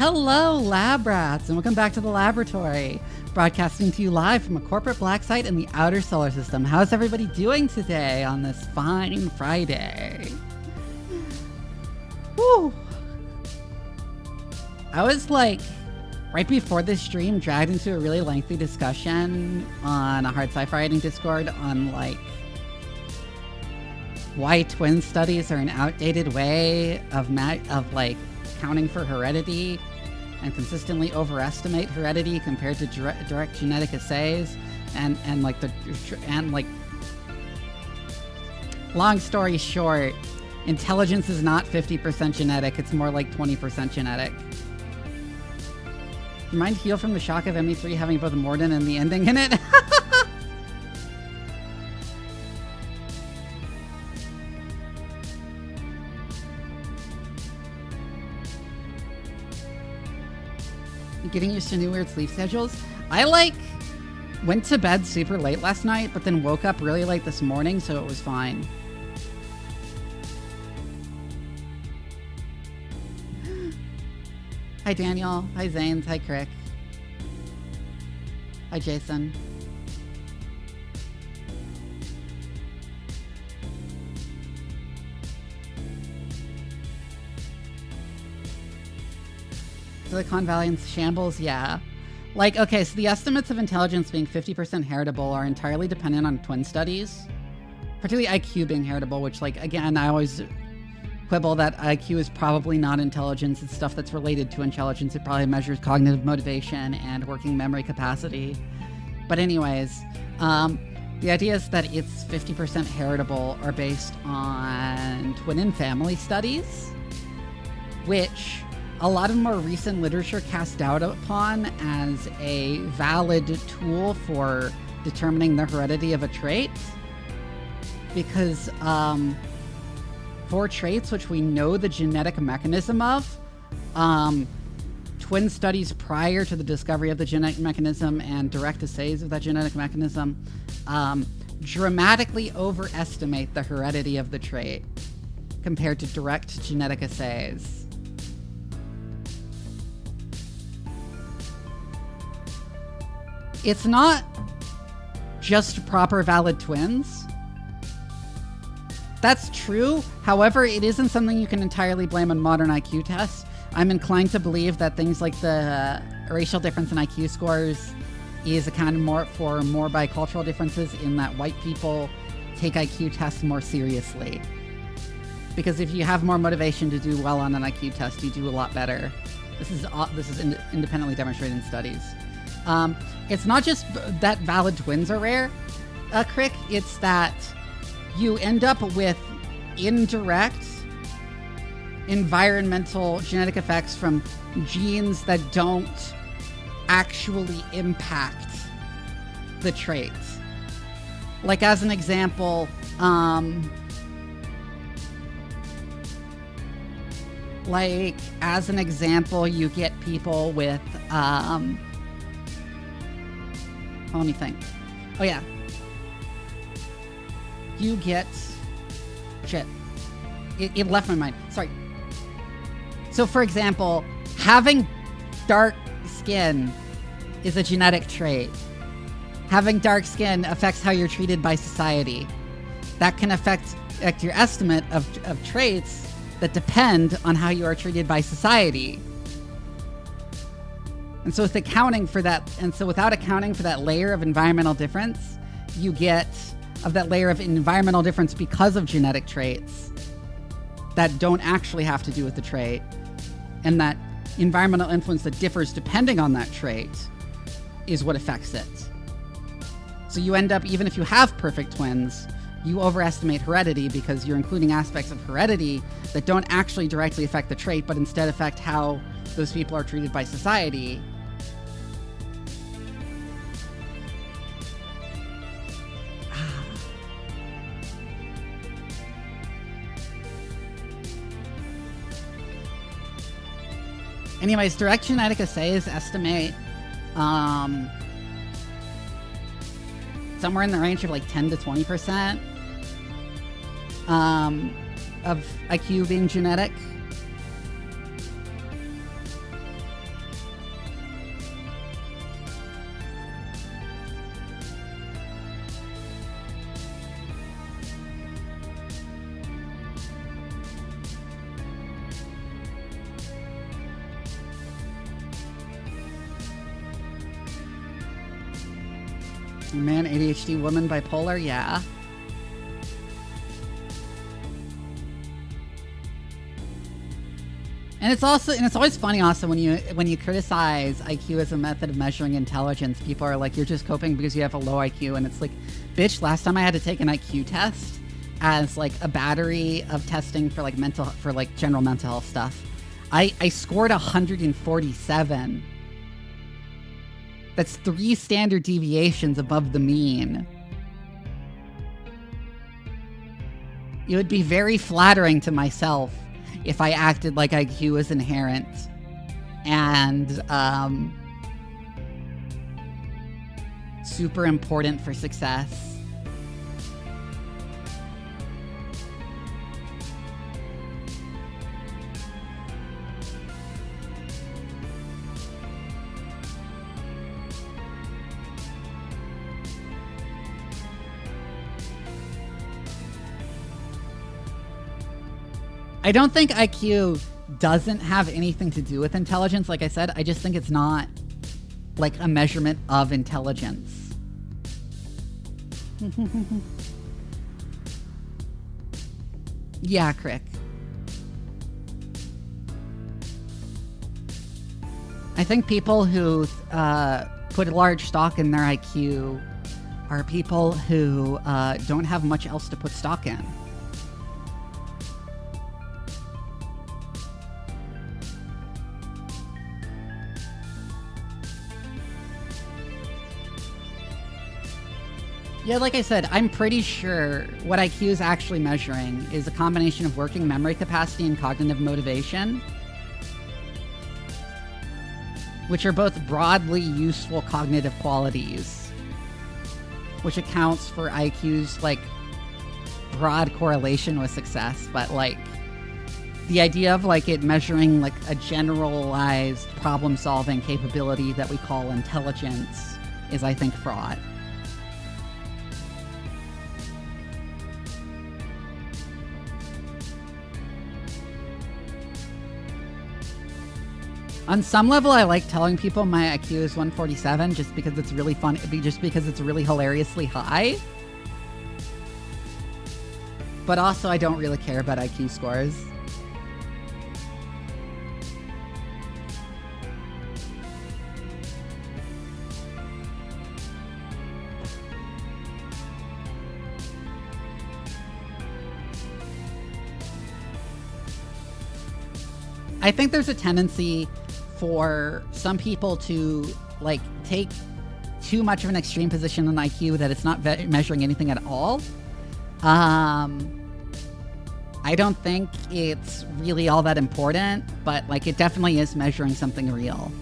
Hello, lab rats, and welcome back to the laboratory, broadcasting to you live from a corporate black site in the outer solar system. How's everybody doing today on this fine Friday? Woo! I was like, right before this stream, dragged into a really lengthy discussion on a hard sci-fi writing Discord on like why twin studies are an outdated way of like accounting for heredity and consistently overestimate heredity compared to direct genetic assays and long story short, intelligence is not 50% genetic, it's more like 20% genetic. Your mind heal from the shock of ME3 having both Morden and the ending in it? Getting used to new weird sleep schedules. I went to bed super late last night, but then woke up really late this morning, so it was fine. Hi Daniel, hi Zanes, hi Crick. Hi Jason. Silicon Valley in shambles, yeah. Like, okay, so the estimates of intelligence being 50% heritable are entirely dependent on twin studies. Particularly IQ being heritable, which, like, again, I always quibble that IQ is probably not intelligence. It's stuff that's related to intelligence. It probably measures cognitive motivation and working memory capacity. But anyways, the ideas that it's 50% heritable are based on twin and family studies, which a lot of more recent literature cast doubt upon as a valid tool for determining the heredity of a trait. Because for traits which we know the genetic mechanism of, twin studies prior to the discovery of the genetic mechanism and direct assays of that genetic mechanism dramatically overestimate the heredity of the trait compared to direct genetic assays. It's not just proper valid twins. That's true. However, it isn't something you can entirely blame on modern IQ tests. I'm inclined to believe that things like the racial difference in IQ scores is accounted for more by cultural differences in that white people take IQ tests more seriously. Because if you have more motivation to do well on an IQ test, you do a lot better. This is independently demonstrated in studies. It's not just that valid twins are rare, Crick. It's that you end up with indirect environmental genetic effects from genes that don't actually impact the traits. Like, as an example, you get people with, let me think. Oh yeah. You get... Shit. It left my mind. Sorry. So for example, having dark skin is a genetic trait. Having dark skin affects how you're treated by society. That can affect your estimate of traits that depend on how you are treated by society. And so without accounting for that layer of environmental difference, you get that layer of environmental difference because of genetic traits that don't actually have to do with the trait, and that environmental influence that differs depending on that trait is what affects it. So you end up, even if you have perfect twins, you overestimate heredity because you're including aspects of heredity that don't actually directly affect the trait, but instead affect how those people are treated by society. Anyways, direct genetic assays estimate somewhere in the range of like 10 to 20% of IQ being genetic. Man, ADHD, woman, bipolar, yeah. And it's always funny also when you criticize IQ as a method of measuring intelligence, people are like, you're just coping because you have a low IQ. And it's like, bitch, last time I had to take an IQ test as like a battery of testing for like general mental health stuff, I scored 147. That's 3 standard deviations above the mean. It would be very flattering to myself if I acted like IQ is inherent and super important for success. I don't think IQ doesn't have anything to do with intelligence. Like I said, I just think it's not like a measurement of intelligence. Yeah, Crick. I think people who put a large stock in their IQ are people who don't have much else to put stock in. Yeah, like I said, I'm pretty sure what IQ is actually measuring is a combination of working memory capacity and cognitive motivation, which are both broadly useful cognitive qualities, which accounts for IQ's like broad correlation with success. But like the idea of like it measuring like a generalized problem-solving capability that we call intelligence is, I think, fraught. On some level, I like telling people my IQ is 147 just because it's really fun, just because it's really hilariously high. But also, I don't really care about IQ scores. I think there's a tendency for some people to like take too much of an extreme position on IQ that it's not measuring anything at all. I don't think it's really all that important, but like it definitely is measuring something real.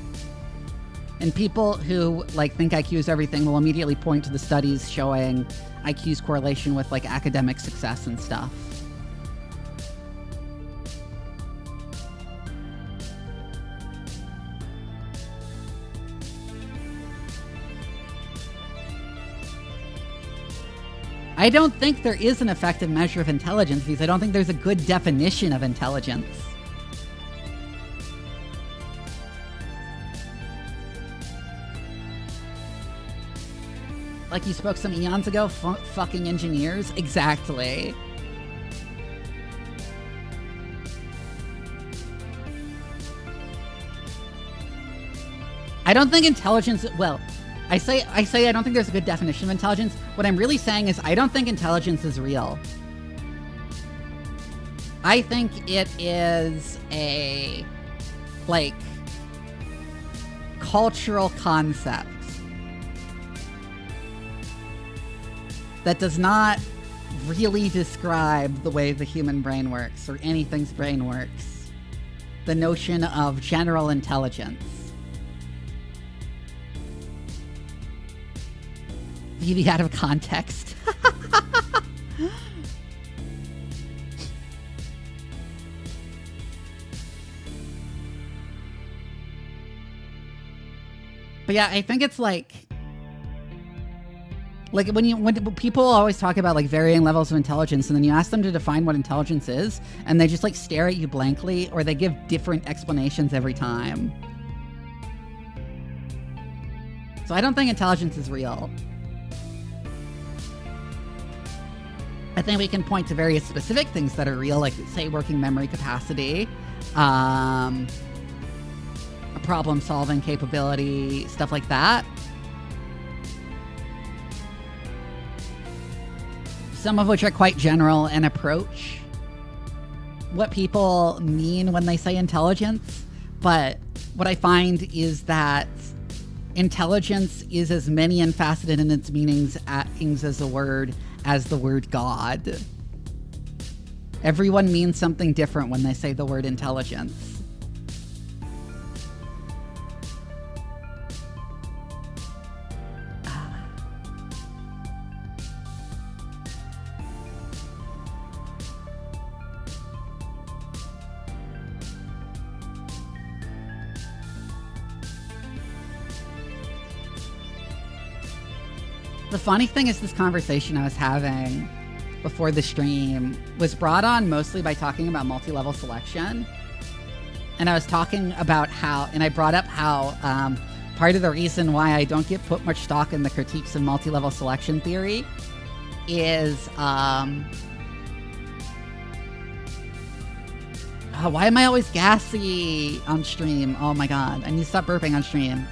And people who like think IQ is everything will immediately point to the studies showing IQ's correlation with like academic success and stuff. I don't think there is an effective measure of intelligence because I don't think there's a good definition of intelligence. Like you spoke some eons ago, fucking engineers? Exactly. I don't think intelligence, well, I say I don't think there's a good definition of intelligence. What I'm really saying is I don't think intelligence is real. I think it is a, like, cultural concept that does not really describe the way the human brain works or anything's brain works. The notion of general intelligence. Vivi out of context. But yeah, I think it's like when people always talk about like varying levels of intelligence, and then you ask them to define what intelligence is, and they just like stare at you blankly, or they give different explanations every time. So I don't think intelligence is real. I think we can point to various specific things that are real, like, say, working memory capacity, a problem-solving capability, stuff like that. Some of which are quite general and approach what people mean when they say intelligence. But what I find is that intelligence is as many and faceted in its meanings as a word as the word God. Everyone means something different when they say the word intelligence. The funny thing is, this conversation I was having before the stream was brought on mostly by talking about multi-level selection. And I was talking about how, and I brought up how part of the reason why I don't put much stock in the critiques of multi-level selection theory is, why am I always gassy on stream? Oh my God, I need to stop burping on stream.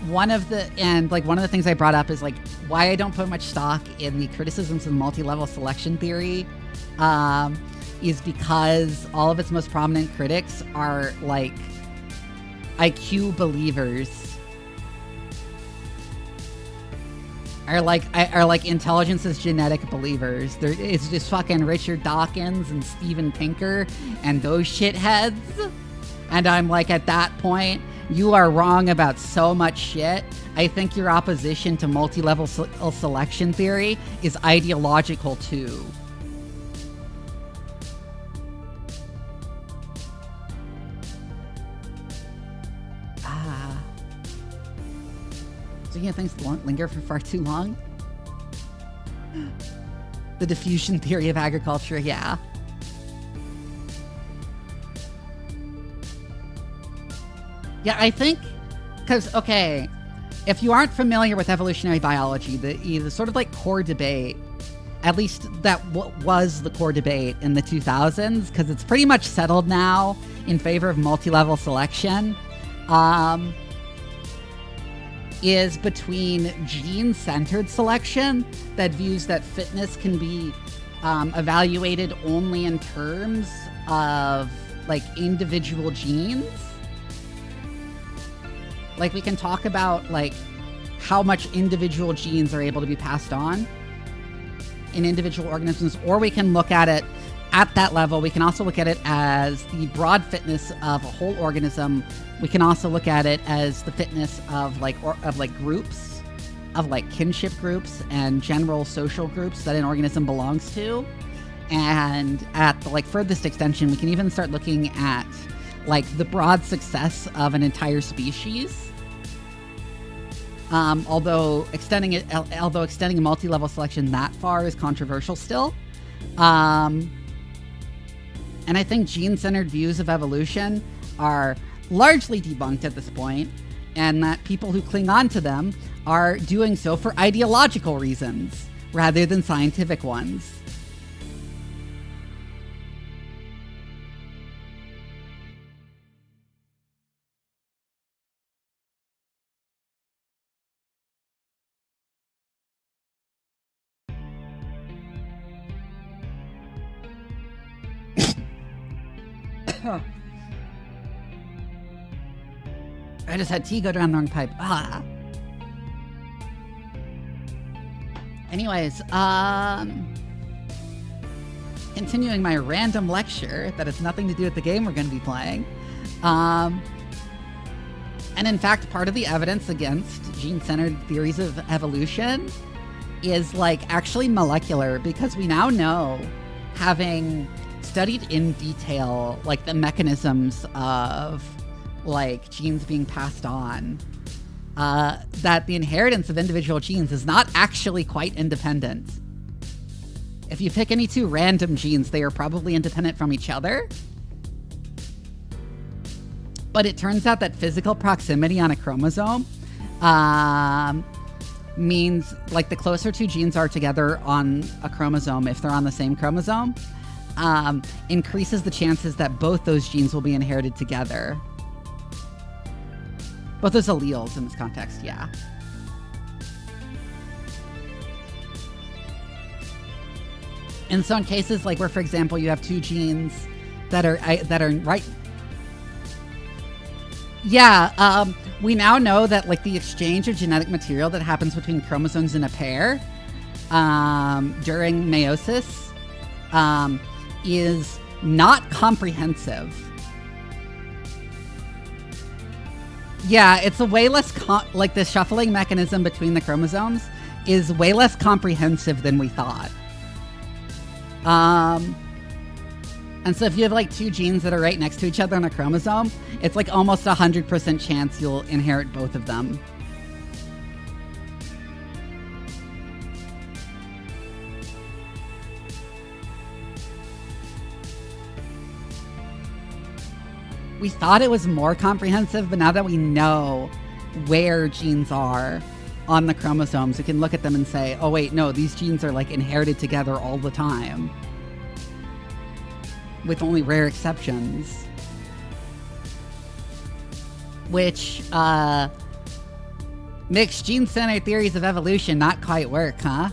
One of the things I brought up is like why I don't put much stock in the criticisms of multi-level selection theory is because all of its most prominent critics are like IQ believers, are like intelligence is genetic believers. It's just fucking Richard Dawkins and Steven Pinker and those shitheads. And I'm like, at that point, you are wrong about so much shit. I think your opposition to multi-level selection theory is ideological too. So things linger for far too long. The diffusion theory of agriculture, yeah. Yeah, I think, because, okay, if you aren't familiar with evolutionary biology, the sort of like core debate, at least that was the core debate in the 2000s, because it's pretty much settled now in favor of multi-level selection, is between gene-centered selection that views that fitness can be evaluated only in terms of like individual genes. Like, we can talk about, like, how much individual genes are able to be passed on in individual organisms, or we can look at it at that level. We can also look at it as the broad fitness of a whole organism. We can also look at it as the fitness of, groups, of, like, kinship groups and general social groups that an organism belongs to. And at the, like, furthest extension, we can even start looking at like the broad success of an entire species. Although extending multi-level selection that far is controversial still. And I think gene-centered views of evolution are largely debunked at this point, and that people who cling on to them are doing so for ideological reasons rather than scientific ones. I just had tea go down the wrong pipe. Anyways, continuing my random lecture that has nothing to do with the game we're going to be playing. And in fact, part of the evidence against gene-centered theories of evolution is like actually molecular, because we now know, having studied in detail like the mechanisms of like genes being passed on, that the inheritance of individual genes is not actually quite independent. If you pick any two random genes, they are probably independent from each other. But it turns out that physical proximity on a chromosome means like the closer two genes are together on a chromosome, if they're on the same chromosome, increases the chances that both those genes will be inherited together. Both those alleles in this context, yeah. And so in cases like where, for example, you have two genes that are right. Yeah, we now know that like the exchange of genetic material that happens between chromosomes in a pair during meiosis is not comprehensive. Yeah, it's a way less like the shuffling mechanism between the chromosomes is way less comprehensive than we thought. And so if you have like two genes that are right next to each other on a chromosome, it's like almost 100% chance you'll inherit both of them. We thought it was more comprehensive, but now that we know where genes are on the chromosomes, we can look at them and say, oh wait, no, these genes are like inherited together all the time, with only rare exceptions. Which makes gene-centered theories of evolution not quite work, huh?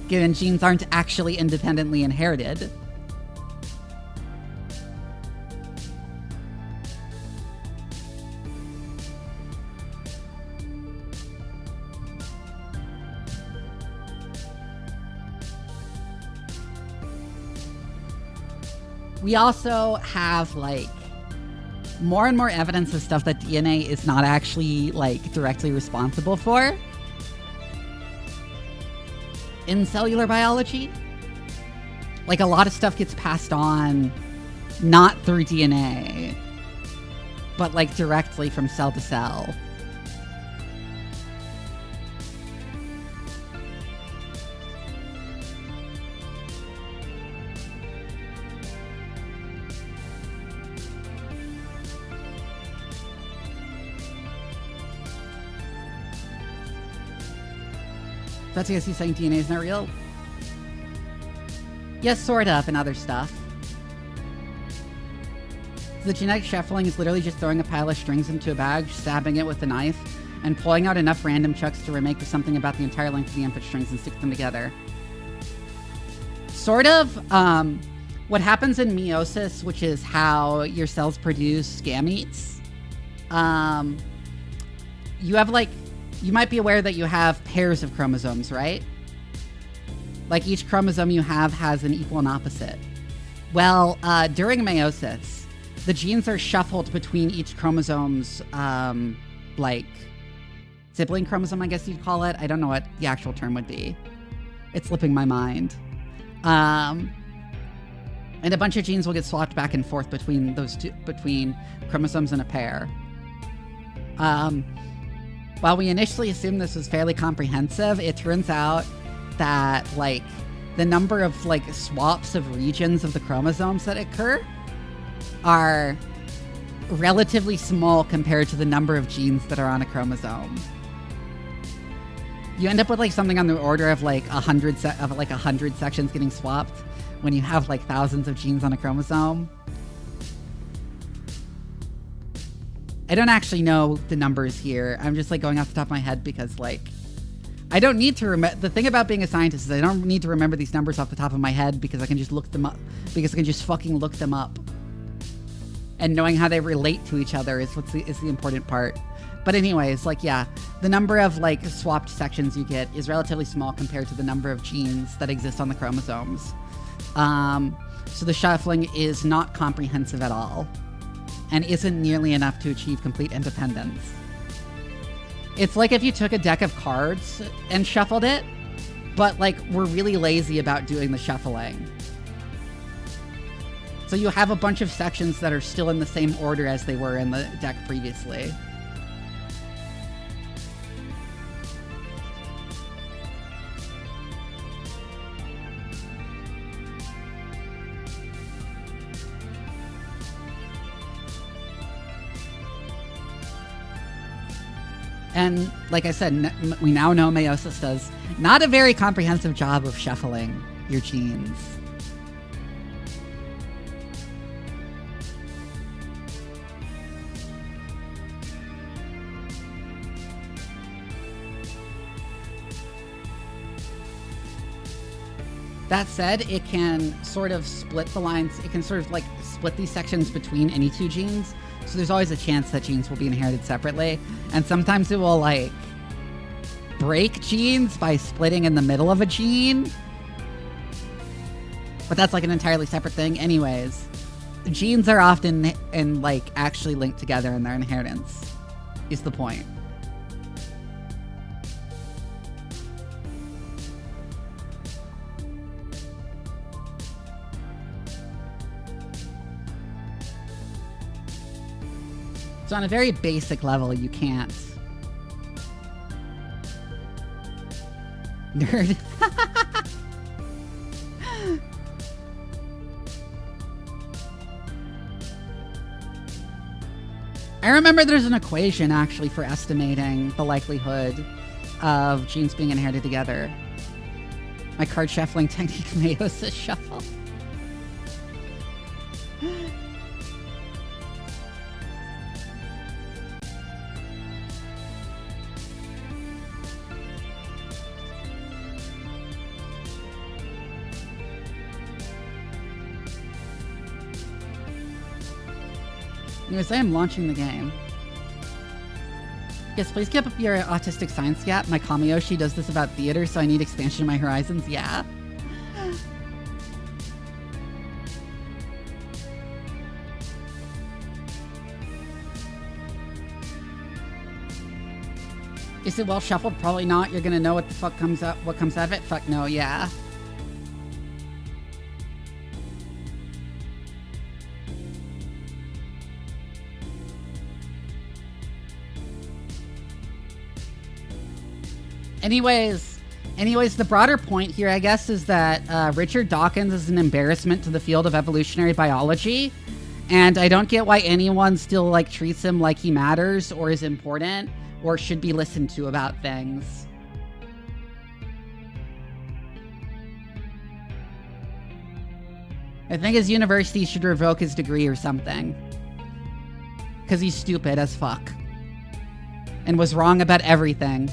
Given genes aren't actually independently inherited. We also have like more and more evidence of stuff that DNA is not actually like directly responsible for in cellular biology. Like a lot of stuff gets passed on not through DNA, but like directly from cell to cell. That's because he's saying DNA is not real? Yes, sort of, and other stuff. The genetic shuffling is literally just throwing a pile of strings into a bag, stabbing it with a knife, and pulling out enough random chunks to remake something about the entire length of the input strings and stick them together. Sort of. What happens in meiosis, which is how your cells produce gametes, you have like... You might be aware that you have pairs of chromosomes, right? Like each chromosome you have has an equal and opposite. Well, during meiosis, the genes are shuffled between each chromosome's, like, sibling chromosome, I guess you'd call it. I don't know what the actual term would be. It's slipping my mind. And a bunch of genes will get swapped back and forth between those two, between chromosomes in a pair. While we initially assumed this was fairly comprehensive, it turns out that, like, the number of, like, swaps of regions of the chromosomes that occur are relatively small compared to the number of genes that are on a chromosome. You end up with, like, something on the order of, like, 100 sections getting swapped when you have, like, thousands of genes on a chromosome. I don't actually know the numbers here. I'm just like going off the top of my head because like, I don't need to remember. The thing about being a scientist is I don't need to remember these numbers off the top of my head because I can just look them up. Because I can just fucking look them up. And knowing how they relate to each other is is the important part. But anyways, like yeah, the number of like swapped sections you get is relatively small compared to the number of genes that exist on the chromosomes. So the shuffling is not comprehensive at all. And isn't nearly enough to achieve complete independence. It's like if you took a deck of cards and shuffled it, but like we're really lazy about doing the shuffling. So you have a bunch of sections that are still in the same order as they were in the deck previously. And like I said, we now know meiosis does not a very comprehensive job of shuffling your genes. That said, it can sort of split the lines. It can sort of like split these sections between any two genes. So there's always a chance that genes will be inherited separately. And sometimes it will like break genes by splitting in the middle of a gene. But that's like an entirely separate thing. Anyways, genes are often like actually linked together in their inheritance, is the point. So on a very basic level, you can't. Nerd. I remember there's an equation actually for estimating the likelihood of genes being inherited together. My card shuffling technique, meiosis shuffle. Anyways, I am launching the game. Yes, please keep up your autistic science gap. My Kamiyoshi does this about theater, so I need expansion of my horizons. Yeah. Is it well shuffled? Probably not. You're gonna know what the fuck comes up. What comes out of it? Fuck no. Yeah. Anyways, the broader point here, I guess, is that Richard Dawkins is an embarrassment to the field of evolutionary biology, and I don't get why anyone still like treats him like he matters or is important or should be listened to about things. I think his university should revoke his degree or something, because he's stupid as fuck and was wrong about everything.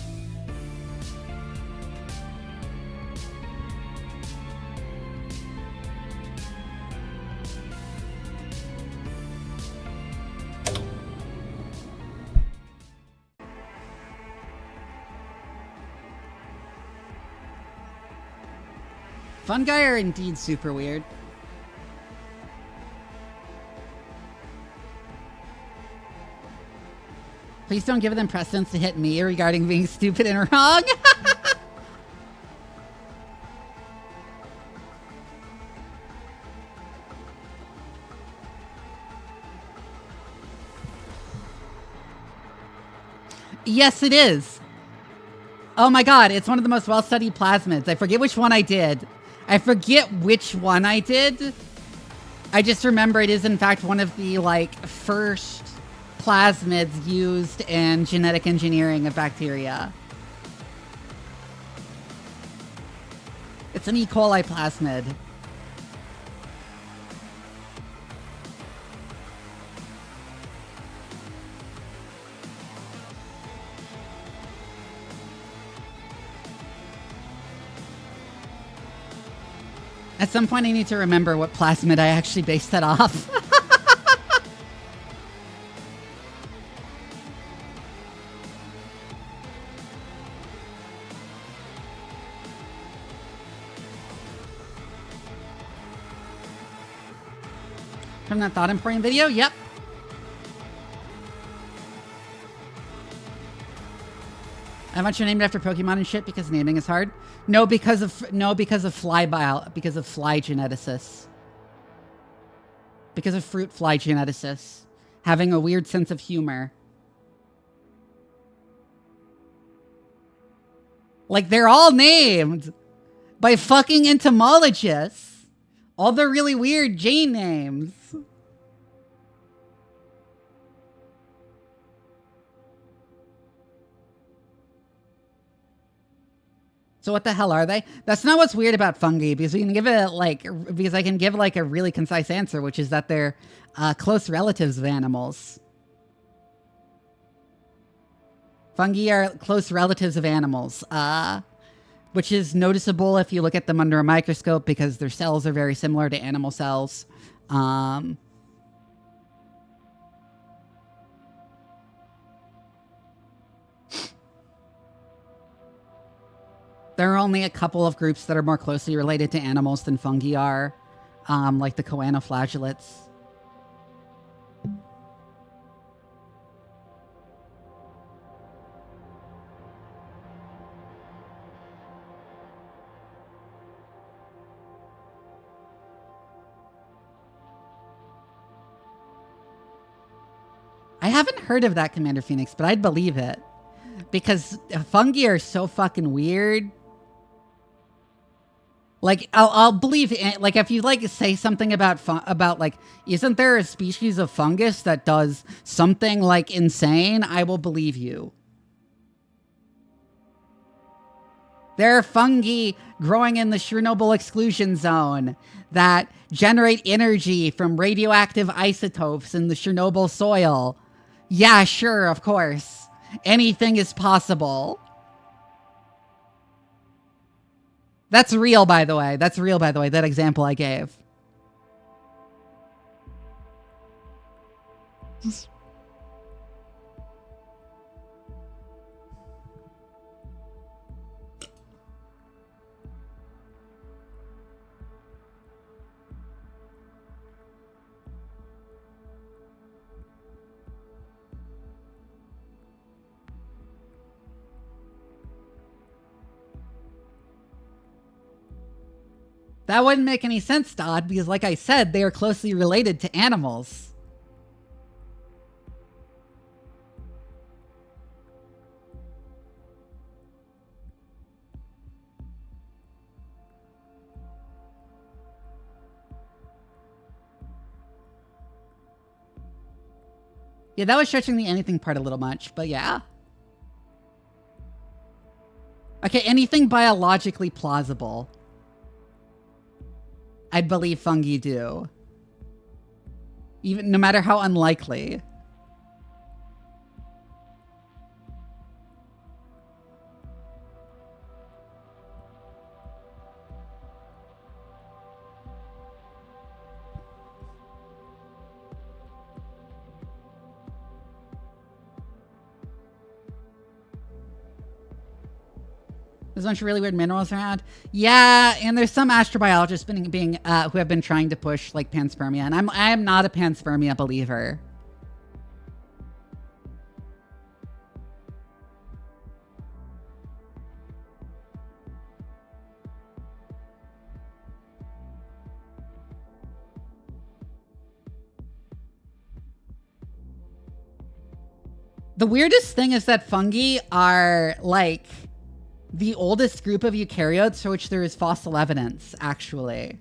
Fungi are indeed super weird. Please don't give them precedence to hit me regarding being stupid and wrong. Yes, it is. Oh my god, it's one of the most well-studied plasmids. I forget which one I did. I just remember it is in fact one of the like first plasmids used in genetic engineering of bacteria. It's an E. coli plasmid. At some point I need to remember what plasmid I actually based that off. From that Thought Emporium video? Yep. I want you named after Pokemon and shit because naming is hard. No, because of fly geneticists. Because of fruit fly geneticists having a weird sense of humor. Like they're all named by fucking entomologists. All the really weird Jane names. So what the hell are they? That's not what's weird about fungi, because we can give it because I can give like a really concise answer, which is that they're close relatives of animals. Fungi are close relatives of animals, which is noticeable if you look at them under a microscope because their cells are very similar to animal cells. There are only a couple of groups that are more closely related to animals than fungi are, like the choanoflagellates. I haven't heard of that, Commander Phoenix, but I'd believe it. Because fungi are so fucking weird. Like, I'll believe it. Like, if you, like, say something about, like, isn't there a species of fungus that does something, like, insane? I will believe you. There are fungi growing in the Chernobyl exclusion zone that generate energy from radioactive isotopes in the Chernobyl soil. Yeah, sure, of course. Anything is possible. That's real, by the way. That's real, by the way, that example I gave. That wouldn't make any sense, Dodd, because like I said, they are closely related to animals. Yeah, that was stretching the anything part a little much, but yeah. Okay, anything biologically plausible. I'd believe fungi do. Even no matter how unlikely. There's a bunch of really weird minerals around. Yeah, and there's some astrobiologists who have been trying to push like panspermia, and I am not a panspermia believer. The weirdest thing is that fungi are like the oldest group of eukaryotes for which there is fossil evidence, actually.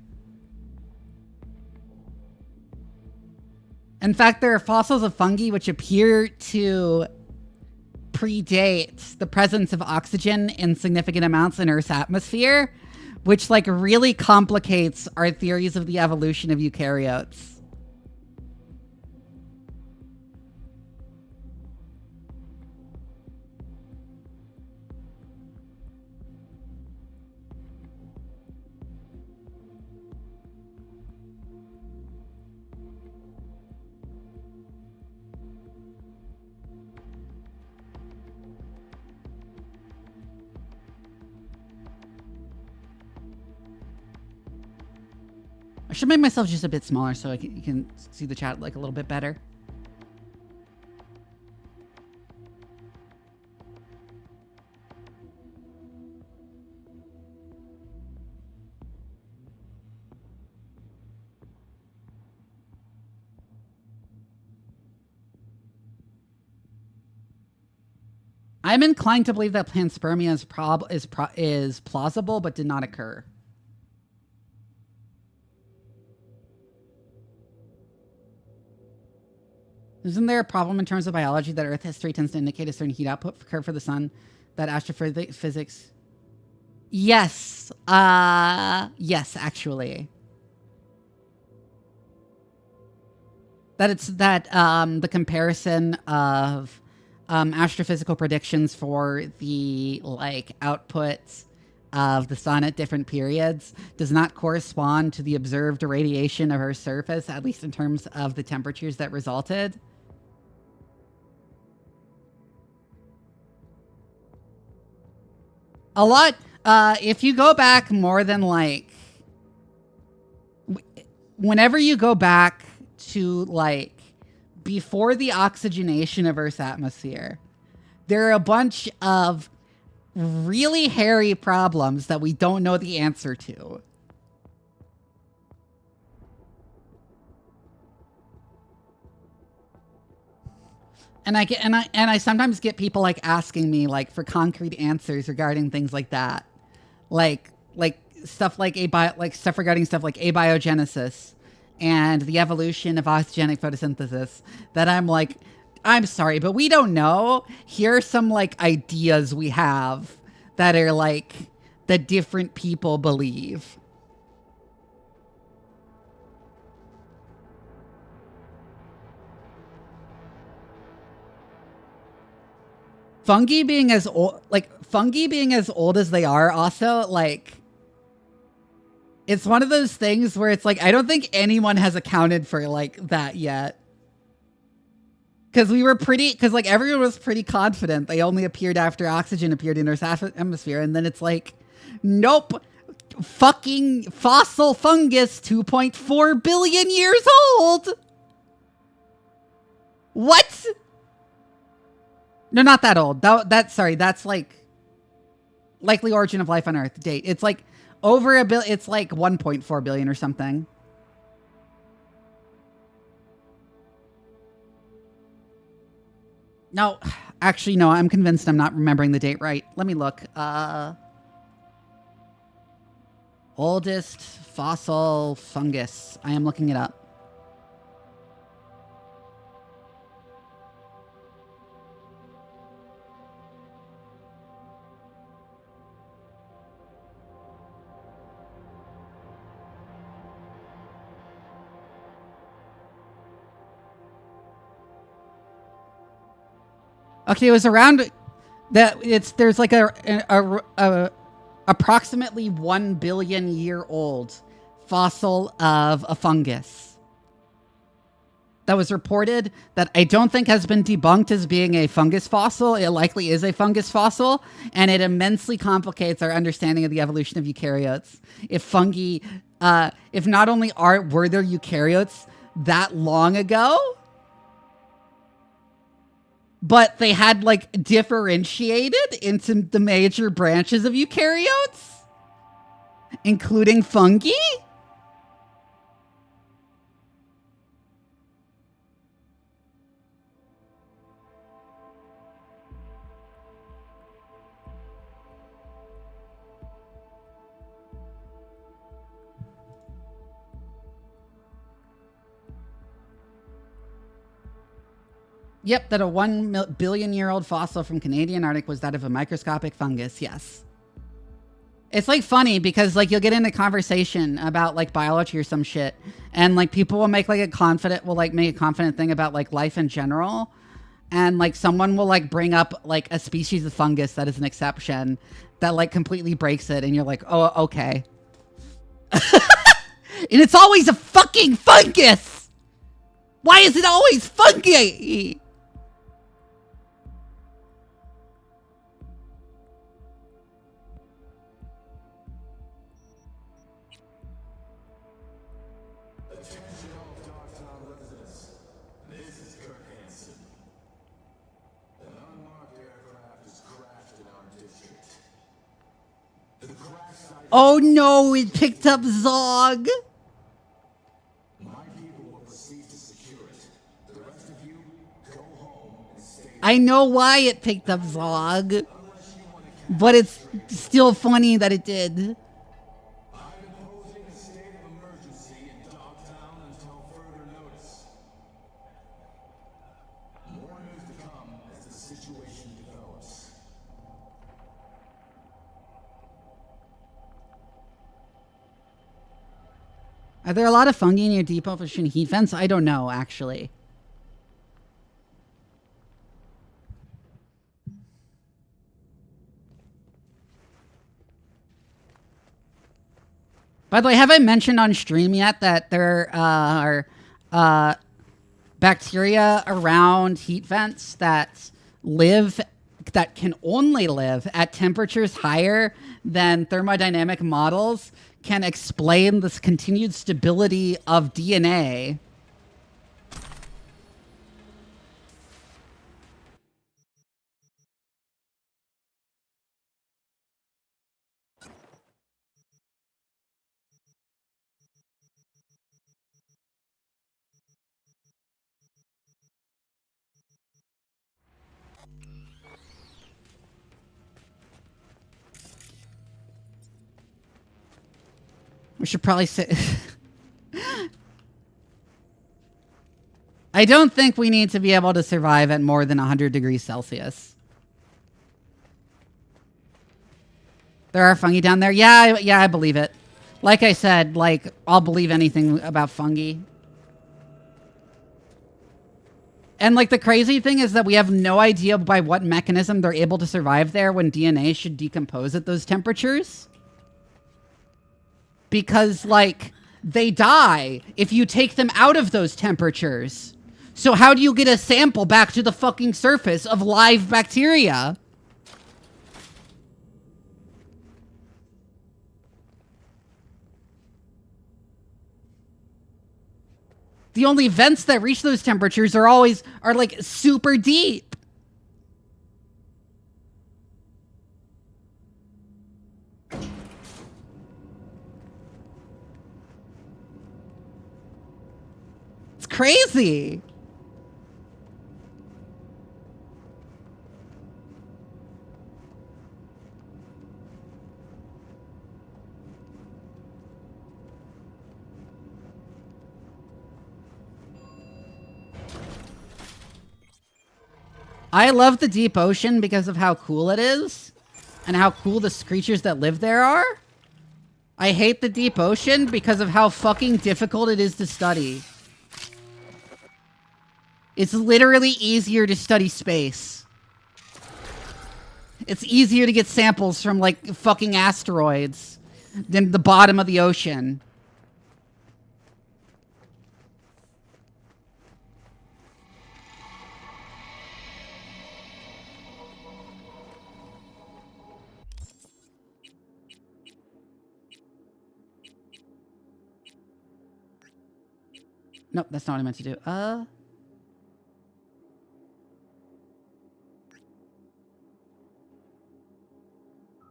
In fact, there are fossils of fungi which appear to predate the presence of oxygen in significant amounts in Earth's atmosphere, which like really complicates our theories of the evolution of eukaryotes. I should make myself just a bit smaller so you can see the chat like a little bit better. I'm inclined to believe that panspermia is plausible but did not occur. Isn't there a problem in terms of biology that Earth history tends to indicate a certain heat output curve for the sun that astrophysics? Yes. Yes, actually. That it's that the comparison of astrophysical predictions for the like outputs of the sun at different periods does not correspond to the observed irradiation of Earth's surface, at least in terms of the temperatures that resulted. A lot. If you go back more than like, whenever you go back to like before the oxygenation of Earth's atmosphere, there are a bunch of really hairy problems that we don't know the answer to. And I sometimes get people like asking me like for concrete answers regarding things like that. Like stuff like stuff regarding stuff like abiogenesis and the evolution of oxygenic photosynthesis, that I'm like, I'm sorry, but we don't know. Here are some like ideas we have that are like that different people believe. Fungi being as old as they are also, like, it's one of those things where it's like, I don't think anyone has accounted for like that yet. Because like everyone was pretty confident they only appeared after oxygen appeared in Earth's atmosphere. And then it's like, nope, fucking fossil fungus 2.4 billion years old. What? No, not that old. That's like likely origin of life on Earth date. It's like over a billion. It's like 1.4 billion or something. No, actually, no. I'm convinced I'm not remembering the date right. Let me look. Oldest fossil fungus. I am looking it up. Okay, it was around that. There's like a approximately 1 billion year old fossil of a fungus that was reported, that I don't think has been debunked as being a fungus fossil. It likely is a fungus fossil, and it immensely complicates our understanding of the evolution of eukaryotes. If fungi, if not only were there eukaryotes that long ago, but they had like differentiated into the major branches of eukaryotes, including fungi. Yep, that a 1 billion year old fossil from Canadian Arctic was that of a microscopic fungus. Yes. It's like funny because like you'll get into conversation about like biology or some shit, and like people will make a confident thing about like life in general, and like someone will like bring up like a species of fungus that is an exception that like completely breaks it, and you're like, oh, okay. And it's always a fucking fungus. Why is it always fungi? Oh no, it picked up Zog. I know why it picked up Zog, but it's still funny that it did. Are there a lot of fungi near deep ocean heat vents? I don't know, actually. By the way, have I mentioned on stream yet that there are bacteria around heat vents that can only live at temperatures higher than thermodynamic models can explain this continued stability of DNA? We should probably say... I don't think we need to be able to survive at more than 100 degrees Celsius. There are fungi down there? Yeah, I believe it. Like I said, like, I'll believe anything about fungi. And, like, the crazy thing is that we have no idea by what mechanism they're able to survive there when DNA should decompose at those temperatures. Because, like, they die if you take them out of those temperatures. So how do you get a sample back to the fucking surface of live bacteria? The only vents that reach those temperatures are like super deep. It's crazy. I love the deep ocean because of how cool it is and how cool the creatures that live there are. I hate the deep ocean because of how fucking difficult it is to study. It's literally easier to study space. It's easier to get samples from, like, fucking asteroids than the bottom of the ocean. Nope, that's not what I meant to do.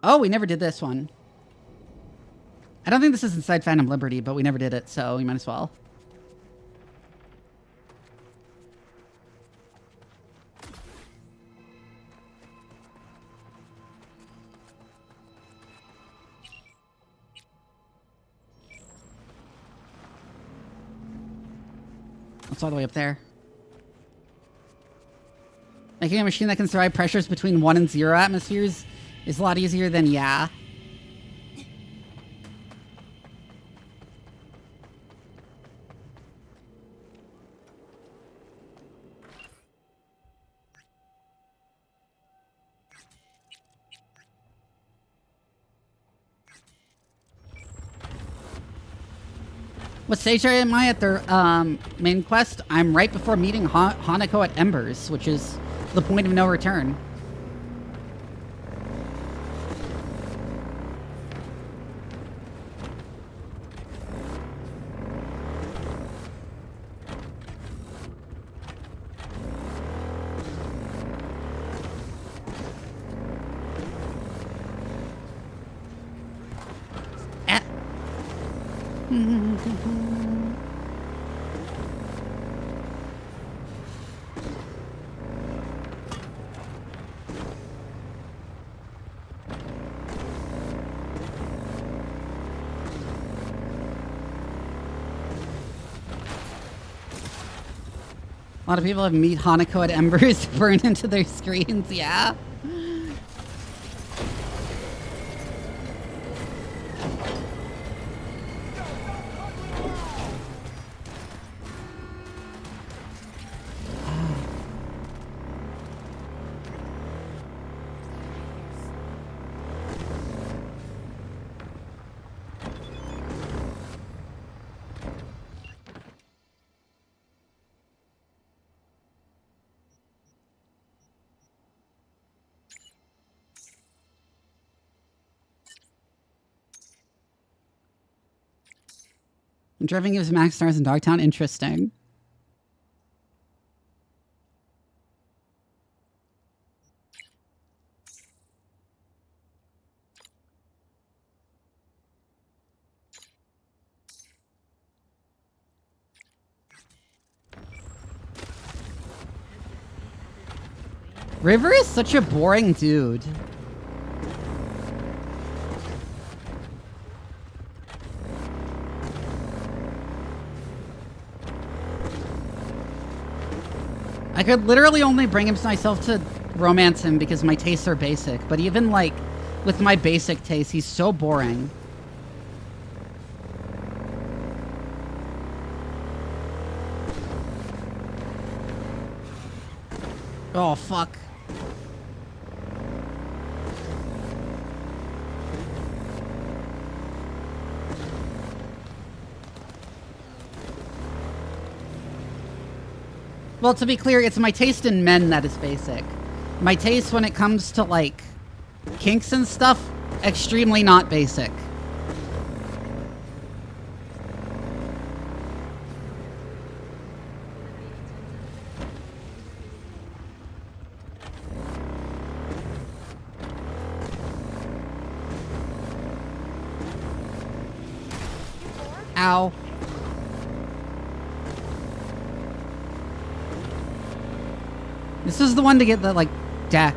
Oh, we never did this one. I don't think this is inside Phantom Liberty, but we never did it, so we might as well. It's all the way up there. Making a machine that can survive pressures between 1 and 0 atmospheres is a lot easier than yeah. What stage am I at their main quest? I'm right before meeting Hanako at Embers, which is the point of no return. A lot of people have meet Hanako at Embers burned into their screens, yeah? Driving gives max stars in Dogtown. Interesting. River is such a boring dude. I could literally only bring myself to romance him because my tastes are basic, but even like with my basic taste, he's so boring. Oh, fuck. Well, to be clear, it's my taste in men that is basic. My taste when it comes to, like, kinks and stuff, extremely not basic. Ow. This is the one to get the, like, deck.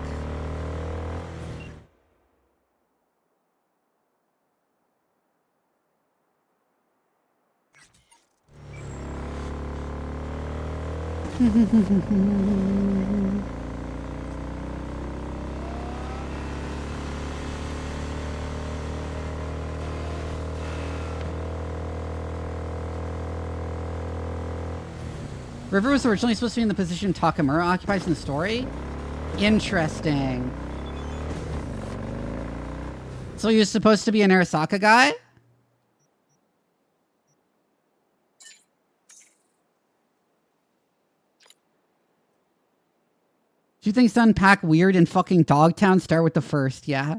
River was originally supposed to be in the position Takamura occupies in the story? Interesting. So he was supposed to be an Arasaka guy? Two things to unpack weird in fucking Dogtown. Start with the first, yeah.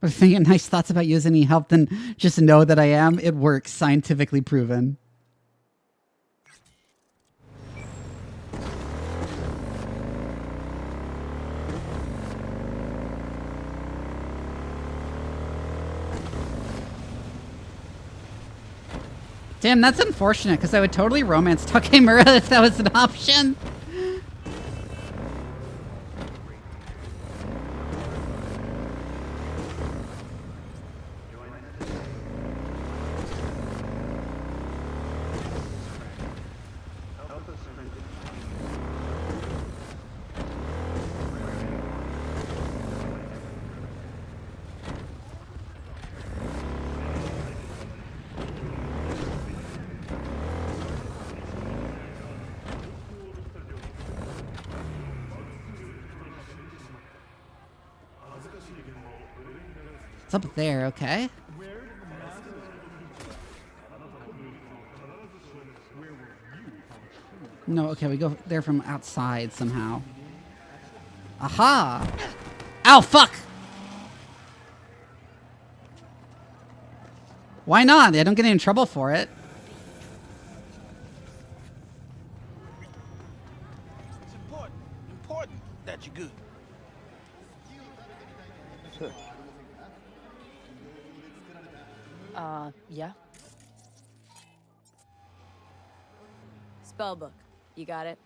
But if I get nice thoughts about you as any help, then just know that I am. It works. Scientifically proven. Damn, that's unfortunate, because I would totally romance Takemura if that was an option. It's up there, okay. No, okay, we go there from outside somehow. Aha! Ow, fuck! Why not? I don't get in trouble for it. It's important that you're good. Yeah? Spellbook. You got it?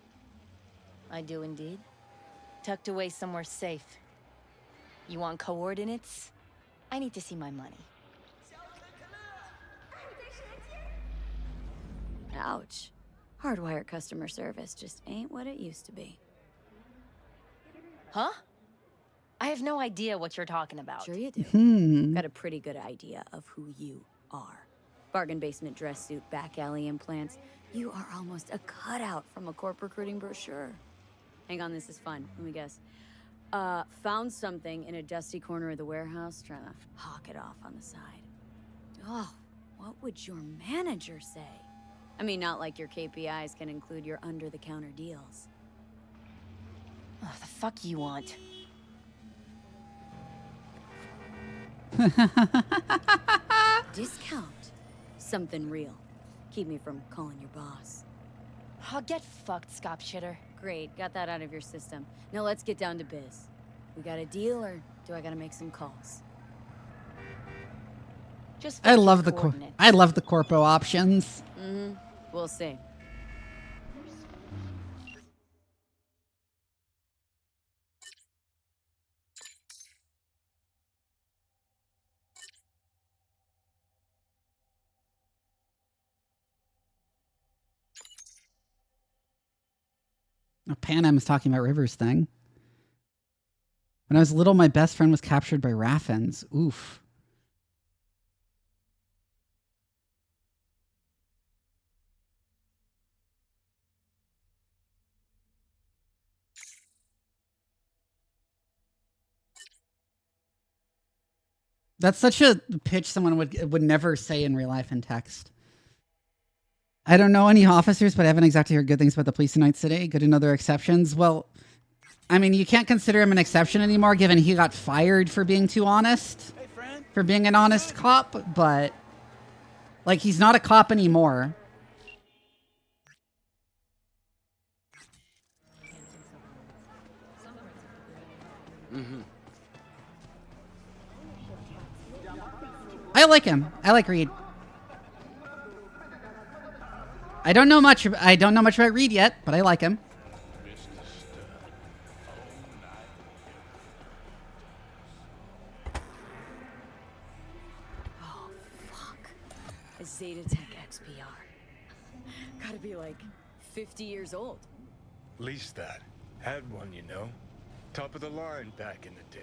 I do indeed. Tucked away somewhere safe. You want coordinates? I need to see my money. Ouch. Hardwire customer service just ain't what it used to be. Huh? I have no idea what you're talking about. Sure you do. Got a pretty good idea of who you are. Bargain basement dress suit, back alley implants. You are almost a cutout from a corp recruiting brochure. Hang on, this is fun. Let me guess. Found something in a dusty corner of the warehouse, trying to hawk it off on the side. Oh, what would your manager say? I mean, not like your KPIs can include your under-the-counter deals. Oh, the fuck you want? Discount. Something real. Keep me from calling your boss. I'll get fucked, scop shitter. Great, got that out of your system. Now let's get down to biz. We got a deal, or do I gotta make some calls? Just I fetch love your the coordinates. I love the corpo options. Mm-hmm. We'll see. Oh, Pan Am is talking about River's thing. When I was little, my best friend was captured by Raffens. Oof. That's such a pitch someone would never say in real life in text. I don't know any officers, but I haven't exactly heard good things about the police in Night City. Good to know there are exceptions. Well, I mean, you can't consider him an exception anymore, given he got fired for being too honest. Hey, friend. For being an honest cop, but like he's not a cop anymore. I like him. I like Reed. I don't know much about Reed yet, but I like him. Oh, fuck. A Zeta Tech XPR. Gotta be like 50 years old. Least that. Had one, you know. Top of the line back in the day.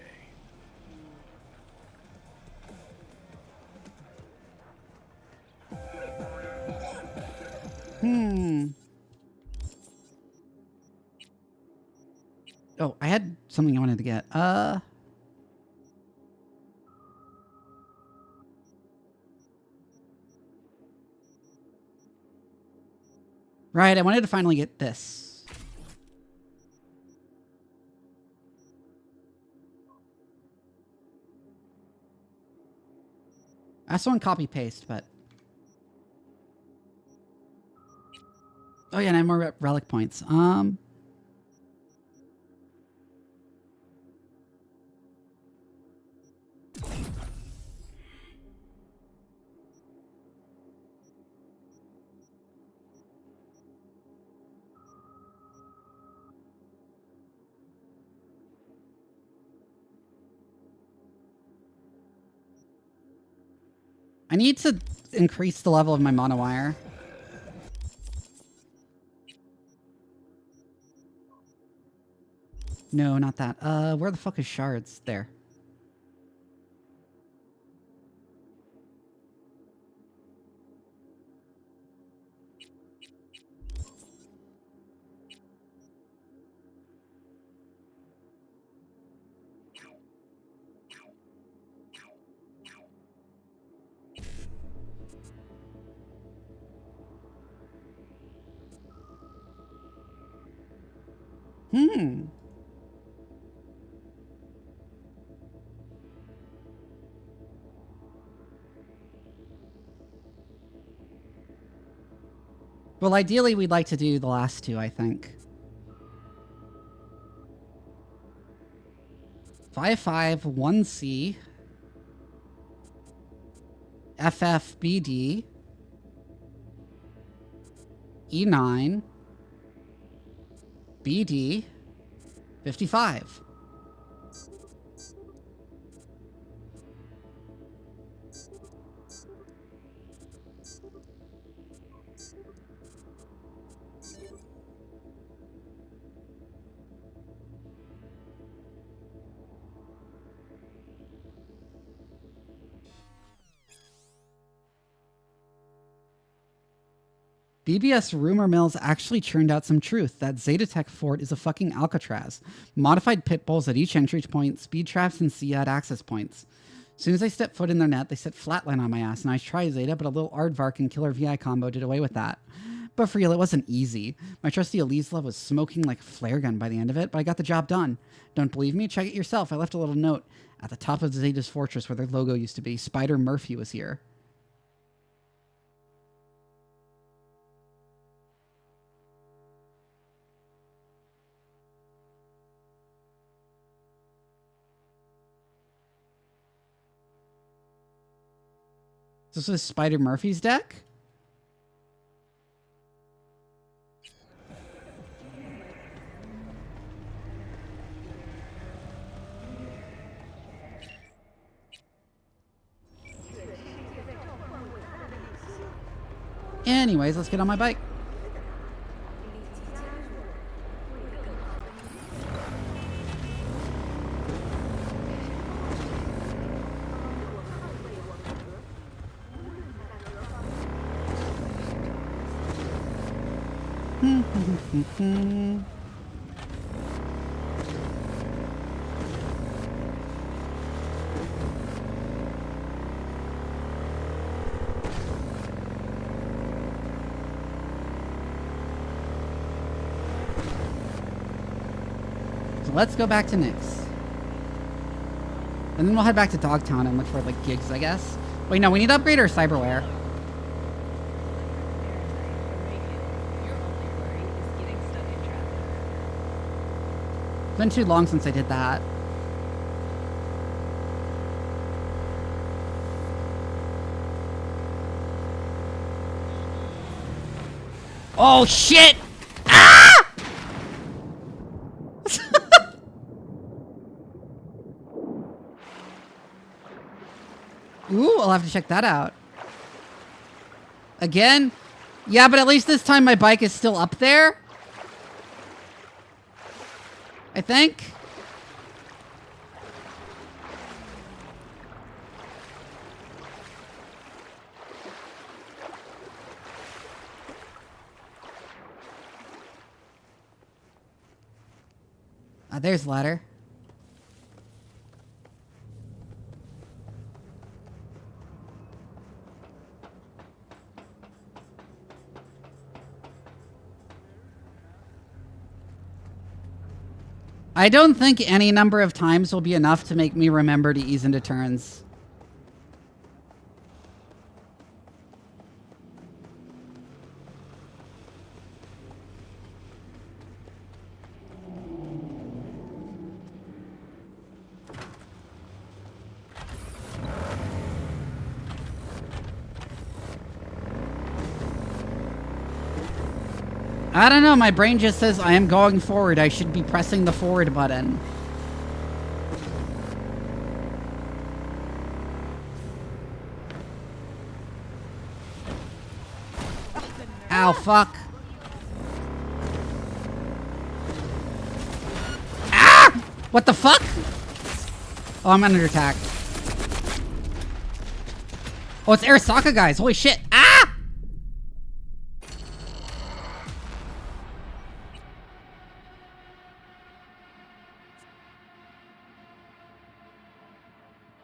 Oh, I had something I wanted to get. Right, I wanted to finally get this. I also want copy paste, but oh yeah, and I have more relic points. I need to increase the level of my monowire. No, not that. Where the fuck is shards? There. Well, ideally, we'd like to do the last two, I think. 551C. FFBD. E9. BD. 55. BBS rumor mills actually churned out some truth. That Zetatech fort is a fucking Alcatraz. Modified pit bulls at each entry point, speed traps, and CAD access points. As soon as I stepped foot in their net, they set flatline on my ass, and I tried Zeta, but a little Aardvark and Killer VI combo did away with that. But for real, it wasn't easy. My trusty Elise was smoking like a flare gun by the end of it, but I got the job done. Don't believe me? Check it yourself. I left a little note at the top of Zeta's fortress where their logo used to be. Spider Murphy was here. This is Spider Murphy's deck? Anyways, let's get on my bike. So let's go back to Nyx. And then we'll head back to Dogtown and look for like gigs, I guess. Wait, no, we need to upgrade our cyberware. It's been too long since I did that. Oh shit! Ah! Ooh, I'll have to check that out. Again? Yeah, but at least this time my bike is still up there. I think. There's the ladder. I don't think any number of times will be enough to make me remember to ease into turns. I don't know, my brain just says I am going forward. I should be pressing the forward button. Ow, fuck. Ah! What the fuck? Oh, I'm under attack. Oh, it's Arasaka guys. Holy shit. Ah!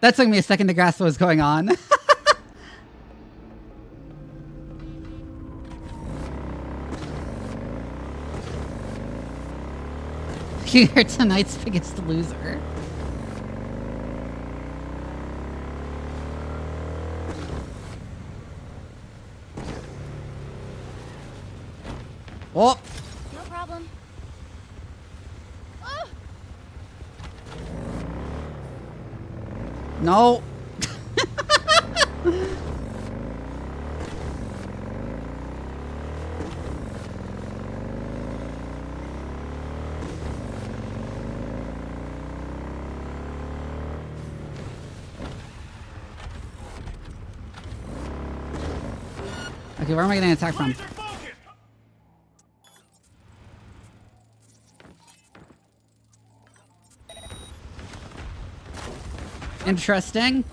That took me a second to grasp what was going on. You're tonight's biggest loser. Oh! No problem. No. Okay, where am I getting attacked from? Interesting.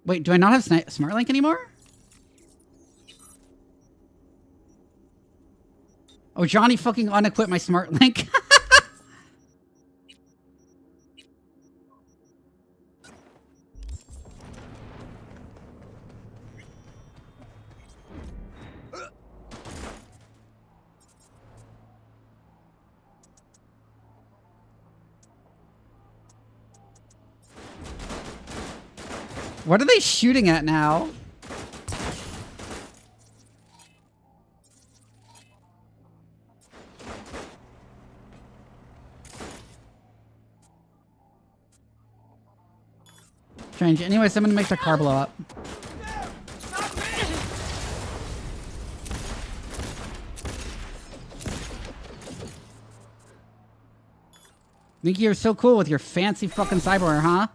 Wait, do I not have Smart Link anymore? Oh, Johnny fucking unequipped my Smart Link. What are they shooting at now? Strange. Anyways, I'm gonna make the car blow up. Think you're so cool with your fancy fucking cyborg, huh?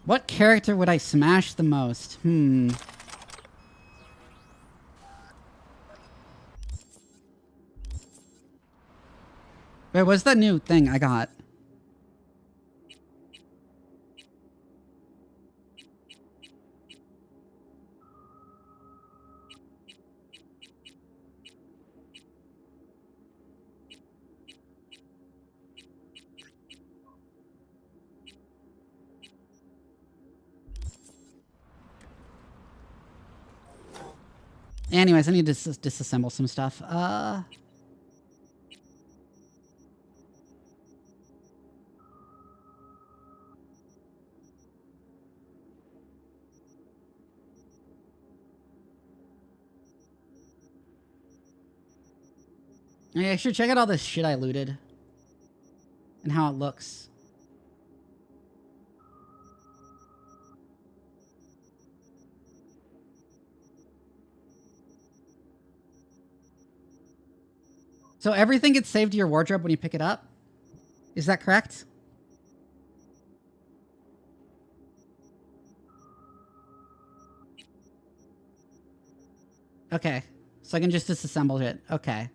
What character would I smash the most? Wait, what's that new thing I got? Anyways, I need to disassemble some stuff. I should check out all this shit I looted. And how it looks. So everything gets saved to your wardrobe when you pick it up? Is that correct? Okay. So I can just disassemble it. Okay.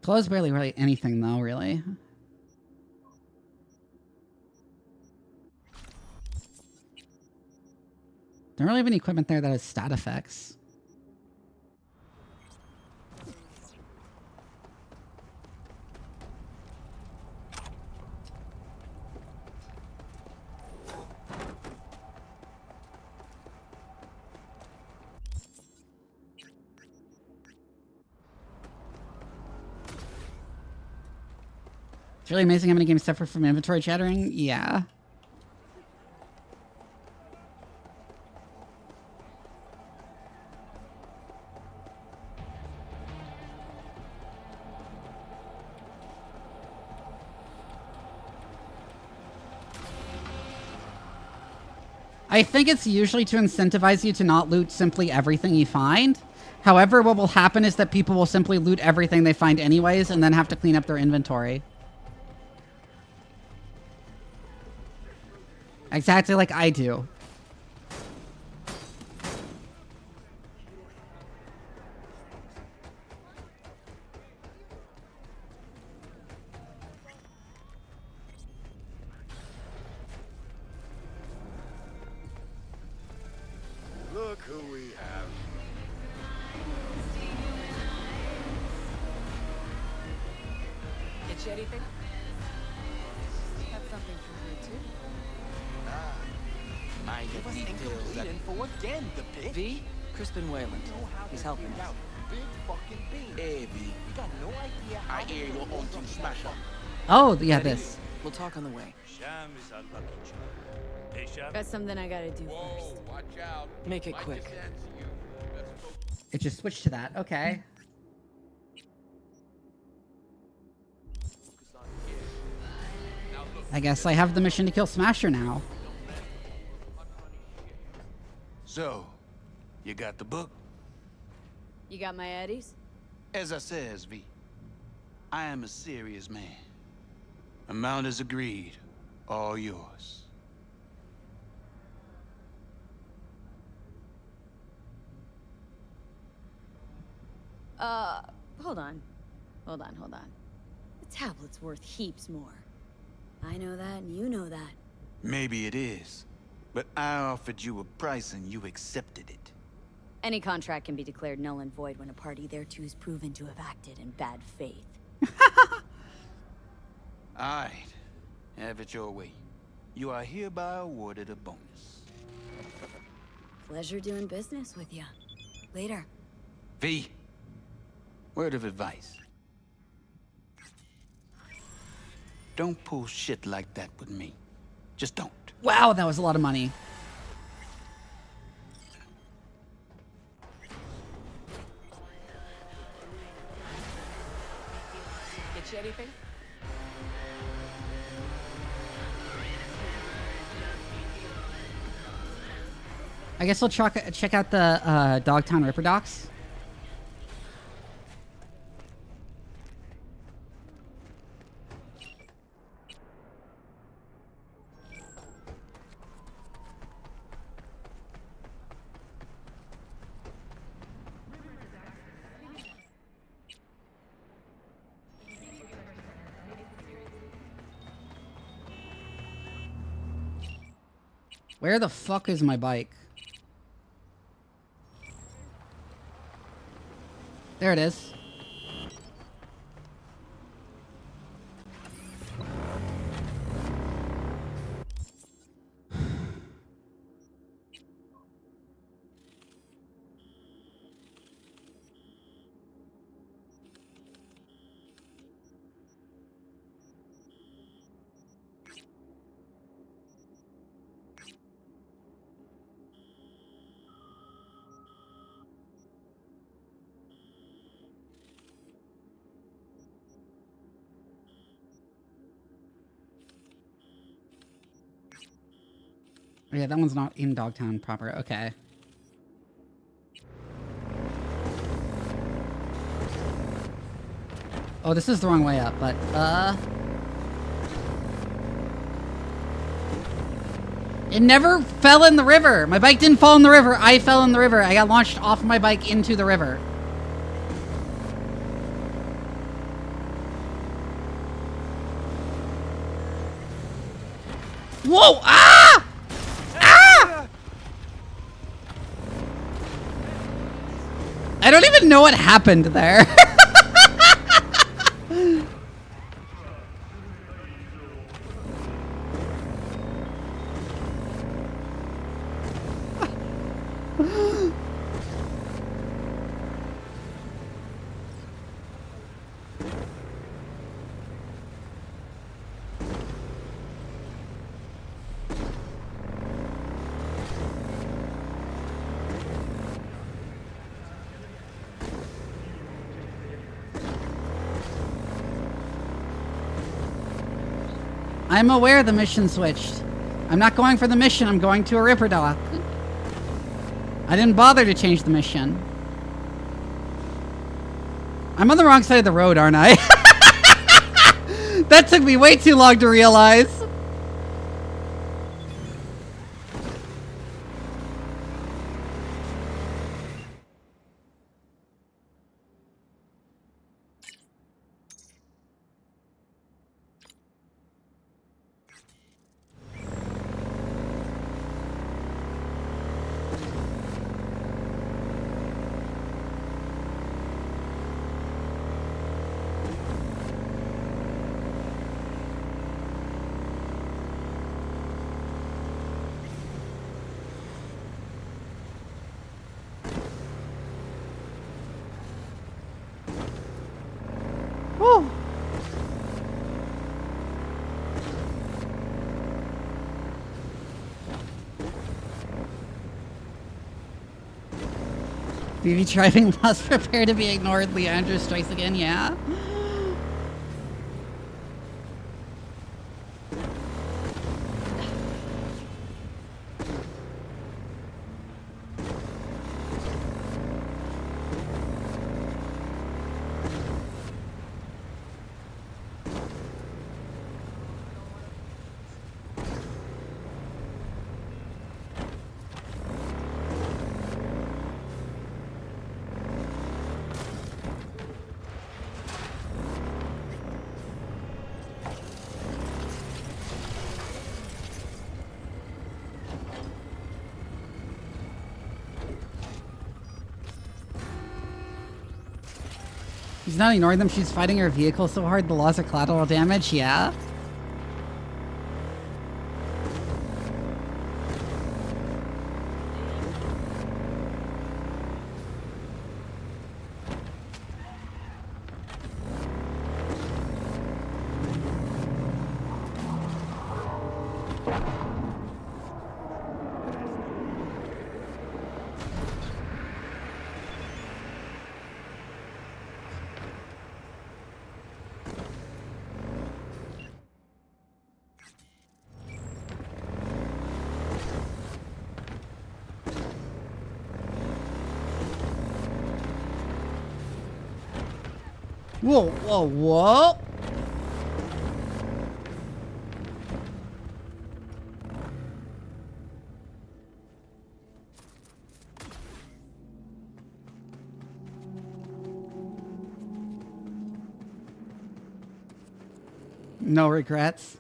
Clothes barely really anything though, really. Don't really have any equipment there that has stat effects. It's really amazing how many games suffer from inventory chattering. Yeah. I think it's usually to incentivize you to not loot simply everything you find. However, what will happen is that people will simply loot everything they find anyways and then have to clean up their inventory. Exactly like I do. Look who we have. Get you anything? Have something for her too. Mind Give us if he tells that info again, the bitch. V, Crispin Wayland. He's helping us. big fucking bean. Hey, V. You got no idea how I hear your own team smasher. Oh, yeah, Ready? this. We'll talk on the way. Sham is our lucky charm. Hey, Sham. Got something I gotta do first. Watch out. Make it quick. It just switched to that. Okay. I guess I have the mission to kill Smasher now. So, you got the book? You got my eddies? As I says, V, I am a serious man. Amount is agreed. All yours. Hold on. Hold on. The tablet's worth heaps more. I know that, and you know that. Maybe it is, but I offered you a price and you accepted it. Any contract can be declared null and void when a party thereto is proven to have acted in bad faith. All right, have it your way. You are hereby awarded a bonus. Pleasure doing business with you. Later. V, word of advice. Don't pull shit like that with me. Just don't. Wow, that was a lot of money. Get you anything? I guess we'll check out the Dogtown Ripper Docs. Where the fuck is my bike? There it is. Yeah, that one's not in Dogtown proper. Okay. Oh, this is the wrong way up, but, it never fell in the river! My bike didn't fall in the river, I fell in the river. I got launched off my bike into the river. Whoa! Ah! Ah! I don't even know what happened there. I'm aware the mission switched. I'm not going for the mission. I'm going to a Ripper dock. I didn't bother to change the mission. I'm on the wrong side of the road, aren't I? That took me way too long to realize. Whew. Vivi driving lost, prepare to be ignored. Leandra strikes again, yeah? She's not ignoring them, she's fighting her vehicle so hard the loss of collateral damage, yeah? Whoa, whoa, whoa! No regrets.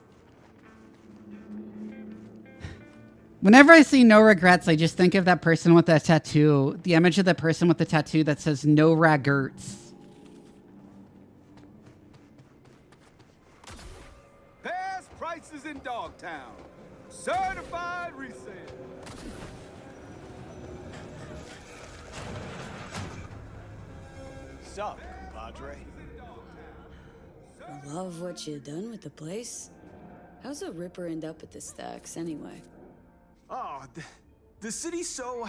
Whenever I see no regrets, I just think of that person with that tattoo. The image of that person with the tattoo that says no regrets. Best prices in Dogtown. Certified resale. Sup, Padre? Love what you done with the place. How's a Ripper end up at the stacks anyway? Oh, the city's so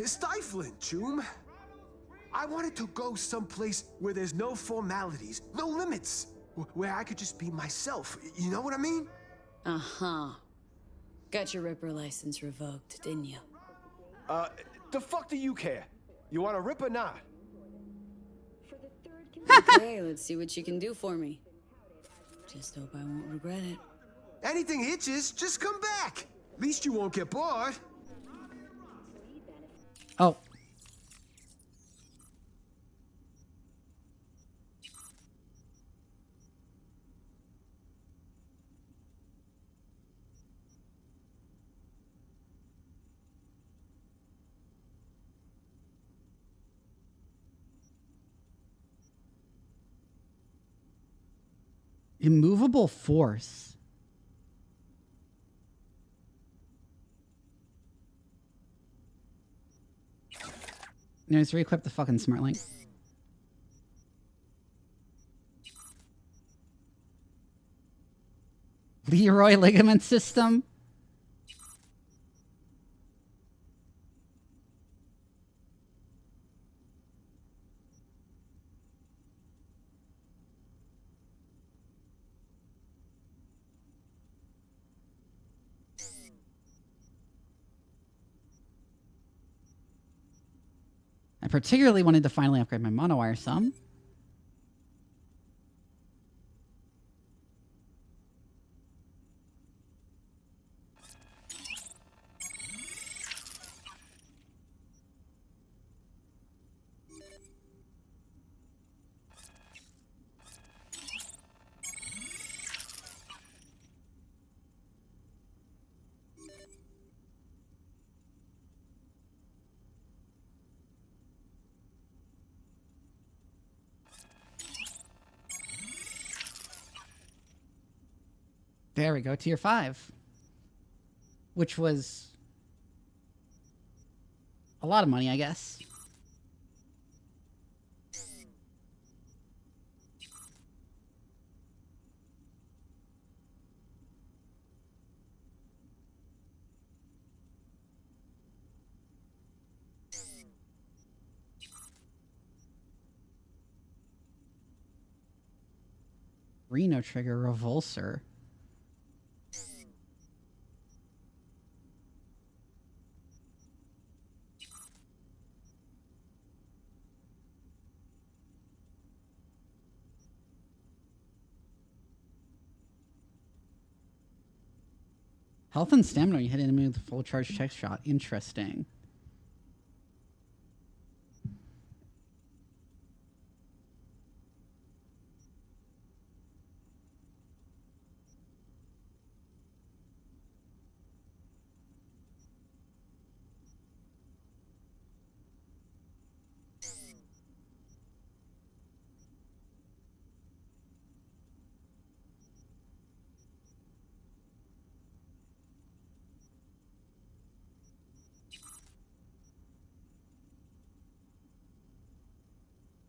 stifling, Choom. I wanted to go someplace where there's no formalities, no limits, where I could just be myself. You know what I mean? Uh-huh. Got your Ripper license revoked, didn't you? The fuck do you care? You want to rip or not? Okay, let's see what you can do for me. Just hope I won't regret it. Anything hitches, just come back. At least you won't get bored. Oh. Immovable force. Let's re-equip the fucking smart link. Leroy ligament system. I particularly wanted to finally upgrade my monowire some. There we go, tier 5. Which was a lot of money, I guess. Reno trigger revulsor. Health and stamina when you hit an enemy with a full charge check shot. Interesting.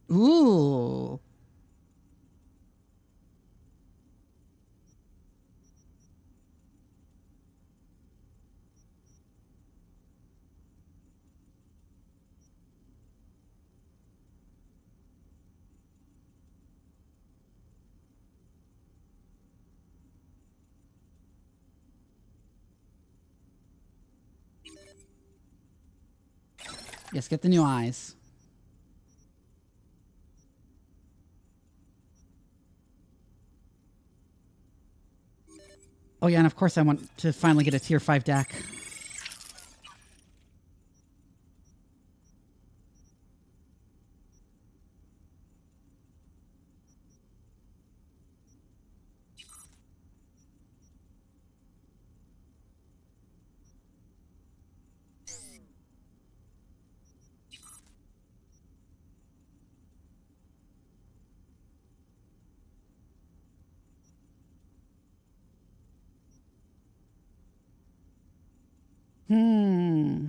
Ooh. Yes, get the new eyes. Oh yeah, and of course I want to finally get a tier 5 deck. Hmm.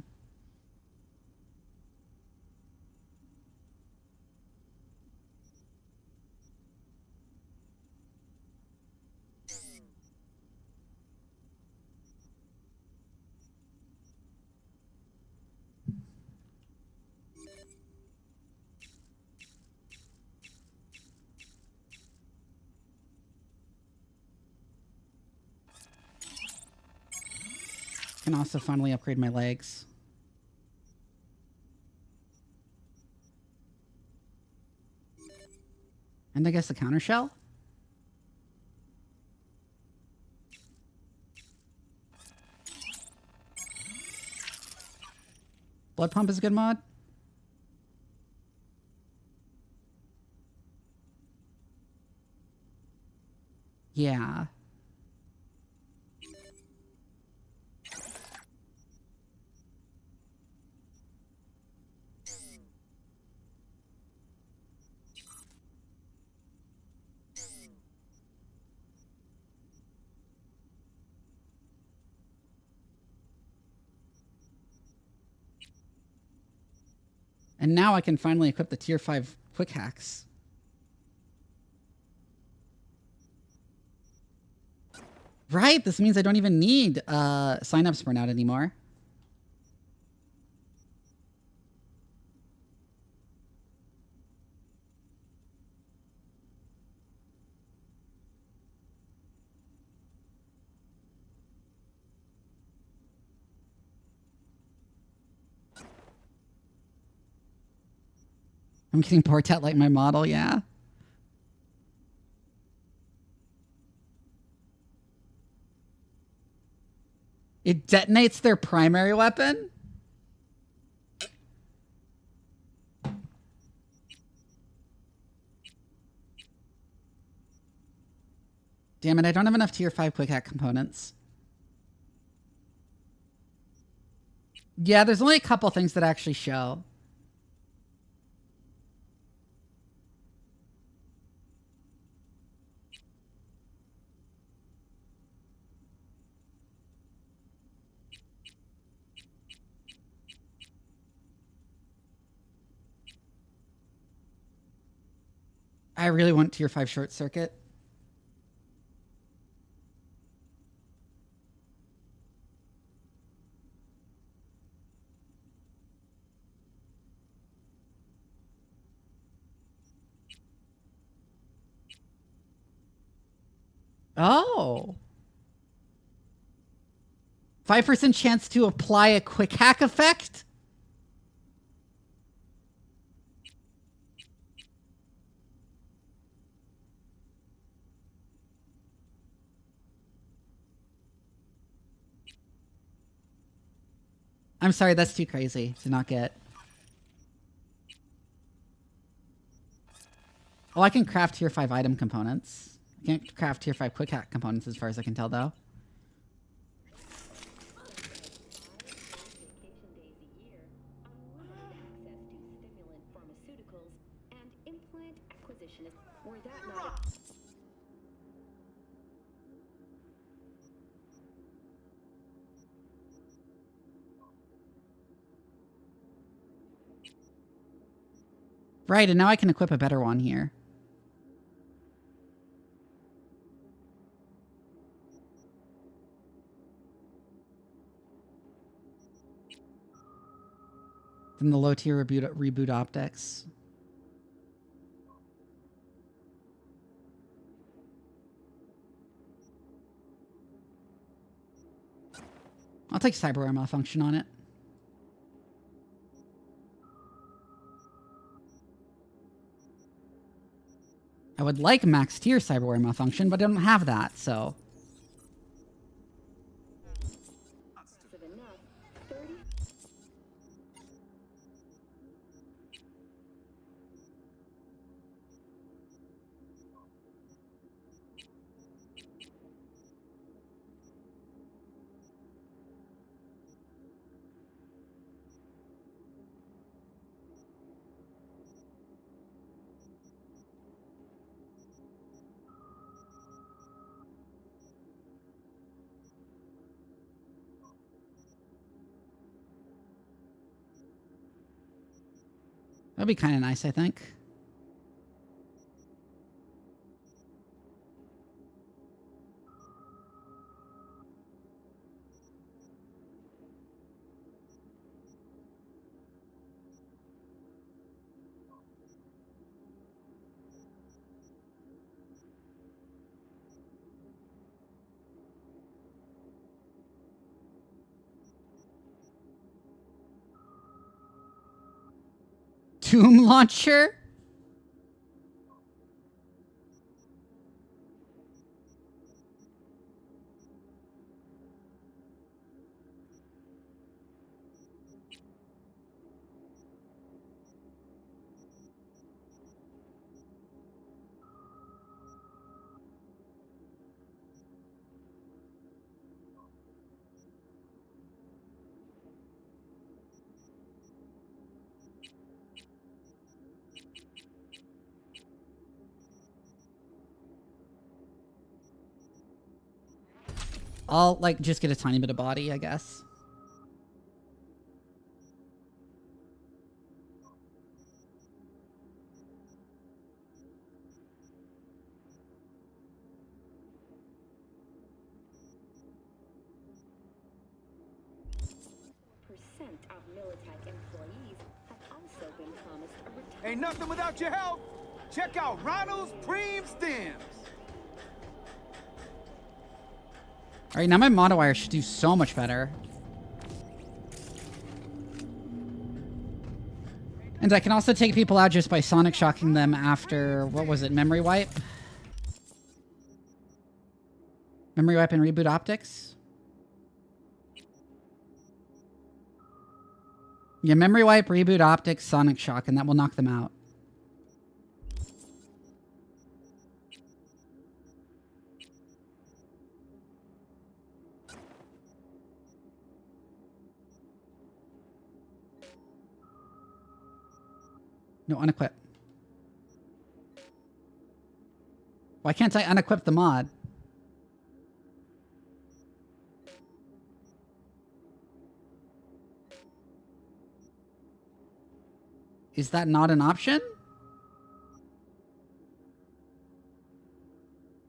Can also finally upgrade my legs. And I guess the counter shell? Blood pump is a good mod. Yeah. And now I can finally equip the tier 5 quick hacks. Right, this means I don't even need sign-ups burnout anymore. I'm getting Portet like my model, yeah. It detonates their primary weapon? Damn it, I don't have enough tier 5 quick hack components. Yeah, there's only a couple things that actually show. I really want tier 5 short circuit. Oh. 5% chance to apply a quick hack effect? I'm sorry, that's too crazy to not get. Oh, I can craft tier 5 item components. I can't craft tier 5 quick hack components as far as I can tell, though. Right, and now I can equip a better one here. Then the low tier reboot optics. I'll take cyberware malfunction on it. I would like max tier cyberware malfunction, but I don't have that, so. That'd be kind of nice, I think. Tomb launcher? I'll, like, just get a tiny bit of body, I guess. Ain't nothing without your help. Check out Ronald's Preem Stems. All right, now my modifier should do so much better. And I can also take people out just by sonic shocking them after, what was it, memory wipe? Memory wipe and reboot optics? Yeah, memory wipe, reboot optics, sonic shock, and that will knock them out. No, unequip. Why can't I unequip the mod? Is that not an option?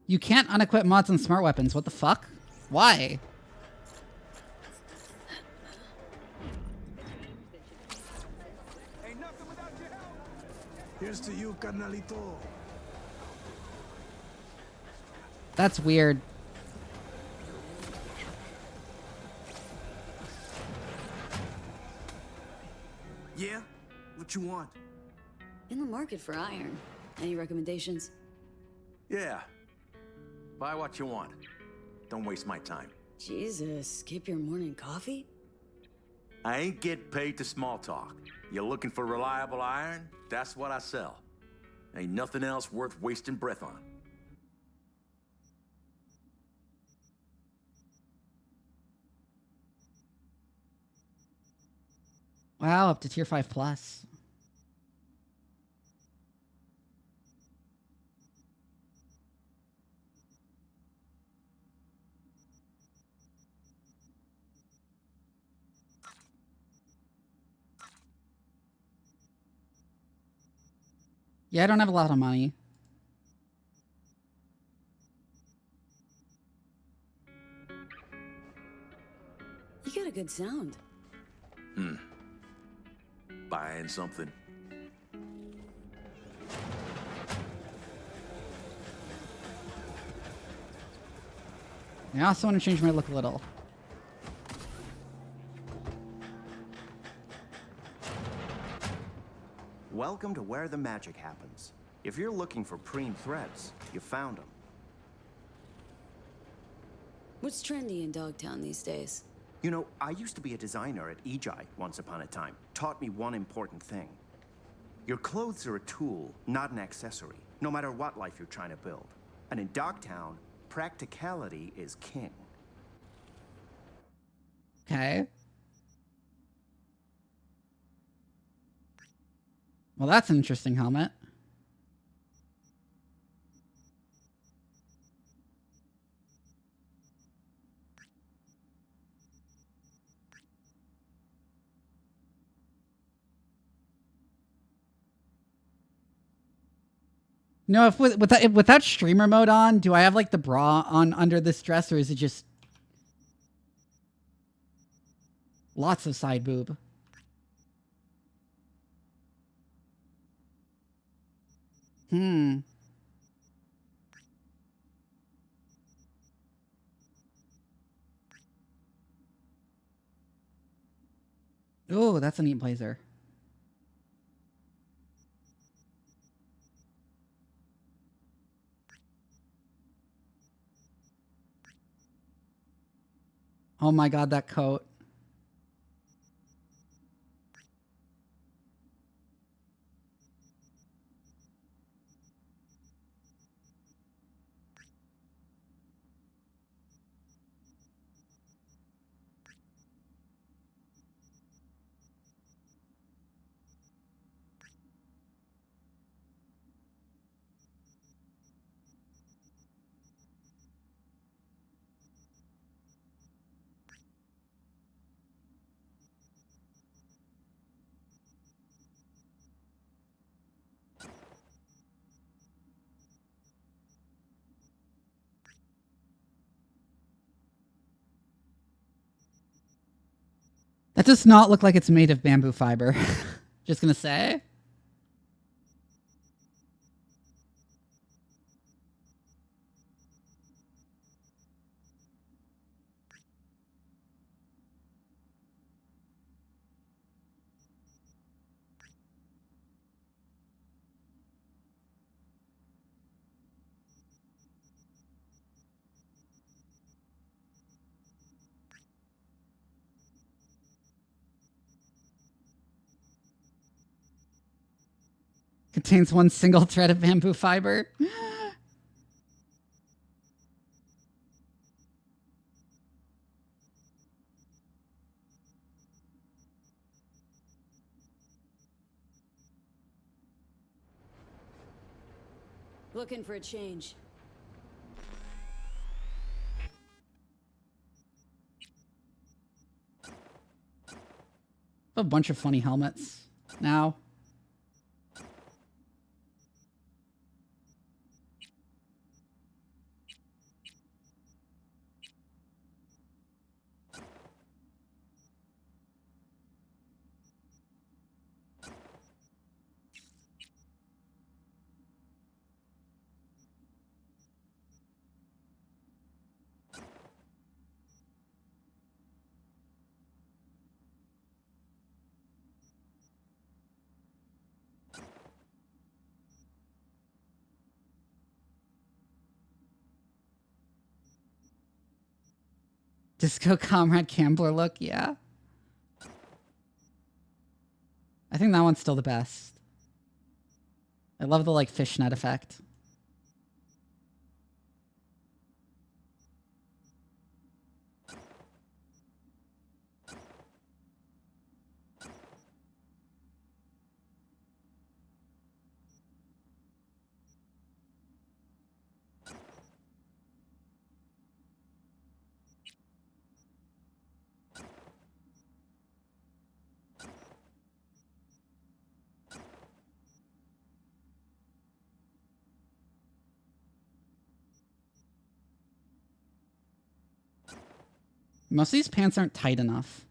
You can't unequip mods on smart weapons. What the fuck? Why? Here's to you, carnalito. That's weird. Yeah? What you want? In the market for iron. Any recommendations? Yeah. Buy what you want. Don't waste my time. Jesus, skip your morning coffee? I ain't get paid to small talk. You looking for reliable iron? That's what I sell. Ain't nothing else worth wasting breath on. Wow, up to tier 5 plus. Yeah, I don't have a lot of money. You got a good sound. Buying something. I also want to change my look a little. Welcome to where the magic happens. If you're looking for preem threads, you found them. What's trendy in Dogtown these days? You know, I used to be a designer at EJI once upon a time. Taught me one important thing. Your clothes are a tool, not an accessory, no matter what life you're trying to build. And in Dogtown, practicality is king. Okay. Well, that's an interesting helmet. No, if with that streamer mode on, do I have like the bra on under this dress, or is it just lots of side boob? Oh, that's a neat blazer. Oh my god, that coat. That does not look like it's made of bamboo fiber. Just gonna say. Contains one single thread of bamboo fiber. Looking for a change. A bunch of funny helmets now. Disco Comrade Gambler look, yeah. I think that one's still the best. I love the, like, fishnet effect. Most of these pants aren't tight enough.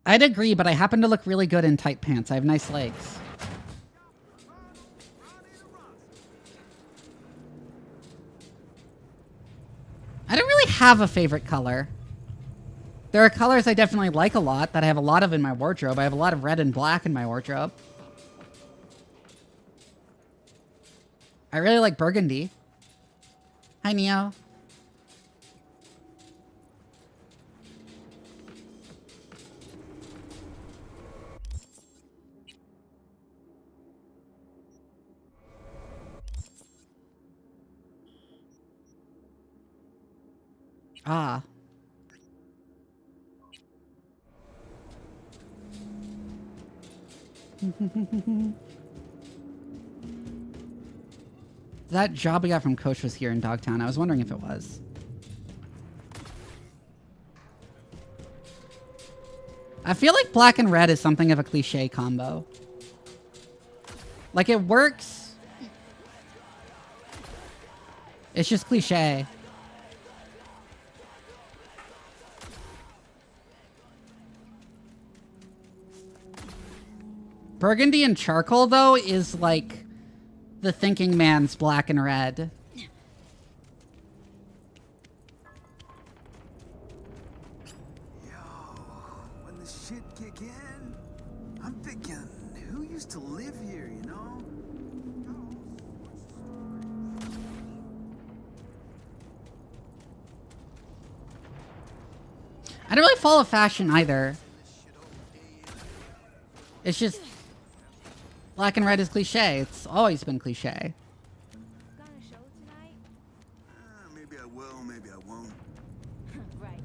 I'd agree, but I happen to look really good in tight pants. I have nice legs. I don't really have a favorite color. There are colors I definitely like a lot that I have a lot of in my wardrobe. I have a lot of red and black in my wardrobe. I really like burgundy. Hi, Neo. Ah. That job we got from Coach was here in Dogtown. I was wondering if it was. I feel like black and red is something of a cliche combo. Like, it works. It's just cliche. Burgundy and charcoal, though, is like the thinking man's black and red. Yo, when the shit kick in, I'm thinking, who used to live here, you know? I don't really follow fashion either. It's just black and red is cliche. It's always been cliche. Maybe I will, maybe I won't. Right.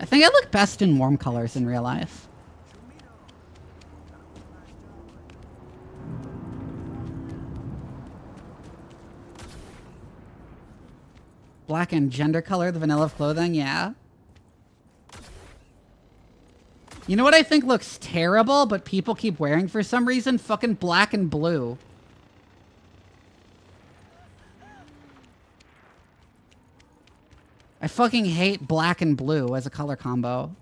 I think I look best in warm colors in real life. Black and gender color, the vanilla of clothing, yeah. You know what I think looks terrible, but people keep wearing for some reason? Fucking black and blue. I fucking hate black and blue as a color combo.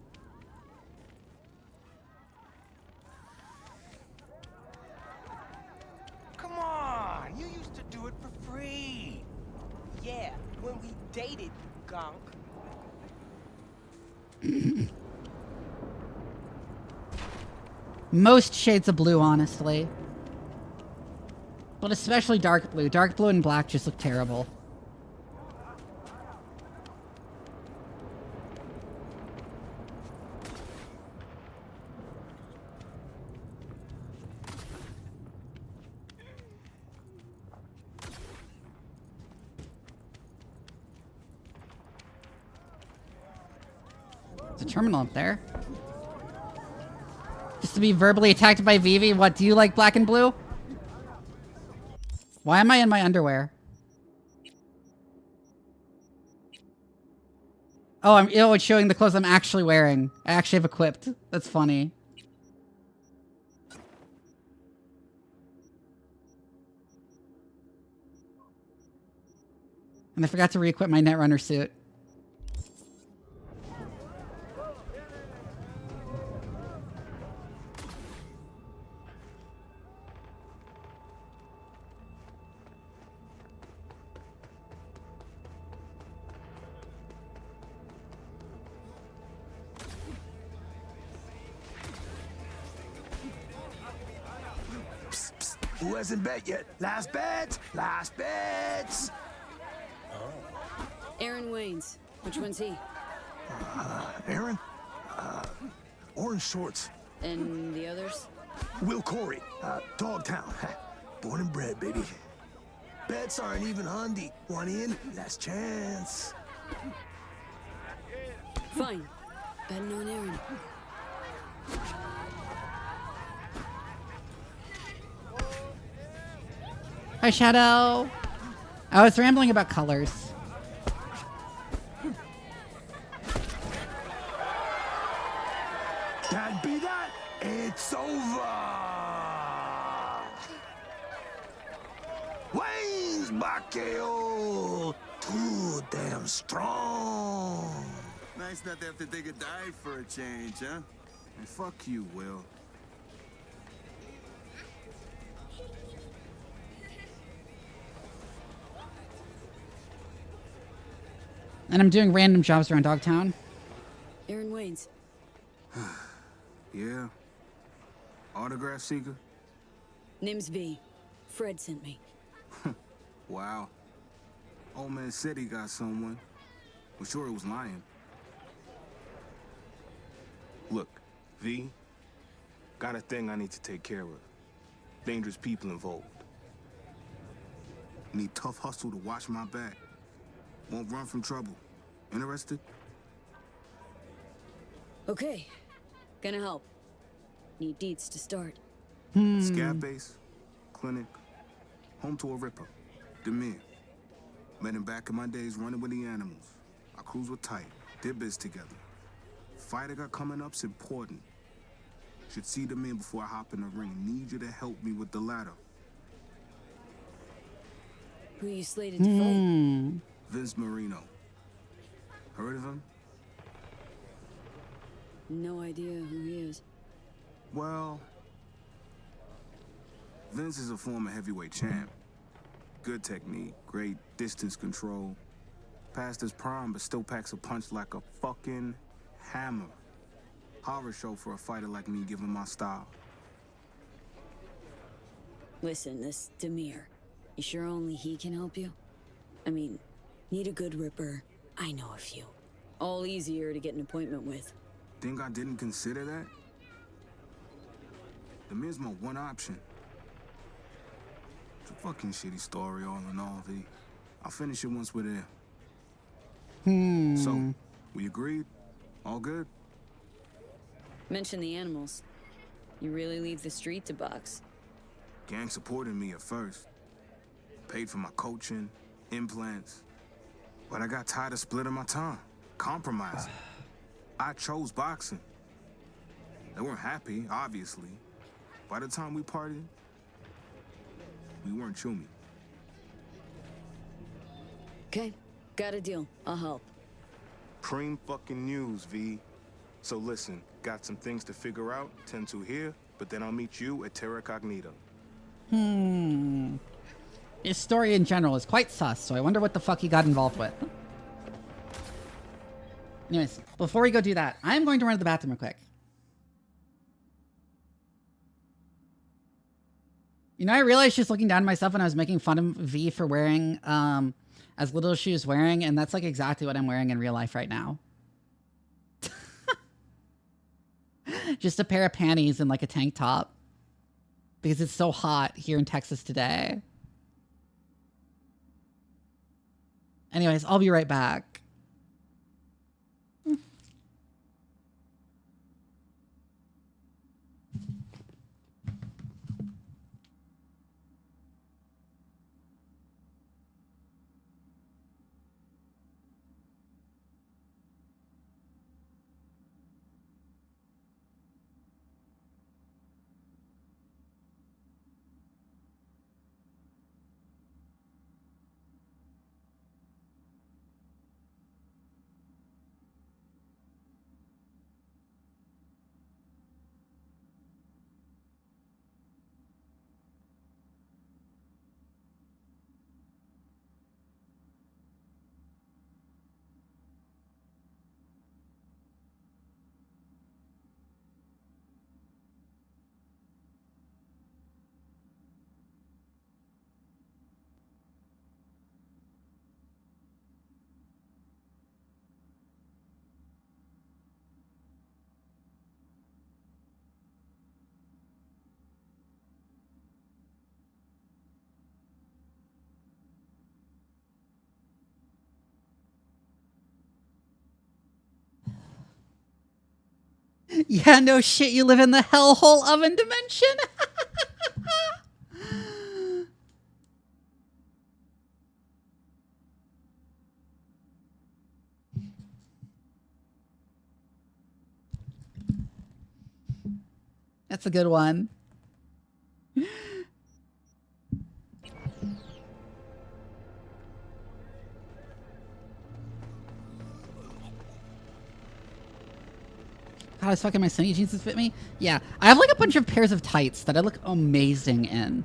Come on, you used to do it for free. Yeah, when we dated, gunk. Most shades of blue, honestly. But especially dark blue. Dark blue and black just look terrible. There's a terminal up there. Just to be verbally attacked by Vivi. What, do you like black and blue? Why am I in my underwear? Oh, it's showing the clothes I'm actually wearing. I actually have equipped. That's funny. And I forgot to re-equip my Netrunner suit. Who hasn't bet yet? Last bets? Last bets! Aaron Waynes. Which one's he? Aaron? Orange shorts. And the others? Will Corey. Dogtown. Born and bred, baby. Bets aren't even handy. One in, last chance. Fine. Betting on Aaron. Hi, Shadow. I was rambling about colors. Can't be that. It's over. Wayne's Bacchio. Too damn strong. Nice not to have to take a dive for a change, huh? And fuck you, Will. And I'm doing random jobs around Dogtown. Aaron Waynes. Yeah. Autograph seeker? Name's V. Fred sent me. Wow. Old man said he got someone. Well, sure it was lying. Look, V, got a thing I need to take care of. Dangerous people involved. Need tough hustle to watch my back. Won't run from trouble. Interested? Okay. Gonna help. Need deeds to start. Scav base, clinic, home to a ripper. Demir. Met him back in my days running with the animals. Our crews were tight, did biz together. Fight I got coming up's important. Should see them in before I hop in the ring. Need you to help me with the ladder. Who you slated to fight? Vince Marino. Heard of him? No idea who he is. Well, Vince is a former heavyweight champ. Good technique, great distance control. Past his prime, but still packs a punch like a fucking hammer. Horror show for a fighter like me, given my style. Listen, this Demir. You sure only he can help you? I mean, need a good ripper. I know a few. All easier to get an appointment with. Think I didn't consider that? Demir's my one option. It's a fucking shitty story all in all, V. I'll finish it once we're there. So, we agreed? All good? Mention the animals. You really leave the street to box. Gang supported me at first. Paid for my coaching, implants. But I got tired of splitting my time, compromising. I chose boxing. They weren't happy, obviously. By the time we partied, we weren't chummy. Okay, got a deal. I'll help. Preem fucking news, V. So listen, got some things to figure out, tend to here, but then I'll meet you at Terra Cognita. His story in general is quite sus, so I wonder what the fuck he got involved with. Anyways, before we go do that, I'm going to run to the bathroom real quick. You know, I realized just looking down at myself when I was making fun of V for wearing as little as she was wearing, and that's like exactly what I'm wearing in real life right now. Just a pair of panties and like a tank top. Because it's so hot here in Texas today. Anyways, I'll be right back. Yeah, no shit, you live in the hellhole oven dimension. That's a good one. God, I was fucking my Sunny jeans fit me. Yeah, I have like a bunch of pairs of tights that I look amazing in.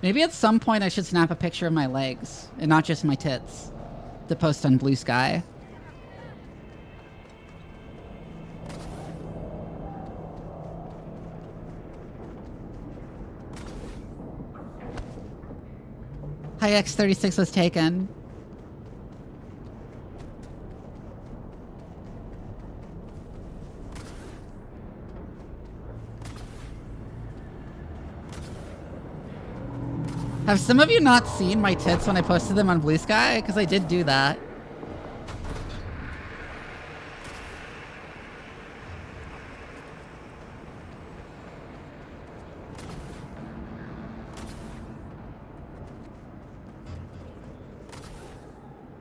Maybe at some point I should snap a picture of my legs and not just my tits to post on Blue Sky. Hi, X36 was taken. Have some of you not seen my tits when I posted them on Blue Sky? Because I did do that.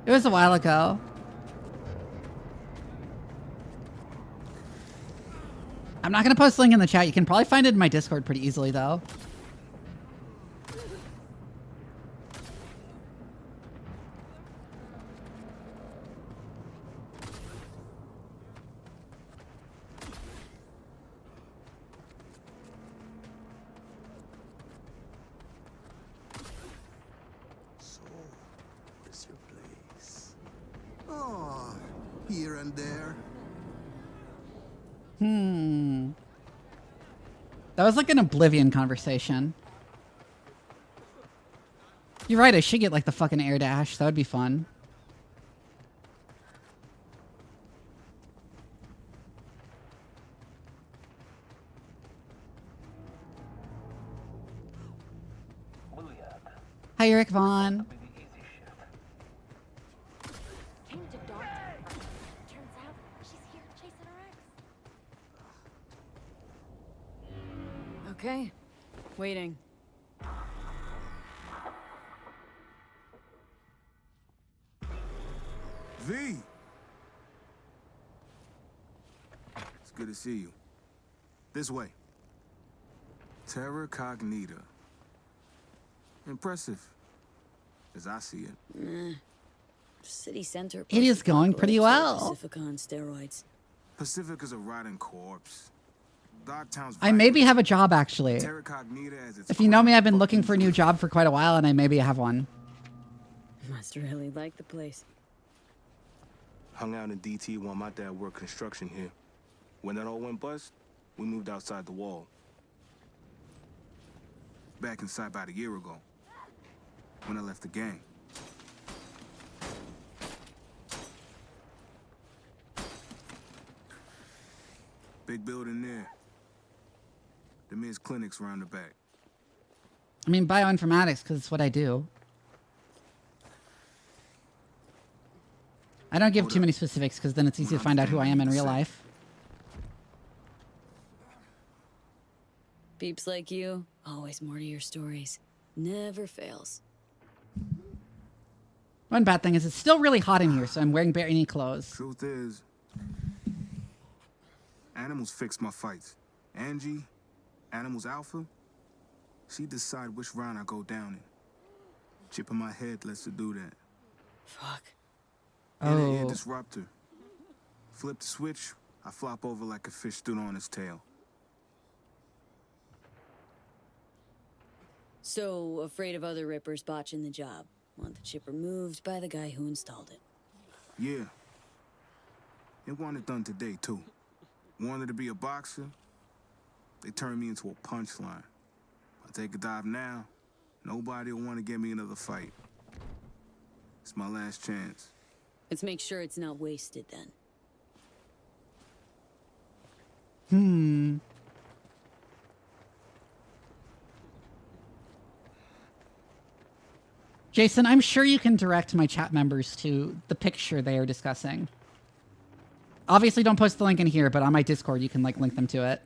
It was a while ago. I'm not going to post the link in the chat. You can probably find it in my Discord pretty easily, though. Here and there. That was like an Oblivion conversation. You're right, I should get like the fucking air dash. That would be fun. Hi, Eric Vaughn. Okay, waiting. V! good to see you. This way. Terra Cognita. Impressive, as I see it. Meh. City center. It is going pretty well. Pacifica on steroids. Pacifica's a rotting corpse. Dogtown's I maybe have a job, actually. Terra Cognita as its If you know me, I've been looking for a new job for quite a while, and I maybe have one. Must really like the place. Hung out in DT while my dad worked construction here. When that all went bust, we moved outside the wall. Back inside about a year ago, when I left the gang. Big building there. The men's clinics around the back. I mean, bioinformatics, because it's what I do. I don't give too many specifics, because then it's easy to find out who I am in real life. Peeps like you, always more to your stories. Never fails. One bad thing is it's still really hot in here, so I'm wearing bare any clothes. Truth is, animals fix my fights. Angie, Animals Alpha, she decide which round I go down in. Chip in my head lets her do that. Fuck. In disruptor. Flip the switch, I flop over like a fish stood on its tail. So, afraid of other rippers botching the job. Want the chip removed by the guy who installed it. Yeah. They want it done today, too. Wanted to be a boxer, they turned me into a punchline. I take a dive now, nobody will want to get me another fight. It's my last chance. Let's make sure it's not wasted then. Jason, I'm sure you can direct my chat members to the picture they are discussing. Obviously, don't post the link in here, but on my Discord, you can like link them to it.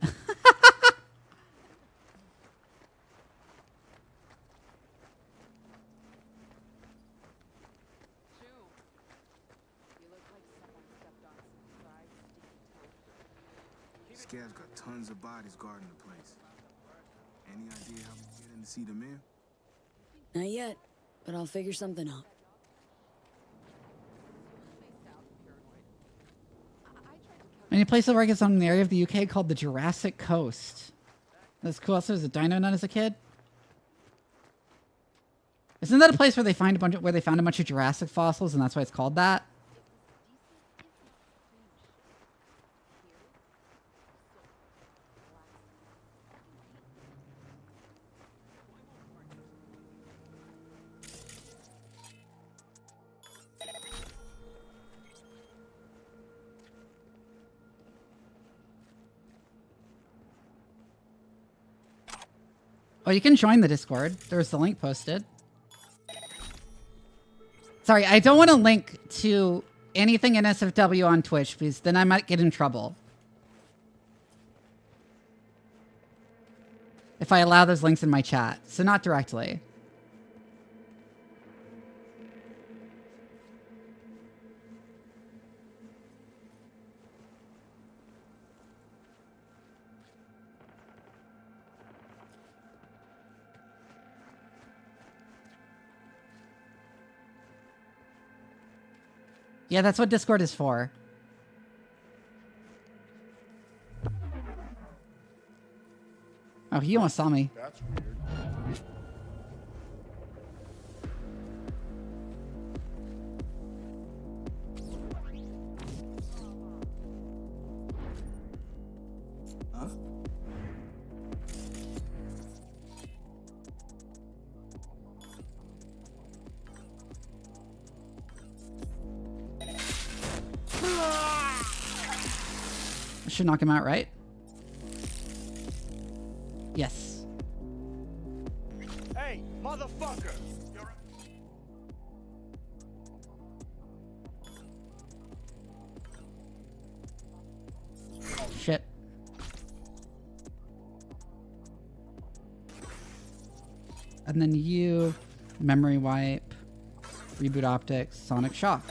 Scab's got tons of bodies guarding the place. Any idea how we get in to see them in? Not yet, but I'll figure something out. Any place that work is on an area of the UK called the Jurassic Coast. That's cool. Also, was a dino nut as a kid. Isn't that a place where they found a bunch of Jurassic fossils, and that's why it's called that? Oh, you can join the Discord. There's the link posted. Sorry, I don't want to link to anything in SFW on Twitch, because then I might get in trouble. If I allow those links in my chat. So not directly. Yeah, that's what Discord is for. Oh, he almost saw me. That's weird. Huh? I should knock him out, right? Yes. Hey, motherfucker! Shit. And then you, memory wipe, reboot optics, sonic shock.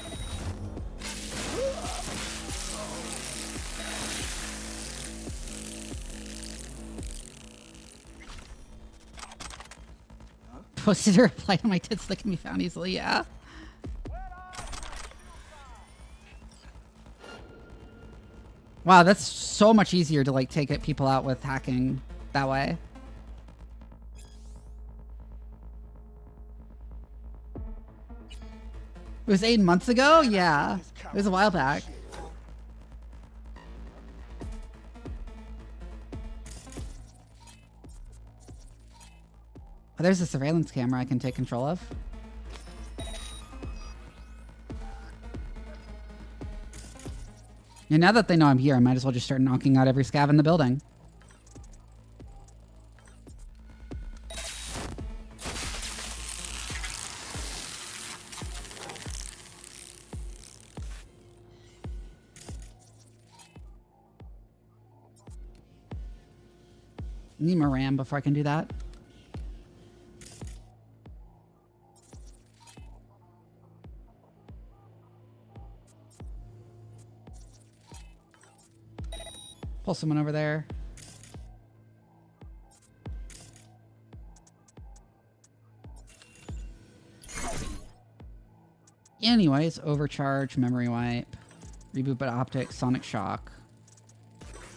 posted a reply to my tits that can be found easily. Yeah. Wow, that's so much easier to like take people out with hacking that way. It was 8 months ago? Yeah. It was a while back. Oh, there's a surveillance camera I can take control of. And now that they know I'm here, I might as well just start knocking out every scav in the building. Need my RAM before I can do that. Pull someone over there. Anyways, overcharge, memory wipe, reboot but optics, sonic shock.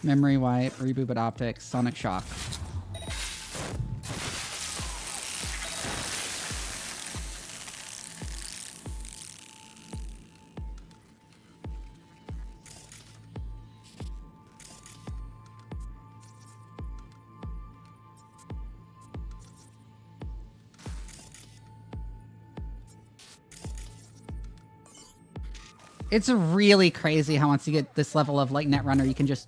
Memory wipe, reboot but optics, sonic shock. It's really crazy how once you get this level of like Netrunner, you can just...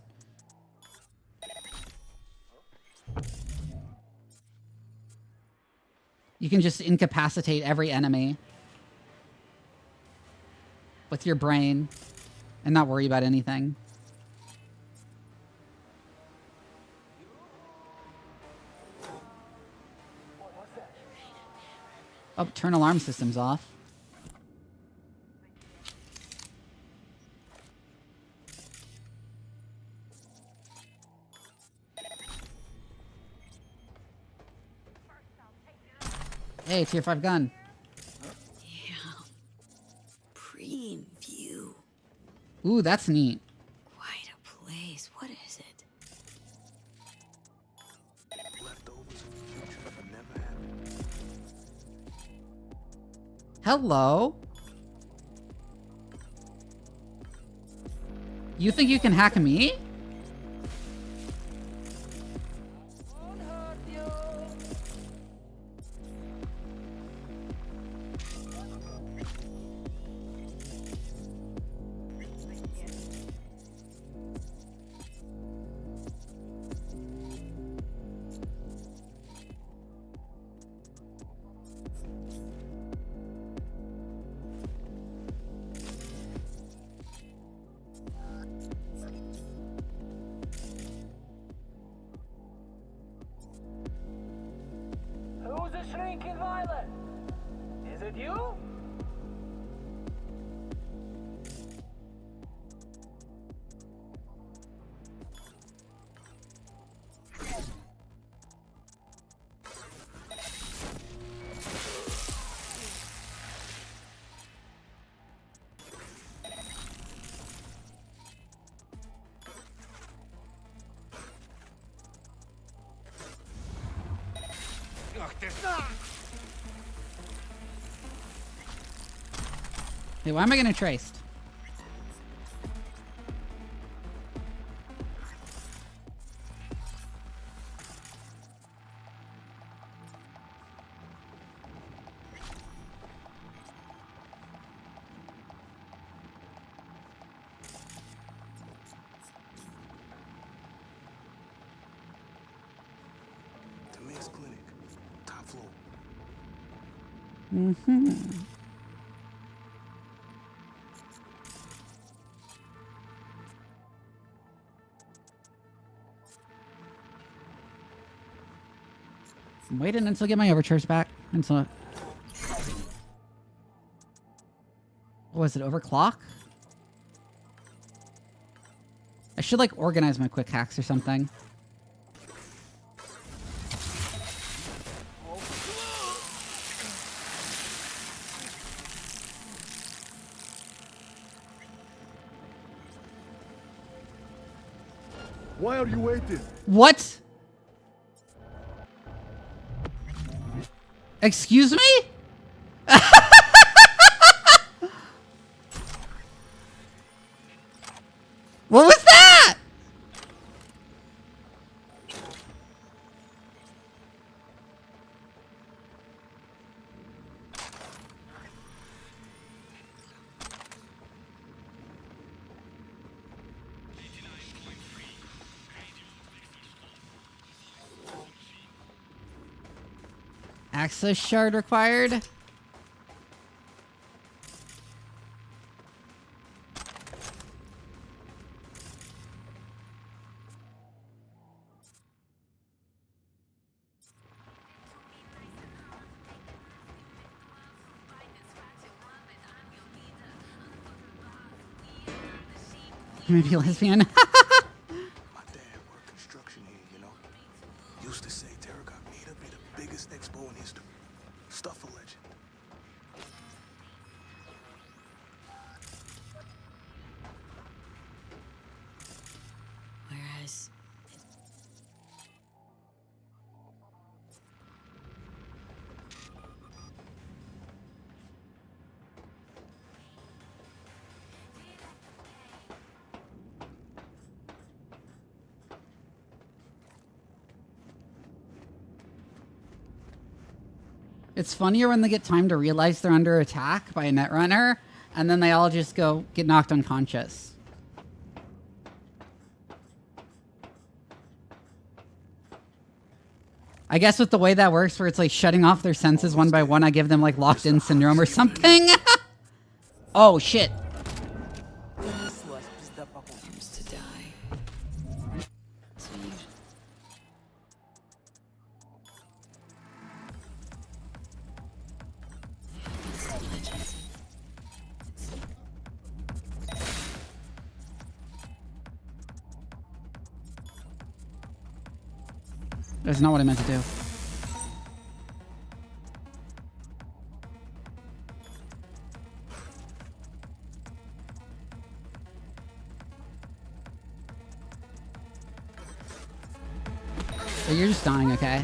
You can just incapacitate every enemy with your brain and not worry about anything. Oh, turn alarm systems off. Hey, tier 5 gun. Yeah. Preem view. Ooh, that's neat. Quite a place. What is it? Hello? You think you can hack me? Who's the shrinking violet? Is it you? Hey, why am I getting traced? The Mayor's Clinic, top floor. Mm-hmm. I'm waiting until I get my overcharge back. Until... What was it, overclock? I should like organize my quick hacks or something. Why are you waiting? What? Excuse me? What was that? Access shard required. Maybe lesbian. My dad worked construction here, you know. Used to say Terra Cognita be the biggest expo in history. Stuff a legend. Whereas... It's funnier when they get time to realize they're under attack by a netrunner, and then they all just get knocked unconscious. I guess with the way that works, where it's like shutting off their senses one by one, I give them like locked in syndrome or something. Oh shit. Seems to die. That's not what I meant to do. So you're just dying, okay?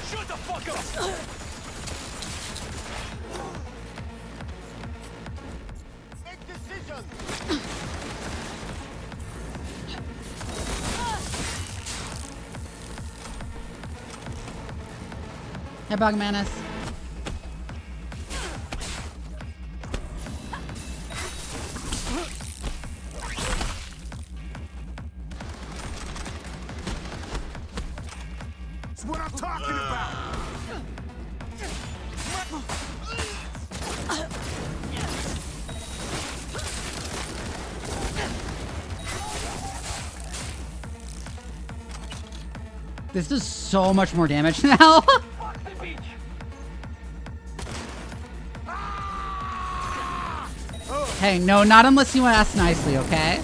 Shut the fuck up! Make decisions! Hey, Bug Manus. It's what I'm talking about. This does so much more damage now. Hey, no, not unless you ask nicely, okay?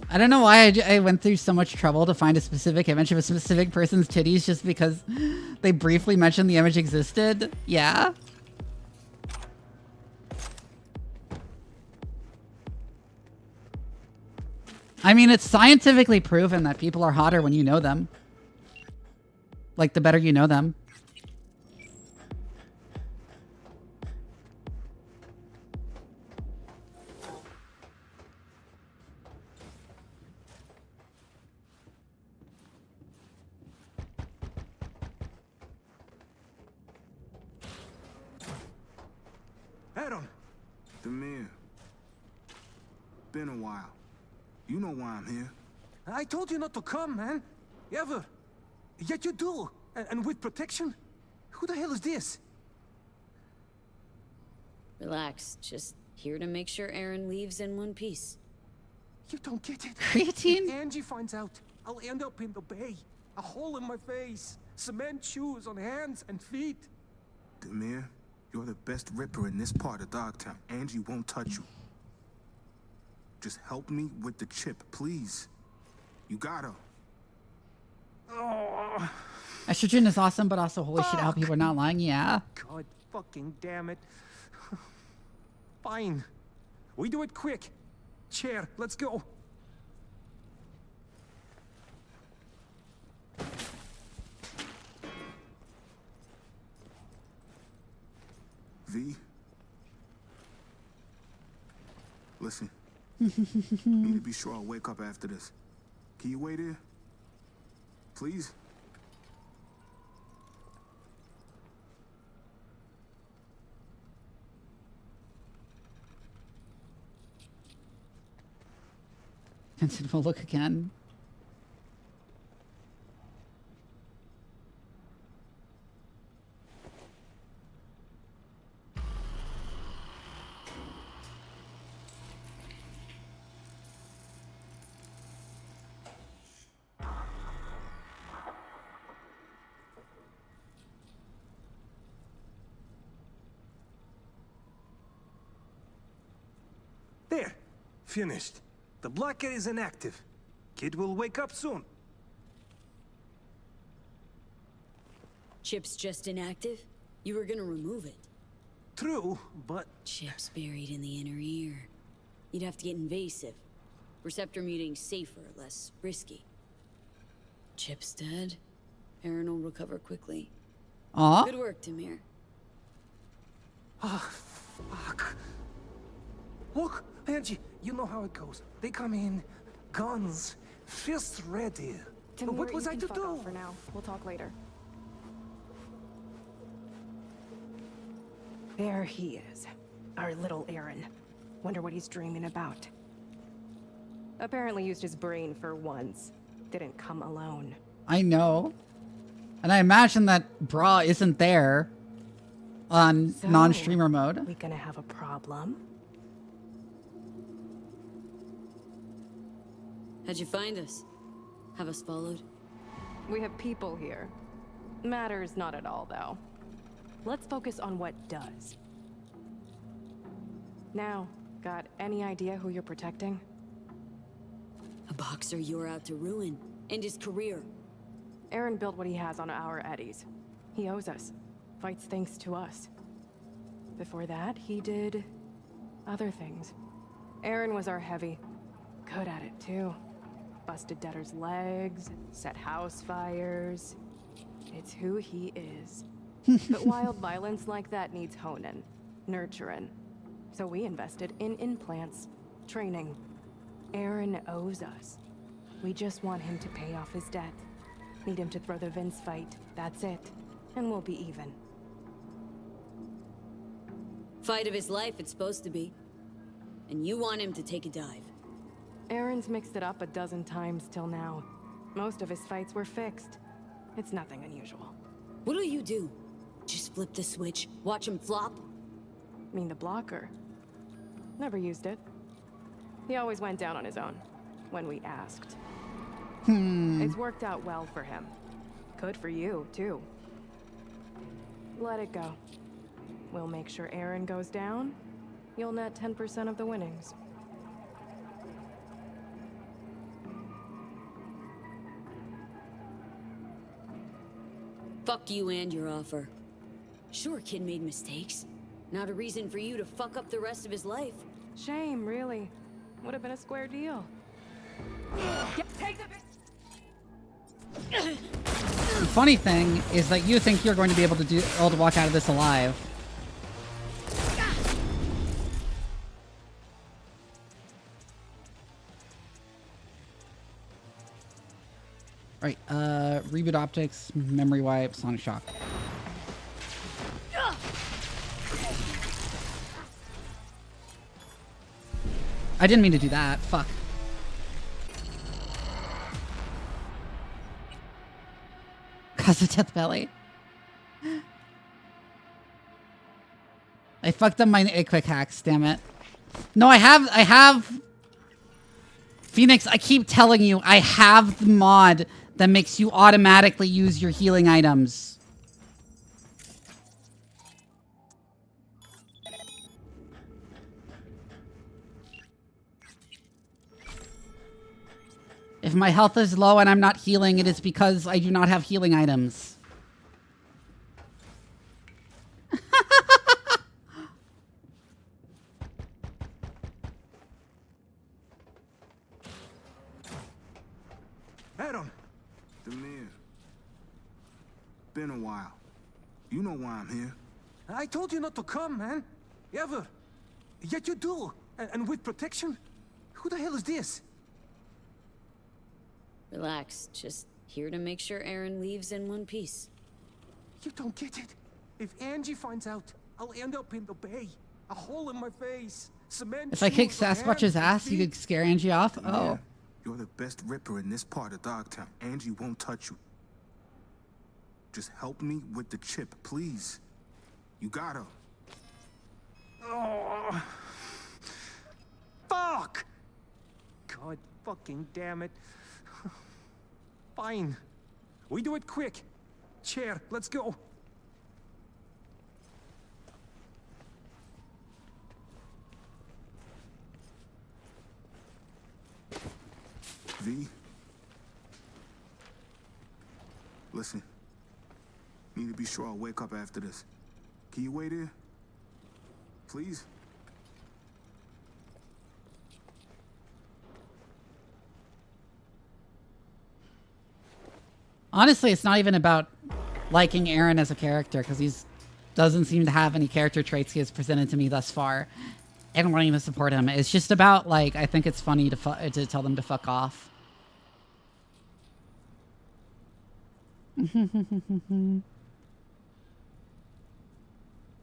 I don't know why I went through so much trouble to find a specific image of a specific person's titties just because they briefly mentioned the image existed. Yeah. I mean, it's scientifically proven that people are hotter when you know them. Like, the better you know them. Adam! Demir. been a while. You know why I'm here. I told you not to come, man. Ever. Yet you do. And with protection? Who the hell is this? Relax. Just here to make sure Aaron leaves in one piece. You don't get it. Creatine? If Angie finds out, I'll end up in the bay. A hole in my face. Cement shoes on hands and feet. Demir, you're the best ripper in this part of Dogtown. Angie won't touch you. Just help me with the chip, please. You gotta. Oh. Estrogen is awesome, but also holy shit, how people are not lying. Yeah. God fucking damn it. Fine. We do it quick. Chair, let's go. V? Listen. Need to be sure I'll wake up after this. Can you wait here? Please? Vincent will look again. There. Finished. The blockade is inactive. Kid will wake up soon. Chip's just inactive? You were gonna remove it. True, but... Chip's buried in the inner ear. You'd have to get invasive. Receptor muting's safer, less risky. Chip's dead. Aaron will recover quickly. Aw. Good work, Demir. Ah, fuck. Look, Angie, you know how it goes. They come in, guns, fists ready. Demir, What was you I can to fuck do? off for now. We'll talk later. There he is. Our little Aaron. Wonder what he's dreaming about. Apparently used his brain for once. Didn't come alone. I know. And I imagine that bra isn't there on So, non-streamer mode. We gonna have a problem? How'd you find us? Have us followed? We have people here. Matters not at all, though. Let's focus on what does. Now, got any idea who you're protecting? A boxer you're out to ruin. End his career. Aaron built what he has on our eddies. He owes us. Fights thanks to us. Before that, he did... other things. Aaron was our heavy. Good at it, too. Busted debtors' legs, set house fires. It's who he is. But wild violence like that needs honing, nurturing. So we invested in implants, training. Aaron owes us. We just want him to pay off his debt. Need him to throw the Vince fight, that's it. And we'll be even. Fight of his life, it's supposed to be. And you want him to take a dive. Aaron's mixed it up a dozen times till now. Most of his fights were fixed. It's nothing unusual. What'll you do? Just flip the switch, watch him flop? Mean the blocker? Never used it. He always went down on his own, when we asked. It's worked out well for him. Good for you, too. Let it go. We'll make sure Aaron goes down. You'll net 10% of the winnings. Fuck you and your offer. Sure, kid made mistakes. Not a reason for you to fuck up the rest of his life. Shame, really. Would have been a square deal. Take the... The funny thing is that you think you're going to be able to walk out of this alive. Right, reboot optics, memory wipe, sonic shock. I didn't mean to do that. Fuck. Cause of death belly. I fucked up my quick hacks, damn it. No, I have Phoenix, I keep telling you, I have the mod that makes you automatically use your healing items. If my health is low and I'm not healing, it is because I do not have healing items. Adam! Demir. Been a while. You know why I'm here. I told you not to come, man. Ever. Yet you do. And with protection? Who the hell is this? Relax. Just here to make sure Aaron leaves in one piece. You don't get it. If Angie finds out, I'll end up in the bay. A hole in my face. Cement. If I kick Sasquatch's ass, you could scare Angie off? Oh. You're the best ripper in this part of Dogtown. Angie won't touch you. Just help me with the chip, please. You gotta. Oh. Fuck! God fucking damn it. Fine. We do it quick. Chair, let's go. V? Listen. Need to be sure I'll wake up after this. Can you wait here? Please? Honestly, it's not even about liking Aaron as a character, because he doesn't seem to have any character traits he has presented to me thus far, and wanting to support him. It's just about, like, I think it's funny to tell them to fuck off.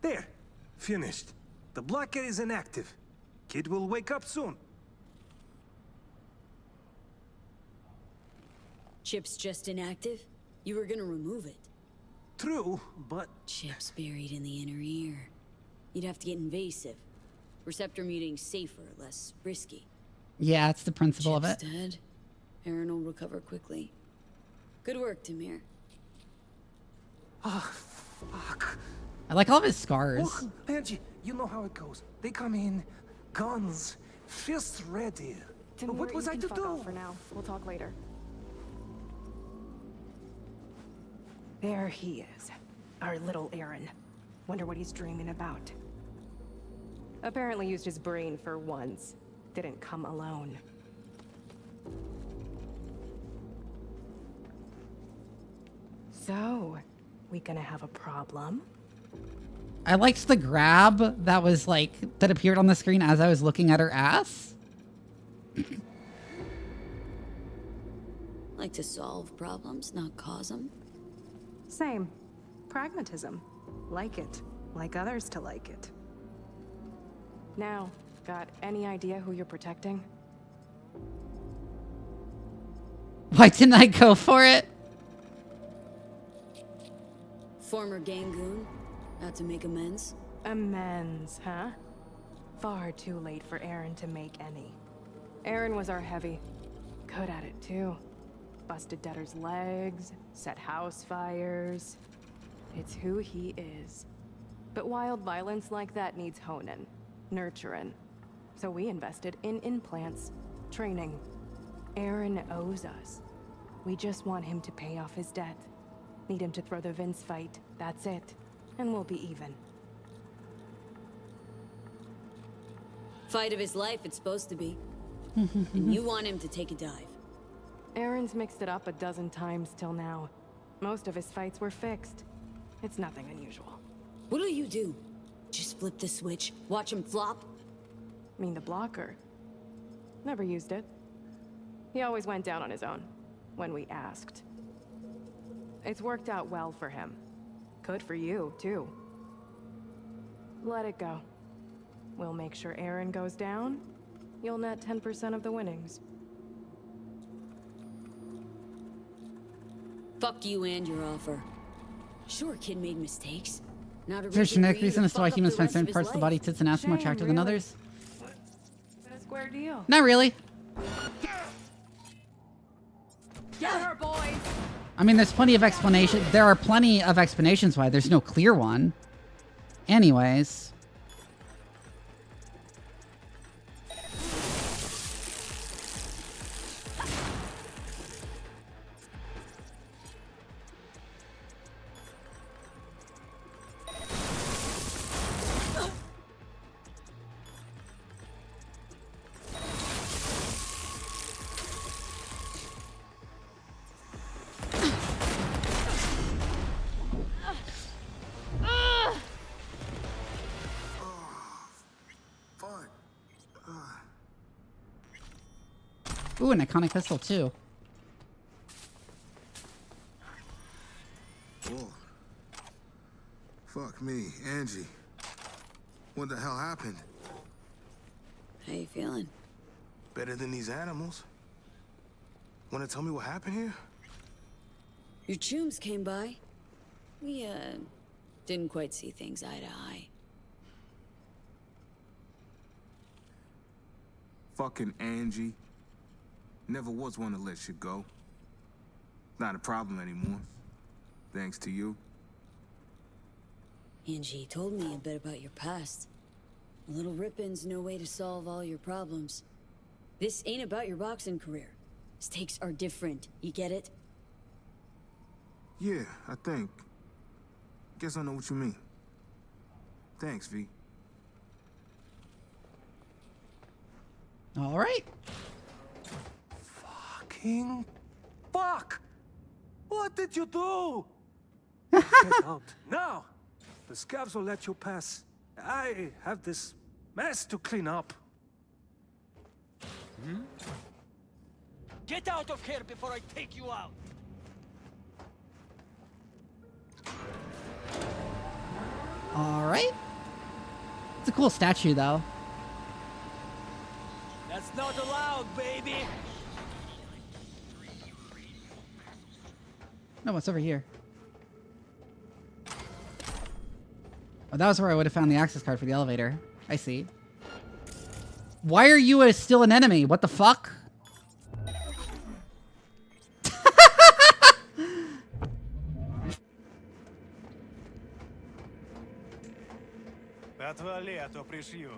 There. Finished. The blockade is inactive. Kid will wake up soon. Chip's just inactive? You were gonna remove it. True, but... Chip's buried in the inner ear. You'd have to get invasive. Receptor muting safer, less risky. Yeah, it's the principle of it. Chip's dead. Aaron will recover quickly. Good work, Demir. Ah, fuck. I like all of his scars. Look, Angie, you know how it goes. They come in, guns, fists ready. Demir, What was you I can to fuck do? off for now. We'll talk later. There he is. Our little Aaron. Wonder what he's dreaming about. Apparently used his brain for once. Didn't come alone. So, we gonna have a problem? I liked the grab that was like, that appeared on the screen as I was looking at her ass. Like to solve problems, not cause them. Same. Pragmatism. Like it. Like others to like it. Now, got any idea who you're protecting? Why didn't I go for it? Former gang goon, out to make amends. Amends, huh? Far too late for Aaron to make any. Aaron was our heavy. Good at it, too. Busted debtors' legs, set house fires. It's who he is. But wild violence like that needs honing, nurturing. So we invested in implants, training. Aaron owes us. We just want him to pay off his debt. Need him to throw the Vince fight, that's it. And we'll be even. Fight of his life, it's supposed to be. And you want him to take a dive. Aaron's mixed it up a dozen times till now. Most of his fights were fixed. It's nothing unusual. What'll you do? Just flip the switch, watch him flop? Mean the blocker? Never used it. He always went down on his own, when we asked. It's worked out well for him. Good for you, too. Let it go. We'll make sure Aaron goes down, You'll net 10% of the winnings. Fuck you and your offer. Sure, kid made mistakes. Not a There's reason for genetic you to reason as to fuck why up humans the find rest certain of his parts of the life. body, tits and ass, more Shame, attractive than really. others. It's a square deal. Not really. Get her, boys! I mean, there's plenty of explanation. There are plenty of explanations why. There's no clear one. Anyways. Ooh, an iconic pistol too. Whoa. Fuck me, Angie. What the hell happened? How you feeling? Better than these animals. Wanna tell me what happened here? Your chooms came by. We, didn't quite see things eye to eye. Fucking Angie. Never was one to let shit go. Not a problem anymore. Thanks to you. Angie told me a bit about your past. A little ripping's no way to solve all your problems. This ain't about your boxing career. Stakes are different, you get it? Yeah, I think. Guess I know what you mean. Thanks, V. All right. Fucking fuck! What did you do? Get out now! The scabs will let you pass. I have this mess to clean up. Get out of here before I take you out! All right. It's a cool statue, though. That's not allowed, baby! No, what's over here? Oh, that was where I would have found the access card for the elevator. I see. Why are you still an enemy? What the fuck? Отвали, а то пришью.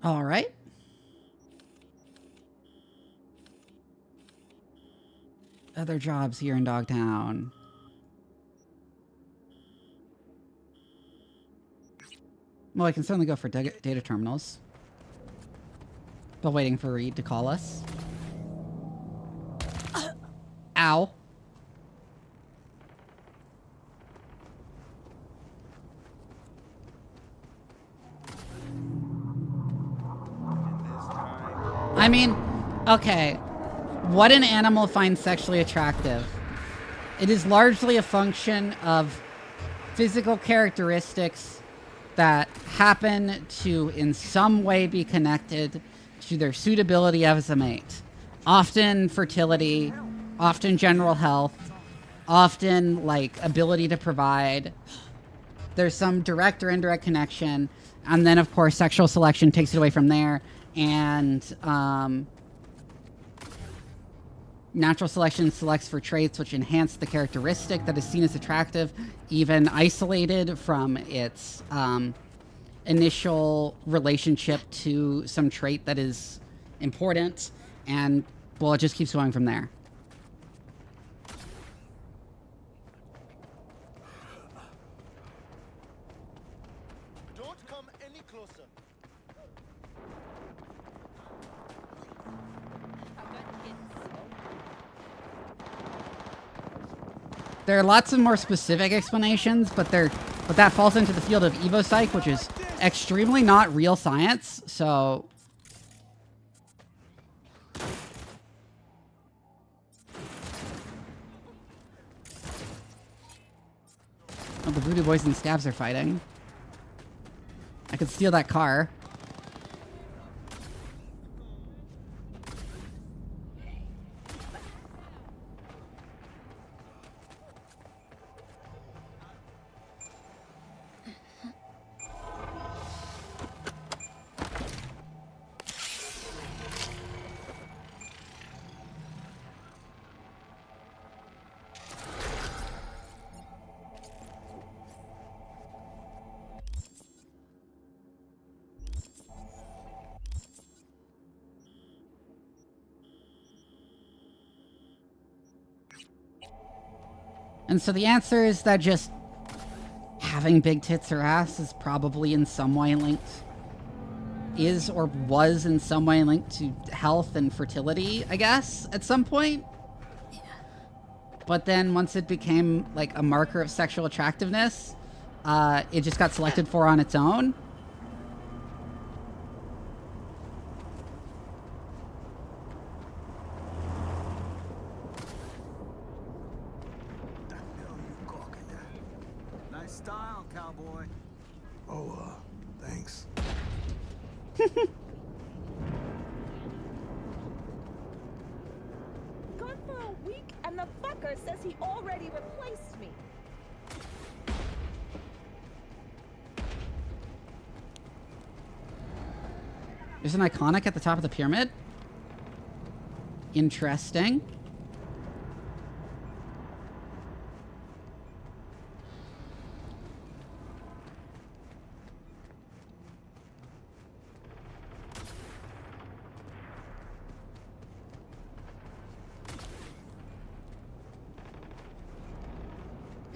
All right. Other jobs here in Dogtown. Well, I can certainly go for data terminals. Still waiting for Reed to call us. Ow. I mean, okay. What an animal finds sexually attractive. It is largely a function of physical characteristics that happen to in some way be connected to their suitability as a mate. Often fertility, often general health, often like ability to provide. There's some direct or indirect connection. And then of course sexual selection takes it away from there. And natural selection selects for traits which enhance the characteristic that is seen as attractive, even isolated from its initial relationship to some trait that is important. And, well, it just keeps going from there. Don't come any closer. There are lots of more specific explanations, but that falls into the field of evopsych, which is extremely not real science, so... Oh, the Voodoo Boys and Scabs are fighting. I could steal that car. And so the answer is that just having big tits or ass is probably in some way linked, is or was in some way linked to health and fertility, I guess, at some point. But then once it became like a marker of sexual attractiveness, it just got selected for on its own. Gone for a week and the fucker says he already replaced me. There's an iconic at the top of the pyramid. Interesting.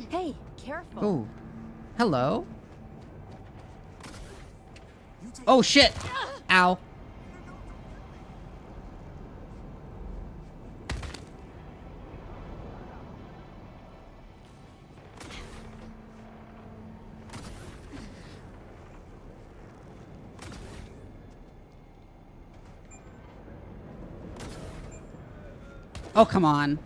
Hey, careful. Oh. Hello. Oh shit. Ow. Oh, come on.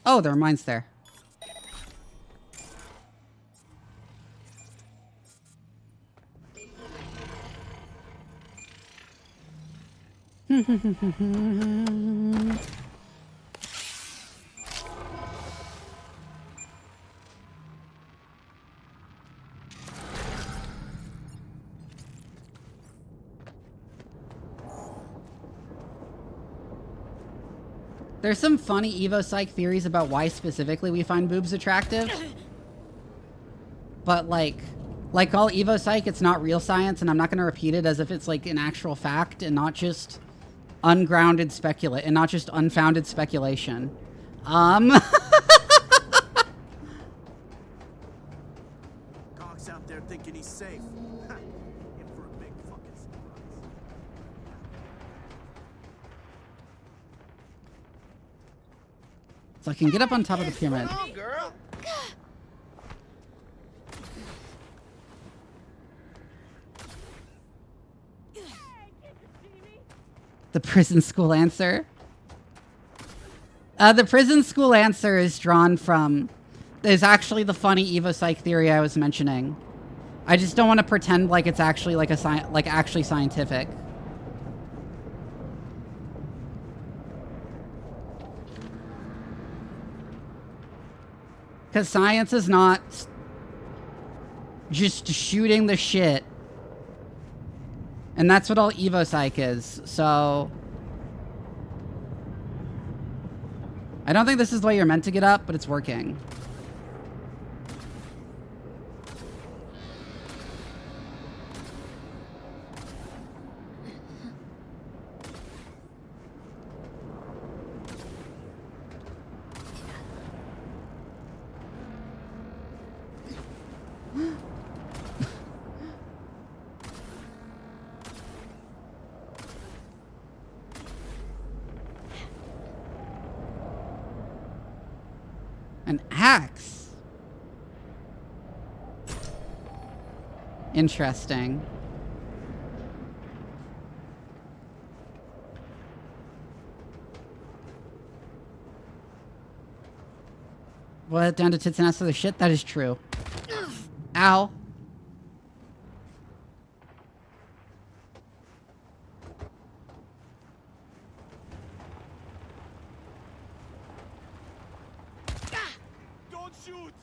Oh, there are mines there. There's some funny evopsych theories about why specifically we find boobs attractive. But like all evopsych, it's not real science, and I'm not going to repeat it as if it's like an actual fact and not just unfounded speculation. Cox out there thinking he's safe. In for a big fucking surprise. So I can get up on top of the pyramid. Come on, girl. The prison school answer. The prison school answer is drawn from... is actually the funny evopsych theory I was mentioning. I just don't want to pretend like it's actually like actually scientific. Because science is not just shooting the shit. And that's what all evopsych is, so... I don't think this is the way you're meant to get up, but it's working. An axe. Interesting. What? Down to tits and ass of the shit? That is true. Ow. Don't shoot!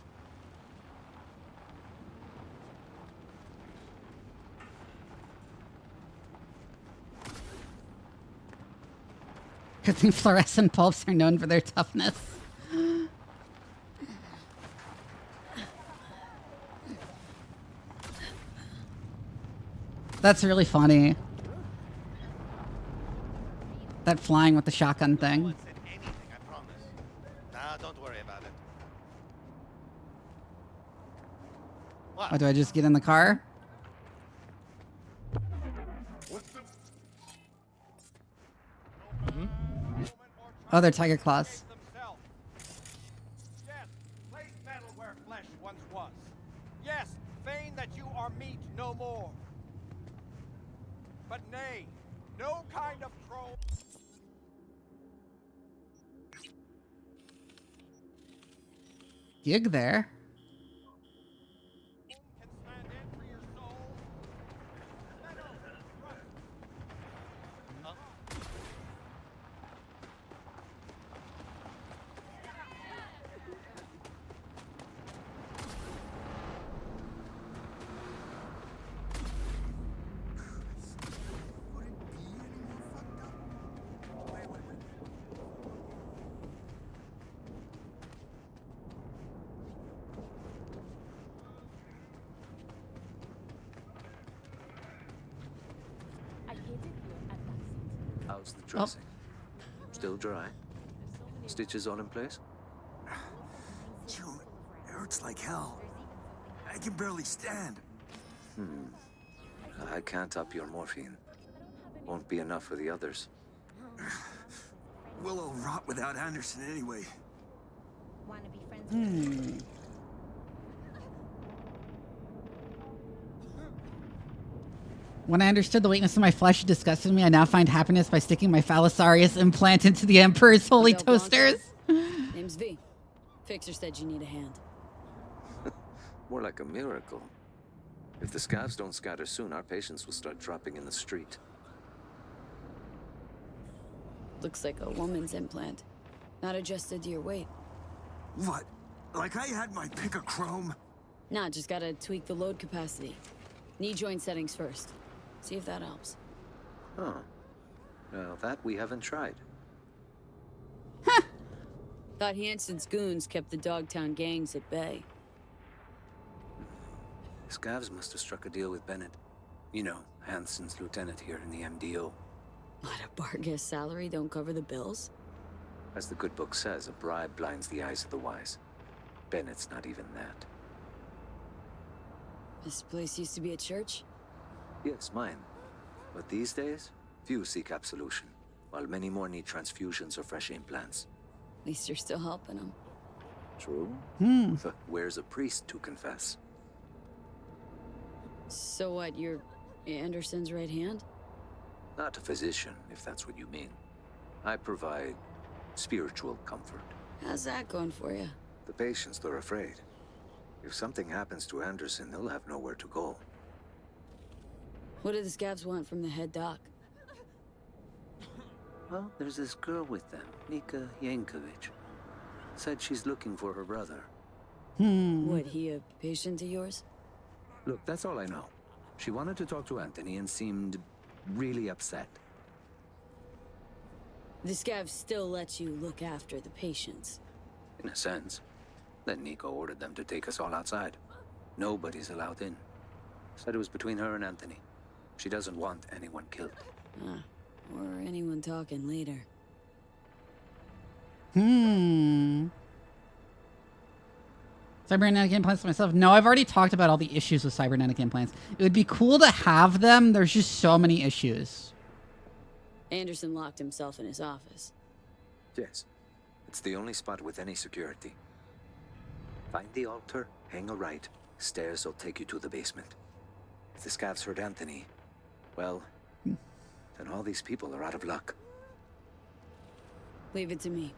Good thing fluorescent bulbs are known for their toughness. That's really funny. That flying with the shotgun thing. Nah, don't worry about it. What, do I just get in the car? Oh, they're tiger claws. Yes, place metal where flesh once was. Yes, feign that you are meat no more. But nay, no kind of crow. Gig there. How's the dressing? Still dry? Stitches all in place? June, it hurts like hell. I can barely stand. I can't up your morphine. Won't be enough for the others. We'll all rot without Anderson anyway. When I understood the weakness of my flesh disgusted me, I now find happiness by sticking my phallosarius implant into the Emperor's holy toasters. Name's V. Fixer said you need a hand. More like a miracle. If the scavs don't scatter soon, our patients will start dropping in the street. Looks like a woman's implant. Not adjusted to your weight. What? Like I had my pick of chrome? Nah, just gotta tweak the load capacity. Knee joint settings first. See if that helps. Huh. Well, that we haven't tried. Thought Hansen's goons kept the Dogtown gangs at bay. Scavs must have struck a deal with Bennett. You know, Hansen's lieutenant here in the MDO. What, a Bargas salary don't cover the bills? As the good book says, a bribe blinds the eyes of the wise. Bennett's not even that. This place used to be a church? Yes, mine. But these days, few seek absolution, while many more need transfusions or fresh implants. At least you're still helping them. True. But where's a priest to confess? So what, you're Anderson's right hand? Not a physician, if that's what you mean. I provide spiritual comfort. How's that going for you? The patients, they're afraid. If something happens to Anderson, they'll have nowhere to go. What do the scabs want from the head doc? Well, there's this girl with them, Nika Yankovic. Said she's looking for her brother. What, he a patient of yours? Look, that's all I know. She wanted to talk to Anthony and seemed really upset. The scabs still let you look after the patients. In a sense. Then Nico ordered them to take us all outside. Nobody's allowed in. Said it was between her and Anthony. She doesn't want anyone killed. Or anyone talking later. So Cybernetic implants myself. No, I've already talked about all the issues with cybernetic implants. It would be cool to have them. There's just so many issues. Anderson locked himself in his office. Yes. It's the only spot with any security. Find the altar, hang a right. Stairs will take you to the basement. If the scavs hurt Anthony, well, then all these people are out of luck. Leave it to me.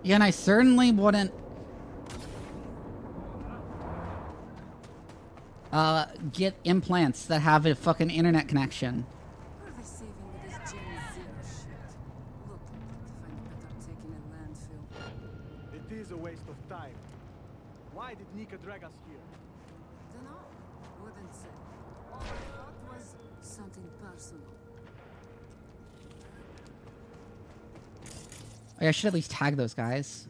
Yeah, and I certainly wouldn't get implants that have a fucking internet connection. It is a waste of time. Why did Nika drag us here? Dunno. Wouldn't say. All I thought was something personal. I should at least tag those guys.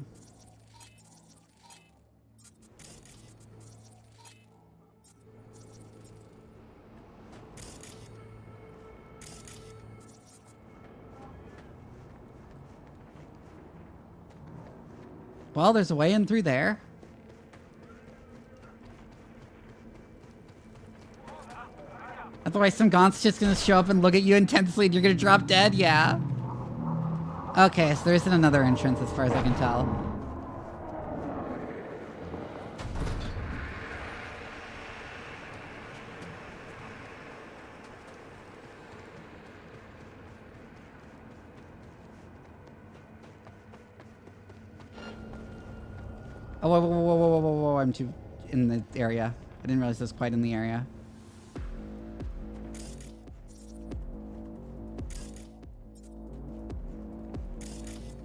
Well, there's a way in through there. Otherwise, some gaunt's just gonna show up and look at you intensely and you're gonna drop dead? Yeah. Okay, so there isn't another entrance as far as I can tell. Oh, whoa, whoa, whoa, whoa, whoa, whoa, whoa, I'm too in the area. I didn't realize it was quite in the area.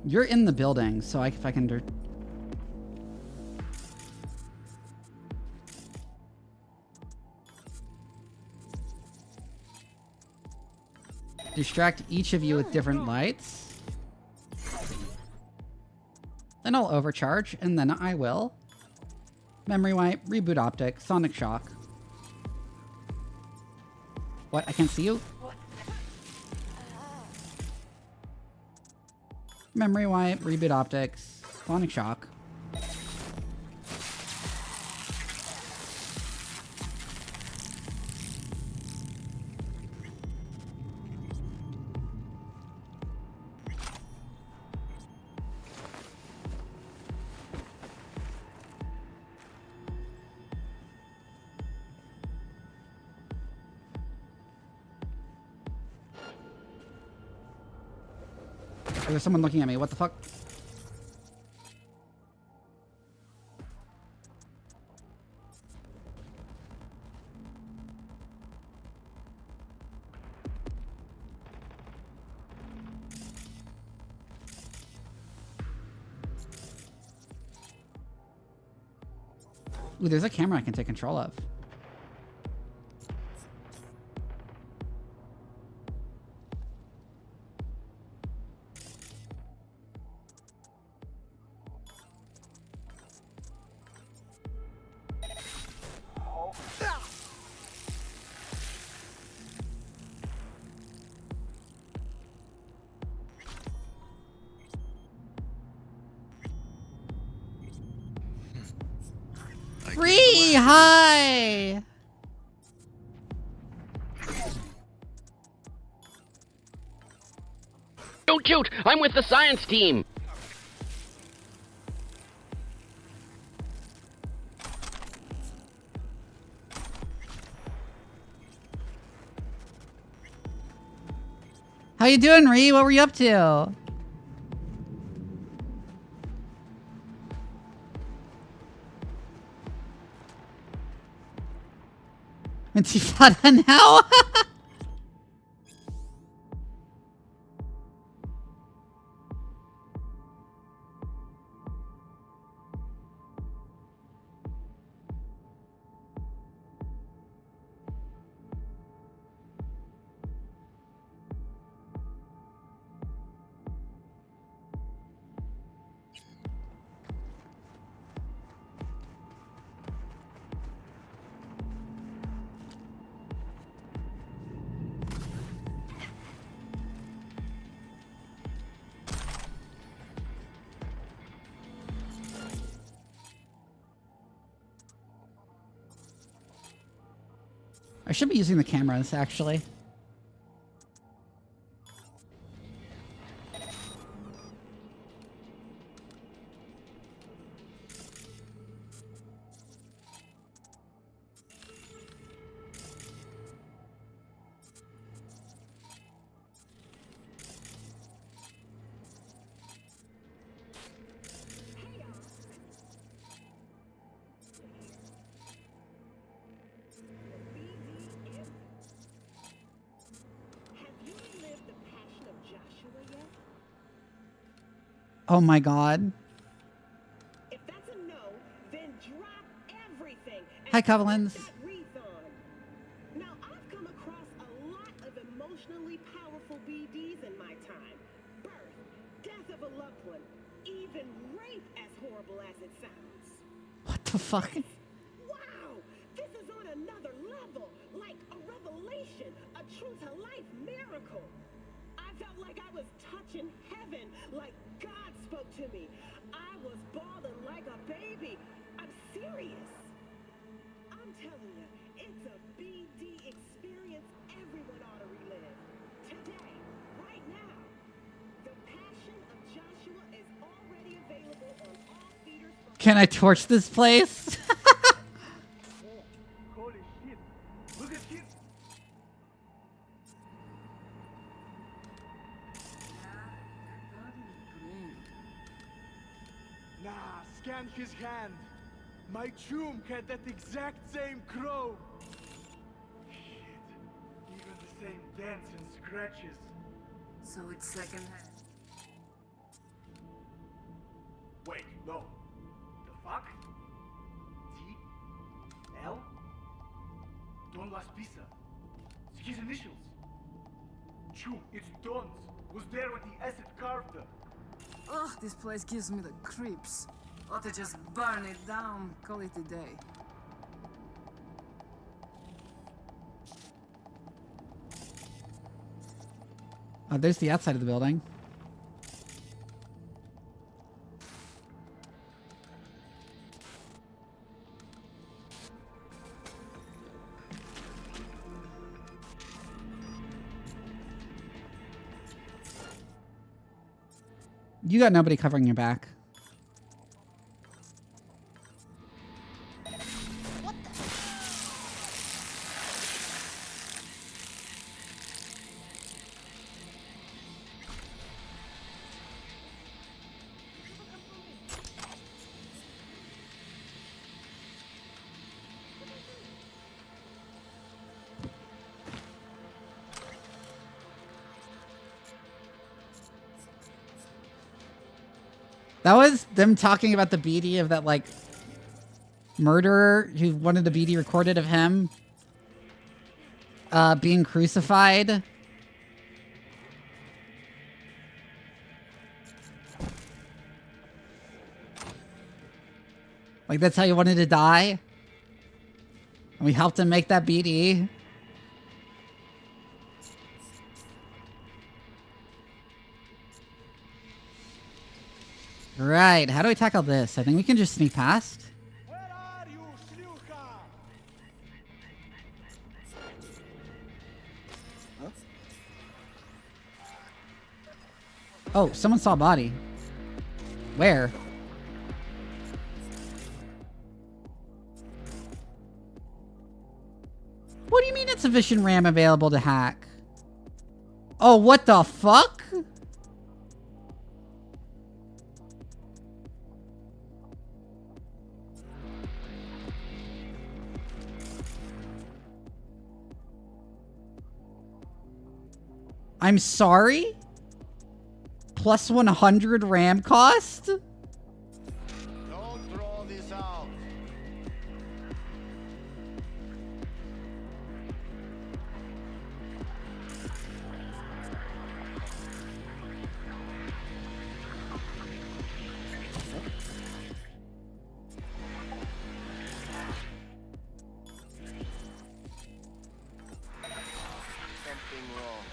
You're in the building, so if I can... distract each of you with different lights. Then I'll overcharge, and then I will memory wipe, reboot optic, sonic shock. What? I can't see you? Memory wipe, reboot optics, sonic shock. There's someone looking at me. What the fuck? Ooh, there's a camera I can take control of. Free! Hi! Don't shoot! I'm with the science team! How you doing, Ree? What were you up to? Intifada now? I should be using the cameras, actually. Oh my god. If that's a no, then drop everything. Hi, Covelins. Now, I've come across a lot of emotionally powerful BDs in my time. Birth, death of a loved one, even rape, as horrible as it sounds. What the fuck? Wow, this is on another level, like a revelation, a true-to-life miracle. I felt like I was touching heaven, like God spoke to me. I was bawling like a baby. I'm serious. I'm telling you, it's a BD experience everyone ought to relive. Today, right now. The Passion of Joshua is already available on all theaters. Can I torch this place? Holy shit! Look at him! Nah, scan his hand. My tomb had that exact same crow. Shit. Even the same dents and scratches. So it's secondhand. Wait, no. The fuck? L? Don Las Pisa. It's his initials. Chum, it's Don's. Was there when the acid carved them. Ugh, this place gives me the creeps. Ought to just burn it down, call it a day. Oh, there's the outside of the building. You got nobody covering your back. That was them talking about the BD of that, like, murderer who wanted the BD recorded of him being crucified. Like, that's how he wanted to die. And we helped him make that BD. Right, how do I tackle this? I think we can just sneak past. Oh, someone saw a body. Where? What do you mean it's a vision RAM available to hack? Oh, what the fuck? I'm sorry? Plus 100 RAM cost? Don't throw this out. Something wrong.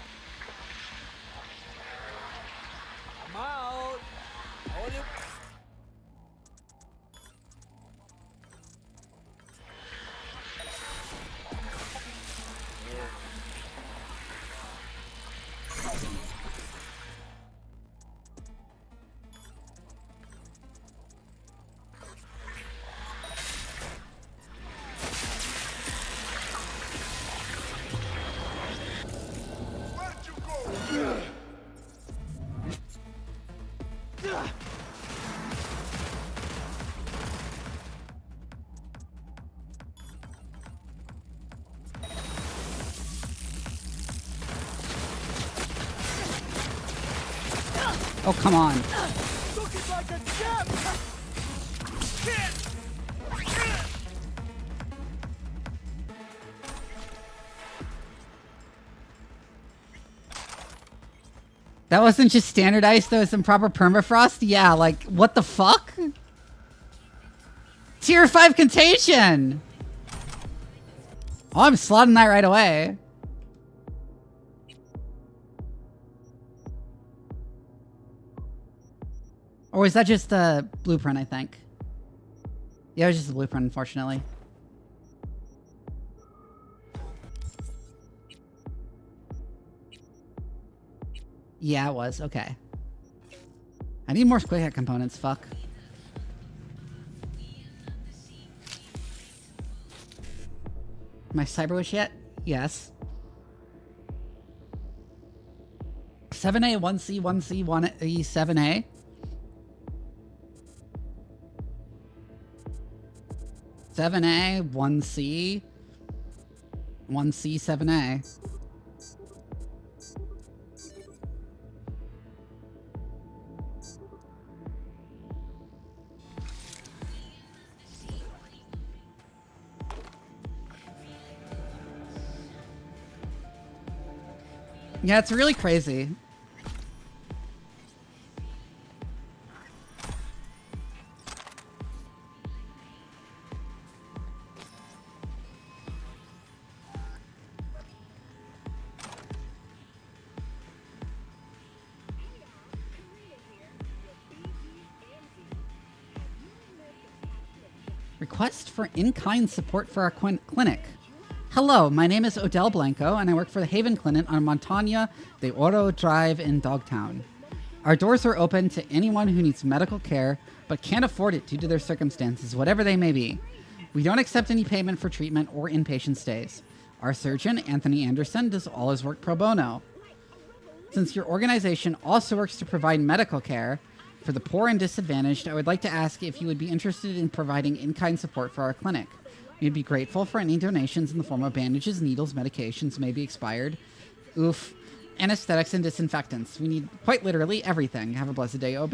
I'm out. Only... Oh, come on. Looking like a gem! That wasn't just standard ice, that was some proper permafrost? Yeah, like, what the fuck? Tier 5 contagion! Oh, I'm slotting that right away. Or was that just the blueprint, I think? Yeah, it was just the blueprint, unfortunately. Yeah, it was. Okay. I need more quick hit components. Fuck. Am I Cyberwish yet? Yes. 7A, 1C, 1C, 1E, 7A. 7A, 1C, 1C, 7A. Yeah, it's really crazy. Request for in-kind support for our clinic. Hello, my name is Odell Blanco, and I work for the Haven Clinic on Montaña de Oro Drive in Dogtown. Our doors are open to anyone who needs medical care, but can't afford it due to their circumstances, whatever they may be. We don't accept any payment for treatment or inpatient stays. Our surgeon, Anthony Anderson, does all his work pro bono. Since your organization also works to provide medical care for the poor and disadvantaged, I would like to ask if you would be interested in providing in-kind support for our clinic. We'd be grateful for any donations in the form of bandages, needles, medications may be expired, anesthetics, and disinfectants. We need quite literally everything. Have a blessed day, OB.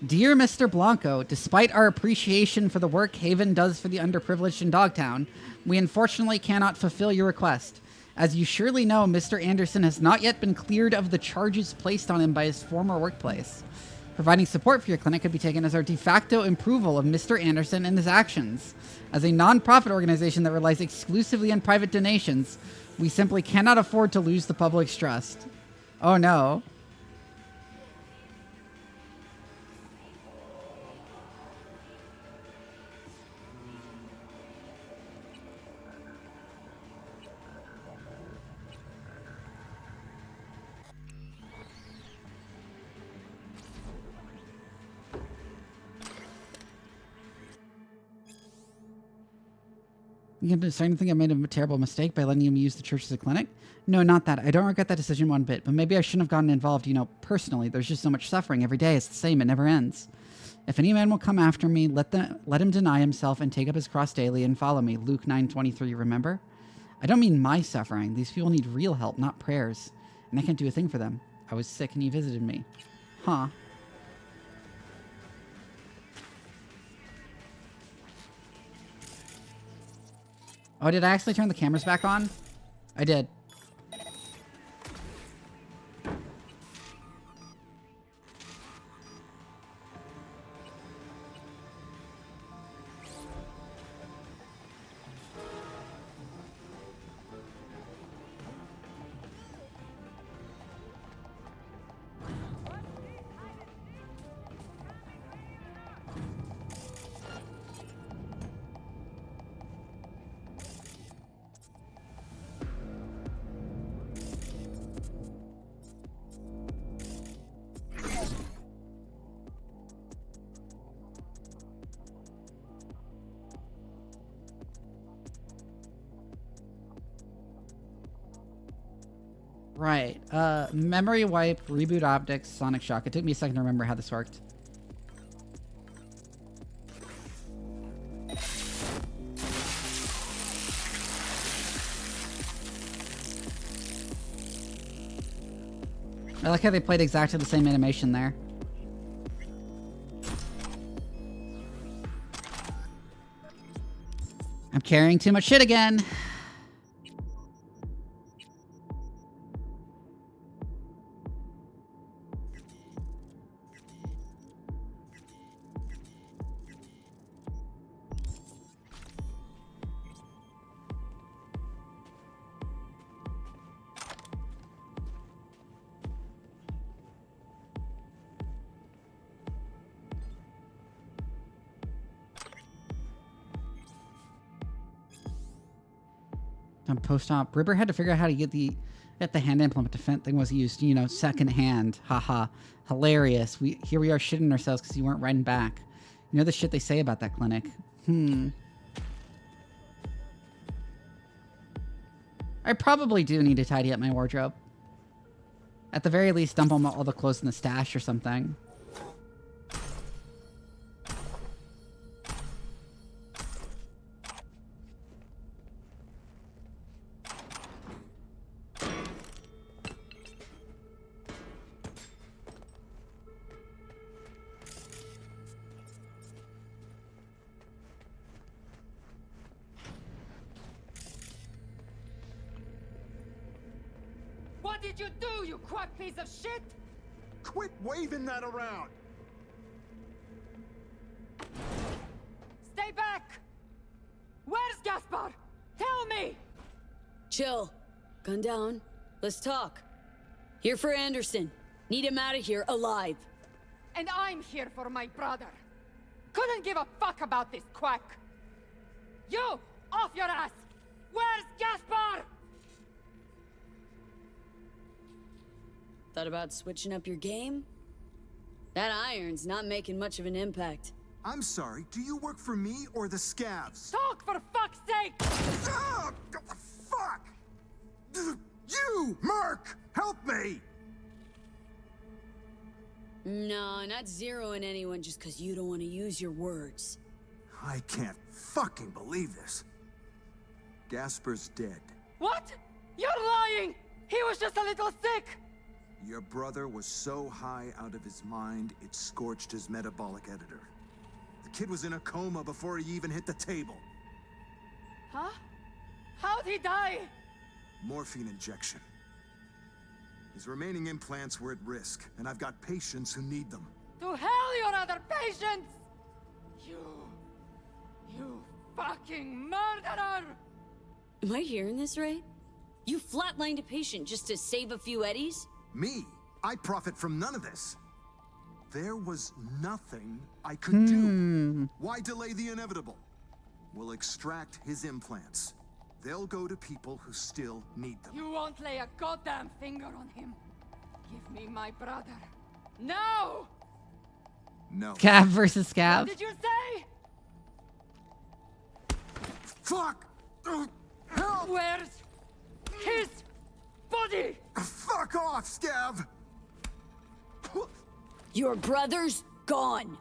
Dear Mr. Blanco, despite our appreciation for the work Haven does for the underprivileged in Dogtown, we unfortunately cannot fulfill your request. As you surely know, Mr. Anderson has not yet been cleared of the charges placed on him by his former workplace. Providing support for your clinic could be taken as our de facto approval of Mr. Anderson and his actions. As a non-profit organization that relies exclusively on private donations, we simply cannot afford to lose the public's trust. Oh no. You starting to think I made a terrible mistake by letting him use the church as a clinic? No, not that. I don't regret that decision one bit, but maybe I shouldn't have gotten involved, you know, personally. There's just so much suffering every day. It's the same. It never ends. If any man will come after me, let him deny himself and take up his cross daily and follow me. Luke 9:23, remember? I don't mean my suffering. These people need real help, not prayers. And I can't do a thing for them. I was sick and he visited me. Huh. Oh, did I actually turn the cameras back on? I did. Right. Memory wipe, reboot optics, sonic shock. It took me a second to remember how this worked. I like how they played exactly the same animation there. I'm carrying too much shit again. Post-op. Ripper had to figure out how to get the hand implement. The Fent thing was used, you know, second hand. Haha. Hilarious. Here we are shitting ourselves because you weren't writing back. You know the shit they say about that clinic. I probably do need to tidy up my wardrobe. At the very least, dump all the clothes in the stash or something. What did you do, you quack piece of shit? Quit waving that around! Stay back! Where's Gaspar? Tell me! Chill. Gun down. Let's talk. Here for Anderson. Need him out of here alive. And I'm here for my brother. Couldn't give a fuck about this quack. You! Off your ass! Where's Gaspar? Thought about switching up your game? That iron's not making much of an impact. I'm sorry, do you work for me or the scavs? Talk for fuck's sake! Ah, fuck! You, Merc! Help me! No, not zeroing anyone just because you don't want to use your words. I can't fucking believe this. Gasper's dead. What? You're lying! He was just a little sick! Your brother was so high out of his mind, it scorched his metabolic editor. The kid was in a coma before he even hit the table. Huh? How'd he die? Morphine injection. His remaining implants were at risk, and I've got patients who need them. To hell your other patients! You fucking murderer! Am I hearing this right? You flatlined a patient just to save a few eddies? Me? I profit from none of this. There was nothing I could do. Why delay the inevitable? We'll extract his implants. They'll go to people who still need them. You won't lay a goddamn finger on him. Give me my brother. No! No. Scav versus Scav. What did you say? Fuck! Help! Where's his body? Fuck off, Scav! Your brother's gone.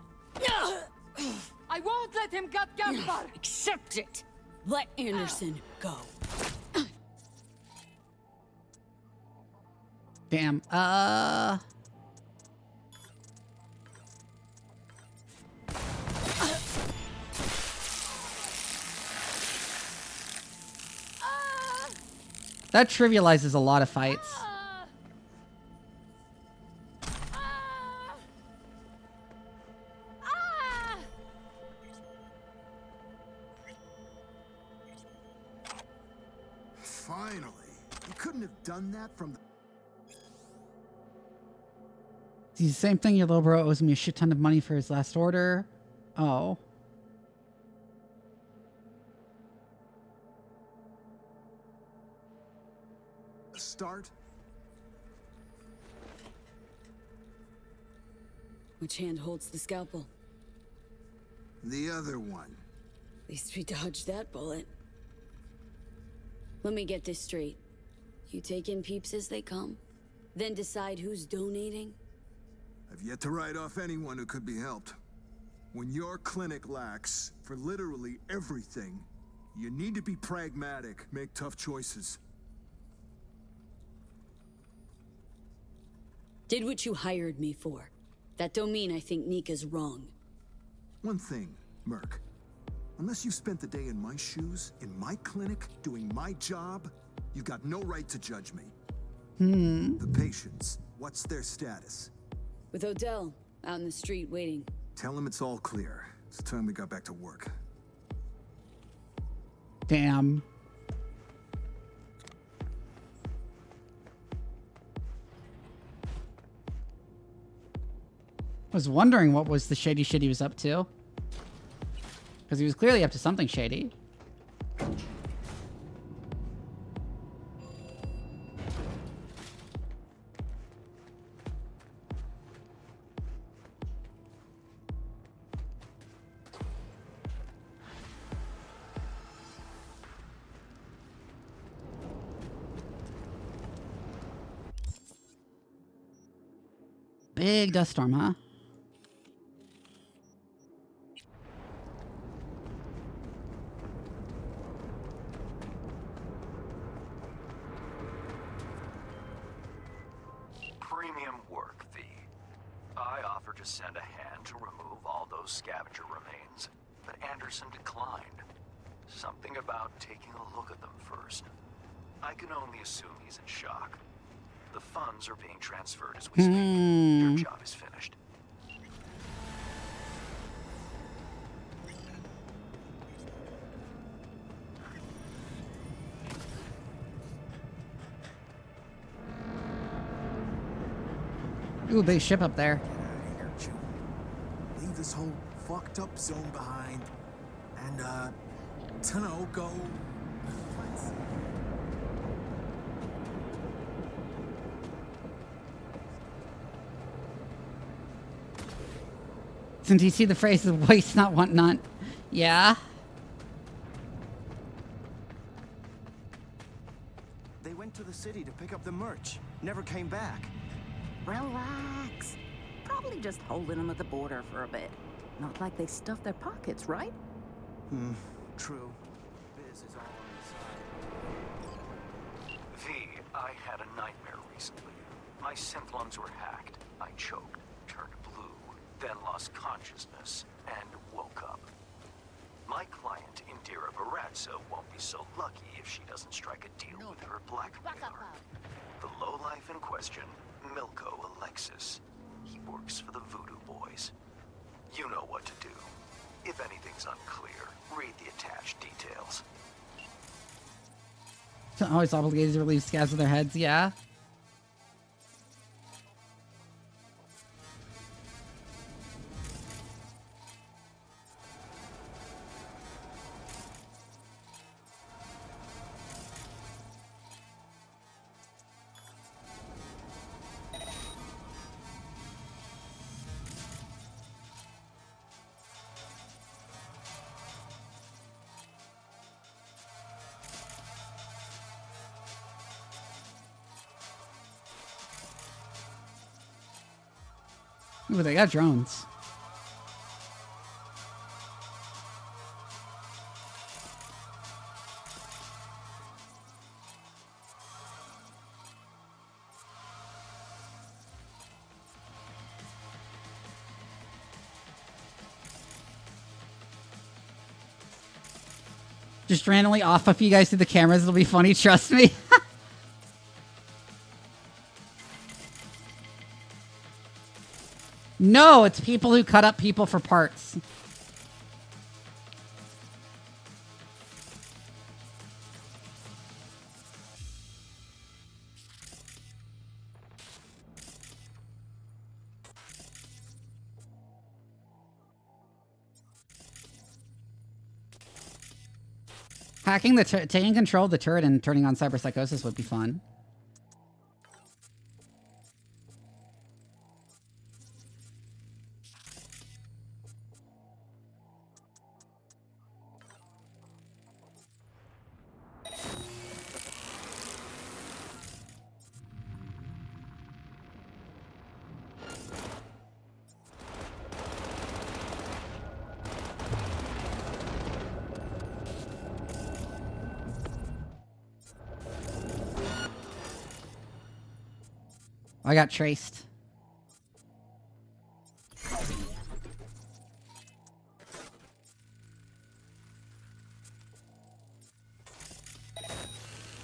I won't let him get Gaspar. Accept it. Let Anderson go. Damn. That trivializes a lot of fights. Finally. You couldn't have done that from the... It's the same thing. Your little bro owes me a shit ton of money for his last order. Oh. Start? Which hand holds the scalpel? The other one. At least we dodged that bullet. Let me get this straight. You take in peeps as they come, then decide who's donating? I've yet to write off anyone who could be helped. When your clinic lacks for literally everything, you need to be pragmatic, make tough choices. Did what you hired me for. That don't mean I think Nika's wrong. One thing, Merc. Unless you spent the day in my shoes, in my clinic, doing my job, you've got no right to judge me. The patients, what's their status? With Odell, out in the street waiting. Tell him it's all clear. It's time we got back to work. Damn. I was wondering what was the shady shit he was up to. Because he was clearly up to something shady. Big dust storm, huh? Premium work, V. I offered to send a hand to remove all those scavenger remains, but Anderson declined. Something about taking a look at them first. I can only assume he's in shock. The funds are being transferred as we speak. Your job is finished. Ooh, big ship up there. Leave this whole fucked up zone behind. And, dunno, go... Since you see the phrase waste not, want not. Yeah? They went to the city to pick up the merch. Never came back. Relax. Probably just holding them at the border for a bit. Not like they stuffed their pockets, right? True. Biz is all on the side. V, I had a nightmare recently. My synth lungs were hacked. I choked, turned blue, then lost consciousness, and woke up. My client, Indira Baratso, won't be so lucky if she doesn't strike a deal with her blackmailer. The lowlife in question, Milko Alexis. He works for the Voodoo Boys. You know what to do. If anything's unclear, read the attached details. Always obligated to relieve scabs of their heads, yeah? Ooh, they got drones. Just randomly off a few guys through the cameras. It'll be funny, trust me. No, it's people who cut up people for parts. Hacking the taking control of the turret and turning on cyberpsychosis would be fun. I got traced.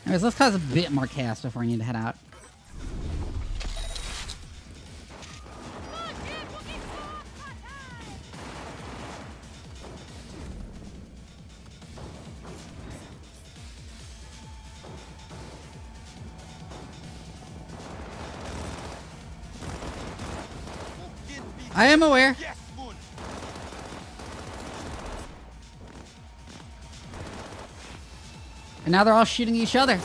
Anyways, let's cause a bit more chaos before we need to head out. I am aware. And now they're all shooting each other.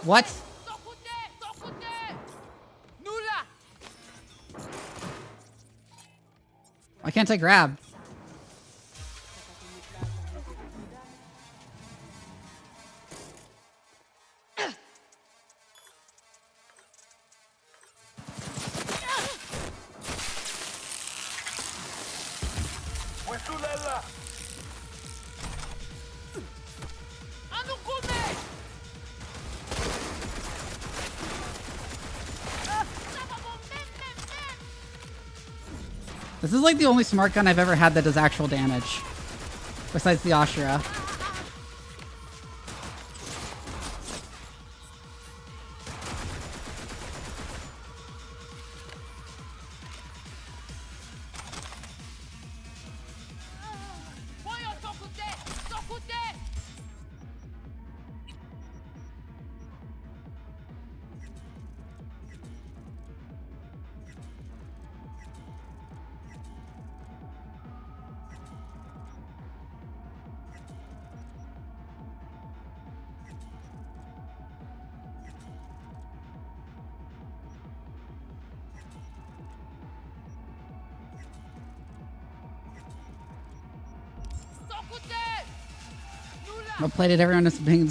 What? Why can't I grab? This is like the only smart gun I've ever had that does actual damage. Besides the Ashura. What play did everyone is being?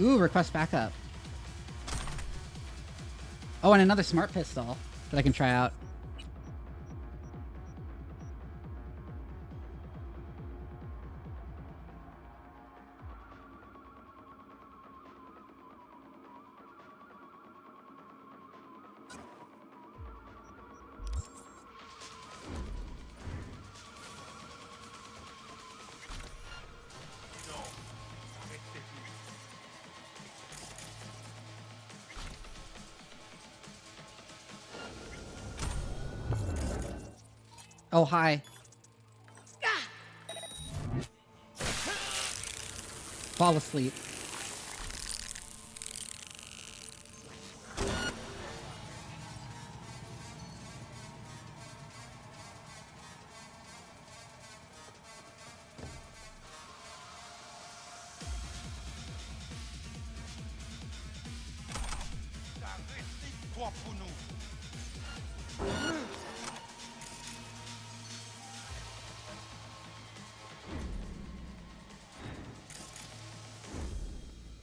Ooh, request backup. Oh, and another smart pistol that I can try out. Oh, hi. Fall asleep.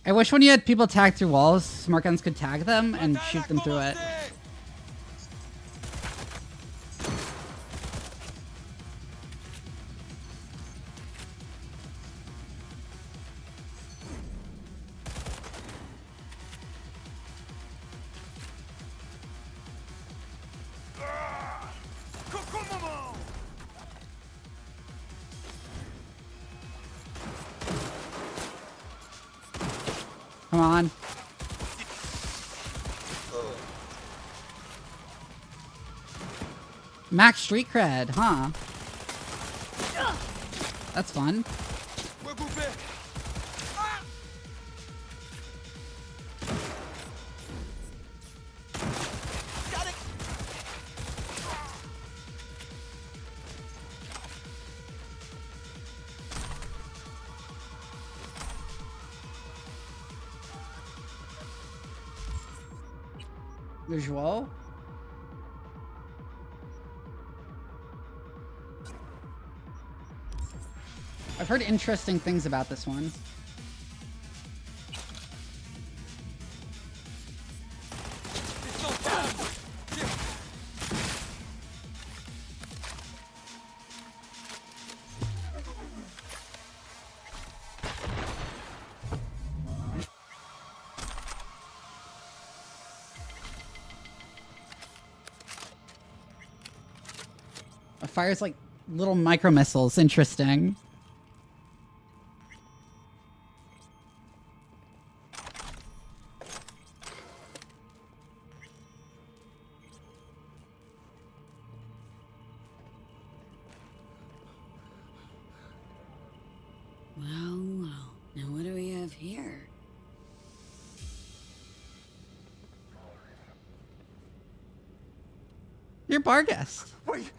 I wish when you had people tag through walls, smart guns could tag them and shoot them through it. Come on. Max street cred, huh? That's fun. Visual. I've heard interesting things about this one. It fires like little micro missiles. Interesting. Well. Now what do we have here? You're bar guest. Wait!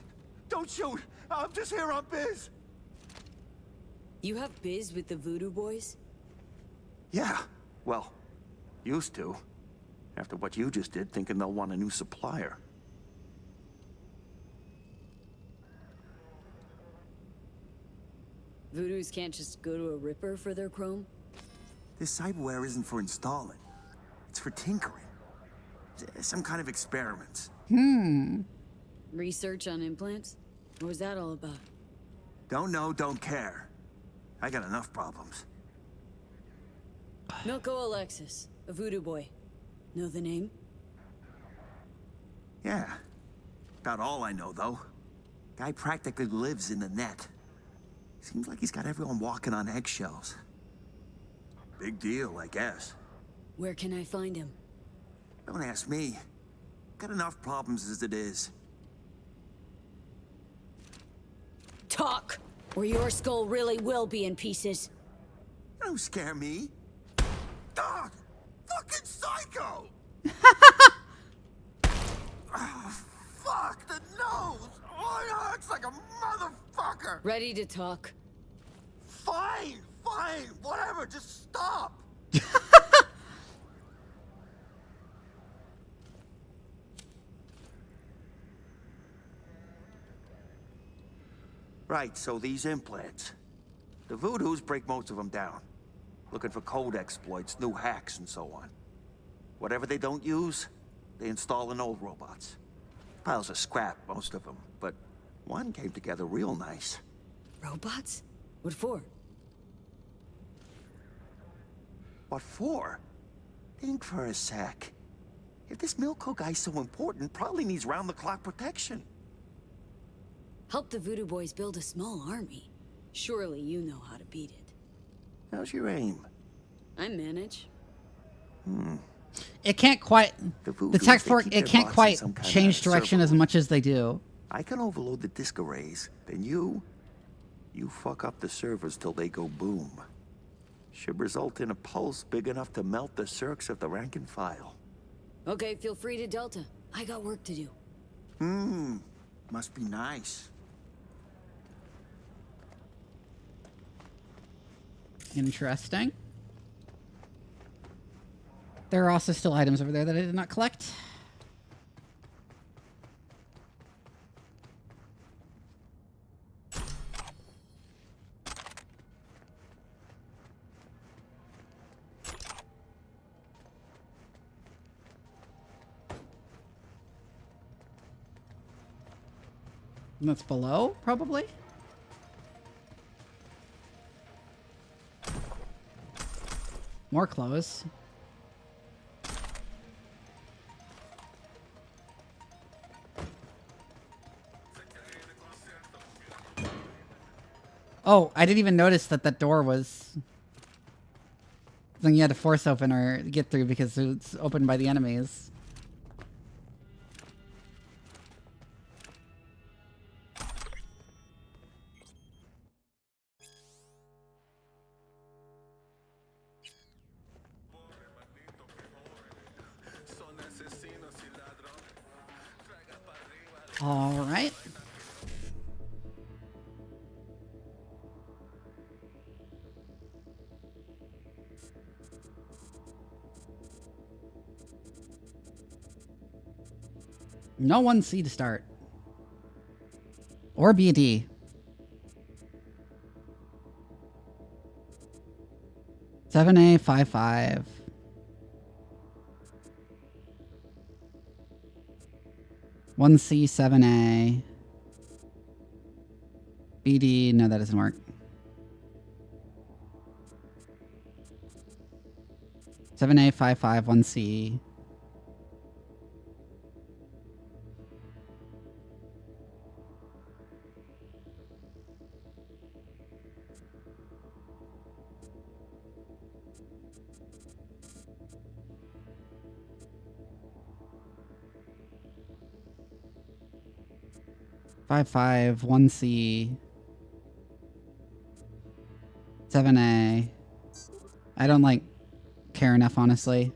Don't shoot! I'm just here on biz! You have biz with the Voodoo Boys? Yeah, well, used to. After what you just did, thinking they'll want a new supplier. Voodoos can't just go to a Ripper for their chrome? This cyberware isn't for installing. It's for tinkering. Some kind of experiments. Research on implants? What was that all about? Don't know, don't care. I got enough problems. Milko Alexis, a Voodoo Boy. Know the name? Yeah. About all I know, though. Guy practically lives in the net. Seems like he's got everyone walking on eggshells. Big deal, I guess. Where can I find him? Don't ask me. Got enough problems as it is. Talk, or your skull really will be in pieces. Don't scare me. Dog! Fucking psycho! Oh, fuck, the nose! Oh, it hurts like a motherfucker! Ready to talk? Fine, whatever, just stop! Right, so these implants. The Voodoos break most of them down. Looking for code exploits, new hacks, and so on. Whatever they don't use, they install in old robots. Piles of scrap, most of them, but one came together real nice. Robots? What for? What for? Think for a sec. If this Milko guy's so important, probably needs round-the-clock protection. Help the Voodoo Boys build a small army. Surely you know how to beat it. How's your aim? I manage. It can't quite. The tech fork. It can't quite change direction as much as they do. I can overload the disk arrays. Then you fuck up the servers till they go boom. Should result in a pulse big enough to melt the circs of the rank and file. Okay, feel free to Delta. I got work to do. Must be nice. Interesting. There are also still items over there that I did not collect. And that's below, probably? More clothes. Oh, I didn't even notice that that door was something you had to force open or get through because it's opened by the enemies. All right. No 1C to start. Or BD. Seven A 5-5. 1C 7A. BD, no, that doesn't work. Seven A 5-5 1C. Five 1C 7A. I don't like care enough, honestly.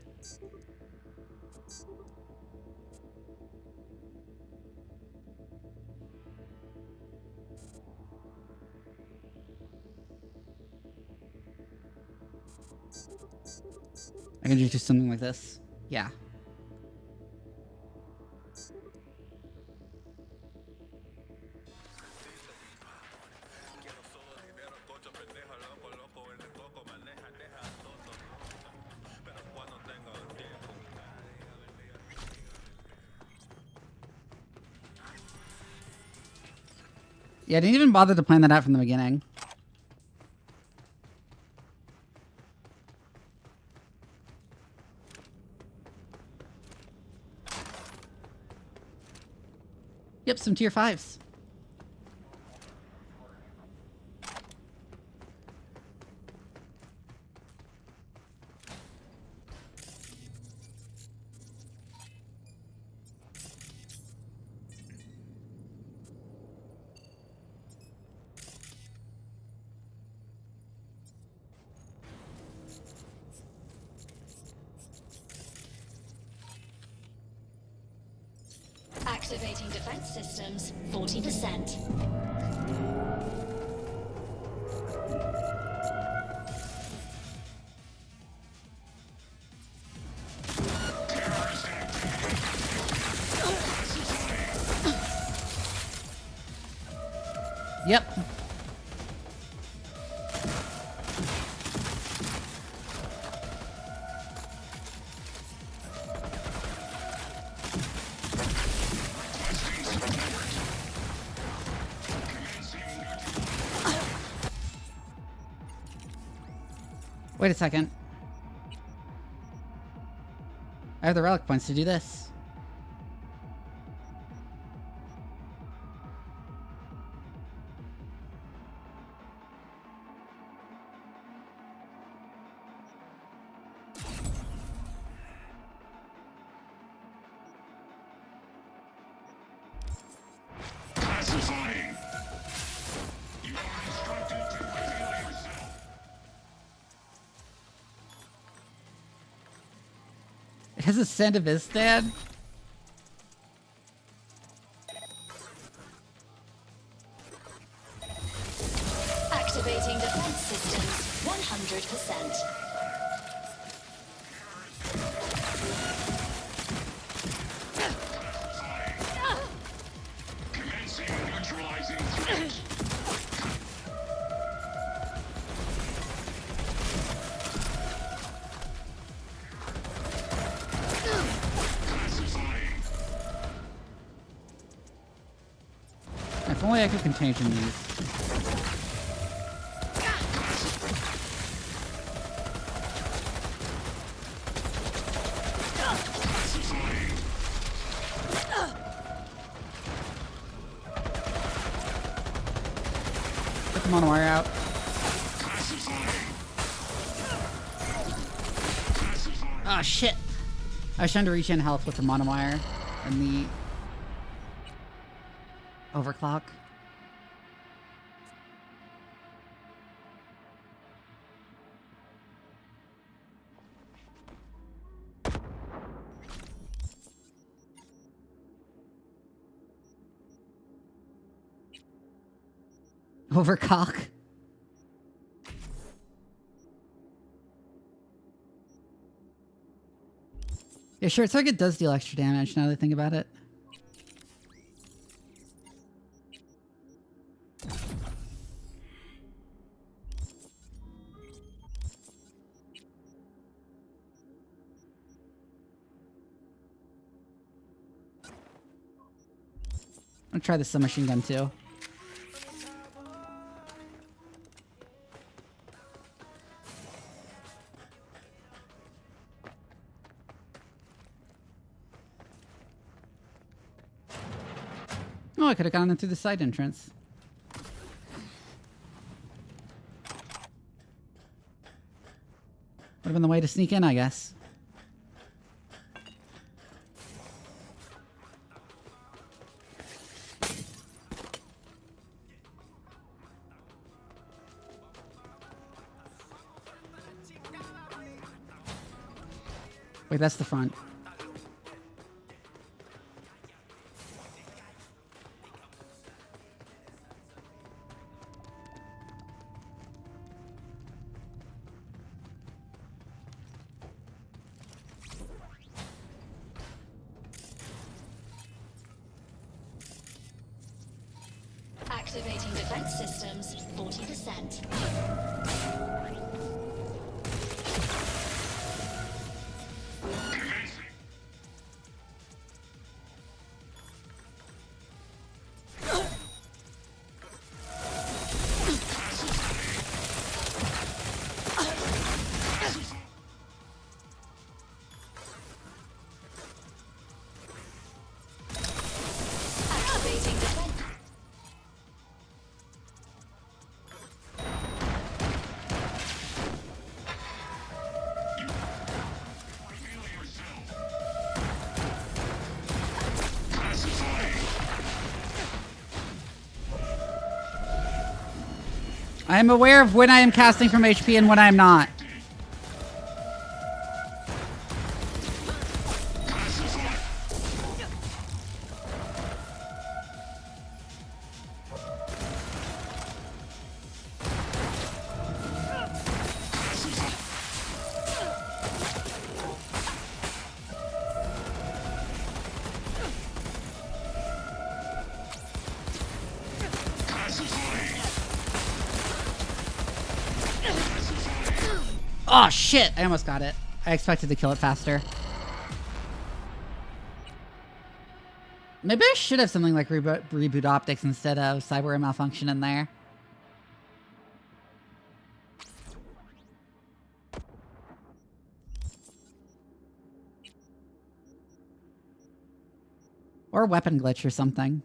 I can just do something like this. Yeah. Yeah, I didn't even bother to plan that out from the beginning. Yep, some tier 5s. Activating defense systems, 40%. Yep. Wait a second. I have the relic points to do this. It has a scent of his dad. Activating defense systems, 100%. If only I could contagion these. Put them on the wire out. Ah, shit. I was trying to reach in health with the monowire and the overclock. Overcock. Yeah, short circuit does deal extra damage now that I think about it. I'm gonna try the submachine gun too. Oh, I could have gone in through the side entrance. Would have been the way to sneak in, I guess. Wait, that's the front. Activating defense systems, 40%. Activating defense. I am aware of when I am casting from HP and when I am not. Oh shit! I almost got it. I expected to kill it faster. Maybe I should have something like reboot optics instead of cyber malfunction in there. Or weapon glitch or something.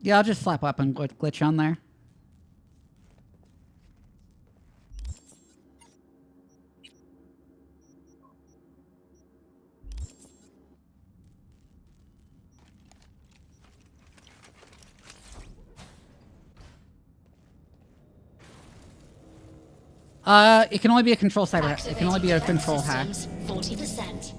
Yeah, I'll just slap weapon glitch on there. It can only be a control cyber. It can only be a control hack. 40%.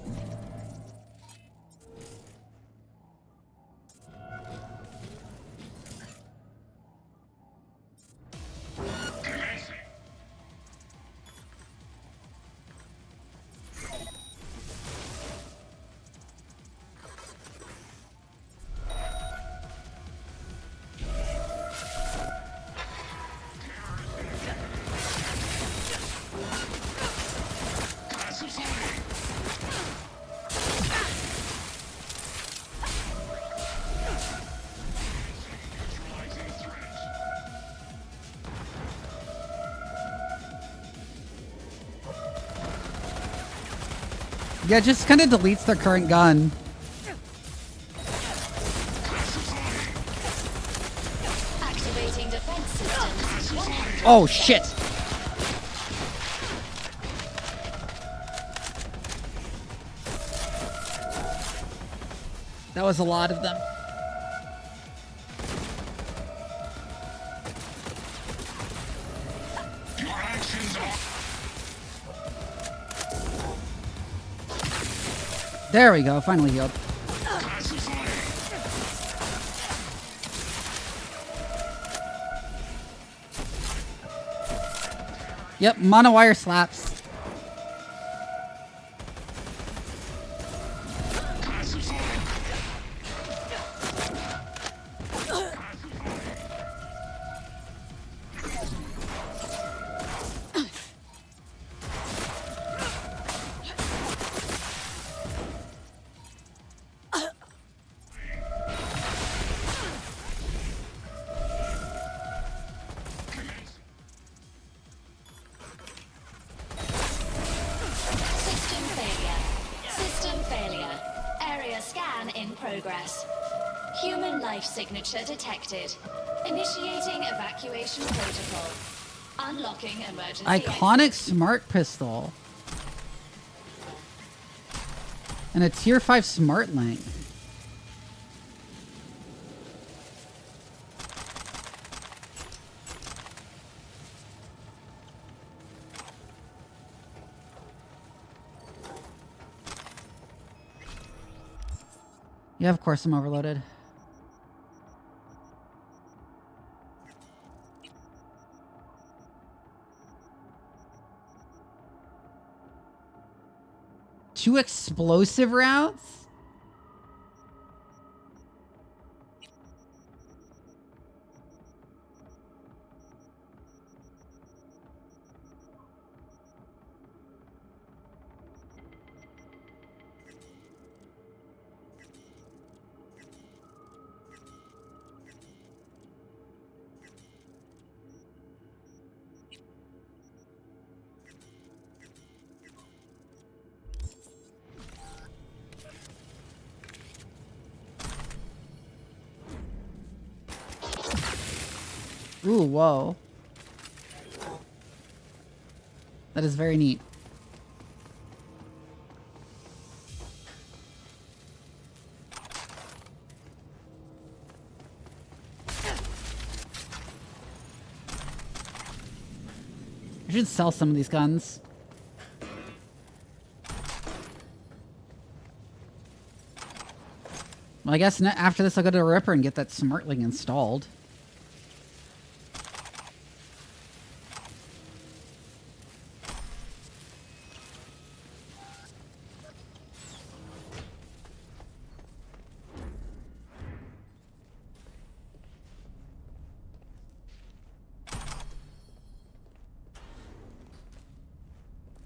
Yeah, it just kind of deletes their current gun. Activating defense systems. Oh, shit. That was a lot of them. There we go, finally healed. Yep, monowire slaps. System failure. System failure. Area scan in progress. Human life signature detected. Initiating evacuation protocol. Unlocking emergency Iconic smart pistol. And a tier 5 smart link. Yeah, of course I'm overloaded. Two explosive routes? Ooh, whoa. That is very neat. I should sell some of these guns. Well, I guess after this I'll go to the Ripper and get that Smartling installed.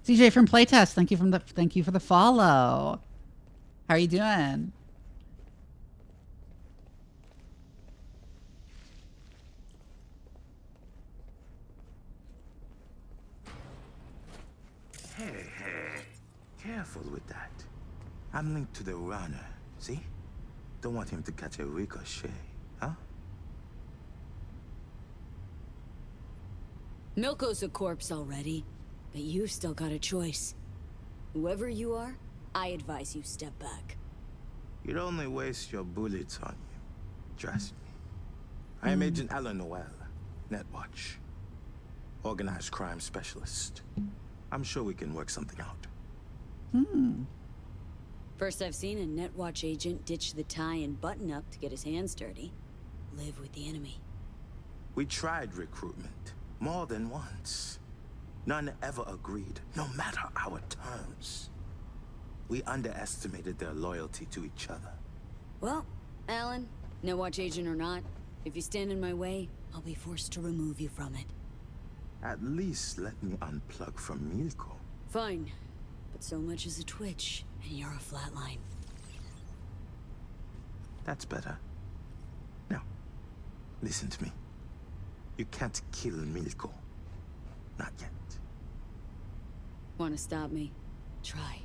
CJ from Playtest, thank you for the follow. How are you doing? Hey, careful with that. I'm linked to the runner, see? Don't want him to catch a ricochet, huh? Milko's a corpse already, but you've still got a choice. Whoever you are, I advise you step back. You'd only waste your bullets on you. Trust me. I am Agent Alan Noel, Netwatch. Organized crime specialist. I'm sure we can work something out. First I've seen a Netwatch agent ditch the tie and button up to get his hands dirty. Live with the enemy. We tried recruitment more than once. None ever agreed, no matter our terms. We underestimated their loyalty to each other. Well, Alan, Netwatch agent or not, if you stand in my way, I'll be forced to remove you from it. At least let me unplug from Milko. Fine, but so much as a twitch, and you're a flatline. That's better. Now, listen to me. You can't kill Milko. Not yet. Want to stop me? Try.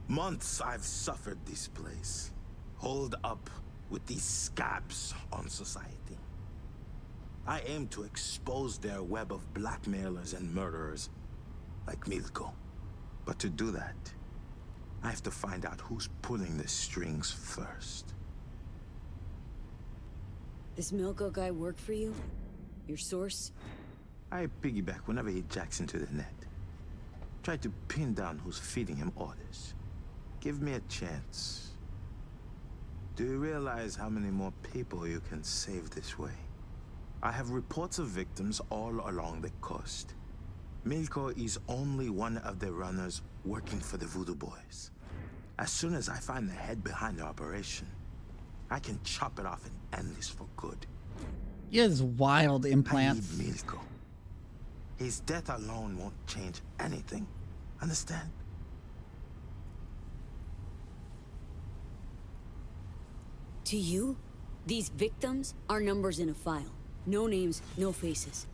Months I've suffered this place. Holed up with these scabs on society. I aim to expose their web of blackmailers and murderers like Milko. But to do that, I have to find out who's pulling the strings first. This Milko guy work for you? Your source? I piggyback whenever he jacks into the net. Try to pin down who's feeding him orders. Give me a chance. Do you realize how many more people you can save this way? I have reports of victims all along the coast. Milko is only one of the runners working for the Voodoo Boys. As soon as I find the head behind the operation, I can chop it off and end this for good. He has wild implants. I need Milko. His death alone won't change anything. Understand? To you, these victims are numbers in a file. No names, no faces.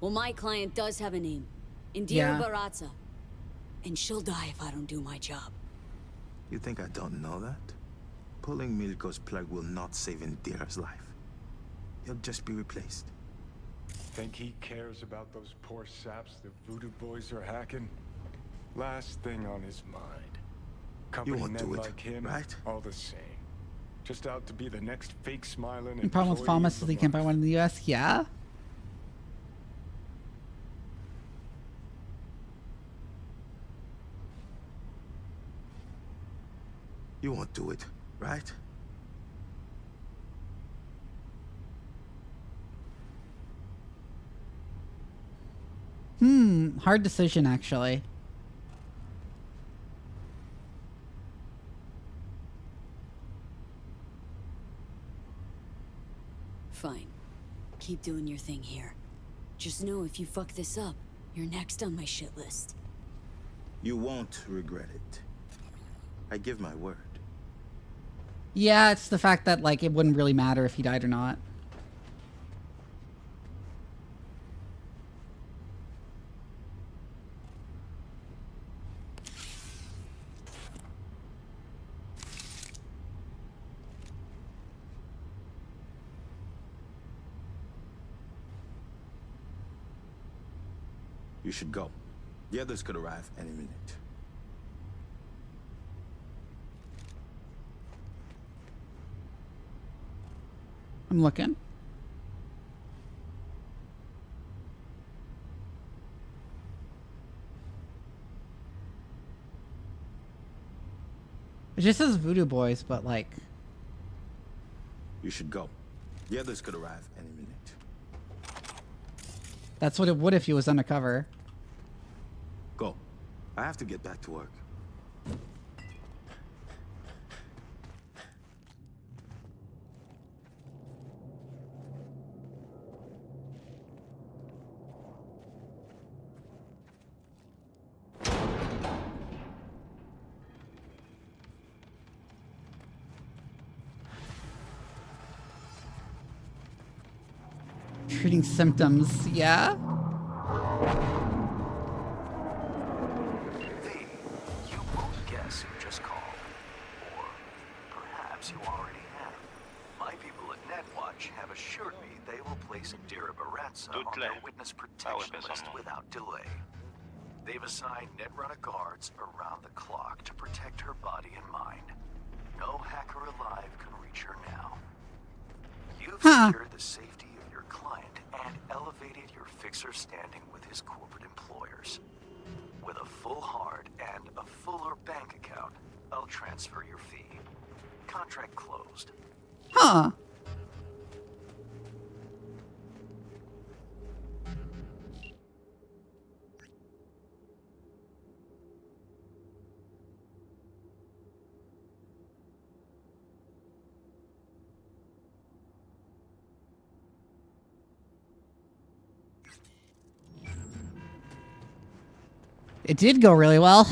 Well, my client does have a name. Indira Baratza. And she'll die if I don't do my job. You think I don't know that? Pulling Milko's plug will not save Indira's life. He'll just be replaced. Think he cares about those poor saps the Voodoo Boys are hacking? Last thing on his mind. Company won't men do it, like him, right? all the same. Just out to be the next fake smiling The problem with employee pharmacists of is the you can't buy month. one in the US. Yeah. You won't do it, right? Hard decision, actually. Fine. Keep doing your thing here. Just know if you fuck this up, you're next on my shit list. You won't regret it. I give my word. Yeah, it's the fact that, like, it wouldn't really matter if he died or not. You should go. The others could arrive any minute. I'm looking. It just says Voodoo Boys, but like... You should go. The others could arrive any minute. That's what it would if he was undercover. Go. I have to get back to work. Treating symptoms, yeah? You won't guess who just called. Or perhaps you already have. My people at Netwatch have assured me they will place Indira Baratza on their witness protection list without delay. They've assigned Netrunner guards around the clock to protect her body and mind. No hacker alive can reach her now. You've secured the safety of your client and elevated your fixer standing with his corporate employers. With a full hard and a fuller bank account, I'll transfer your fee. Contract closed. Huh. It did go really well.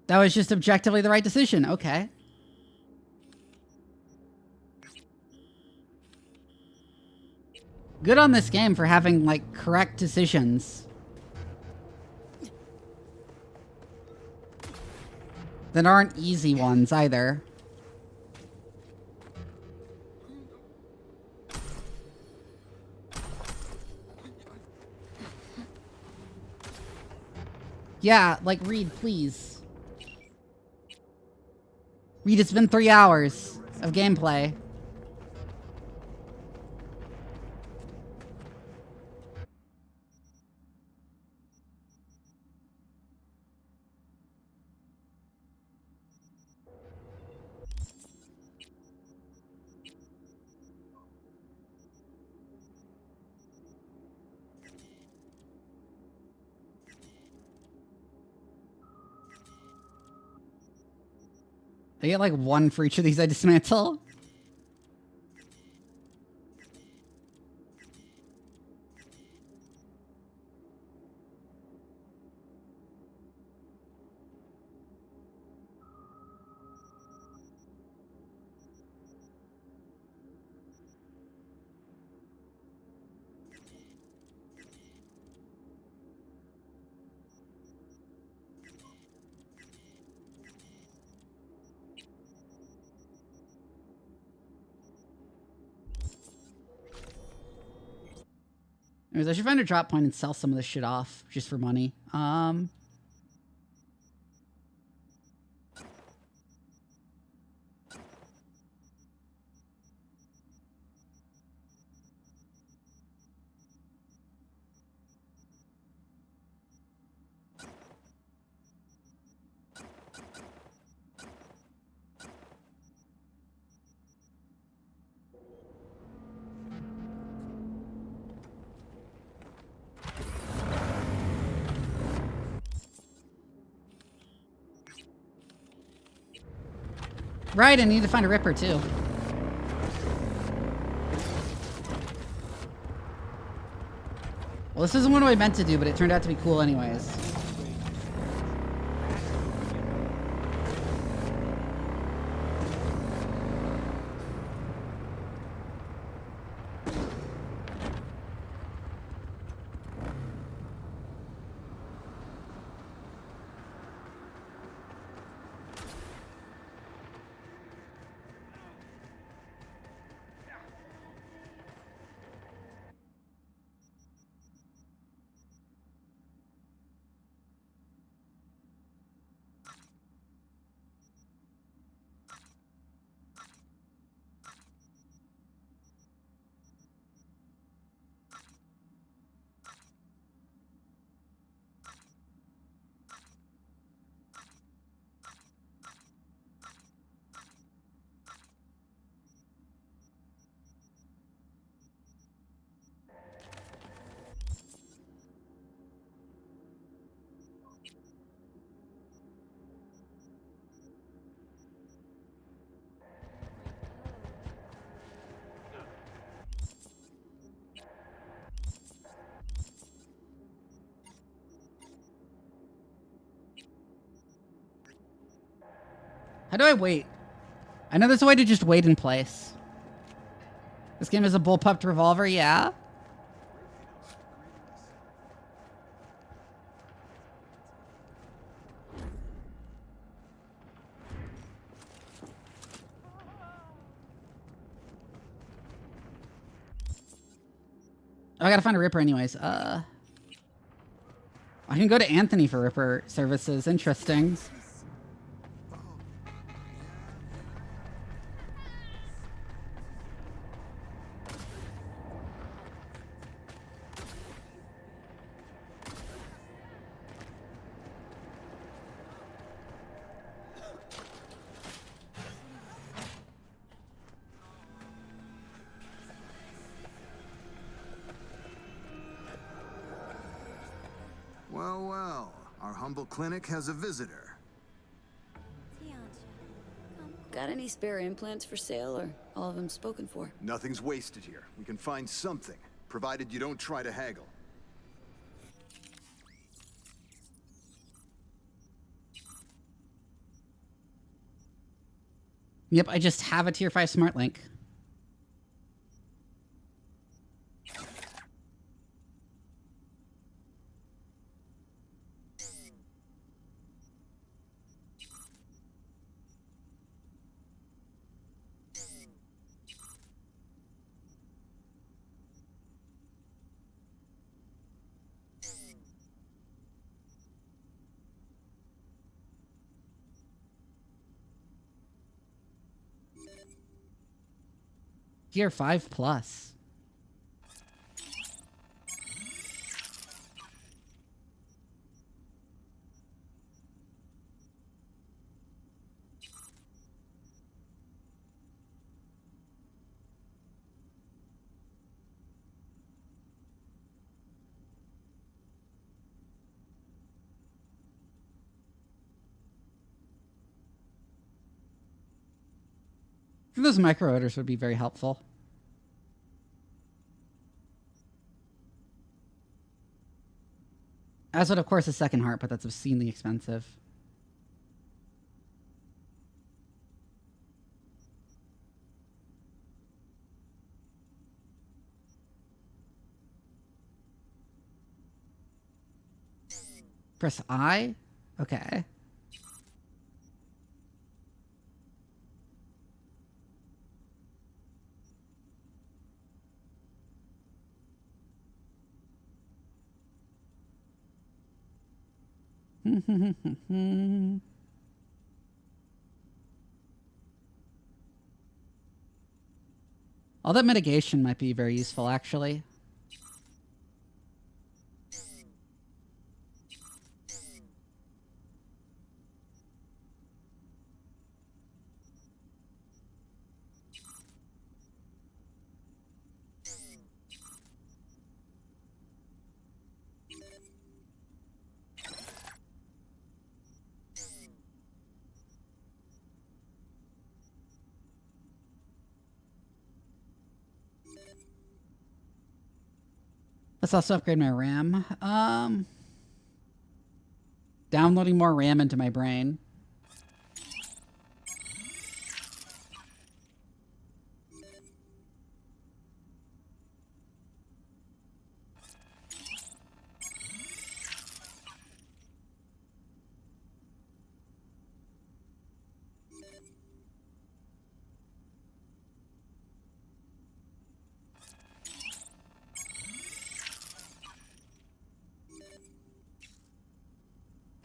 That was just objectively the right decision. Okay. Good on this game for having, like, correct decisions. that aren't easy ones either. Yeah, like, Reed, please. Reed, it's been 3 hours of gameplay. I get like 1 for each of these I dismantle. Anyways, I should find a drop point and sell some of this shit off just for money. Right, I need to find a Ripper too. Well, this isn't what I meant to do, but it turned out to be cool anyways. How do I wait? I know there's a way to just wait in place. This game is a bullpupped revolver, yeah? Oh, I gotta find a Ripper anyways. I can go to Anthony for Ripper services. Interesting. Well, well, our humble clinic has a visitor. Got any spare implants for sale, or all of them spoken for? Nothing's wasted here. We can find something, provided you don't try to haggle. Yep, I just have a tier 5 smart link. Gear 5+. I think those micro odors would be very helpful. As would, of course, a second heart, but that's obscenely expensive. Press I? Okay. All that mitigation might be very useful, actually. Let's also upgrade my RAM. Downloading more RAM into my brain.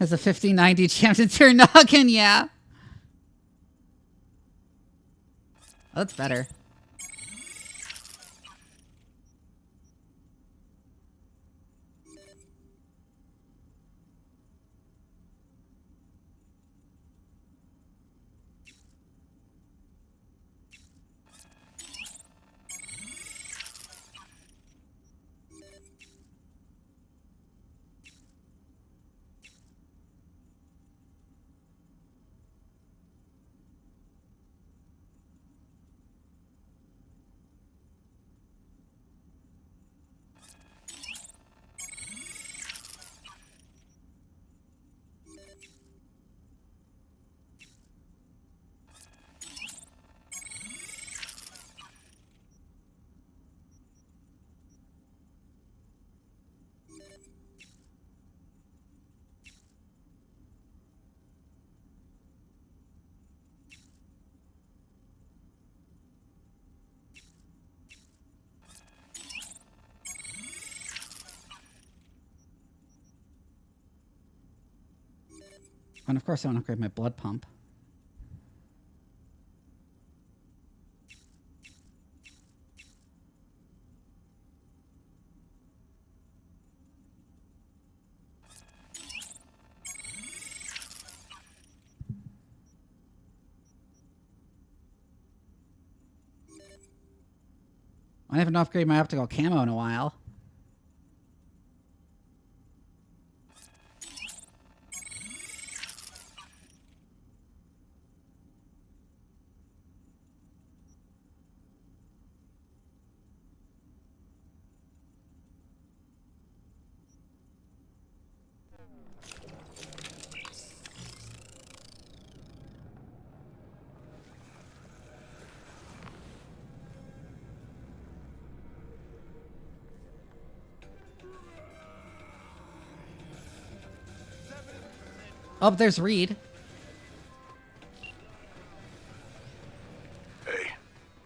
Has a 50-90 chance to turn noggin, yeah. Oh, that's better. And of course I want to upgrade my blood pump. I haven't upgraded my optical camo in a while. Oh, there's Reed. Hey,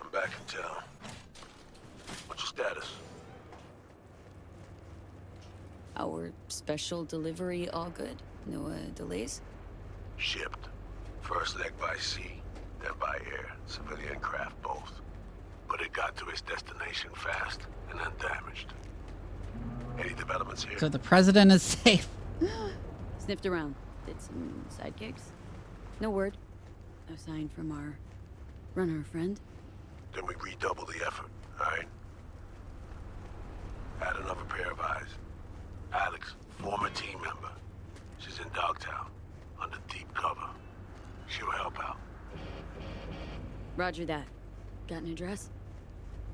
I'm back in town. What's your status? Our special delivery all good? No delays? Shipped. First leg by sea, then by air. Civilian craft both. but it got to its destination fast and undamaged. Any developments here? So the president is safe. Sniffed around. Did some sidekicks. No word. No sign from our runner friend. Then we redouble the effort, alright? Add another pair of eyes. Alex, former team member. She's in Dogtown, under deep cover. She'll help out. Roger that. Got an address?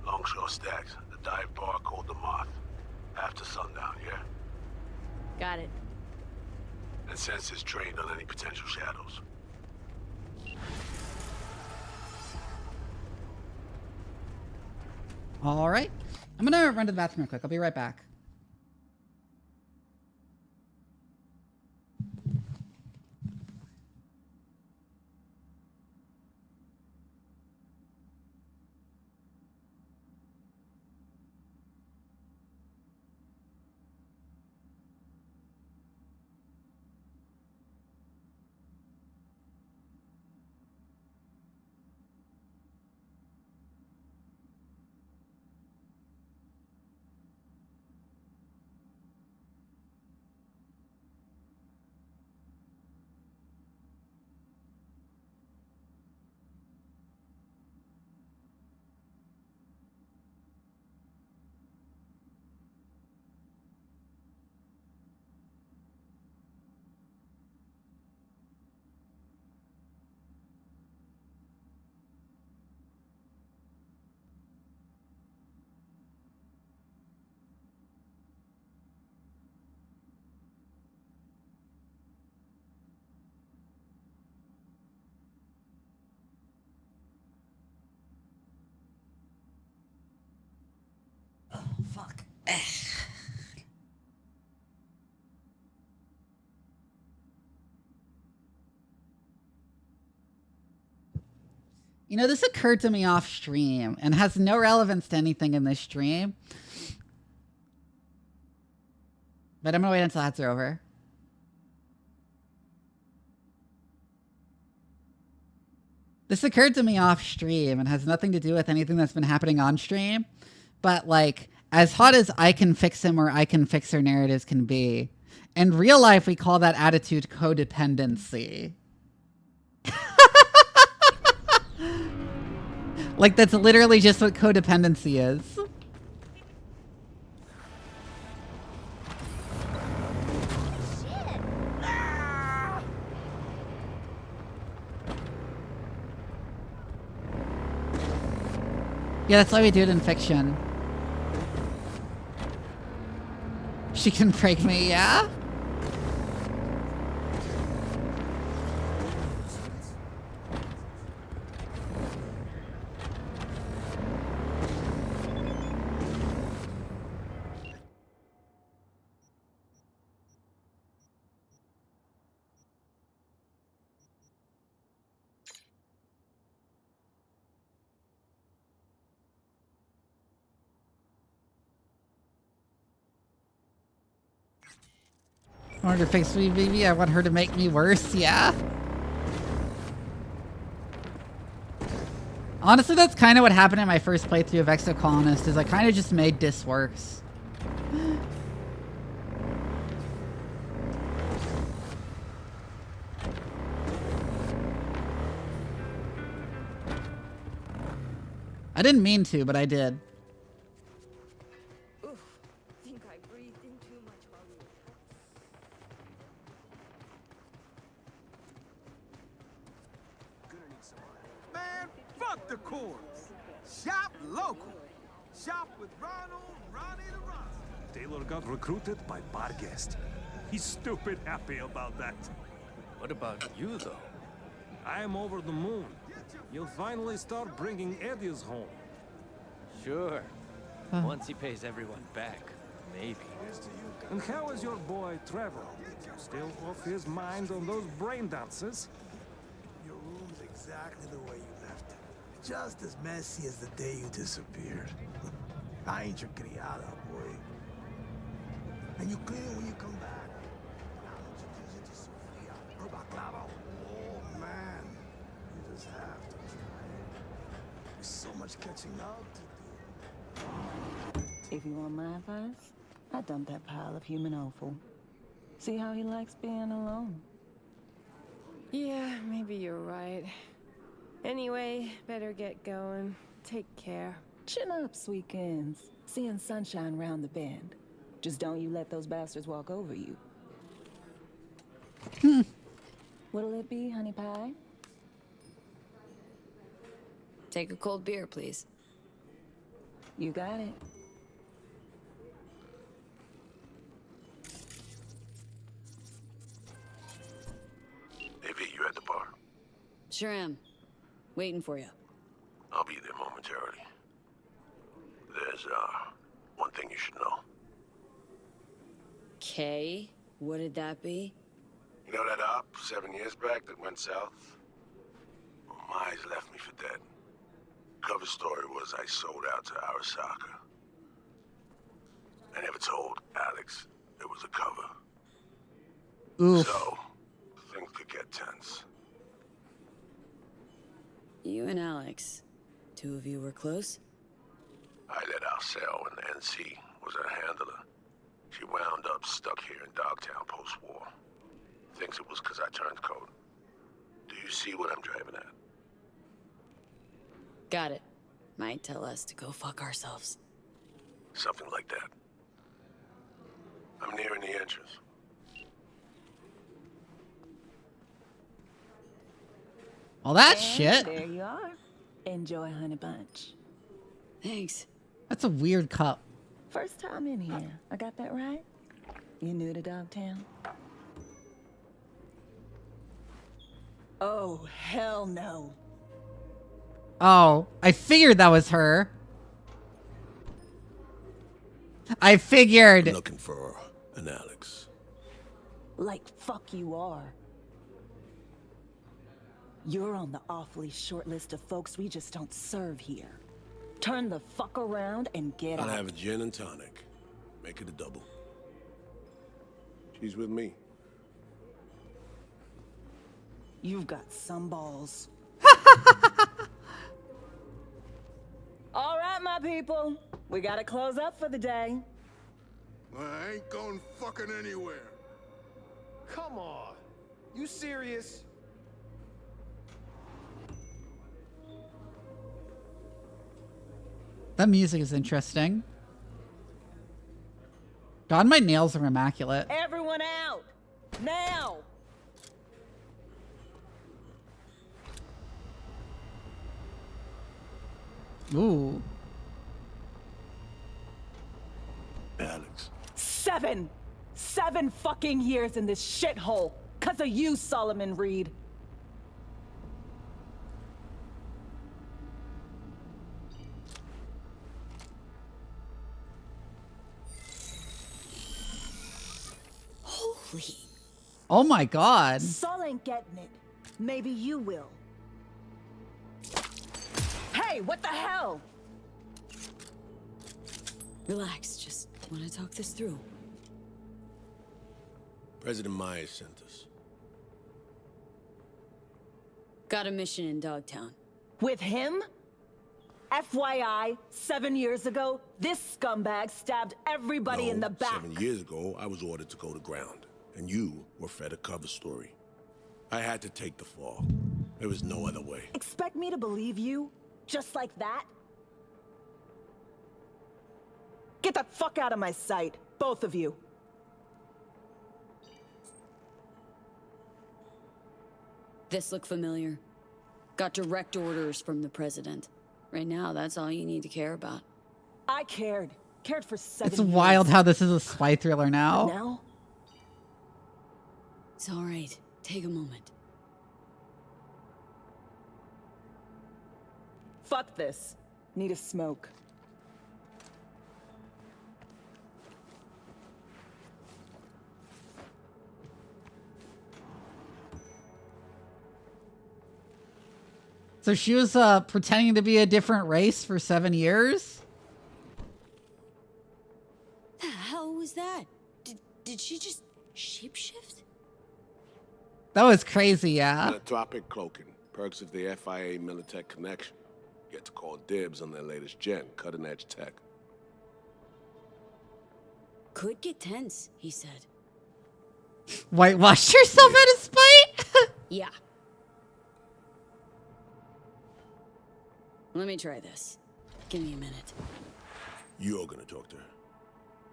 Longshore Stacks, the dive bar called the Moth. After sundown, yeah? Got it. And sensors trained on any potential shadows. All right. I'm going to run to the bathroom real quick. I'll be right back. Fuck. You know, this occurred to me off stream and has no relevance to anything in this stream. But I'm gonna wait until that's over. This occurred to me off stream and has nothing to do with anything that's been happening on stream. But like, as hot as I can fix him or I can fix her narratives can be, in real life we call that attitude codependency. Like, that's literally just what codependency is. Yeah, that's why we do it in fiction. She can break me, yeah? I want her to fix me, Vivi. I want her to make me worse, yeah? Honestly, that's kind of what happened in my first playthrough of Exocolonist, is I kind of just made this worse. I didn't mean to, but I did. Think I breathed in too much while we were Man, fuck the chorus. Shop local. Shop with Ronald, Ronnie the Ross. Taylor got recruited by Barguest. He's stupid happy about that. What about you, though? I am over the moon. You'll finally start bringing Eddies home. Sure. Once he pays everyone back, maybe. And how is your boy, Trevor? Still off his mind on those brain dances? Your room's exactly the way you left it. Just as messy as the day you disappeared. I ain't your criada, boy. And you clean it when you come back. I'll introduce you to Sofia, her baklava. Oh, man. You just have to try it. With so much much catching up to do. If you want my advice, I dump that pile of human offal. See how he likes being alone. Yeah, maybe you're right. Anyway, better get going. Take care. Chin up, Sweekends. Seeing sunshine round the bend. Just don't you let those bastards walk over you. What'll it be, honey pie? Take a cold beer, please. You got it. Hey, V, you at the bar? Sure am. Waiting for you. I'll be there momentarily. There's, one thing you should know. Okay, what did that be? You know that op 7 years back that went south? Well, my eyes left me for dead. Cover story was I sold out to Arasaka. I never told Alex it was a cover. Oof. So, things could get tense. You and Alex, two of you were close? I let Arcel when the NC was her handler. She wound up stuck here in Dogtown post-war. Thinks it was because I turned code. Do you see what I'm driving at? Got it. Might tell us to go fuck ourselves. Something like that. I'm nearing the entrance. Well, that And shit. There you are. Enjoy, honey bunch. Thanks. That's a weird cup. First time in here. I got that right? You new to Dogtown? Oh, hell no. Oh, I figured that was her. I figured. I'm looking for an Alex. Like fuck you are. You're on the awfully short list of folks we just don't serve here. Turn the fuck around and get I'll out. have a gin and tonic. Make it a double. She's with me. You've got some balls. All right, my people. We gotta close up for the day. I ain't going fucking anywhere. Come on. You serious? That music is interesting. God, my nails are immaculate. Everyone out! Now! Ooh. Alex. 7 fucking years in this shithole. 'Cause of you, Solomon Reed. Holy. Oh my god. Sol ain't getting it. Maybe you will. Hey, what the hell? Relax, just want to talk this through. President Myers sent us. Got a mission in Dogtown. With him? FYI, 7 years ago, this scumbag stabbed everybody in the back. 7 years ago, I was ordered to go to ground, and you were fed a cover story. I had to take the fall. There was no other way. Expect me to believe you? Just like that? Get the fuck out of my sight, both of you. This look familiar? Got direct orders from the president. Right now, that's all you need to care about. I cared. Cared for 7 It's years. wild how this is a spy thriller now. But now? It's all right. Take a moment. Fuck this. Need a smoke. So she was pretending to be a different race for 7 years? The hell was that? Did she just shapeshift? That was crazy, yeah. Anatropic cloaking. Perks of the FIA Militech connection. Get to call dibs on their latest gen, cutting-edge tech. Could get tense, he said. Whitewash yourself out of spite? Yeah. Let me try this. Give me a minute. You're gonna talk to her.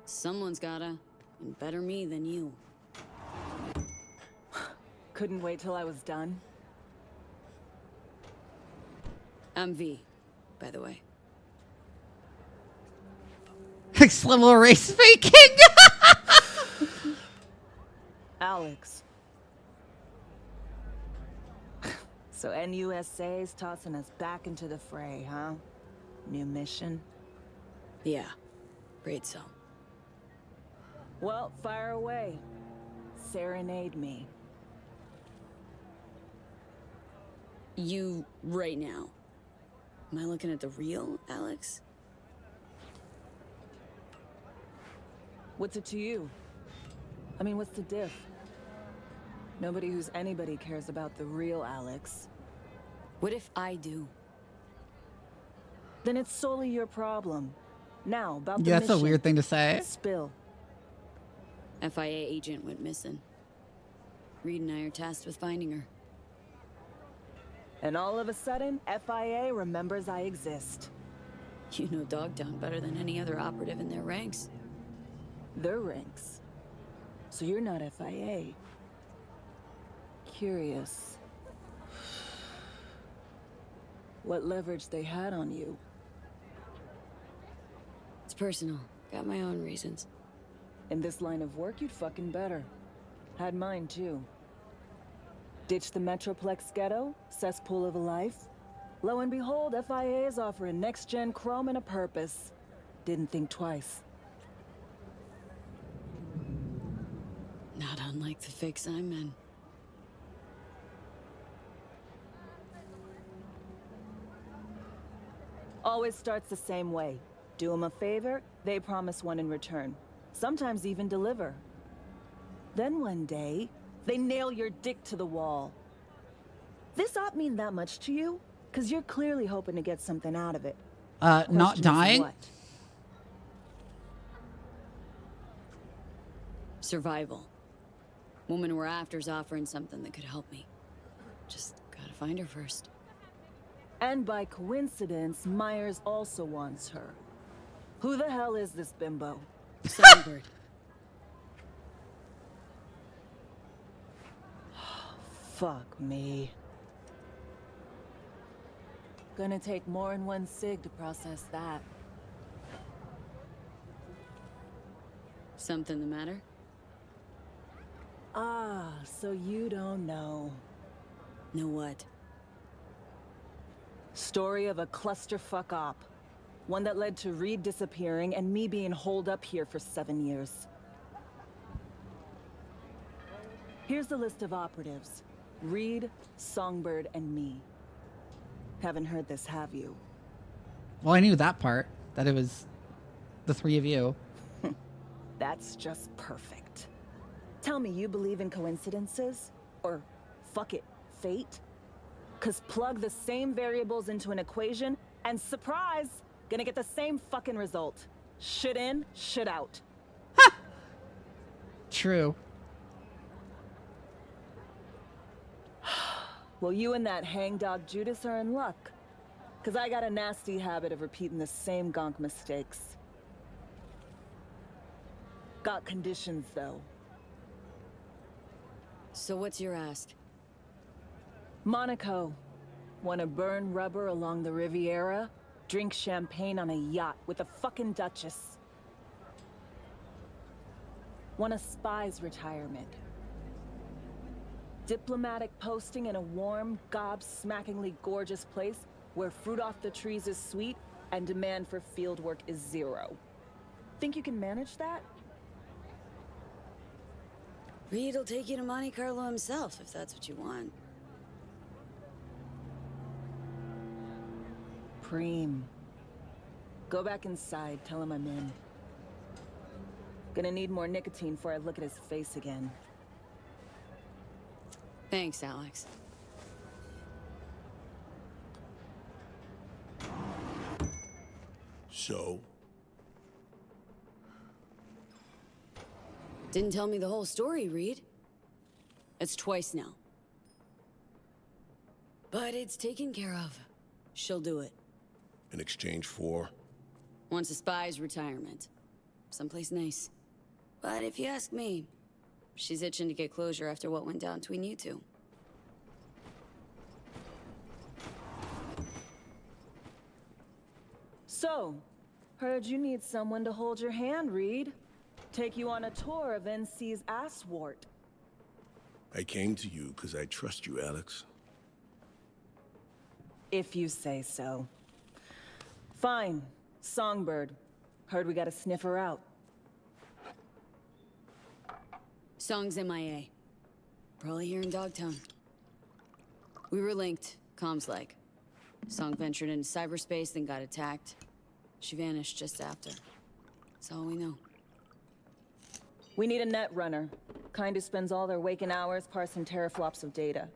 Someone's gotta. And better me than you. Couldn't wait till I was done. I'm V, by the way. Next level race faking. Alex. So NUSA's tossing us back into the fray, huh? New mission? Yeah, great so. Well, fire away. Serenade me. You right now. Am I looking at the real Alex? What's it to you? I mean, what's the diff? Nobody who's anybody cares about the real Alex. What if I do? Then it's solely your problem. Now, about the Yeah, that's a mission. weird thing to say. Spill. FIA agent went missing. Reed and I are tasked with finding her. And all of a sudden, FIA remembers I exist. You know Dogtown better than any other operative in their ranks. Their ranks? So you're not FIA. Curious. What leverage they had on you? It's personal. Got my own reasons. In this line of work, you'd fucking better. Had mine, too. Ditch the Metroplex ghetto, cesspool of a life. Lo and behold, FIA is offering next-gen chrome and a purpose. Didn't think twice. Not unlike the fix I'm in. Always starts the same way. Do them a favor, they promise one in return. Sometimes even deliver. Then one day, they nail your dick to the wall. This ought mean that much to you? Because you're clearly hoping to get something out of it. Not Question is dying? what? Survival. Woman we're after's offering something that could help me. Just gotta find her first. And by coincidence, Myers also wants her. Who the hell is this bimbo? Songbird. Fuck me. Gonna take more than one cig to process that. Something the matter? Ah, so you don't know. Know what? Story of a clusterfuck op. One that led to Reed disappearing and me being holed up here for 7 years. Here's the list of operatives. Reed, Songbird, and me. Haven't heard this, have you? Well, I knew that part. That it was the three of you. That's just perfect. Tell me you believe in coincidences? Or, fuck it, fate? 'Cause plug the same variables into an equation, and surprise! Gonna get the same fucking result. Shit in, shit out. True. Well, you and that hangdog Judas are in luck. 'Cause I got a nasty habit of repeating the same gonk mistakes. Got conditions, though. So what's your ask? Monaco. Wanna burn rubber along the Riviera? Drink champagne on a yacht with a fucking duchess? Want a spy's retirement? Diplomatic posting in a warm, gobsmackingly gorgeous place where fruit off the trees is sweet and demand for fieldwork is 0. Think you can manage that? Reed'll take you to Monte Carlo himself, if that's what you want. Preem. Go back inside, tell him I'm in. Gonna need more nicotine before I look at his face again. Thanks, Alex. So? Didn't tell me the whole story, Reed. It's twice now. But it's taken care of. She'll do it. In exchange for? Wants a spy's retirement. Someplace nice. But if you ask me, she's itching to get closure after what went down between you two. So, heard you need someone to hold your hand, Reed. Take you on a tour of NC's asswart. I came to you because I trust you, Alex. If you say so. Fine. Songbird. Heard we got a sniffer out. Song's MIA. Probably here in Dogtown. We were linked, comms like. Song ventured into cyberspace, then got attacked. She vanished just after. That's all we know. We need a net runner. Kind who spends all their waking hours parsing teraflops of data.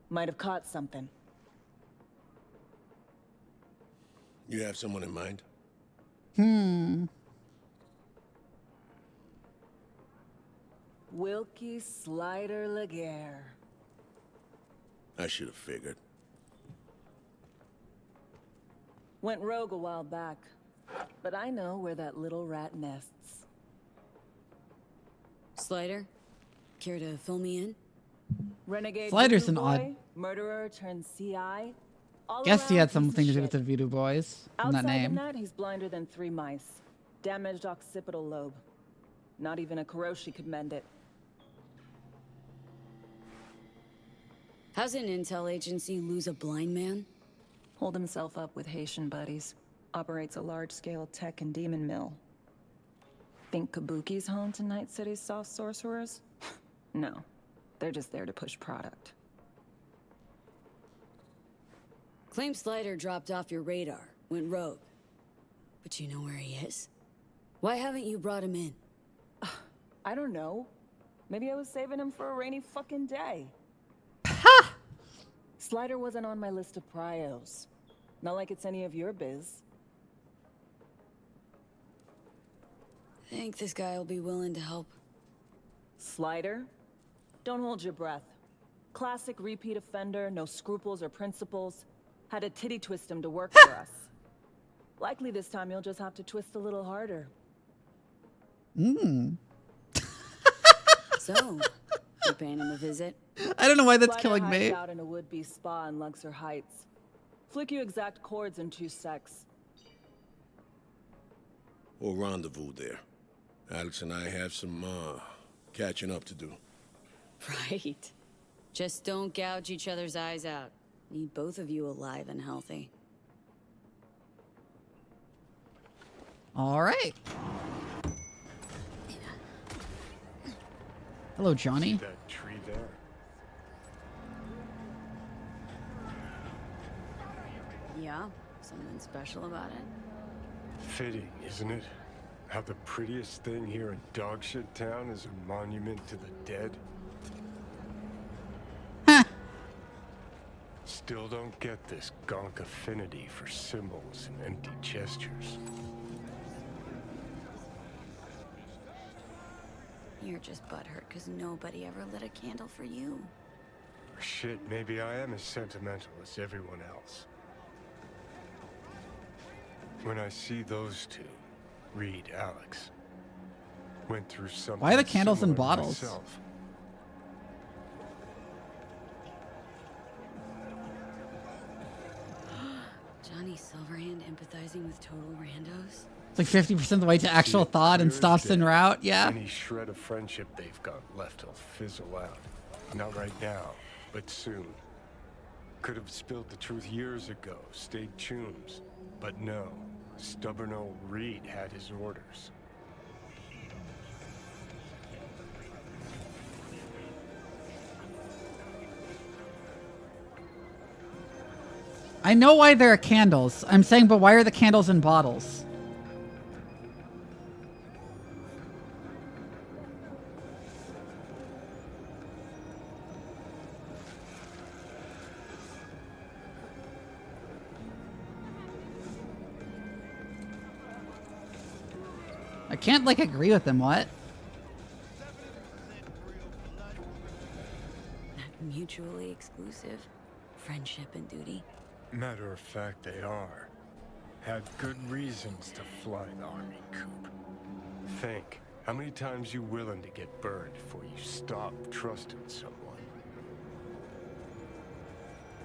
Might have caught something. You have someone in mind? Wilkie Slider Laguerre. I should have figured. Went rogue a while back. But I know where that little rat nests. Slider? Care to fill me in? Renegade Slider's voodoo an odd- boy, murderer turned CI. All Guess he around had piece something of to do shit. with the Voodoo Boys from that Outside name. the net, he's blinder than 3 mice. Damaged occipital lobe. Not even a Kuroshi could mend it. How's an intel agency lose a blind man? Hold himself up with Haitian buddies. Operates a large-scale tech and demon mill. Think Kabuki's home to Night City's soft sorcerers? No. They're just there to push product. Claim Slider dropped off your radar, went rogue. But you know where he is? Why haven't you brought him in? I don't know. Maybe I was saving him for a rainy fucking day. Slider wasn't on my list of prios. Not like it's any of your biz. Think this guy will be willing to help? Slider? Don't hold your breath. Classic repeat offender, no scruples or principles. Had to titty twist him to work for us. Likely this time you'll just have to twist a little harder. So, you paying him a visit? I don't know why that's Slider killing hides me. out in a would-be spa in Luxor Heights. Flick you exact chords in 2 secs. We'll rendezvous there. Alex and I have some, catching up to do. Right. Just don't gouge each other's eyes out. Need both of you alive and healthy. All right. Hello, Johnny. See that tree there? Yeah? Something special about it? Fitting, isn't it? How the prettiest thing here in Dogshit Town is a monument to the dead. Still don't get this gonk affinity for symbols and empty gestures. You're just butthurt because nobody ever lit a candle for you. Shit, maybe I am as sentimental as everyone else. When I see those two, Reed, Alex, went through something. Why are the candles in similar to bottles? myself. Johnny Silverhand empathizing with total randos? It's like 50% of the way to actual See it thought and clear as stops en day. route. Yeah. Any shred of friendship they've got left will fizzle out. Not right now, but soon. Could have spilled the truth years ago, stayed chooms. But no, stubborn old Reed had his orders. I know why there are candles. I'm saying, but why are the candles in bottles? I can't, like, agree with him, what? Mutually exclusive. Friendship and duty. Matter of fact, they are. Had good reasons to fly the army coup. Think, how many times you willing to get burned before you stop trusting someone?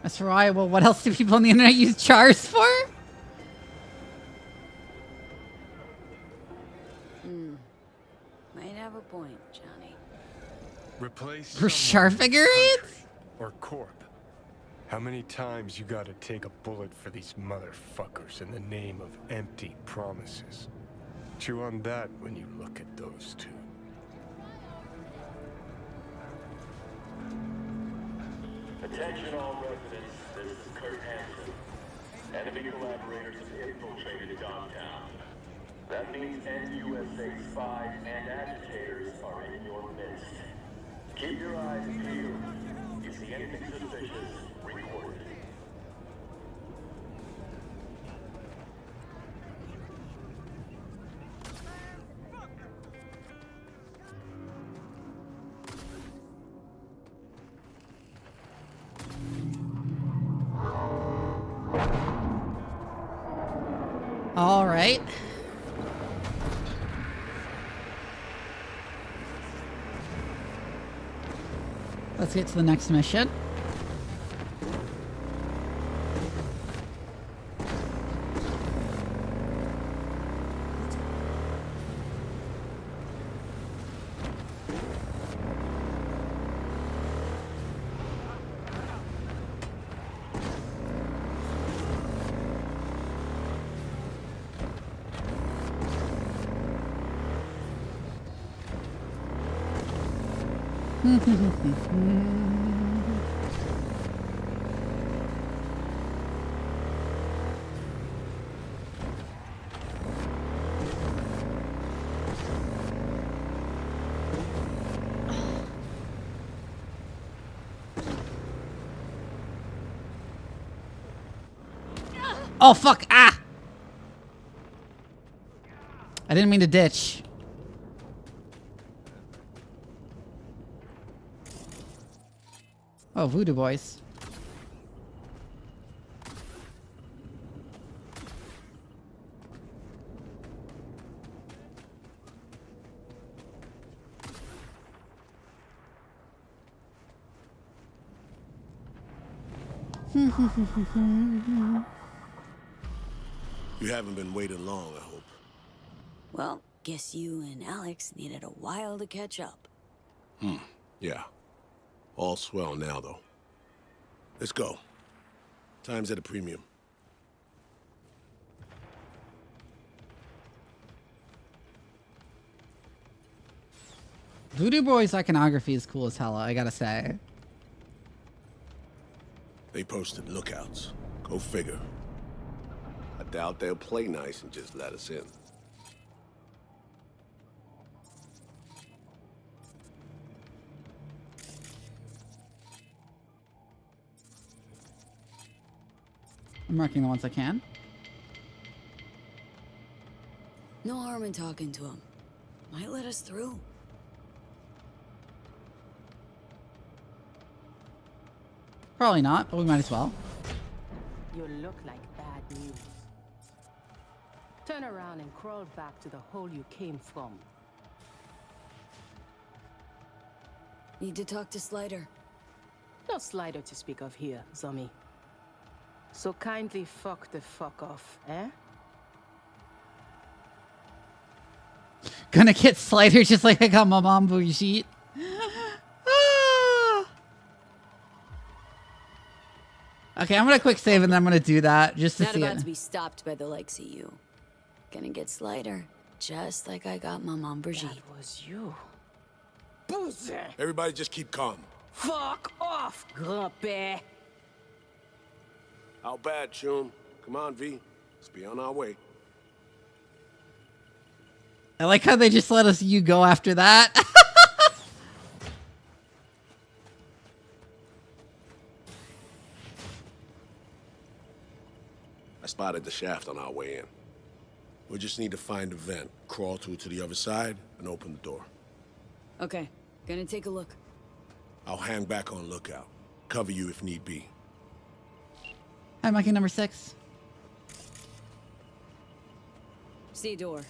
That's right. Well, what else do people on the internet use chars for? Might have a point, Johnny. Replace For char figurines? Or corp. How many times you gotta take a bullet for these motherfuckers in the name of empty promises? Chew on that when you look at those two. Attention all residents, this is Kurt Hansen. Enemy collaborators have infiltrated downtown. That means NUSA spies and agitators are in your midst. Keep your eyes peeled. If you see anything suspicious, report it. All right. Let's get to the next mission. Oh, fuck. Ah! I didn't mean to ditch. Oh, voodoo boys. You haven't been waiting long, I hope. Well, guess you and Alex needed a while to catch up. Yeah. All swell now, though. Let's go. Time's at a premium. Voodoo Boy's iconography is cool as hell, I gotta say. They posted lookouts. Go figure. I doubt they'll play nice and just let us in. I'm marking the ones I can. No harm in talking to him. Might let us through. Probably not, but we might as well. You look like bad news. Turn around and crawl back to the hole you came from. Need to talk to Slider. No Slider to speak of here, Zummy. So kindly fuck the fuck off, eh? Gonna get Slider just like I got my mom bougie. Ah. Okay, I'm gonna quick save and then I'm gonna do that just to Not see about it. to be stopped by the likes of you. Gonna get Slider, just like I got my mom Brigitte. That was you. Boozy! Everybody just keep calm. Fuck off, grumpy! How bad, Chum? Come on, V. Let's be on our way. I like how they just let us you go after that. I spotted the shaft on our way in. We just need to find a vent, crawl through to the other side, and open the door. Okay, gonna take a look. I'll hang back on lookout. Cover you if need be. Hi, monkey number 6. See door.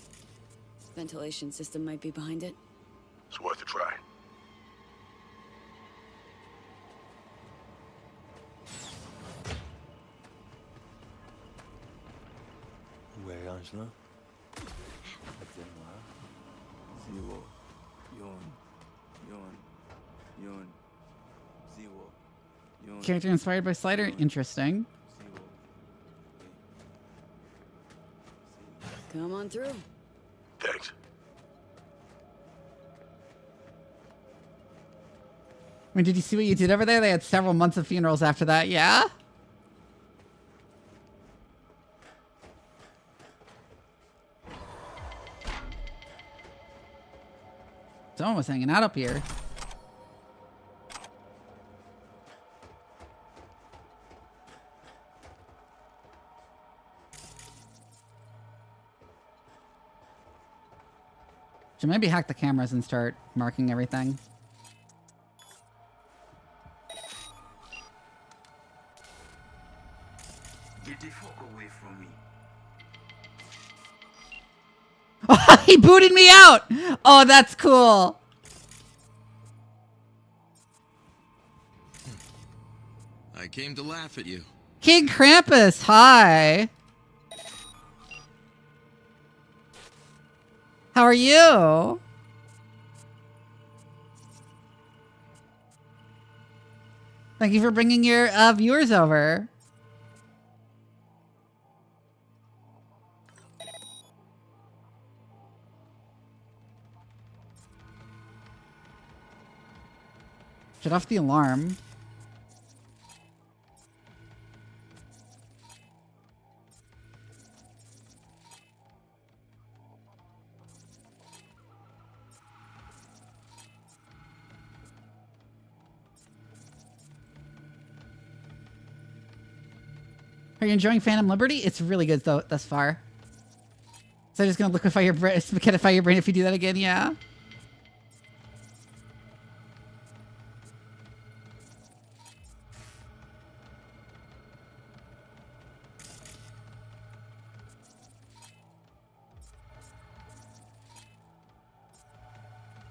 Ventilation system might be behind it. It's worth a try. Angela? Character inspired by Slider? Interesting. Come on through. Thanks. I mean, did you see what you did over there? They had several months of funerals after that, yeah? Someone was hanging out up here. Should maybe hack the cameras and start marking everything. Get the fuck away from me. He booted me out! Oh, that's cool. I came to laugh at you. King Krampus, hi. How are you? Thank you for bringing your viewers over. Shut off the alarm. Are you enjoying Phantom Liberty? It's really good though thus far. So I'm just gonna liquefy your brain, spaghettify your brain if you do that again, yeah.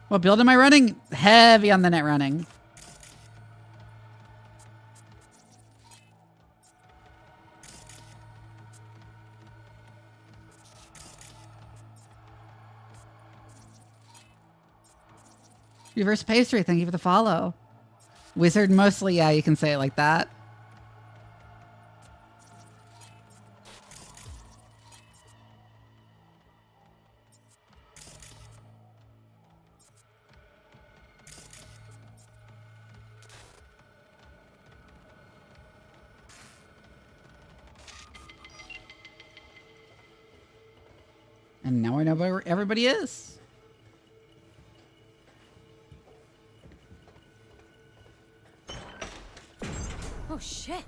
What build am I running? Heavy on the net running. Reverse pastry, thank you for the follow. Wizard mostly, yeah, you can say it like that. And now I know where everybody is. Oh shit.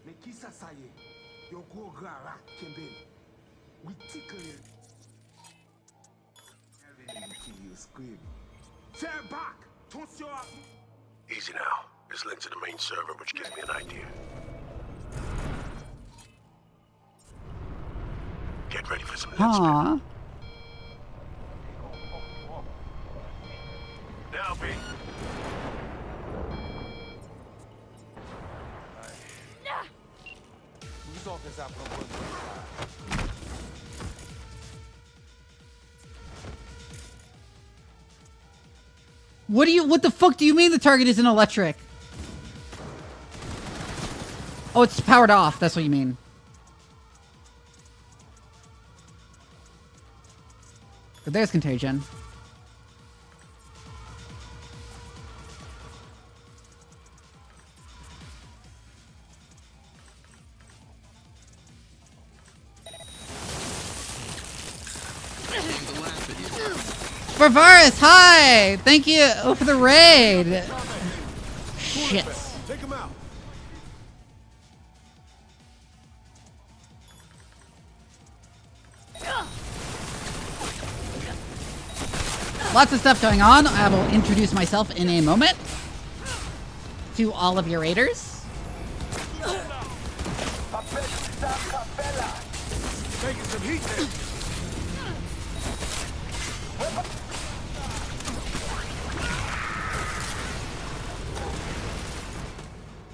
Nekisa saye, yoko gara kembe. We tickle it. Until you scream. Step back! Toss your... Easy now. It's linked to the main server, which gives me an idea. Get ready for some Aww. Now, B. What the fuck do you mean the target isn't electric? Oh, it's powered off. That's what you mean. But there's contagion. Barbaris, hi! Thank you for the raid. Shit. Take him out. Lots of stuff going on. I will introduce myself in a moment to all of your raiders. Taking some heat there.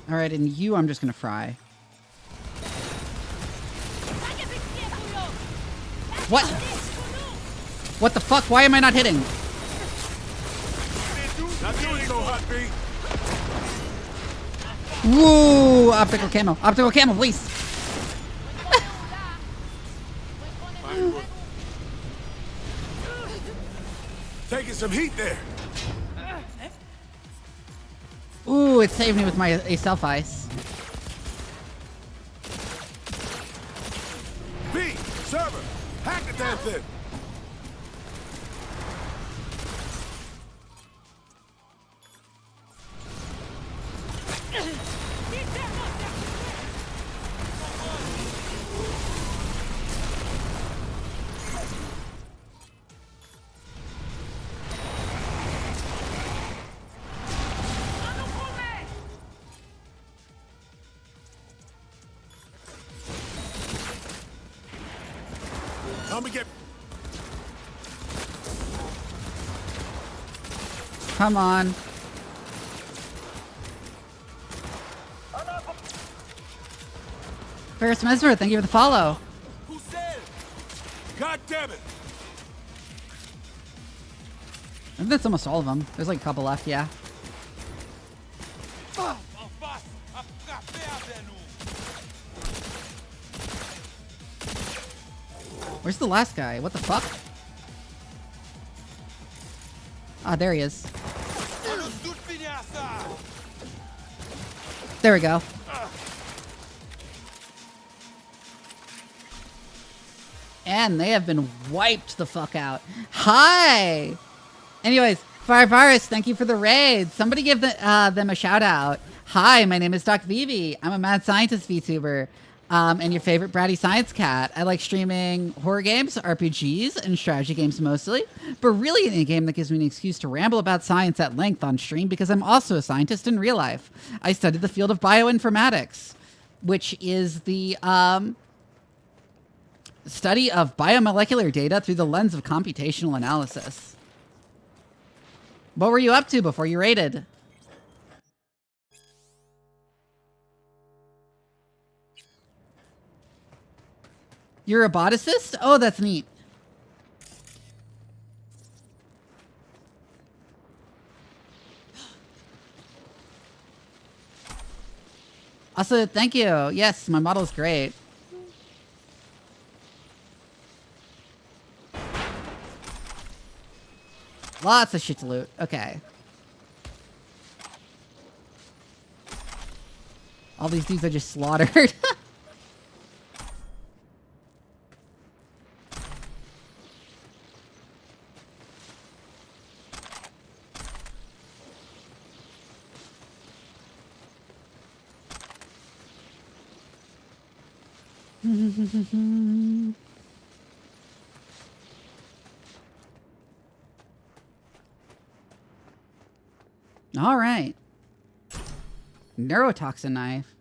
All right, and you, I'm just gonna fry. What? What the fuck? Why am I not hitting? Not doing so hot, B. Woo! Optical camo. Optical camo, please. Taking some heat there. Ooh, it saved me with my self ice. B, server, hack the damn thing. Help me get. Come on. Ferris Mesmer, thank you for the follow. Who said? God damn it. I think that's almost all of them. There's like a couple left, yeah. Where's the last guy? What the fuck? Ah, there he is. There we go. And they have been wiped the fuck out. Hi! Anyways, Fire Virus, thank you for the raid. Somebody give them a shout out. Hi, my name is Doc Vivi. I'm a mad scientist VTuber. And your favorite bratty science cat. I like streaming horror games, RPGs, and strategy games mostly, but really any game that gives me an excuse to ramble about science at length on stream because I'm also a scientist in real life. I studied the field of bioinformatics, which is the study of biomolecular data through the lens of computational analysis. What were you up to before you raided? You're a boticist? Oh, that's neat. Also, thank you. Yes, my model's great. Lots of shit to loot. Okay. All these dudes are just slaughtered. All right. Neurotoxin knife.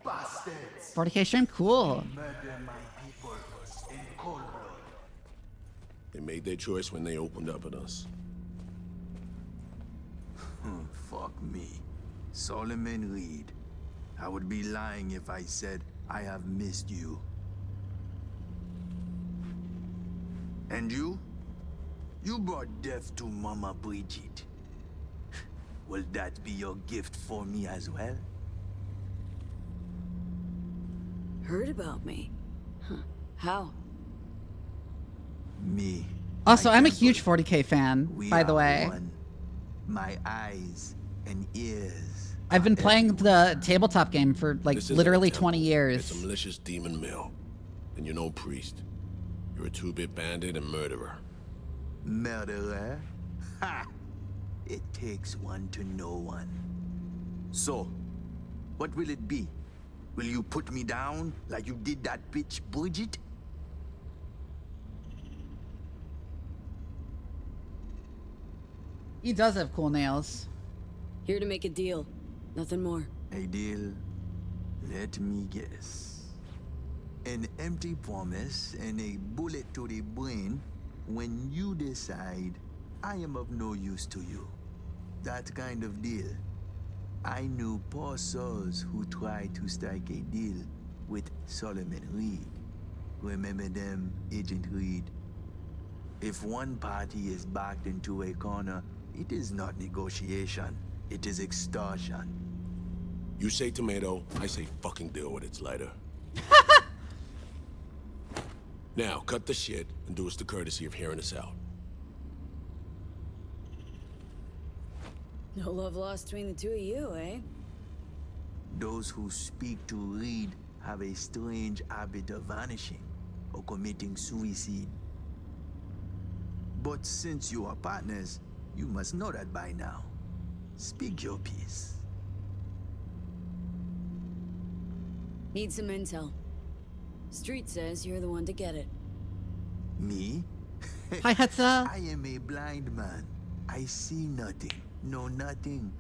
Bastards. 40K stream? Cool. They made their choice when they opened up at us. Fuck me. Solomon Reed. I would be lying if I said I have missed you. And you? You brought death to Mama Bridget. Will that be your gift for me as well? Heard about me? Huh. How? Me. Also, I'm a huge 40K fan, by the way. One. My eyes and ears. I've been playing the tabletop game for like literally 20 years. It's a malicious demon mill. And you're no priest. You're a two-bit bandit and murderer. Murderer? Ha! It takes one to know one. So, what will it be? Will you put me down like you did that bitch Bridget? He does have cool nails. Here to make a deal. Nothing more. A deal? Let me guess. An empty promise and a bullet to the brain when you decide I am of no use to you. That kind of deal. I knew poor souls who tried to strike a deal with Solomon Reed. Remember them, Agent Reed? If one party is backed into a corner, it is not negotiation. It is extortion. You say tomato, I say fucking deal with it, Slider. Now, cut the shit and do us the courtesy of hearing us out. No love lost between the two of you, eh? Those who speak to Reed have a strange habit of vanishing or committing suicide. But since you are partners, you must know that by now. Speak your piece. Need some intel. Street says you're the one to get it. Me? Hi, Hetza. I am a blind man. I see nothing, know nothing.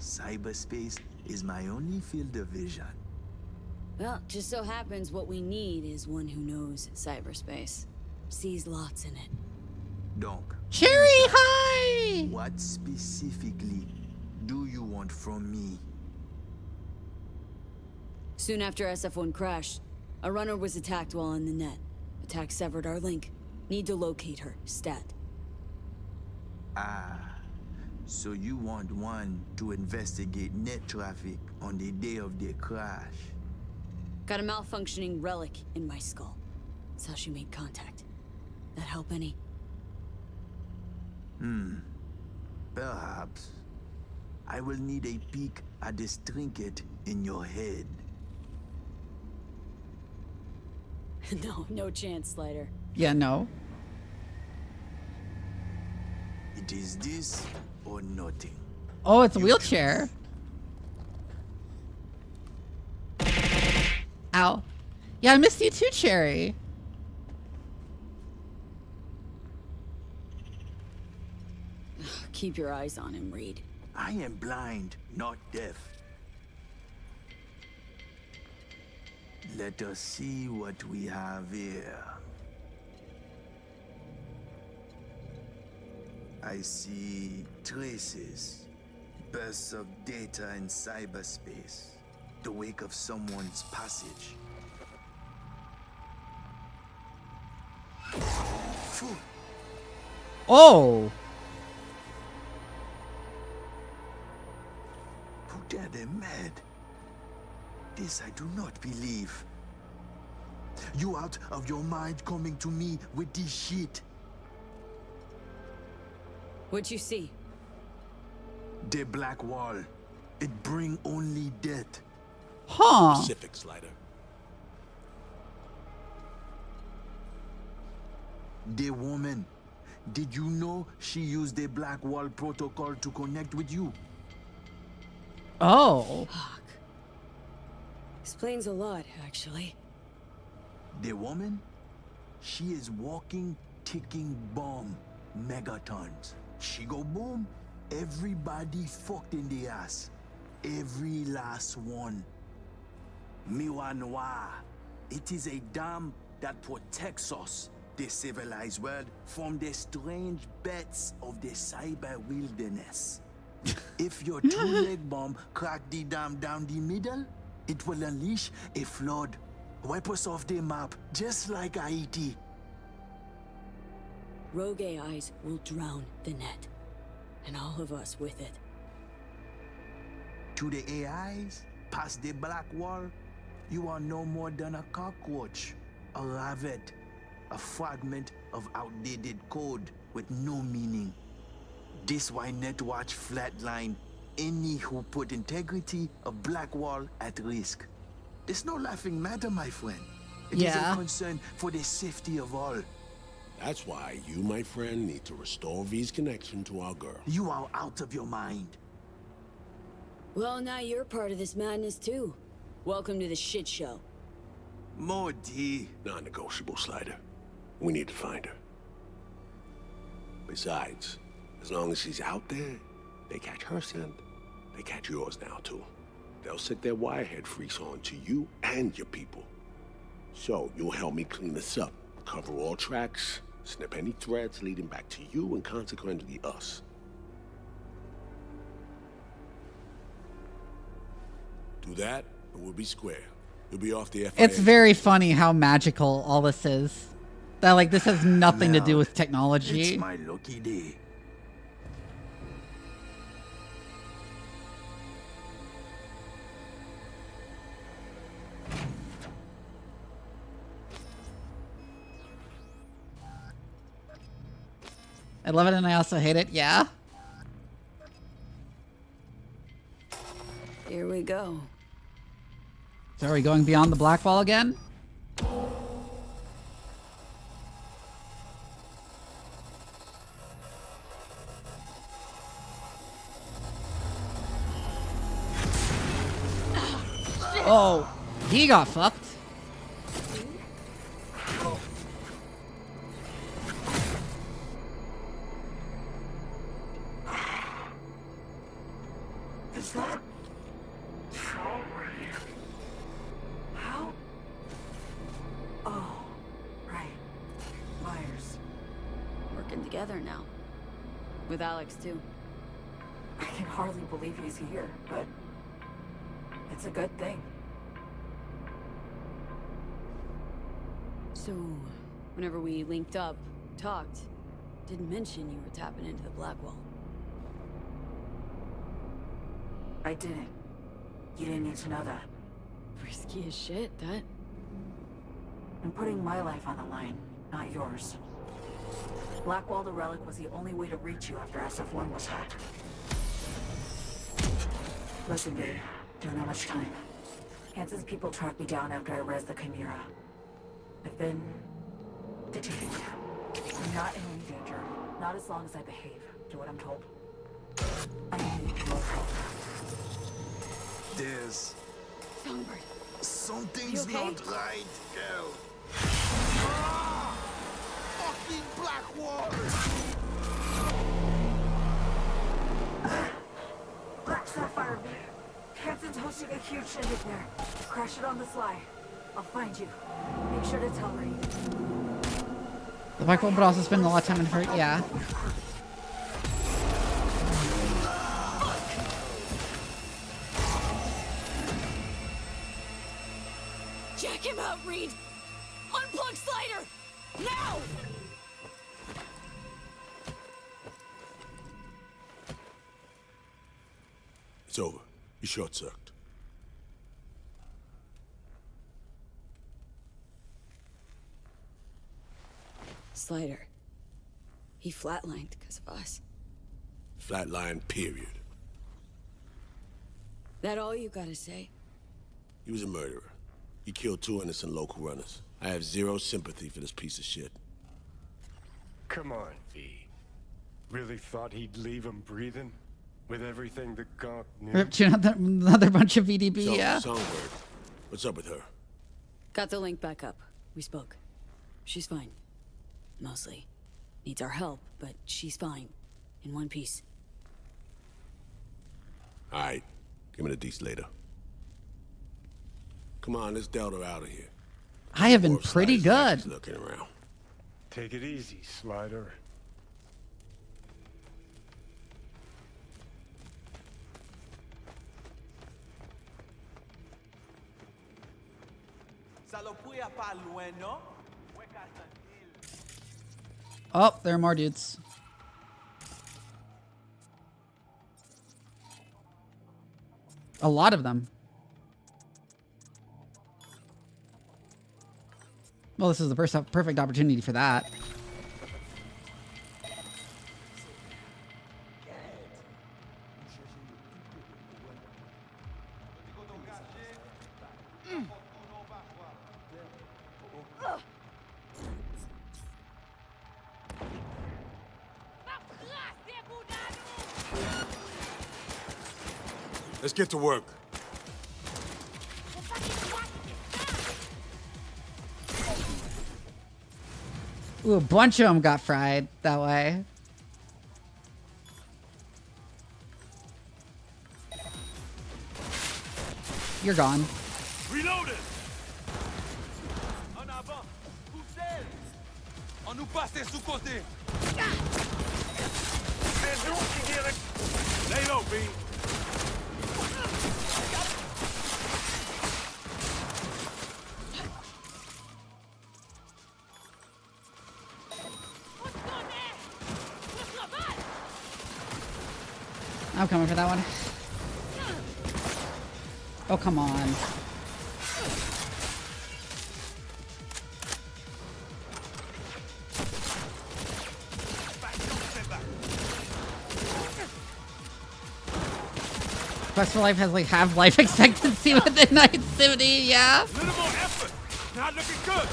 Cyberspace is my only field of vision. Well, just so happens what we need is one who knows cyberspace. Sees lots in it. Donc. Cherry, hi! What specifically do you want from me? Soon after SF1 crashed, a runner was attacked while on the net. Attack severed our link. Need to locate her, stat. Ah, so you want one to investigate net traffic on the day of the crash? Got a malfunctioning relic in my skull. That's how she made contact. That help any? Perhaps. I will need a peek at this trinket in your head. No chance, Slider. Yeah, no. It is this or nothing. Oh, it's a wheelchair. Ow. Yeah, I missed you too, Cherry. Keep your eyes on him, Reed. I am blind, not deaf. Let us see what we have here. I see traces, bursts of data in cyberspace, the wake of someone's passage. Phew. Oh! Who dare them mad? This I do not believe. You out of your mind coming to me with this shit? What'd you see? The black wall. It bring only death. Huh. Specific, Slider. The woman. Did you know she used the black wall protocol to connect with you? Oh. Fuck. Explains a lot, actually. The woman? She is walking, ticking bomb. Megatons. She go boom. Everybody fucked in the ass. Every last one. Miwa Noir. It is a dam that protects us, the civilized world, from the strange bets of the cyber wilderness. If your two-leg bomb crack the dam down the middle, it will unleash a flood. Wipe us off the map, just like Haiti. Rogue AIs will drown the net. And all of us with it. To the AIs, past the black wall, you are no more than a cockroach, a rabbit, a fragment of outdated code with no meaning. This why Netwatch flatline any who put integrity of Blackwall at risk. It's no laughing matter, my friend. It is a concern for the safety of all. That's why you, my friend, need to restore V's connection to our girl. You are out of your mind. Well, now you're part of this madness too. Welcome to the shit show. More D. Non-negotiable, Slider. We need to find her. Besides, as long as she's out there, they catch her scent, they catch yours now too. They'll set their wirehead freaks on to you and your people. So you'll help me clean this up, cover all tracks, snip any threads leading back to you and consequently us. Do that, and we'll be square. You'll be off the FIA. It's very funny how magical all this is. That like this has nothing to do with technology. It's my lucky day. I love it and I also hate it. Yeah. Here we go. So are we going beyond the black wall again? Oh, he got fucked. Is that how? Oh, right. Myers. Working together now. With Alex too. I can hardly believe he's here, but it's a good thing. So, whenever we linked up, talked, didn't mention you were tapping into the Blackwall. I didn't. You didn't need to know that. Risky as shit, that. I'm putting my life on the line, not yours. Blackwall the Relic was the only way to reach you after SF-1 was hacked. Listen, babe. Don't have much time. Hansen's people tracked me down after I rezzed the Chimera. I've been detained. I'm not in any danger. Not as long as I behave. Do what I'm told. I need your help. There's Songbird. Something's You okay? not right, girl. Fucking Blackwall! Black Sapphire V. Hansen's hosting a huge shindig there. Crash it on the sly. I'll find you. Make sure to tell Reed. The black wall would also spend a lot of time in her. Yeah. Jack him out, Reed! Unplug Slider! Now! It's over. You short-circuited. Slider. He flatlined because of us. Flatline, period. That all you gotta say? He was a murderer. He killed 2 innocent local runners. I have zero sympathy for this piece of shit. Come on, V. Really thought he'd leave him breathing? With everything the Gonk knew? Ripped you another bunch of VDB, So, yeah. Songbird, what's up with her? Got the link back up. We spoke. She's fine. Mostly. Needs our help, but she's fine. In one piece. Alright. Give me the deets later. Come on, let's Delta out of here. I have been pretty good. Looking around. Take it easy, Slider. Oh, there are more dudes. A lot of them. Well, this is the perfect opportunity for that. Let's get to work. Ooh, a bunch of them got fried that way. You're gone. Reloaded! En avant! Poussez! On nous passe sous côté! Lay low, B. I'm coming for that one. Oh, come on. Quest for Life has like half life expectancy within Night City, yeah. A little more effort. Not looking good.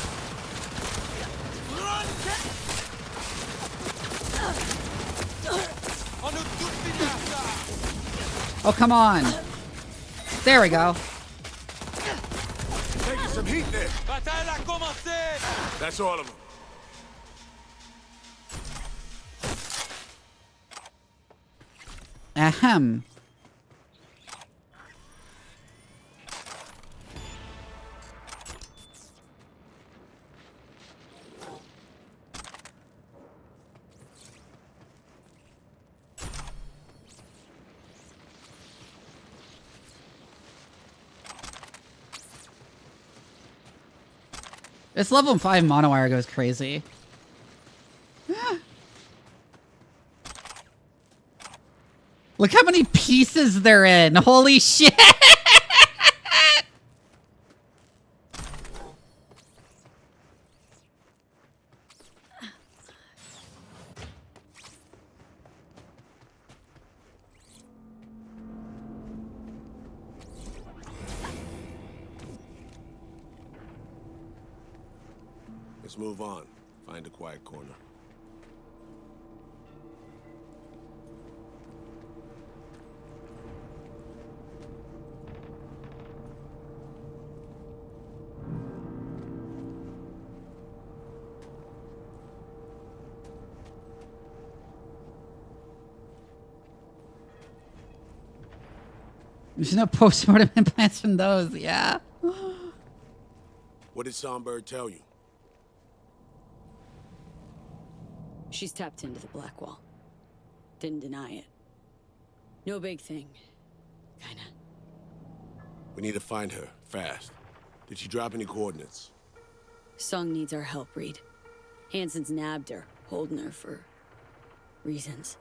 Oh, come on. There we go. Taking some heat there. That's all of them. Ahem. This level 5 monowire goes crazy. Look how many pieces they're in. Holy shit. Let's move on. Find a quiet corner. There's no post-mortem implants from those, yeah. What did Songbird tell you? She's tapped into the black wall. Didn't deny it. No big thing. Kinda. We need to find her, fast. Did she drop any coordinates? Sung needs our help, Reed. Hansen's nabbed her, holding her for reasons.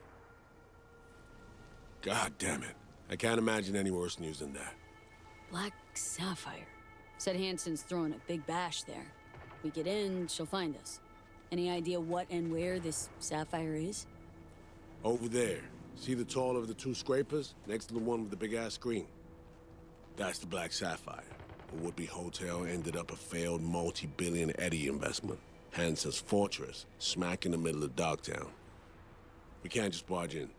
God damn it. I can't imagine any worse news than that. Black Sapphire. Said Hansen's throwing a big bash there. We get in, she'll find us. Any idea what and where this Sapphire is? Over there. See the taller of the two scrapers? Next to the one with the big-ass screen. That's the Black Sapphire. A would-be hotel ended up a failed multi-billion Eddie investment. Hansen's fortress, smack in the middle of Dogtown. We can't just barge in.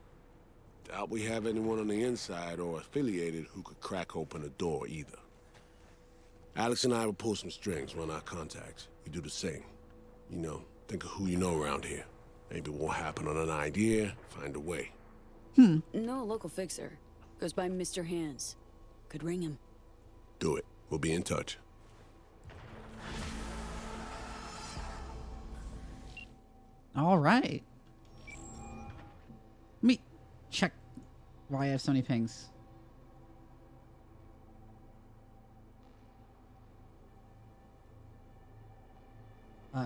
Doubt we have anyone on the inside or affiliated who could crack open a door either. Alex and I will pull some strings, run our contacts. You do the same. You know, think of who you know around here. Maybe it won't happen on an idea, find a way. No local fixer. Goes by Mr. Hands. Could ring him. Do it. We'll be in touch. All right. Let me check why I have so many pings.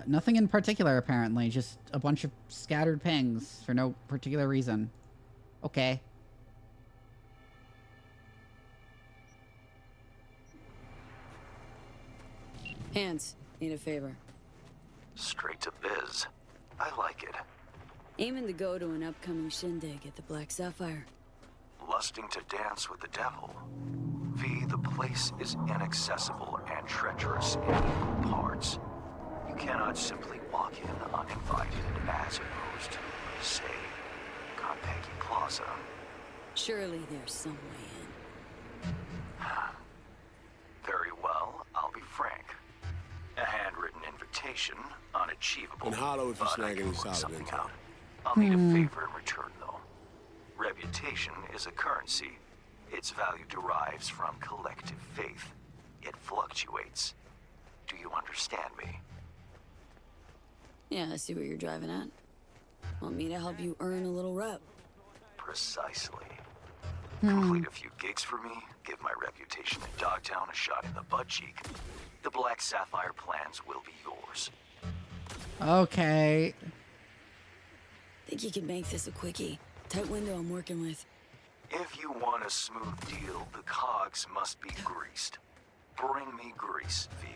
Nothing in particular, apparently. Just a bunch of scattered pings for no particular reason. Okay. Hands, need a favor. Straight to biz. I like it. Aiming to go to an upcoming shindig at the Black Sapphire. Lusting to dance with the devil. V, the place is inaccessible and treacherous in equal parts. You cannot simply walk in uninvited as opposed to, say, Konpeki Plaza. Surely there's some way in. Very well, I'll be frank. A handwritten invitation, unachievable. And hollow if you but I snag can any work solid something intel. out. I'll need a favor in return, though. Reputation is a currency. Its value derives from collective faith. It fluctuates. Do you understand me? Yeah, I see what you're driving at. Want me to help you earn a little rep? Precisely. Complete a few gigs for me, give my reputation in Dogtown a shot in the butt cheek. The Black Sapphire plans will be yours. Okay. Think you could make this a quickie? Tight window I'm working with. If you want a smooth deal, the cogs must be greased. Bring me grease, V.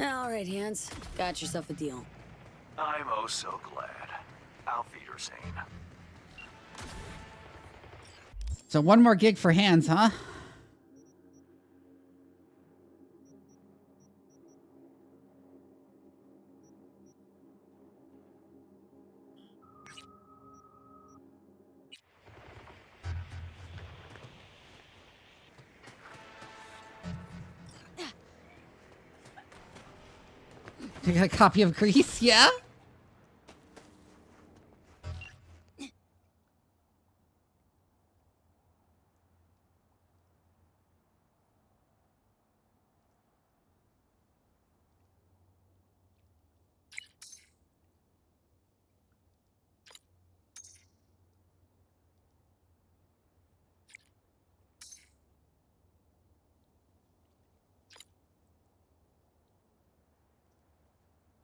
All right, Hans. Got yourself a deal. I'm oh so glad. Auf Wiedersehen. So one more gig for Hands, huh? You got a copy of Grease, yeah?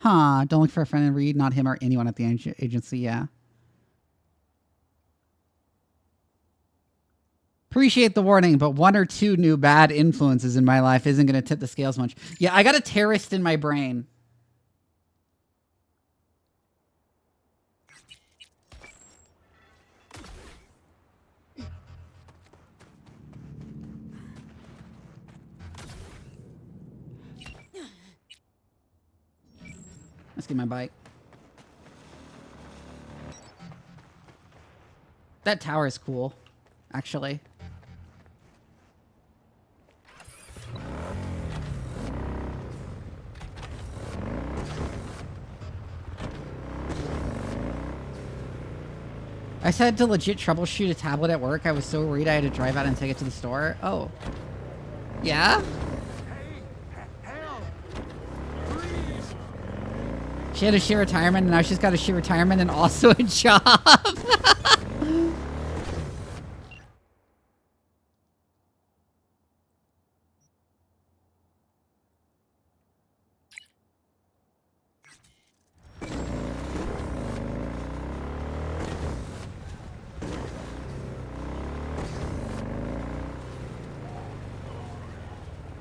Huh, don't look for a friend and read, not him or anyone at the agency, yeah. Appreciate the warning, but one or two new bad influences in my life isn't going to tip the scales much. Yeah, I got a terrorist in my brain. Let's get my bike. That tower is cool, actually. I said to legit troubleshoot a tablet at work. I was so worried I had to drive out and take it to the store. Oh. Yeah? She had a shit retirement, and now she's got a shit retirement and also a job.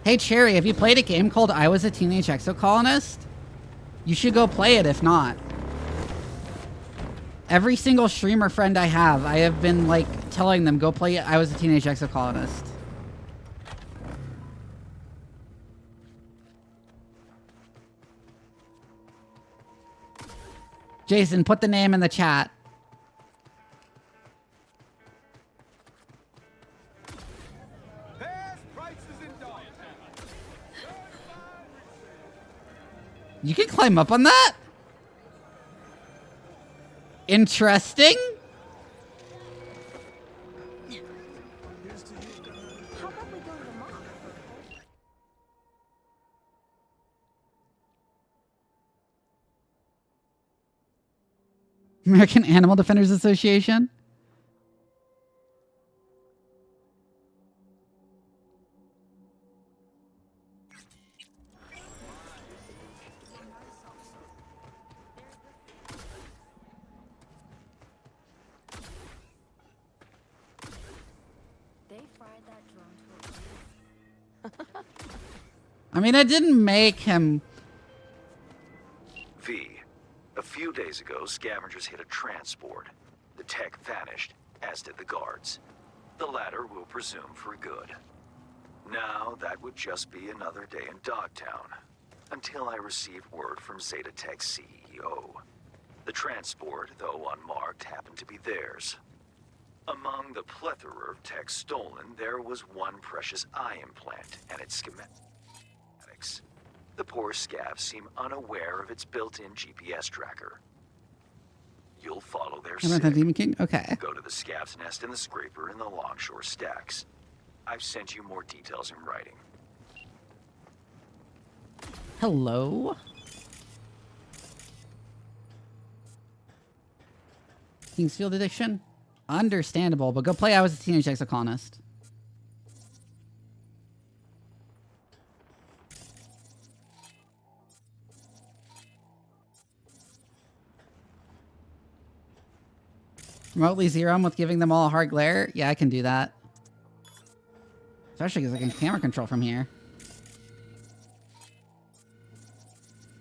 Hey, Cherry, have you played a game called I Was a Teenage Exocolonist? You should go play it if not. Every single streamer friend I have been like telling them go play I Was a Teenage Exocolonist. Jason, put the name in the chat. You can climb up on that? Interesting. American Animal Defenders Association? I mean, I didn't make him... V. A few days ago, scavengers hit a transport. The tech vanished, as did the guards. The latter we'll presume for good. Now, that would just be another day in Dogtown. Until I received word from Zeta Tech's CEO. The transport, though unmarked, happened to be theirs. Among the plethora of tech stolen, there was one precious eye implant and its schematics. The poor scabs seem unaware of its built-in GPS tracker. You'll follow their Remember the signal. Demon King? Okay. Go to the scab's nest in the scraper in the Longshore Stacks. I've sent you more details in writing. Hello? Kingsfield Edition? Understandable, but go play I Was a Teenage Exocolonist. Remotely zero 'em with giving them all a hard glare? Yeah, I can do that. Especially because I can camera control from here.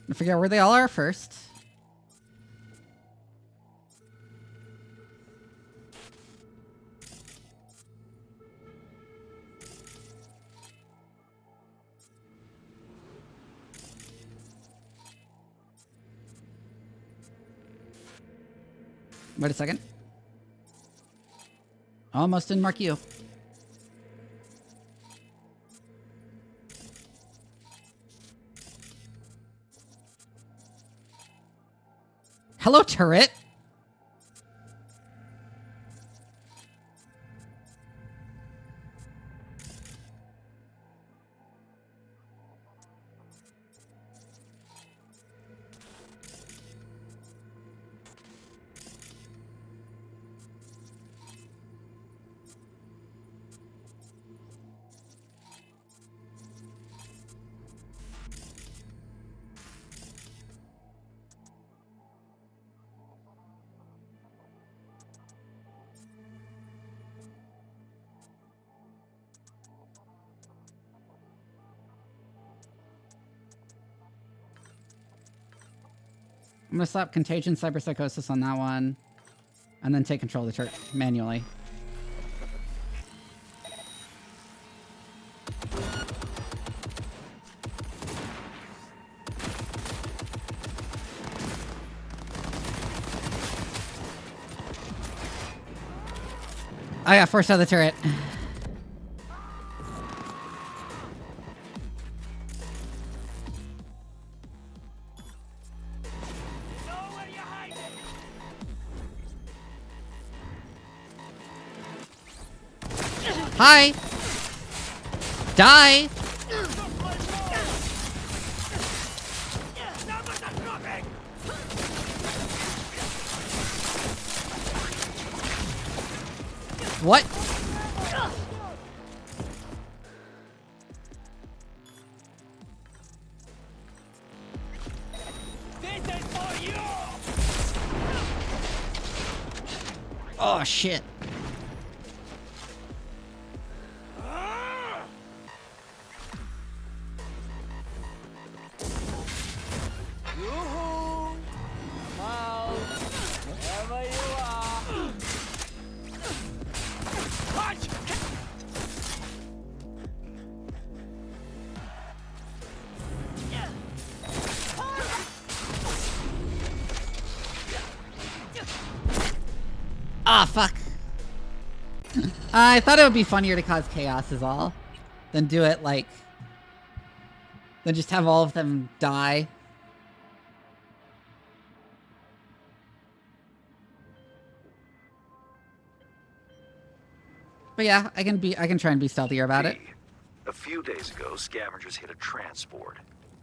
I figure out where they all are first. Wait a second. Almost didn't mark you. Hello, turret. I'm gonna slap Contagion Cyberpsychosis on that one, and then take control of the church manually. I got forced out of the turret. Hi! Die! What? Oh shit. Ah, fuck. I thought it would be funnier to cause chaos is all. Than do it like... Than just have all of them die. But yeah, I can try and be stealthier about it. A few days ago, scavengers hit a transport.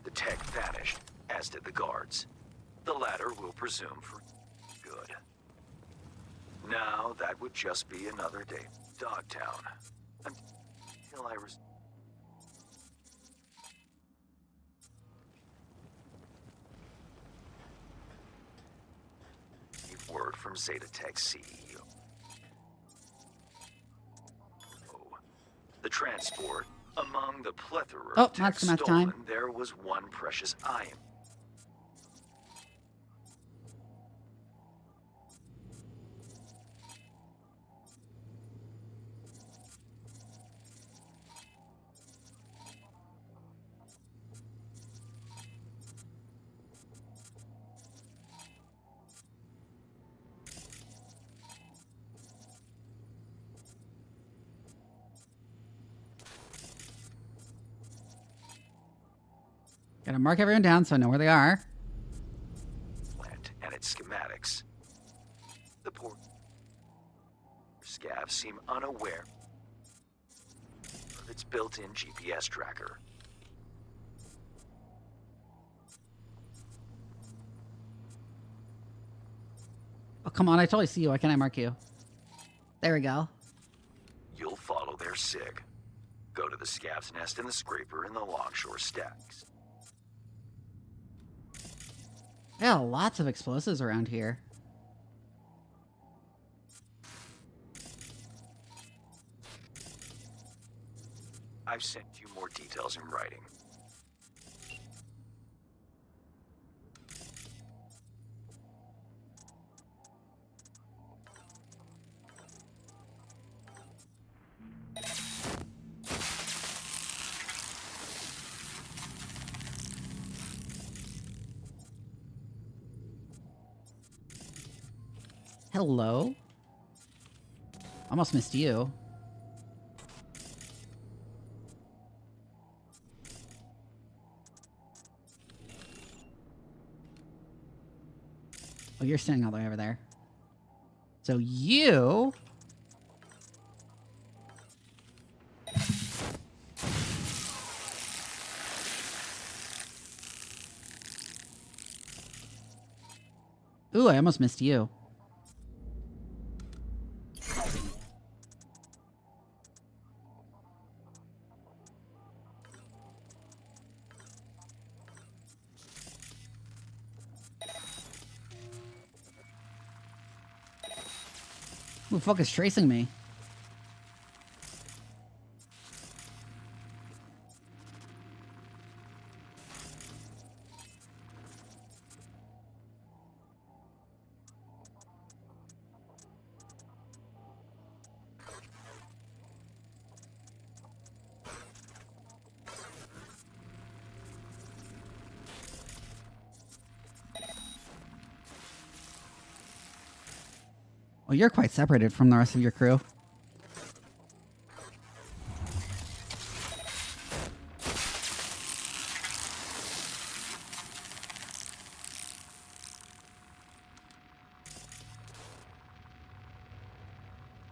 The tech vanished, as did the guards. The latter we'll presume for good. Now, that would just be another day. Dogtown. Until I receive word from Zeta Tech's CEO. The transport, among the plethora of tech stolen, there was one precious item. Gotta mark everyone down so I know where they are. Plant and its schematics. The poor scavs seem unaware of its built-in GPS tracker. Oh, come on, I totally see you. Why can't I mark you? There we go. You'll follow their sig. Go to the scav's nest in the scraper in the Longshore Stacks. Yeah, lots of explosives around here. I've sent you more details in writing. Hello? Almost missed you. Oh, you're standing all the way over there. So you... Ooh, I almost missed you. Who the fuck is tracing me? Well, you're quite separated from the rest of your crew.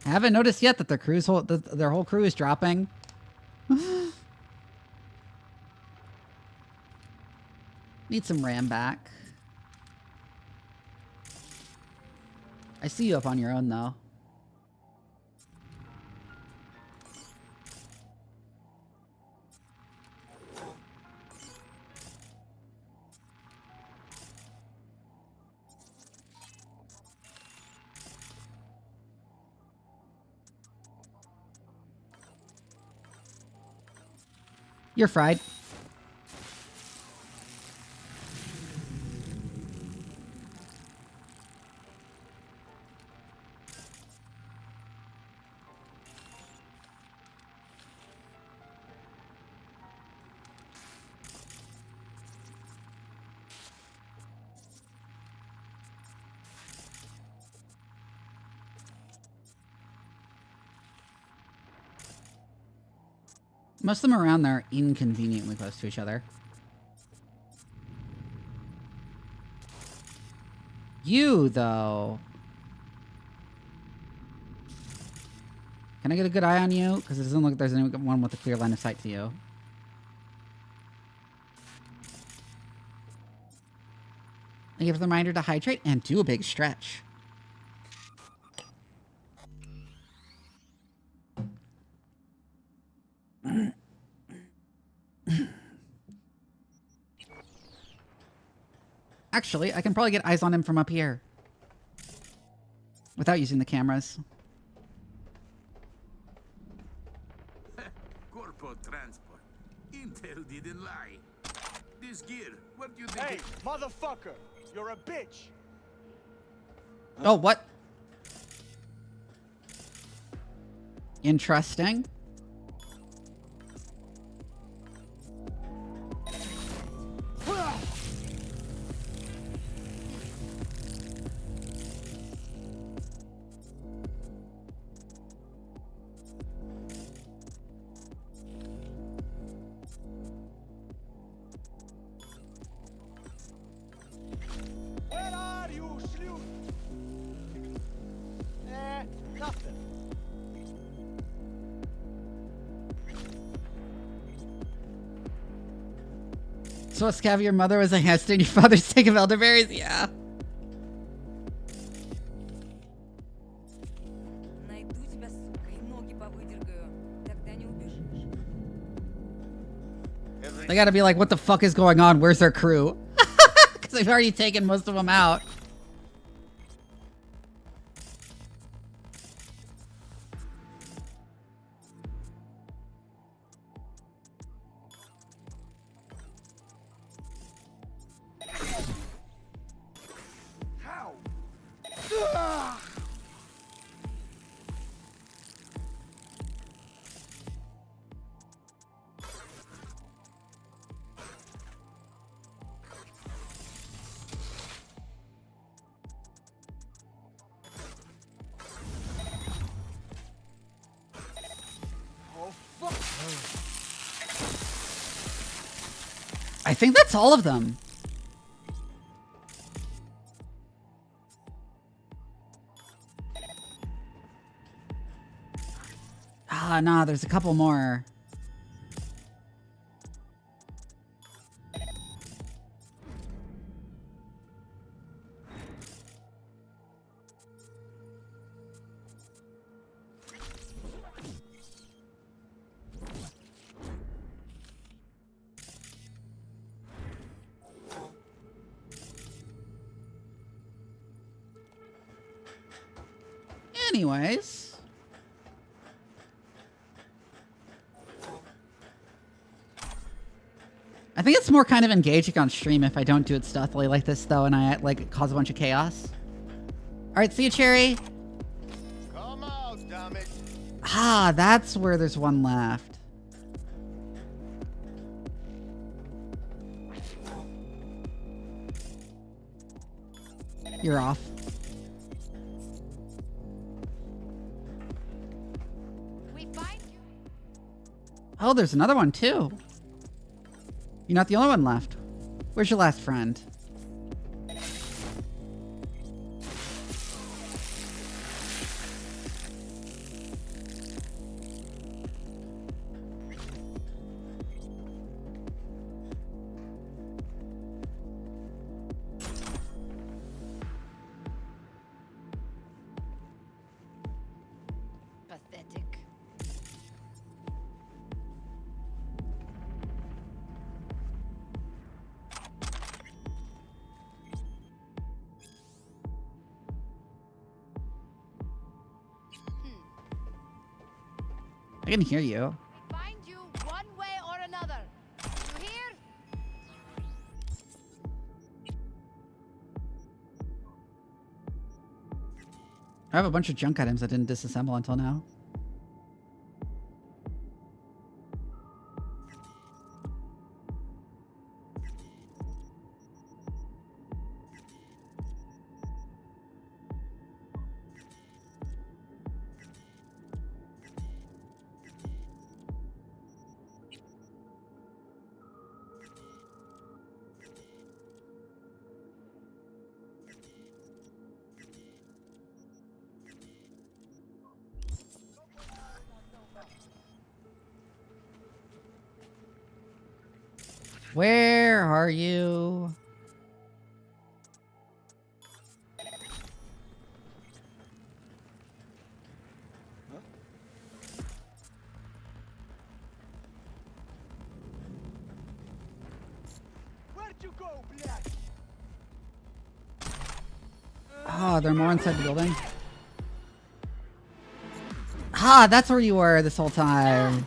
I haven't noticed yet that their whole crew is dropping. Need some RAM back. I see you up on your own, though. You're fried. Most of them around there are inconveniently close to each other. You, though. Can I get a good eye on you? Because it doesn't look like there's anyone with a clear line of sight to you. I give the reminder to hydrate and do a big stretch. Actually, I can probably get eyes on him from up here. Without using the cameras. Corpo transport. Intel didn't lie. This gear, what do you think? Hey, motherfucker! You're a bitch! Oh, what? Interesting. So, Scav, your mother was a hamster and your father's sick of elderberries? Yeah. They gotta be like, what the fuck is going on? Where's their crew? Because they've already taken most of them out. How? I think that's all of them. Ah, nah, there's a couple more. Anyways. I think it's more kind of engaging on stream if I don't do it stealthily like this, though, and I, like, cause a bunch of chaos. Alright, see you, Cherry. Come out, damn it. Ah, that's where there's one left. You're off. Oh, there's another one, too. You're not the only one left. Where's your last friend? Pathetic. I can hear you. Find you one way or another. You hear? I have a bunch of junk items I didn't disassemble until now. Where are you? Where'd you go, Black? Ah, there are more inside the building. Ah, that's where you were this whole time.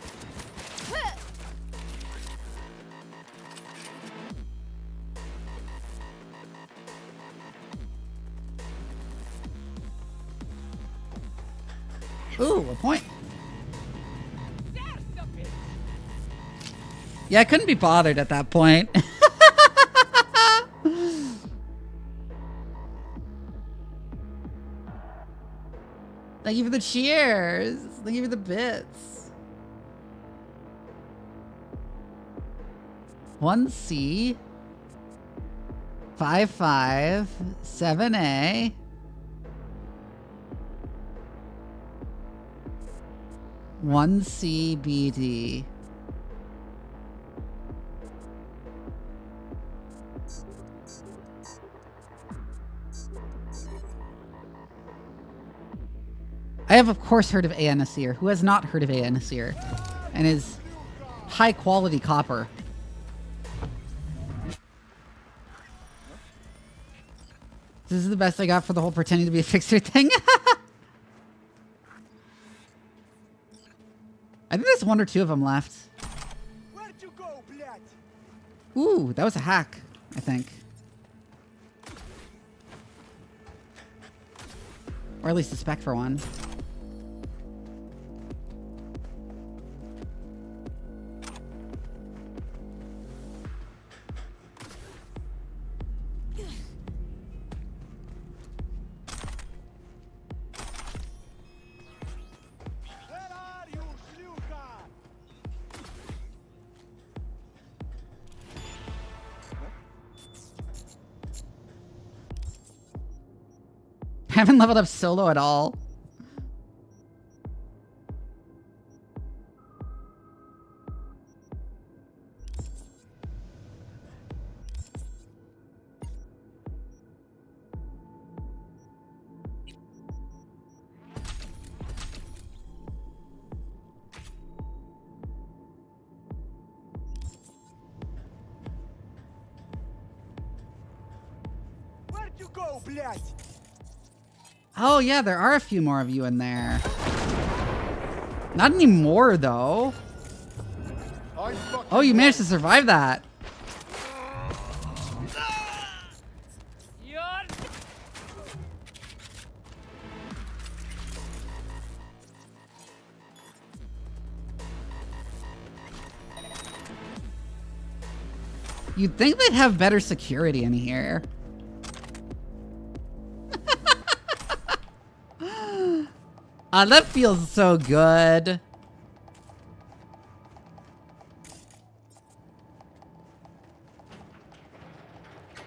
Ooh, a point. Yeah, I couldn't be bothered at that point. Thank you for the cheers. Thank you for the bits. 1C. 5-5. 7A. 1CBD. I have, of course, heard of A.N. Nasir. Who has not heard of A.N. Nasir? And his high-quality copper. This is the best I got for the whole pretending to be a fixer thing. I think there's one or two of them left. Where'd you go, блядь? Ooh, that was a hack, I think. Or at least a spec for one. I haven't leveled up solo at all. Where'd you go, блядь? Oh yeah, there are a few more of you in there. Not anymore though. Oh, you managed to survive that. You'd think they'd have better security in here. That feels so good.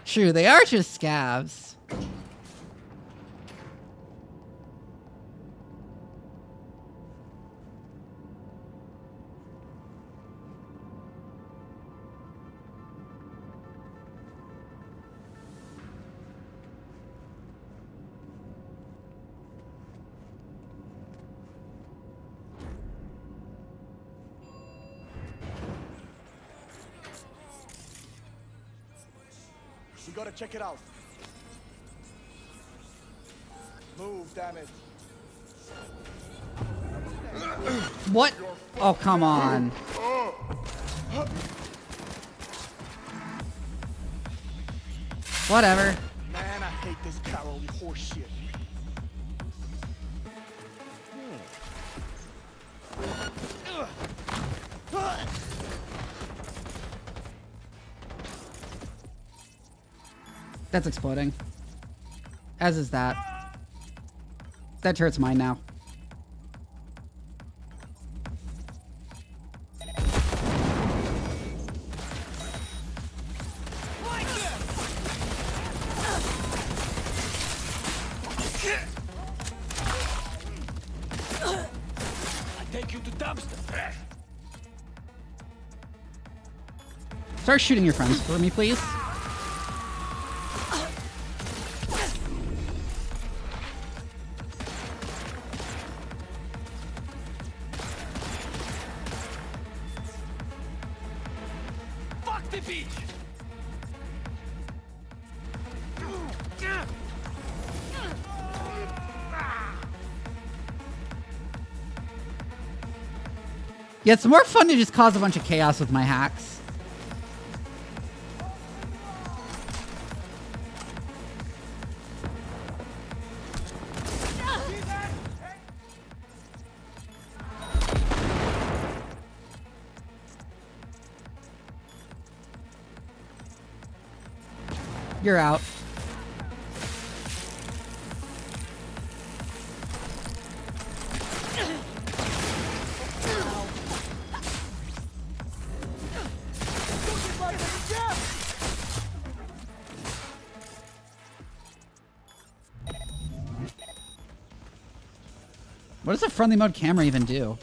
True, they are just scavs. We gotta check it out. Move, damn it. What? Oh, come on. Whatever. Man, I hate this cowardly horseshit. That's exploding. As is that. That turret's mine now. I take you to dumpster. Start shooting your friends for me, please. Fuck the beach. Yeah, it's more fun to just cause a bunch of chaos with my hacks. You're out. What does a friendly mode camera even do?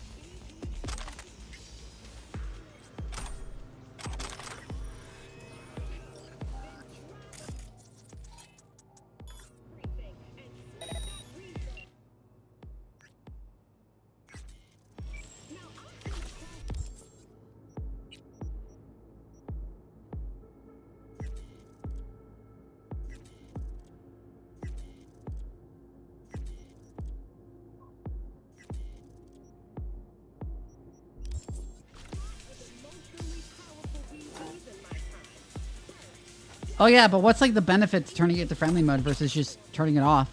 Oh yeah, but what's like the benefit to turning it to friendly mode versus just turning it off?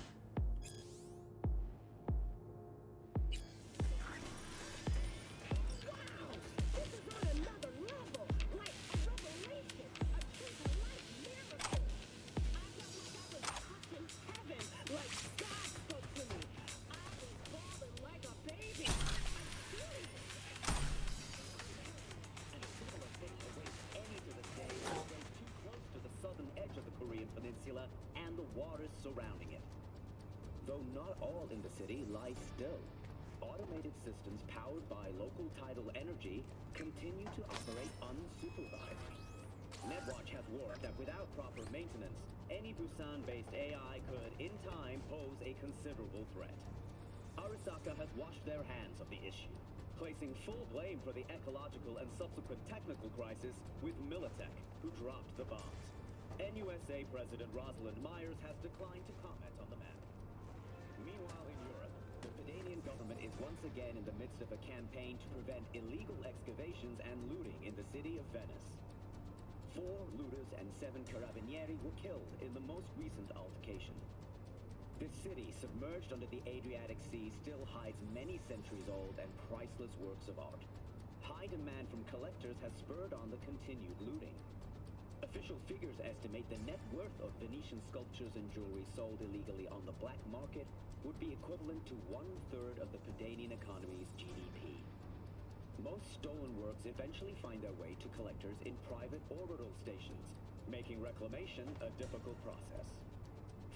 Surrounding it. Though not all in the city lies still, automated systems powered by local tidal energy continue to operate unsupervised. Netwatch has warned that without proper maintenance, any Busan-based AI could, in time, pose a considerable threat. Arasaka has washed their hands of the issue, placing full blame for the ecological and subsequent technical crisis with Militech, who dropped the bombs. NUSA President Rosalind Myers has declined to comment on the matter. Meanwhile, in Europe, the Pedanian government is once again in the midst of a campaign to prevent illegal excavations and looting in the city of Venice. 4 looters and 7 carabinieri were killed in the most recent altercation. This city, submerged under the Adriatic Sea, still hides many centuries-old and priceless works of art. High demand from collectors has spurred on the continued looting. Official figures estimate the net worth of Venetian sculptures and jewelry sold illegally on the black market would be equivalent to 1/3 of the Pedanian economy's GDP. Most stolen works eventually find their way to collectors in private orbital stations, making reclamation a difficult process.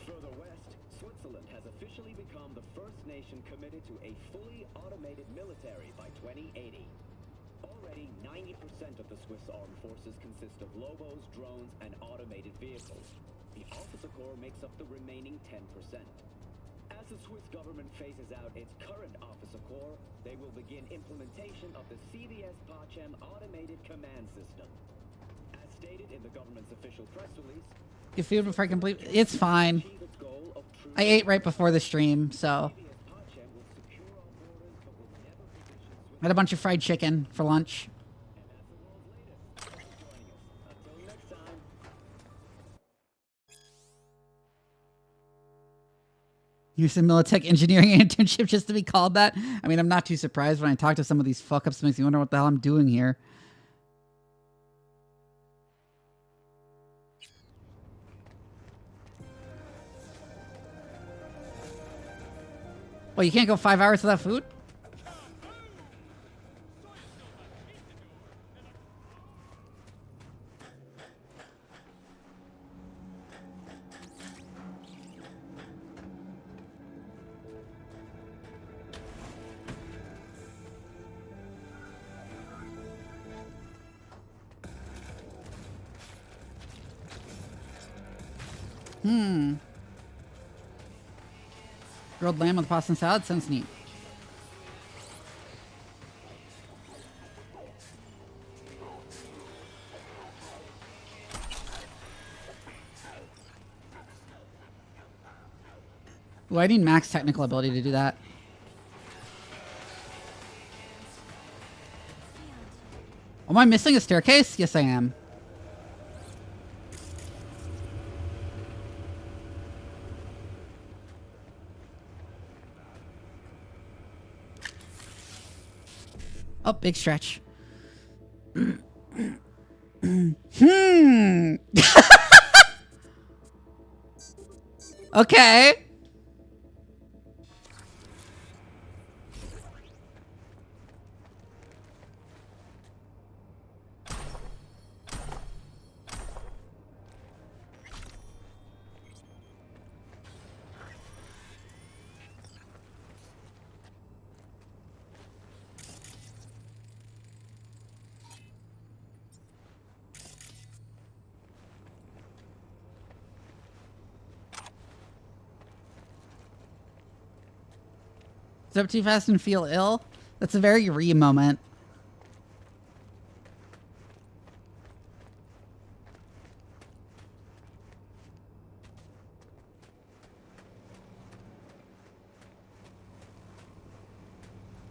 Further west, Switzerland has officially become the first nation committed to a fully automated military by 2080. Already, 90% of the Swiss armed forces consist of Lobos, drones, and automated vehicles. The Officer Corps makes up the remaining 10%. As the Swiss government phases out its current Officer Corps, they will begin implementation of the CVS Pacem automated command system. As stated in the government's official press release, Get food before I complete. It's fine. I ate right before the stream, so. I had a bunch of fried chicken for lunch. Here's some Militech engineering internship just to be called that. I mean, I'm not too surprised when I talk to some of these fuck-ups. It makes me wonder what the hell I'm doing here. Well, you can't go 5 hours without food? Grilled lamb with pasta and salad sounds neat. Ooh, I need max technical ability to do that. Am I missing a staircase? Yes, I am. Oh, big stretch. Okay. Is up too fast and feel ill? That's a very Ree moment.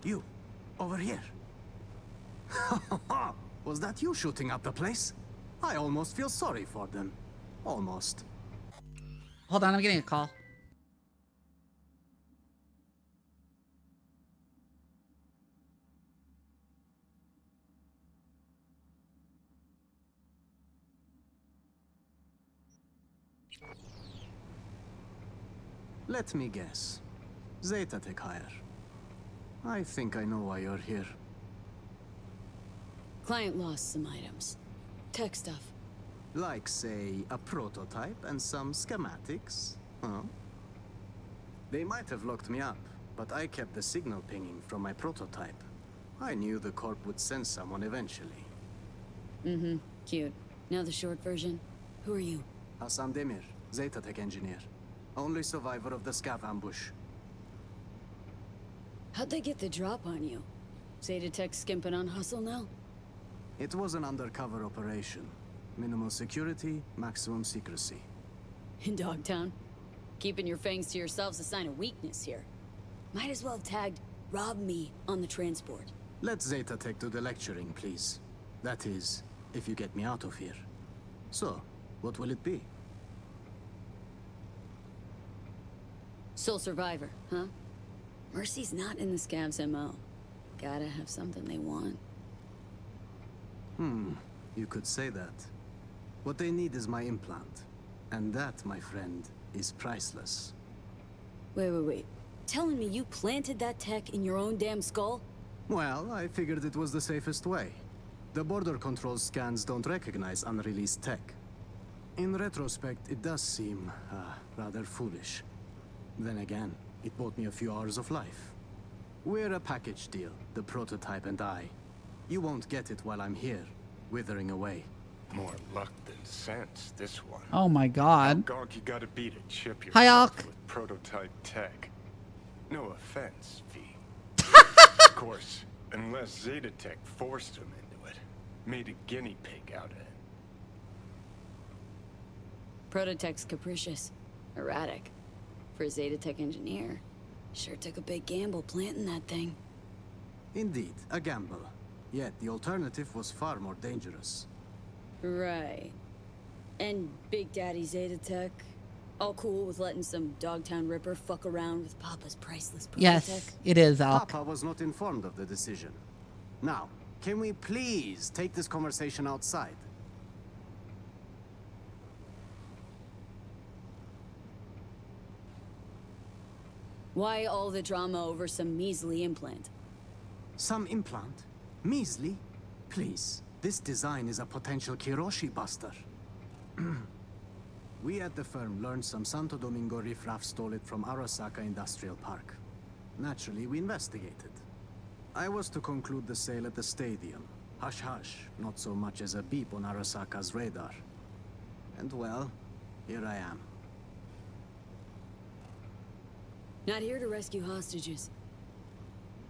You, over here. Was that you shooting up the place? I almost feel sorry for them. Almost. Hold on, I'm getting a call. Let me guess. Zeta Tech hire. I think I know why you're here. Client lost some items. Tech stuff. Like, say, a prototype and some schematics, huh? They might have locked me up, but I kept the signal pinging from my prototype. I knew the Corp would send someone eventually. Mm-hmm. Cute. Now the short version. Who are you? Hassan Demir, Zeta Tech engineer. Only survivor of the scav ambush. How'd they get the drop on you? Zeta Tech skimping on hustle now? It was an undercover operation. Minimal security, maximum secrecy. In Dogtown? Keeping your fangs to yourselves a sign of weakness here. Might as well have tagged "rob me" on the transport. Let Zeta Tech do the lecturing, please. That is, if you get me out of here. So, what will it be? Sole survivor, huh? Mercy's not in the scav's MO. Gotta have something they want. You could say that. What they need is my implant. And that, my friend, is priceless. Wait. Telling me you planted that tech in your own damn skull? Well, I figured it was the safest way. The border control scans don't recognize unreleased tech. In retrospect, it does seem, rather foolish. Then again, it bought me a few hours of life. We're a package deal, the prototype and I. You won't get it while I'm here, withering away. More luck than sense, this one. Oh my god. How gonk you gotta be to chip Hi, yourself Alk. with prototype tech. No offense, V. Of course, unless Zeta Tech forced him into it. Made a guinea pig out of it. Prototech's capricious. Erratic. For a Zeta Tech engineer, sure took a big gamble planting that thing. Indeed, a gamble. Yet the alternative was far more dangerous. Right. And Big Daddy Zeta Tech, all cool with letting some Dogtown Ripper fuck around with Papa's priceless prototech? Yes, it is, Alk. Papa was not informed of the decision. Now, can we please take this conversation outside? Why all the drama over some measly implant? Some implant? Measly? Please, this design is a potential Kiroshi buster. We at the firm learned some Santo Domingo riffraff stole it from Arasaka Industrial Park. Naturally, we investigated. I was to conclude the sale at the stadium. Hush-hush, not so much as a beep on Arasaka's radar. And well, here I am. Not here to rescue hostages.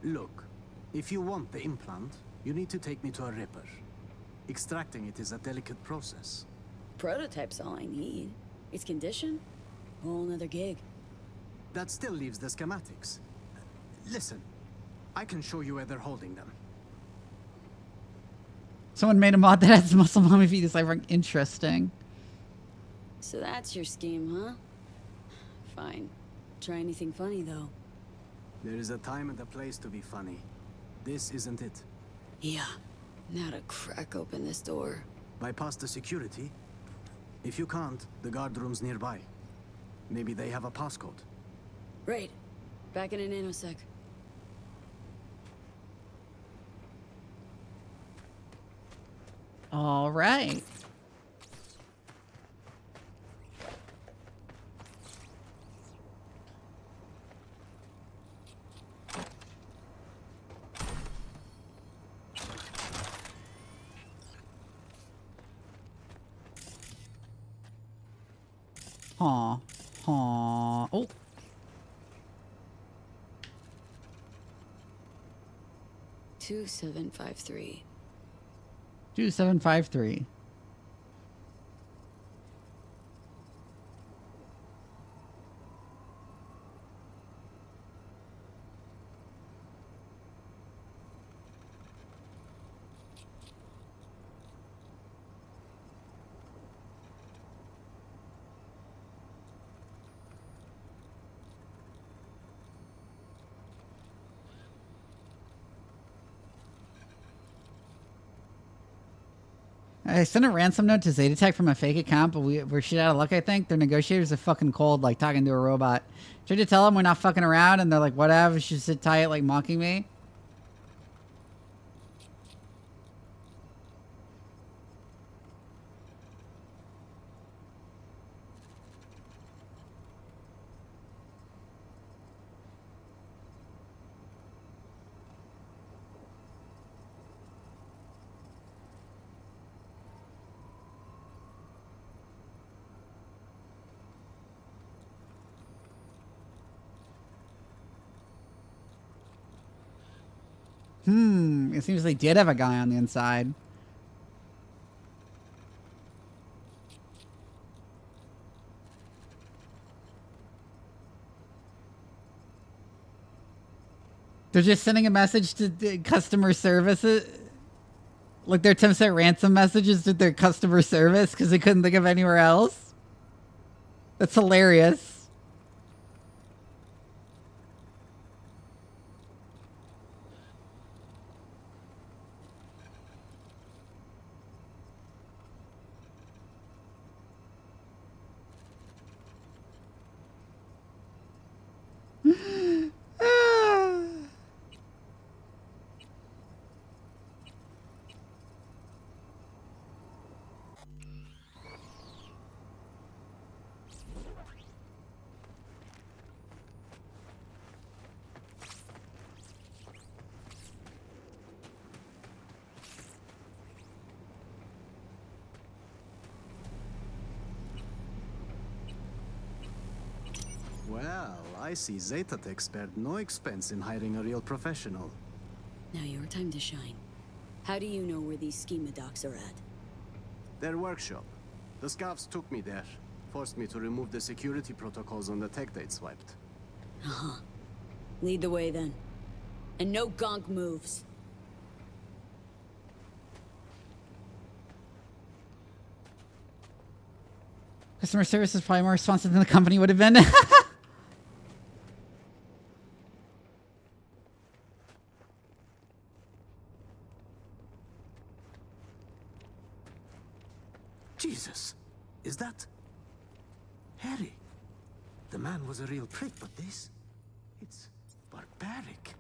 Look, if you want the implant, you need to take me to a Ripper. Extracting it is a delicate process. Prototype's all I need. Its condition? Whole nother gig. That still leaves the schematics. Listen, I can show you where they're holding them. Someone made a mod that has muscle mommy feet. Cyberpunk. Interesting. So that's your scheme, huh? Fine. Try anything funny, though. There is a time and a place to be funny. This isn't it. Yeah. Now to crack open this door. Bypass the security? If you can't, the guard room's nearby. Maybe they have a passcode. Right. Back in a nanosec. All right. Aw. Aw. Oh. 2753. 2753. I sent a ransom note to Zetatech from a fake account, but we're shit out of luck, I think. Their negotiators are fucking cold, like talking to a robot. Tried to tell them we're not fucking around, and they're like, whatever, she should sit tight, like mocking me. It seems they did have a guy on the inside. They're just sending a message to the customer service. Like their attempts at ransom messages to their customer service because they couldn't think of anywhere else. That's hilarious. Well, I see Zetatech spared no expense in hiring a real professional. Now your time to shine. How do you know where these schema docs are at? Their workshop. The scavs took me there. Forced me to remove the security protocols on the tech they'd swiped. Uh-huh. Lead the way then. And no gonk moves. Customer service is probably more responsive than the company would have been. Jesus, is that Harry? The man was a real prick, but this, it's barbaric.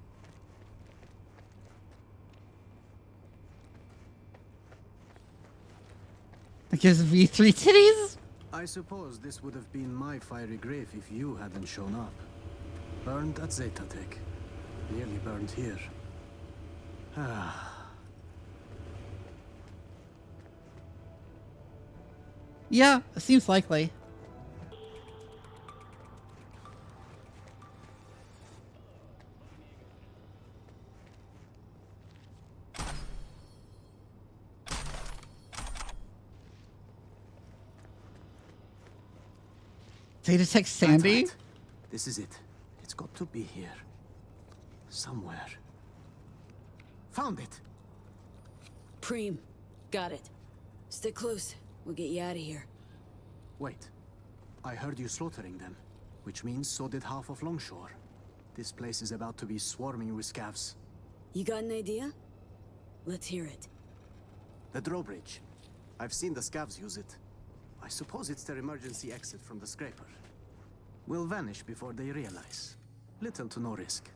It gives V3 titties? I suppose this would have been my fiery grave if you hadn't shown up. Burned at Zetatech. Nearly burned here. Ah. Yeah, it seems likely. They detect Sandy? Right. This is it. It's got to be here. Somewhere. Found it. Preem. Got it. Stick close. We'll get you out of here. Wait. I heard you slaughtering them, which means so did half of Longshore. This place is about to be swarming with scavs. You got an idea? Let's hear it. The drawbridge. I've seen the scavs use it. I suppose it's their emergency exit from the scraper. We'll vanish before they realize. Little to no risk.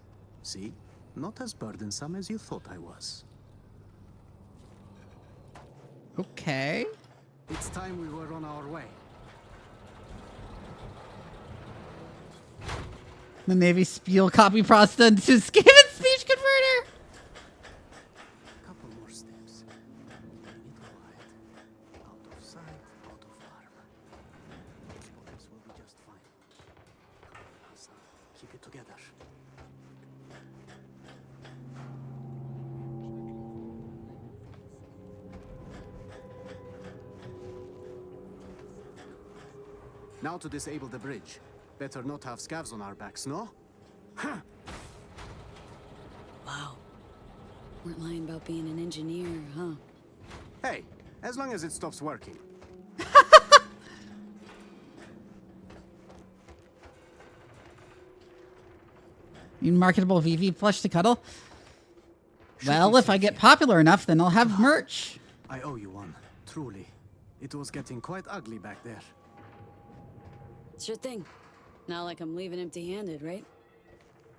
See? Not as burdensome as you thought I was. Okay. It's time we were on our way. The Navy Spiel copy process into Skaven speech converter. Couple more steps. Keep it quiet. Out of sight, out of harm. This will be just fine. Keep it together. Now to disable the bridge. Better not have scavs on our backs, no? Huh. Wow. Weren't lying about being an engineer, huh? Hey, as long as it stops working. You marketable Vivi plush to cuddle? Well, if I get popular enough, then I'll have merch. I owe you one, Truly. It was getting quite ugly back there. Sure thing. Not like I'm leaving empty-handed, right?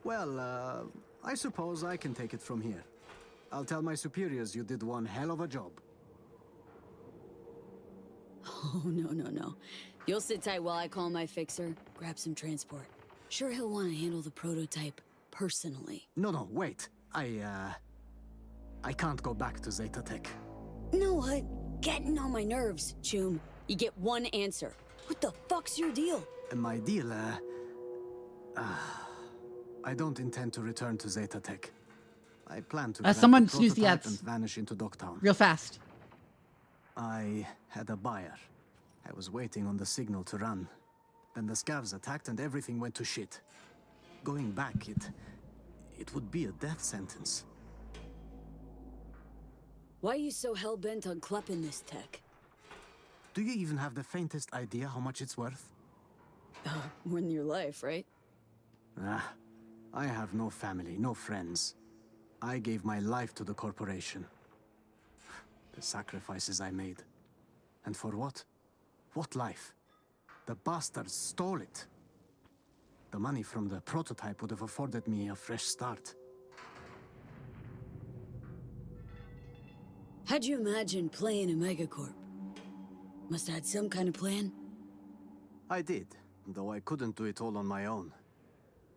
Well, I suppose I can take it from here. I'll tell my superiors you did one hell of a job. Oh, no. You'll sit tight while I call my fixer, grab some transport. Sure he'll want to handle the prototype personally. No, wait. I can't go back to Zeta Tech. Know what? Getting on my nerves, Choom. You get one answer. What the fuck's your deal? My deal, I don't intend to return to Zeta Tech. I plan to grab someone the snooze the prototype ads. and vanish into Dogtown. Real fast. I had a buyer. I was waiting on the signal to run. Then the scavs attacked and everything went to shit. Going back, it would be a death sentence. Why are you so hell-bent on klepping this tech? Do you even have the faintest idea how much it's worth? More than your life, right? I have no family, no friends. I gave my life to the corporation. The sacrifices I made. And for what? What life? The bastards stole it. The money from the prototype would have afforded me a fresh start. How'd you imagine playing a megacorp? Must have had some kind of plan? I did, though I couldn't do it all on my own.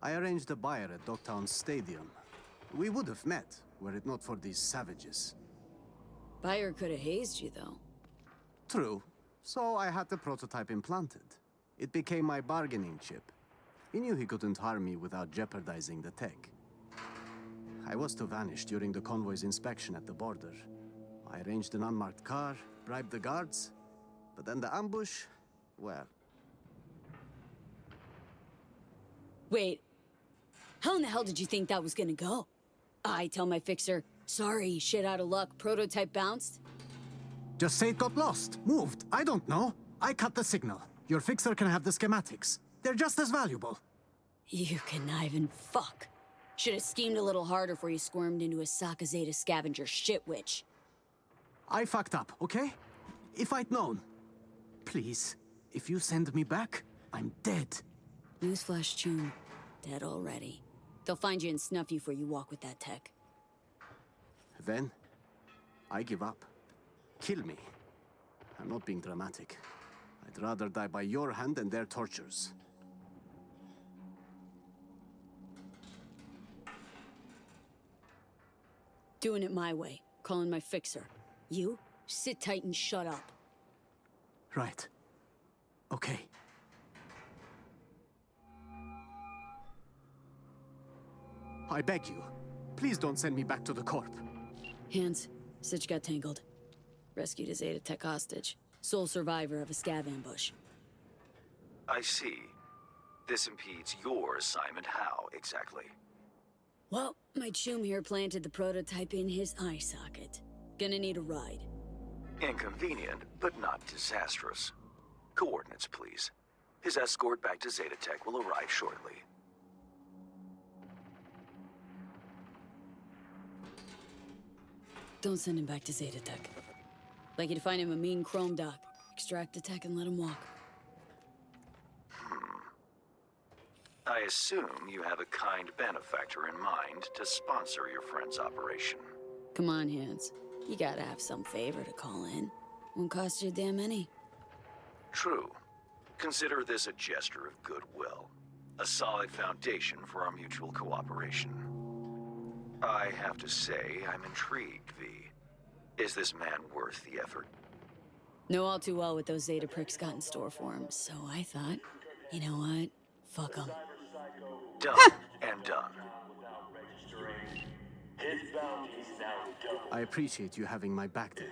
I arranged a buyer at Dogtown Stadium. We would have met, were it not for these savages. Buyer could have hazed you, though. True. So I had the prototype implanted. It became my bargaining chip. He knew he couldn't harm me without jeopardizing the tech. I was to vanish during the convoy's inspection at the border. I arranged an unmarked car, bribed the guards, but then the ambush, well... Wait. How in the hell did you think that was gonna go? I tell my fixer, sorry, shit out of luck, prototype bounced? Just say it got lost, moved, I don't know. I cut the signal. Your fixer can have the schematics. They're just as valuable. You conniving fuck. Should have schemed a little harder before you squirmed into a Saka Zeta scavenger shit witch. I fucked up, okay? If I'd known. Please, if you send me back, I'm dead. Newsflash, Choom. Dead already. They'll find you and snuff you before you walk with that tech. Then, I give up. Kill me. I'm not being dramatic. I'd rather die by your hand than their tortures. Doing it my way. Calling my fixer. You, sit tight and shut up. Right. Okay. I beg you, please don't send me back to the Corp. Hands. Sitch got tangled. Rescued a Zeta Tech hostage. Sole survivor of a scav ambush. I see. This impedes your assignment. How, exactly? Well, my Choom here planted the prototype in his eye socket. Gonna need a ride. Inconvenient, but not disastrous. Coordinates, please. His escort back to Zeta Tech will arrive shortly. Don't send him back to Zeta Tech. Like you to find him a mean chrome dock. Extract the tech and let him walk. I assume you have a kind benefactor in mind to sponsor your friend's operation. Come on, Hands. You gotta have some favor to call in. Won't cost you a damn any. True. Consider this a gesture of goodwill. A solid foundation for our mutual cooperation. I have to say, I'm intrigued, V. Is this man worth the effort? Know all too well what those Zeta pricks got in store for him, so I thought, you know what? Fuck him. Done and done. I appreciate you having my back there.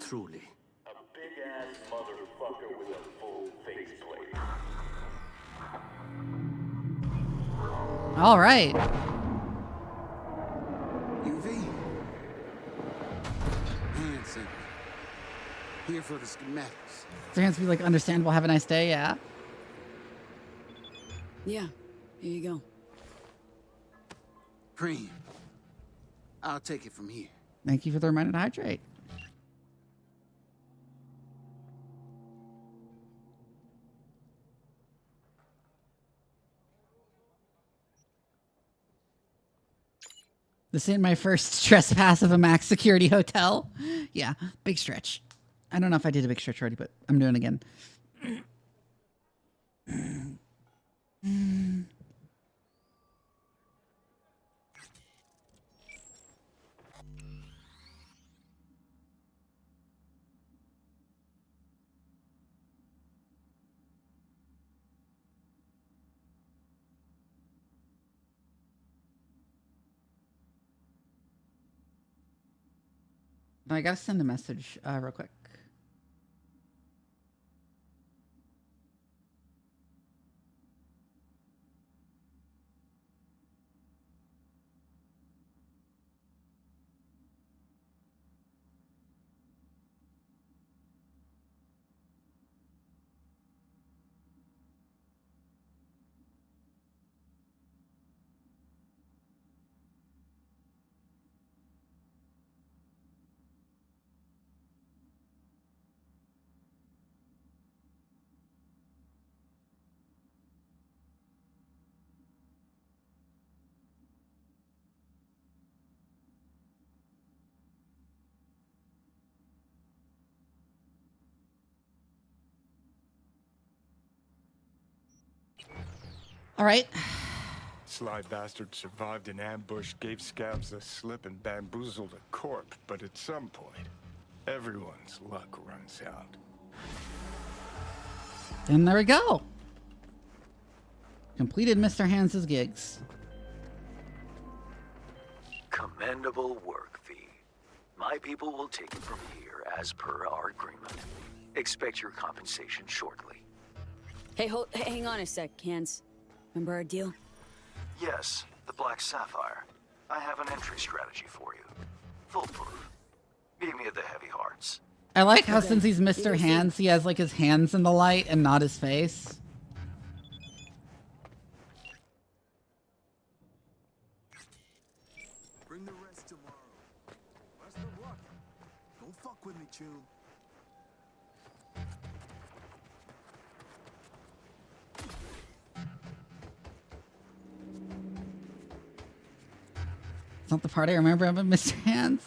Truly. A big-ass motherfucker with a full faceplate. All right. UV. Hanson. Here for the schematics. For Hands to be like, understandable, have a nice day, yeah. Yeah, here you go. Preem. I'll take it from here. Thank you for the reminder to hydrate. This ain't my first trespass of a max security hotel. Yeah, big stretch. I don't know if I did a big stretch already, but I'm doing it again. I gotta send a message real quick. All right. Sly bastard survived an ambush, gave scabs a slip, and bamboozled a corp. But at some point, everyone's luck runs out. And there we go. Completed Mr. Hans's gigs. Commendable work, V. My people will take it from here as per our agreement. Expect your compensation shortly. Hey, hang on a sec, Hans. Remember our deal? Yes, the Black Sapphire. I have an entry strategy for you. Foolproof. Meet me at the Heavy Hearts. I like how since he's Mr. Hands, he has like his hands in the light and not his face. Bring the rest tomorrow. Best of luck. Don't fuck with me, Chun. It's not the part I remember of Mr. Hands.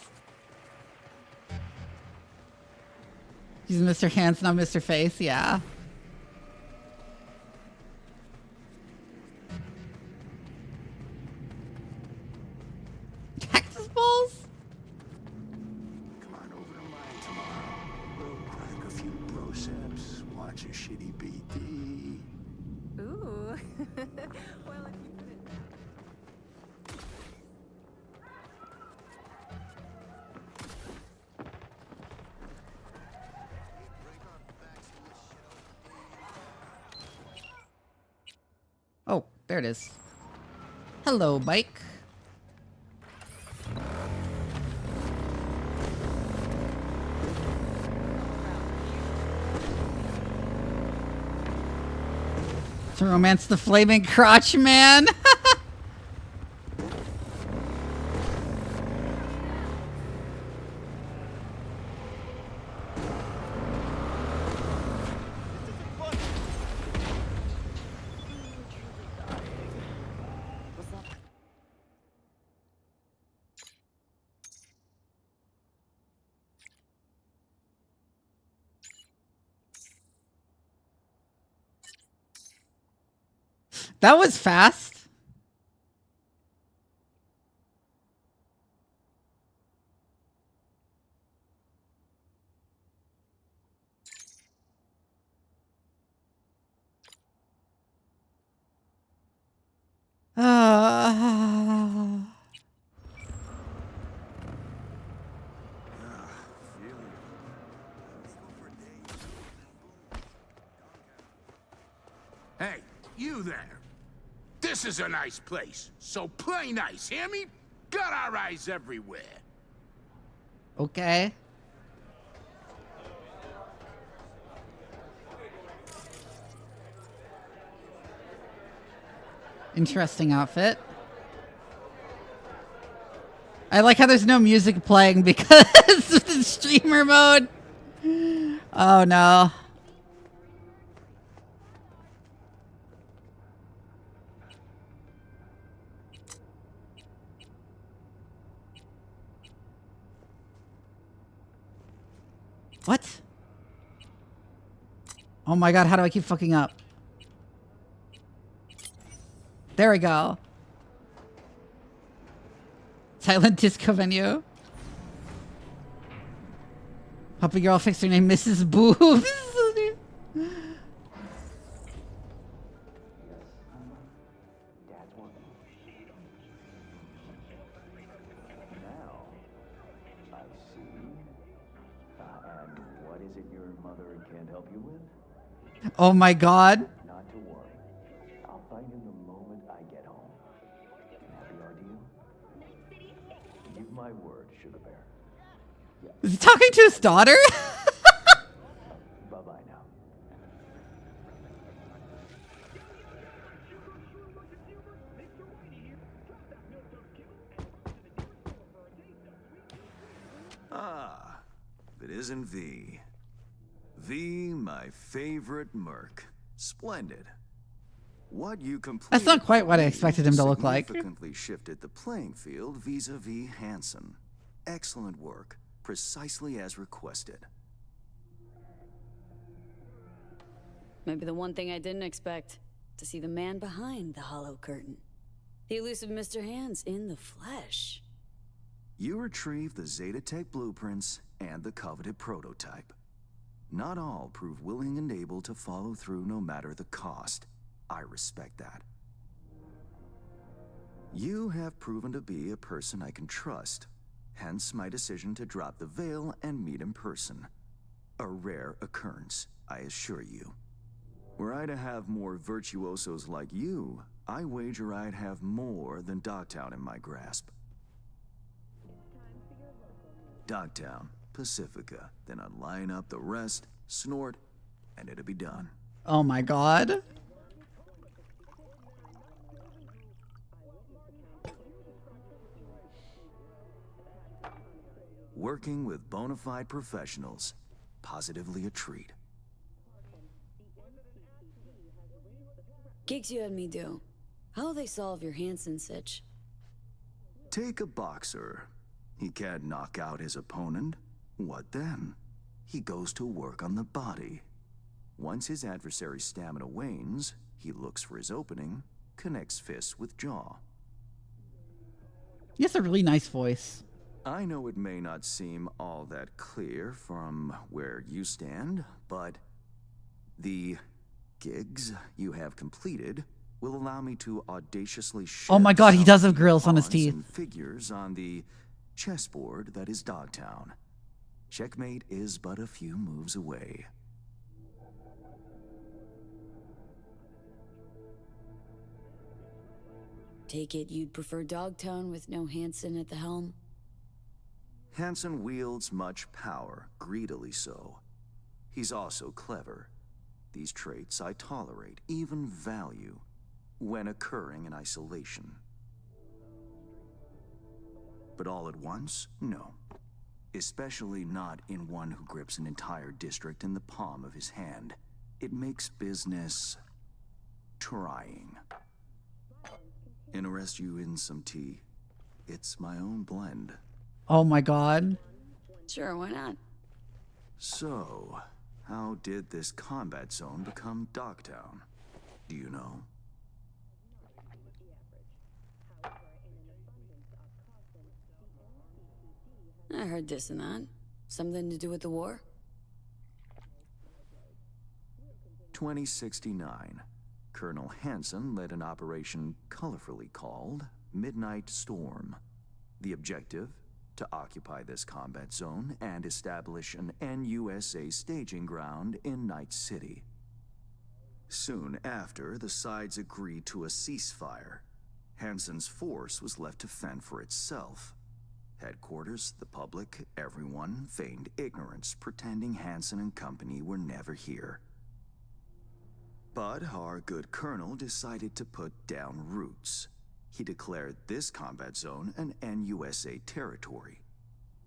He's Mr. Hands, not Mr. Face, yeah. Cactus balls? Come on over to mine tomorrow. We'll crack a few broceps, watch a shitty BD. Ooh. Well, if you put it... Oh, there it is. Hello, bike. To romance the flaming crotch man. That was fast. Hey, you there. This is a nice place, so play nice, hear me? Got our eyes everywhere. Okay. Interesting outfit. I like how there's no music playing because of the streamer mode. Oh no. What? Oh my god, how do I keep fucking up? There we go. Silent disco venue. Puppy girl fixed her name Mrs. Boobs. Oh my god. Not to worry. I'll find him the moment I get home. Happy ordeal? Give my word, Sugar Bear. Is he talking to his daughter? Bye-bye now. Ah, if it isn't V. V, my favorite merc. Splendid. What you completed. That's not quite what I expected him to look like. Significantly shifted the playing field vis-a-vis Hansen. Excellent work, precisely as requested. Maybe the one thing I didn't expect, to see the man behind the hollow curtain. The elusive Mr. Hands in the flesh. You retrieved the Zeta Tech blueprints and the coveted prototype. Not all prove willing and able to follow through no matter the cost. I respect that. You have proven to be a person I can trust, hence my decision to drop the veil and meet in person. A rare occurrence, I assure you. Were I to have more virtuosos like you, I wager I'd have more than Dogtown in my grasp. Dogtown, Pacifica, then I'd line up the rest, snort, and it'd be done. Oh my god. Working with bona fide professionals, positively a treat. Gigs you had me do. How'll they solve your Hansen sitch? Take a boxer. He can't knock out his opponent. What then? He goes to work on the body. Once his adversary's stamina wanes, he looks for his opening, connects fists with jaw. He has a really nice voice. I know it may not seem all that clear from where you stand, but the gigs you have completed will allow me to audaciously shift Oh my god, he does have grills on his teeth. and figures on the chessboard that is Dogtown. Checkmate is but a few moves away. Take it you'd prefer Dogtown with no Hansen at the helm? Hansen wields much power, greedily so. He's also clever. These traits I tolerate, even value, when occurring in isolation. But all at once? No. Especially not in one who grips an entire district in the palm of his hand. It makes business trying. Interest you in some tea? It's my own blend. Oh my god. Sure, why not? So, how did this combat zone become Dogtown? Do you know? I heard this and that. Something to do with the war? 2069. Colonel Hansen led an operation colorfully called Midnight Storm. The objective? To occupy this combat zone and establish an NUSA staging ground in Night City. Soon after, the sides agreed to a ceasefire. Hansen's force was left to fend for itself. Headquarters, the public, everyone feigned ignorance, pretending Hansen and company were never here. But our good colonel decided to put down roots. He declared this combat zone an NUSA territory.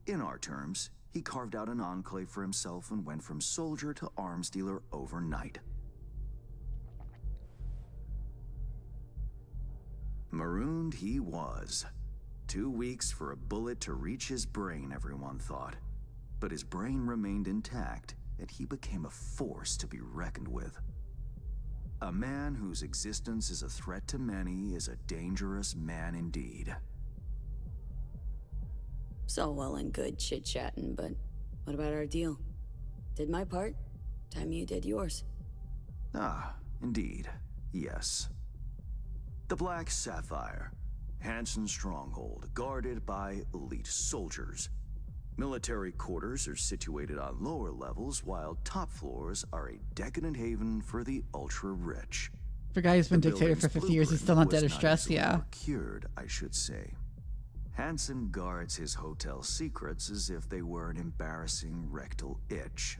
In our terms, he carved out an enclave for himself and went from soldier to arms dealer overnight. Marooned he was. 2 weeks for a bullet to reach his brain, everyone thought. but his brain remained intact, and he became a force to be reckoned with. A man whose existence is a threat to many is a dangerous man indeed. It's all well and good chit-chatting, but what about our deal? Did my part, time you did yours. Ah, indeed, yes. The Black Sapphire, Hansen's stronghold, guarded by elite soldiers. Military quarters are situated on lower levels, while top floors are a decadent haven for the ultra-rich. For a guy who's been The dictator for building's 50 years, he's still not dead or was stressed, easily yeah. procured, I should say. Hansen guards his hotel secrets as if they were an embarrassing rectal itch.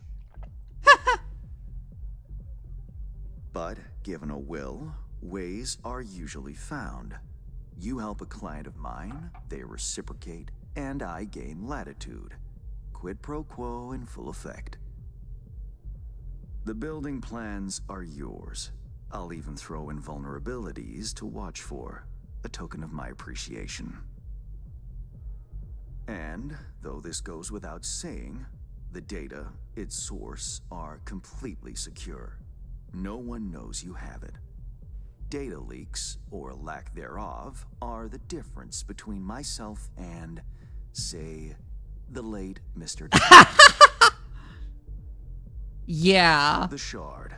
But given a will, ways are usually found. You help a client of mine, they reciprocate, and I gain latitude. Quid pro quo in full effect. The building plans are yours. I'll even throw in vulnerabilities to watch for, a token of my appreciation. And, though this goes without saying, the data, its source, are completely secure. No one knows you have it. Data leaks, or lack thereof, are the difference between myself and, say, the late Mr. Yeah. The Shard,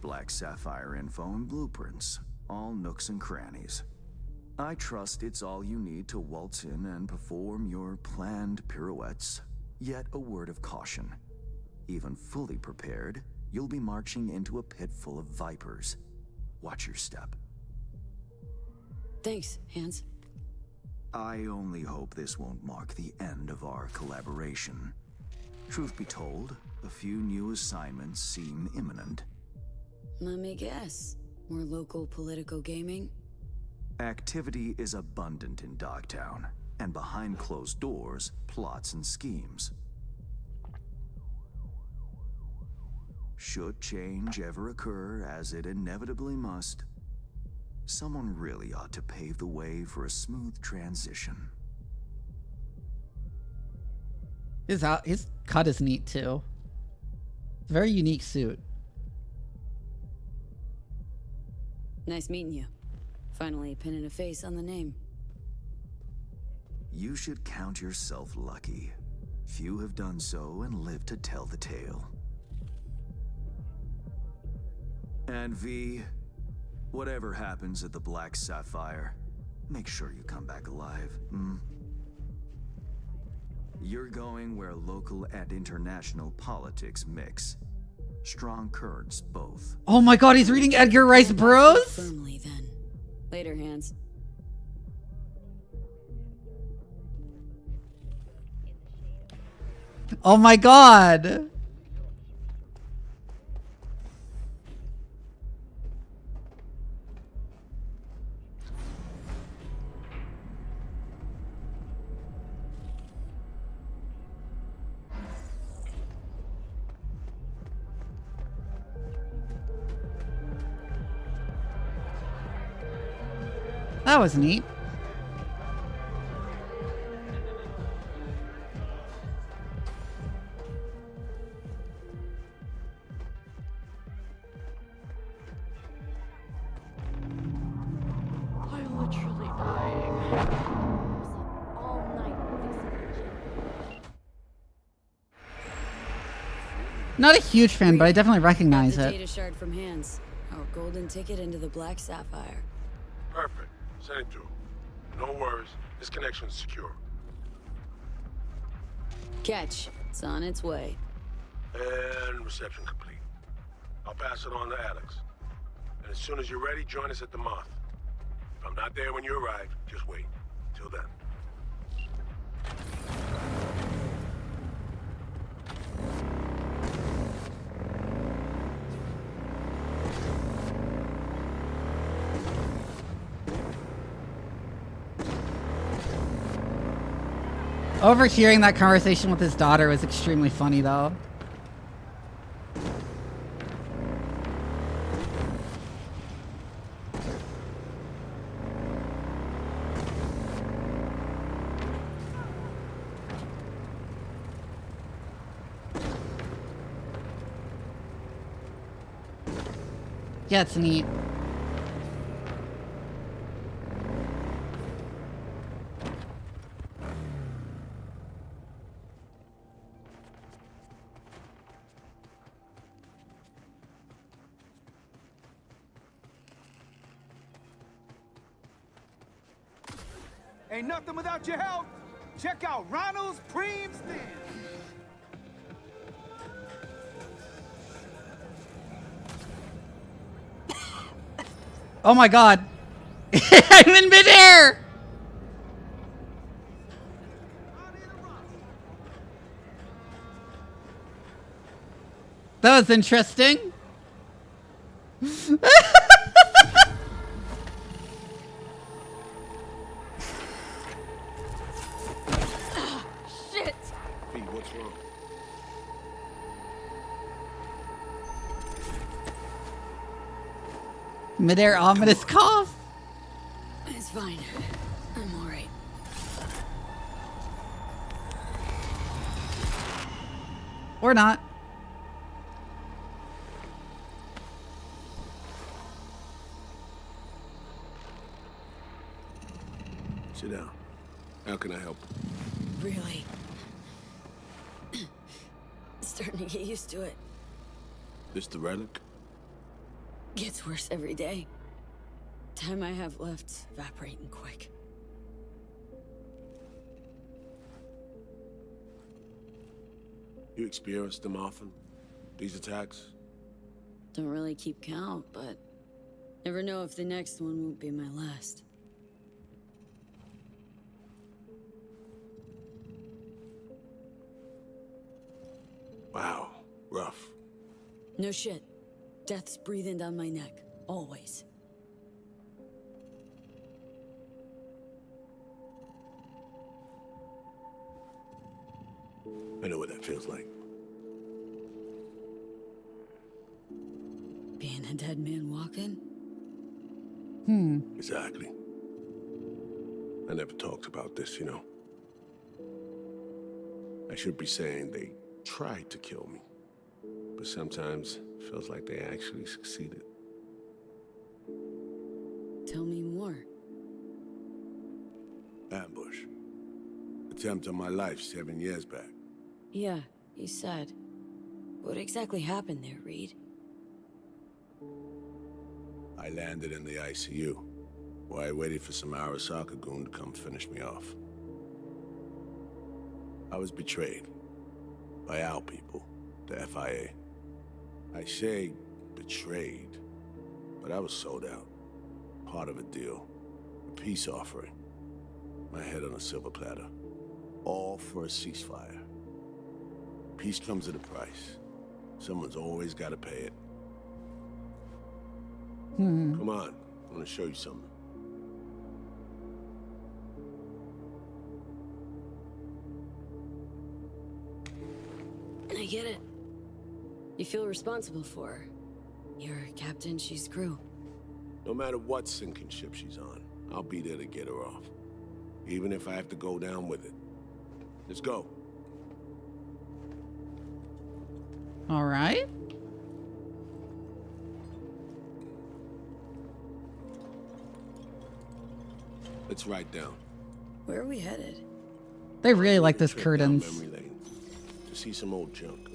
Black Sapphire info and blueprints, all nooks and crannies. I trust it's all you need to waltz in and perform your planned pirouettes. Yet a word of caution. Even fully prepared, you'll be marching into a pit full of vipers. Watch your step. Thanks, Hans. I only hope this won't mark the end of our collaboration. Truth be told, a few new assignments seem imminent. Let me guess. More local political gaming? Activity is abundant in Dogtown, and behind closed doors, plots and schemes. Should change ever occur, as it inevitably must, someone really ought to pave the way for a smooth transition. His cut is neat too. Very unique suit. Nice meeting you. Finally pinning a face on the name. You should count yourself lucky. Few have done so and lived to tell the tale. And V, whatever happens at the Black Sapphire, make sure you come back alive, You're going where local and international politics mix. Strong currents, both. Oh my god, he's reading Edgar Rice Burroughs? Firmly then. Later, Hans. Oh my god. That was neat. I'm literally dying. All night Not a huge fan, but I definitely recognize the it. data shard from Hans. Our golden ticket into the Black Sapphire. Perfect. Send it through. No worries. This connection's secure. Catch. It's on its way. And reception complete. I'll pass it on to Alex. And as soon as you're ready, join us at the Moth. If I'm not there when you arrive, just wait. Till then. Overhearing that conversation with his daughter was extremely funny, though. Yeah, it's neat. Ain't nothing without your help. Check out Ronald's Preem Stand. Oh my god. I'm in midair! That was interesting. Shit! Hey, what's wrong? Midair ominous cough. It's fine. I'm alright. Or not. Sit down. How can I help? Really? Starting to get used to it. This the relic? Gets worse every day. Time I have left's evaporating quick. You experience them often? These attacks? Don't really keep count, but never know if the next one won't be my last. Wow, rough. No shit. Death's breathing down my neck. Always. I know what that feels like. Being a dead man walking? Exactly. I never talked about this, you know. I should be saying they tried to kill me. But sometimes it feels like they actually succeeded. Tell me more. Ambush. Attempt on my life 7 years back. Yeah, you said. What exactly happened there, Reed? I landed in the ICU, where I waited for some Arasaka goon to come finish me off. I was betrayed by our people, the FIA. I say betrayed, but I was sold out. Part of a deal, a peace offering. My head on a silver platter. All for a ceasefire. Peace comes at a price. Someone's always got to pay it. Come on, I want to show you something. I get it. You feel responsible for her. You're captain, she's crew. No matter what sinking ship she's on, I'll be there to get her off. Even if I have to go down with it. Let's go. All right. Let's write down. Where are we headed? They really like those Trip down curtains. memory lane to see some old junk.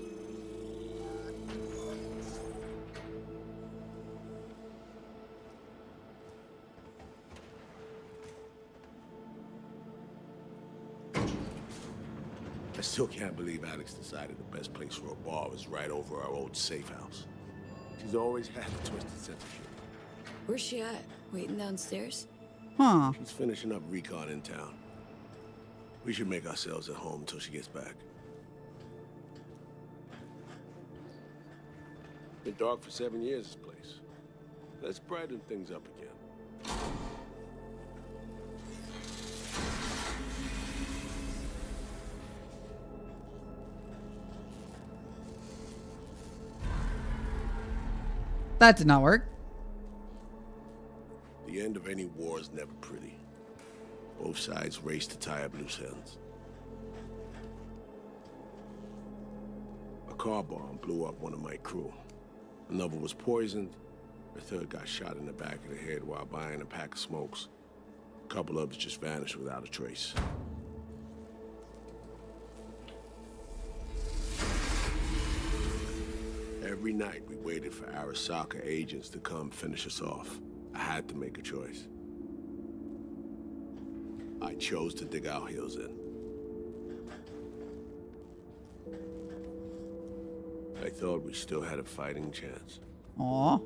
I still can't believe Alex decided the best place for a bar was right over our old safe house. She's always had a twisted sense of humor. Where's she at? Waiting downstairs? Huh. She's finishing up recon in town. We should make ourselves at home until she gets back. Been dark for 7 years, this place. Let's brighten things up again. That did not work. The end of any war is never pretty. Both sides race to tie up loose ends. A car bomb blew up one of my crew. Another was poisoned, The third got shot in the back of the head while buying a pack of smokes. A couple others just vanished without a trace. Every night we waited for Arasaka agents to come finish us off. I had to make a choice. I chose to dig our heels in. I thought we still had a fighting chance. Aww.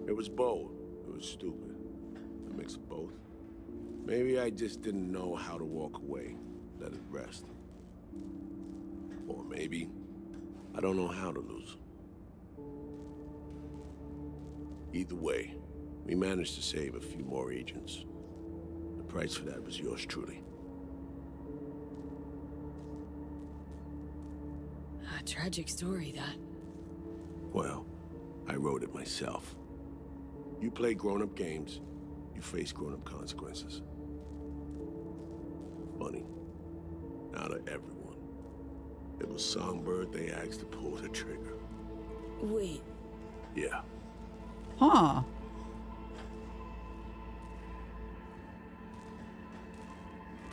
It was bold. It was stupid. A mix of both. Maybe I just didn't know how to walk away, let it rest. Or maybe I don't know how to lose. Either way, we managed to save a few more agents. The price for that was yours truly. A tragic story, that. Well, I wrote it myself. You play grown-up games, you face grown-up consequences. Funny. Out of everyone, it was Songbird they asked to pull the trigger. Wait. Yeah. Huh.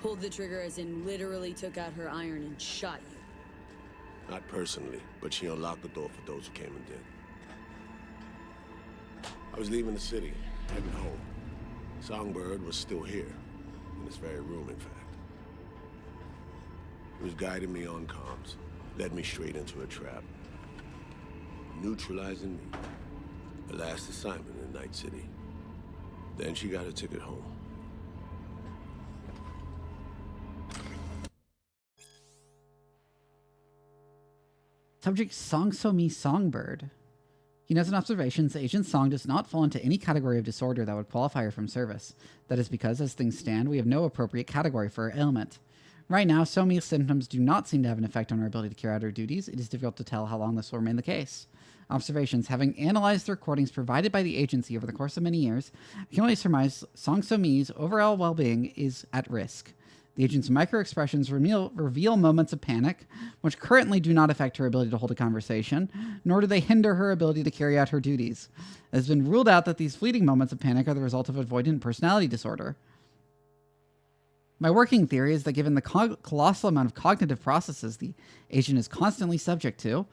Pulled the trigger as in literally took out her iron and shot you. Not personally, but she unlocked the door for those who came and did. I was leaving the city, heading home. Songbird was still here, in this very room, in fact. He was guiding me on comms, led me straight into a trap. Neutralizing me. The last assignment in Night City. Then she got a ticket home. Subject Song So Mi Songbird. He knows in observations Agent Song does not fall into any category of disorder that would qualify her from service. That is because, as things stand, we have no appropriate category for her ailment. Right now, Somi's symptoms do not seem to have an effect on her ability to carry out her duties. It is difficult to tell how long this will remain the case. Observations. Having analyzed the recordings provided by the agency over the course of many years, I can only surmise Song So Mi's overall well-being is at risk. The agent's micro-expressions reveal moments of panic, which currently do not affect her ability to hold a conversation, nor do they hinder her ability to carry out her duties. It has been ruled out that these fleeting moments of panic are the result of avoidant personality disorder. My working theory is that given the colossal amount of cognitive processes the agent is constantly subject to,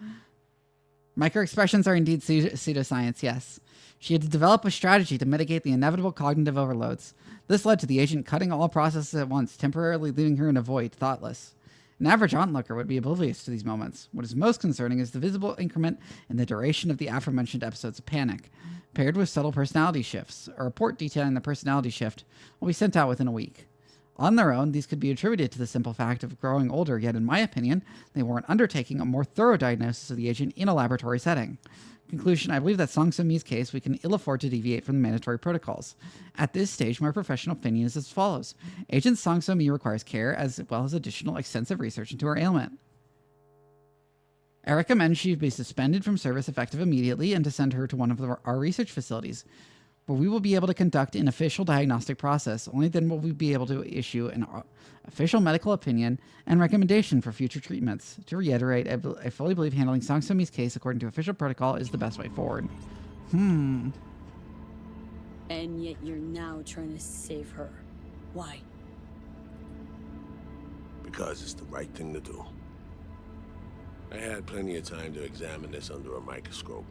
micro-expressions are indeed pseudoscience, yes. She had to develop a strategy to mitigate the inevitable cognitive overloads. This led to the agent cutting all processes at once, temporarily leaving her in a void, thoughtless. An average onlooker would be oblivious to these moments. What is most concerning is the visible increment in the duration of the aforementioned episodes of panic, paired with subtle personality shifts. A report detailing the personality shift will be sent out within a week. On their own, these could be attributed to the simple fact of growing older, yet in my opinion, they warrant undertaking a more thorough diagnosis of the agent in a laboratory setting. Conclusion, I believe that Song So Mi's case, we can ill afford to deviate from the mandatory protocols. At this stage, my professional opinion is as follows. Agent Song So Mi requires care as well as additional extensive research into her ailment. I recommend she be suspended from service effective immediately and to send her to one of our research facilities, where we will be able to conduct an official diagnostic process. Only then will we be able to issue an official medical opinion and recommendation for future treatments. To reiterate, I fully believe handling Song So Mi's case according to official protocol is the best way forward. And yet you're now trying to save her. Why? Because it's the right thing to do. I had plenty of time to examine this under a microscope.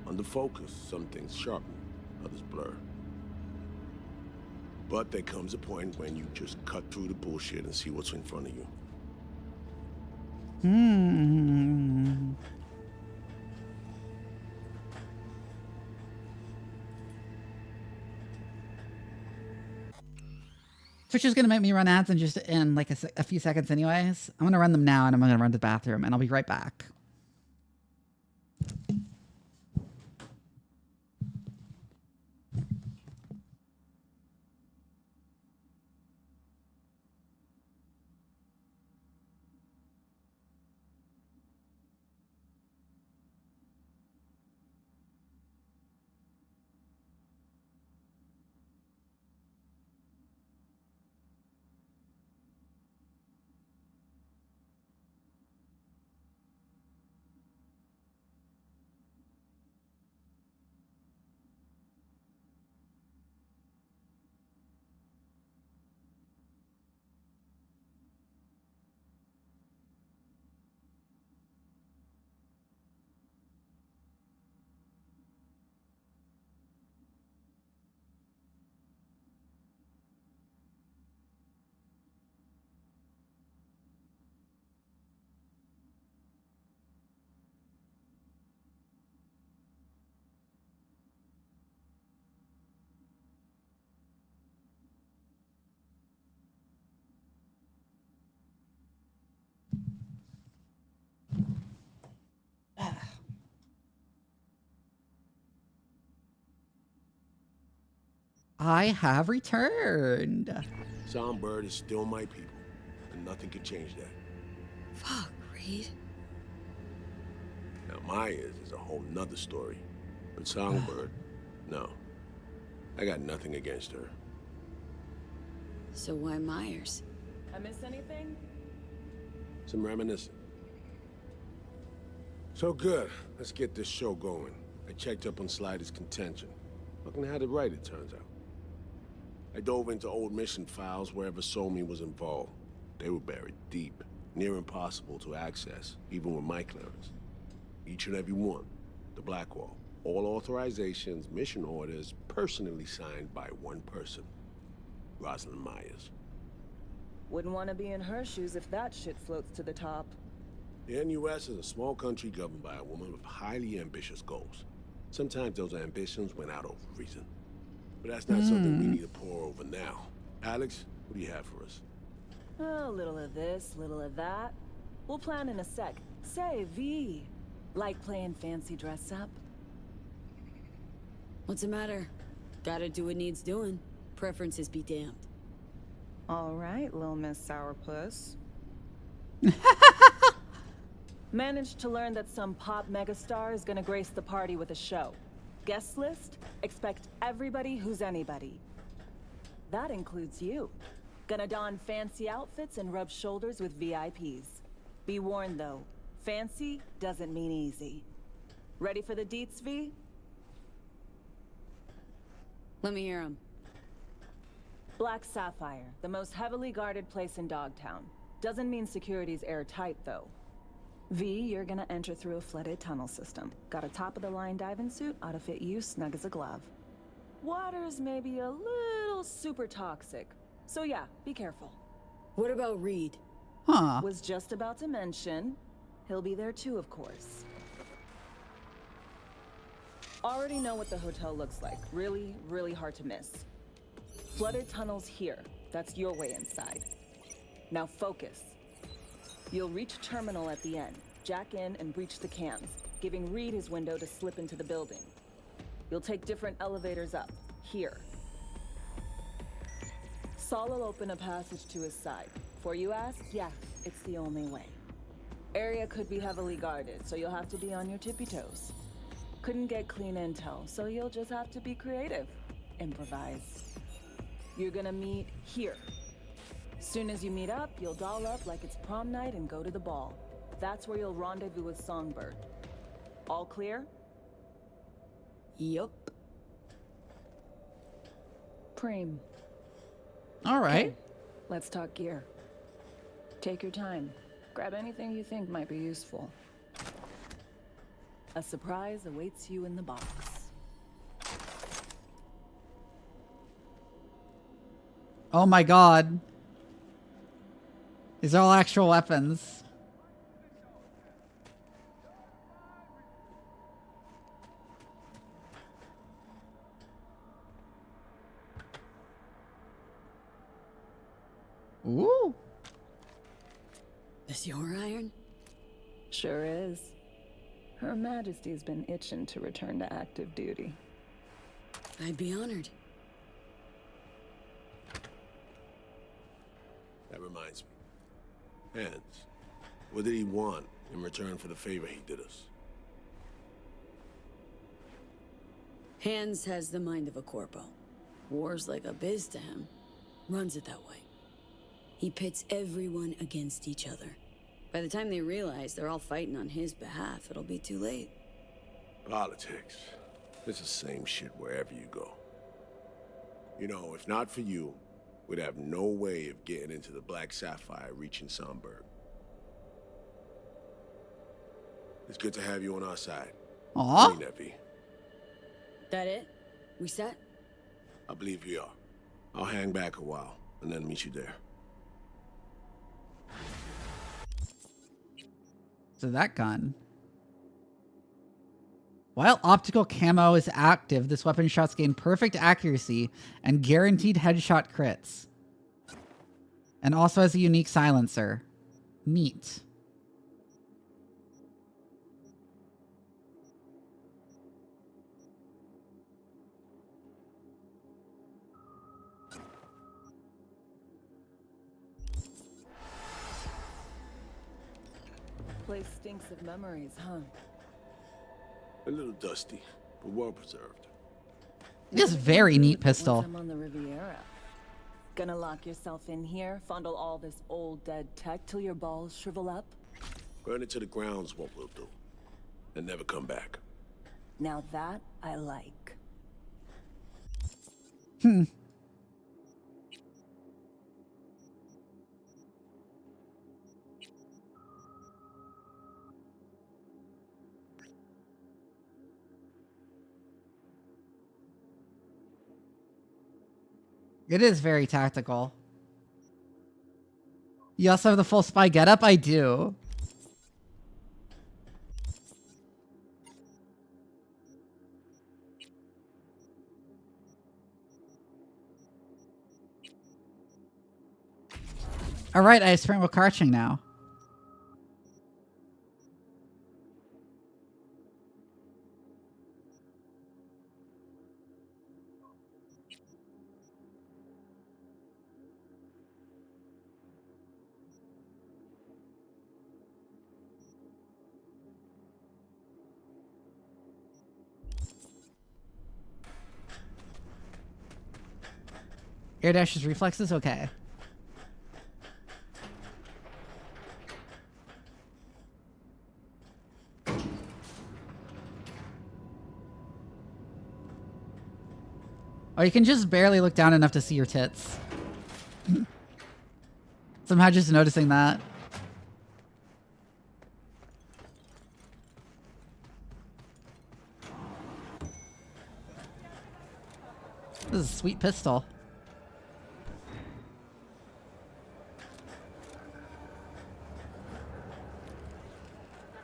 Under focus, some things sharpen, others blur. But there comes a point when you just cut through the bullshit and see what's in front of you. Twitch is going to make me run ads in like a few seconds anyways. I'm going to run them now and I'm going to run to the bathroom and I'll be right back. I have returned. Songbird is still my people, and nothing can change that. Fuck, Reed. Now Myers is a whole nother story. But Songbird, no. I got nothing against her. So why Myers? I miss anything? Some reminiscing. So good. Let's get this show going. I checked up on Slider's contention. Fucking had it right, it turns out. I dove into old mission files wherever Somi was involved. They were buried deep, near impossible to access, even with my clearance. Each and every one. The Blackwall. All authorizations, mission orders, personally signed by one person. Rosalind Myers. Wouldn't want to be in her shoes if that shit floats to the top. The NUS is a small country governed by a woman with highly ambitious goals. Sometimes those ambitions went out over reason. But that's not something we need to pour over now. Alex, what do you have for us? A little of this, little of that. We'll plan in a sec. Say, V, like playing fancy dress up? What's the matter? Gotta do what needs doing. Preferences be damned. All right, little Miss Sourpuss. Managed to learn that some pop megastar is gonna grace the party with a show. Guest list? Expect everybody who's anybody. That includes you. Gonna don fancy outfits and rub shoulders with VIPs. Be warned though, fancy doesn't mean easy. Ready for the deets, V? Let me hear 'em. Black Sapphire, the most heavily guarded place in Dogtown. Doesn't mean security's airtight though. V, you're gonna enter through a flooded tunnel system. Got a top-of-the-line diving suit, ought to fit you snug as a glove. Water's maybe a little super toxic, so yeah, be careful. What about Reed? Huh. Was just about to mention, he'll be there too, of course. Already know what the hotel looks like. Really, really hard to miss. Flooded tunnels here. That's your way inside. Now focus. You'll reach terminal at the end. Jack in and breach the cams, giving Reed his window to slip into the building. You'll take different elevators up. Here. Saul will open a passage to his side. Before you ask, yeah, it's the only way. Area could be heavily guarded, so you'll have to be on your tippy toes. Couldn't get clean intel, so you'll just have to be creative. Improvise. You're gonna meet here. Soon as you meet up, you'll doll up like it's prom night and go to the ball. That's where you'll rendezvous with Songbird. All clear? Yup. Preem. All right. Okay, let's talk gear. Take your time. Grab anything you think might be useful. A surprise awaits you in the box. Oh my god. These are all actual weapons. Ooh. This your iron? Sure is. Her Majesty's been itching to return to active duty. I'd be honored. That reminds me. Hans, what did he want in return for the favor he did us? Hans has the mind of a corpo. War's like a biz to him. Runs it that way. He pits everyone against each other. By the time they realize they're all fighting on his behalf, it'll be too late. Politics. It's the same shit wherever you go. You know, if not for you, we'd have no way of getting into the Black Sapphire reaching Songbird. It's good to have you on our side. Aw. Nevi. That it? We set? I believe we are. I'll hang back a while and then meet you there. So that gun. While optical camo is active, this weapon shots gain perfect accuracy and guaranteed headshot crits. And also has a unique silencer. Neat. Place stinks of memories, huh? A little dusty, but well preserved. This very neat Once pistol. I'm on the Riviera. Gonna lock yourself in here, fondle all this old dead tech till your balls shrivel up? Burn it to the ground's what we'll do. And never come back. Now that I like. It is very tactical. You also have the full spy getup? I do. Alright, I sprint with Karching now. Air Dash's reflexes? Okay. Oh, you can just barely look down enough to see your tits. Somehow just noticing that. This is a sweet pistol.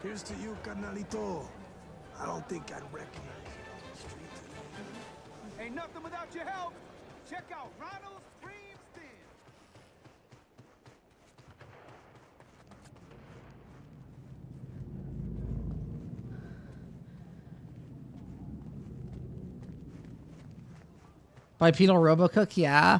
Here's to you, carnalito. I don't think I'd recognize you on the street. Ain't nothing without your help. Check out Ronald's Dreams Den. Bipedal Robocook, yeah.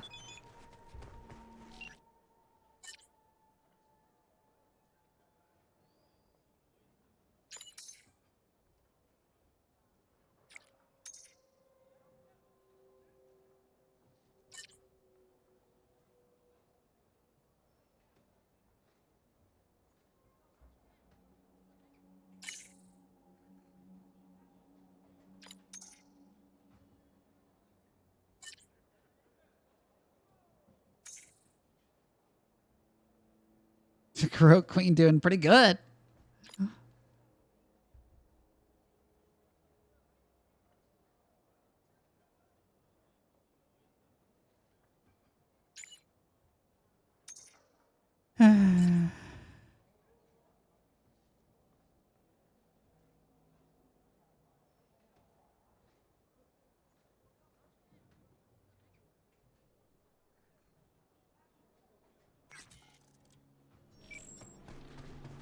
Croak Queen doing pretty good.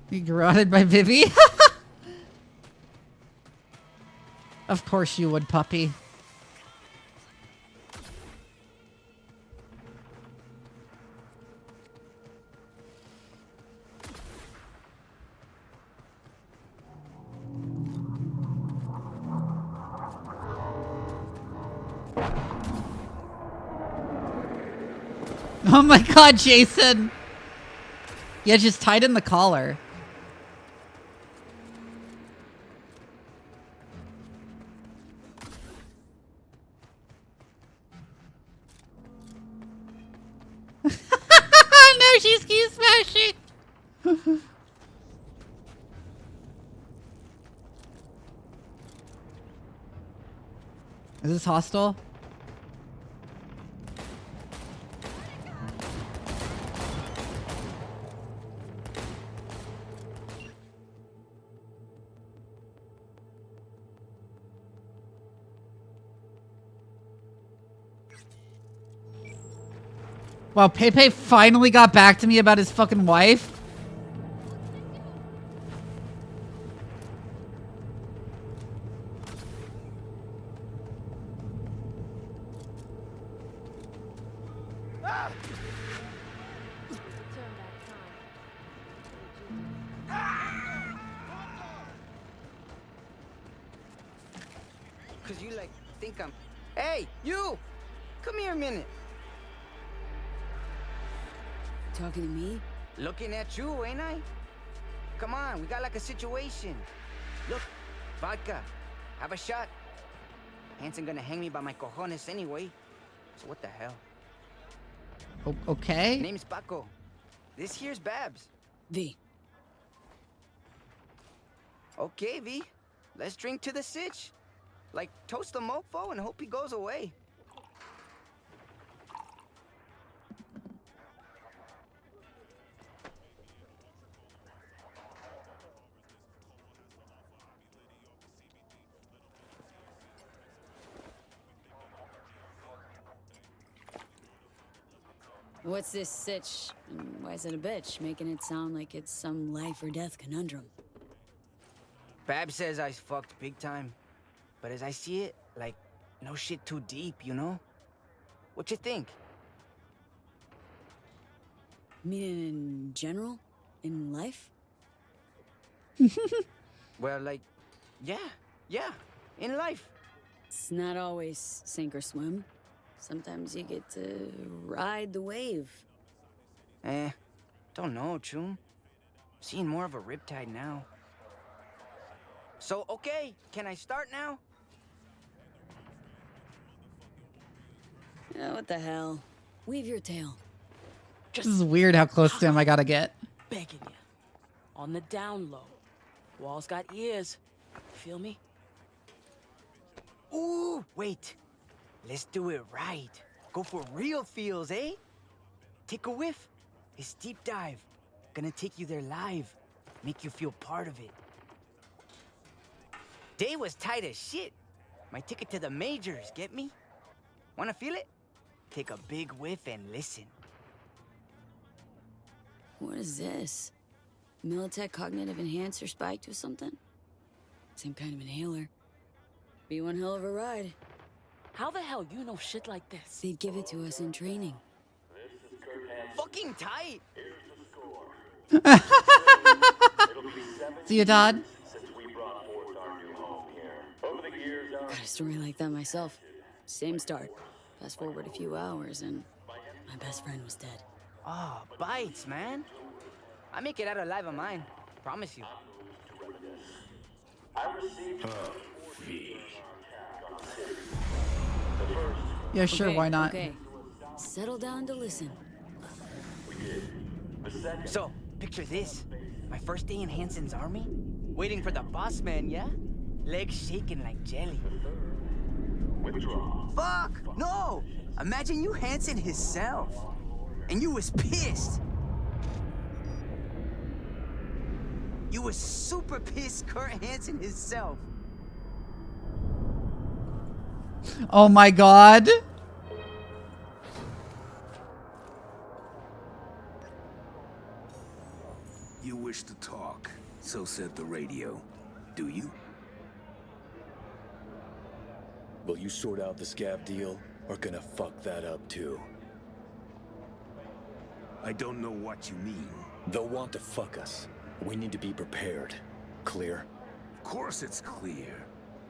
You garroted by Vivi? Of course you would, puppy. Oh my god, Jason! Yeah, just tighten the collar. No, she's key smashing! Is this hostile? Wow, Pepe finally got back to me about his fucking wife. you like think I'm... Hey, you! Come here a minute. Talking to me? Looking at you, ain't I? Come on, we got like a situation. Look, vodka. Have a shot. Hanson gonna hang me by my cojones anyway. So what the hell? Okay. Name's Paco. This here's Babs. V. Okay, V. Let's drink to the sitch. Like, toast the mofo and hope he goes away. What's this sitch? And why is it a bitch? Making it sound like it's some life or death conundrum. Babs says I fucked big time. But as I see it, like, no shit too deep, you know? What you think? Meaning in general? In life? Well, like, yeah, in life. It's not always sink or swim. Sometimes you get to ride the wave. Don't know, Choom. Seeing more of a riptide now. So, okay, can I start now? Yeah, what the hell? Weave your tail. This is weird how close to him I gotta get. Begging you. On the down low. Walls got ears. Feel me? Ooh, wait. Let's do it right. Go for real feels, eh? Take a whiff. It's deep dive. Gonna take you there live. Make you feel part of it. Day was tight as shit. My ticket to the majors, get me? Wanna feel it? Take a big whiff and listen. What is this? Militech cognitive enhancer spiked or something? Same kind of inhaler. Be one hell of a ride. How the hell you know shit like this? They'd give it to us in training. Fucking tight! See you, Todd? Got a story like that myself. Same start. Fast forward a few hours and my best friend was dead. Oh, bites, man. I make it out alive of mine. Promise you. V. Yeah, sure, Okay, why not? Okay. Settle down to listen. So, picture this. My first day in Hanson's army. Waiting for the boss man, yeah? Legs shaking like jelly. Fuck! No! Imagine you Hanson himself. And you was pissed. You was super pissed Kurt Hanson himself. Oh my god. You wish to talk, so said the radio. Do you? Will you sort out the scab deal, or gonna fuck that up too? I don't know what you mean. They'll want to fuck us. We need to be prepared. Clear? Of course it's clear.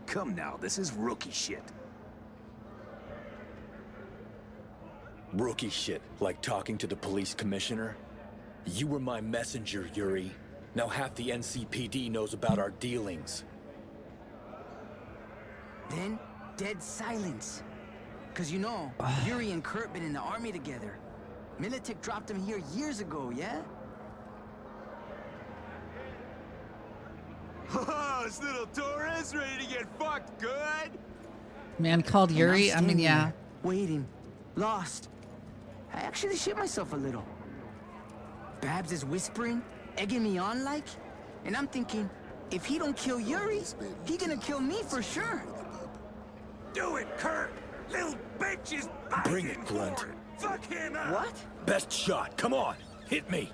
Come now, this is rookie shit. Rookie shit, like talking to the police commissioner? You were my messenger, Yuri. Now half the NCPD knows about our dealings. Then, dead silence. Cause you know, Yuri and Kurt been in the army together. Militech dropped him here years ago, yeah? Oh, this little Torres ready to get fucked good? Man called Yuri? I mean, yeah. Waiting. Lost. I actually shit myself a little. Babs is whispering, egging me on like, and I'm thinking, if he don't kill Yuri, he gonna kill me for sure. Do it, Kurt! Little bitch is Bring it, Blunt. Fuck him up! What? Best shot, come on! Hit me!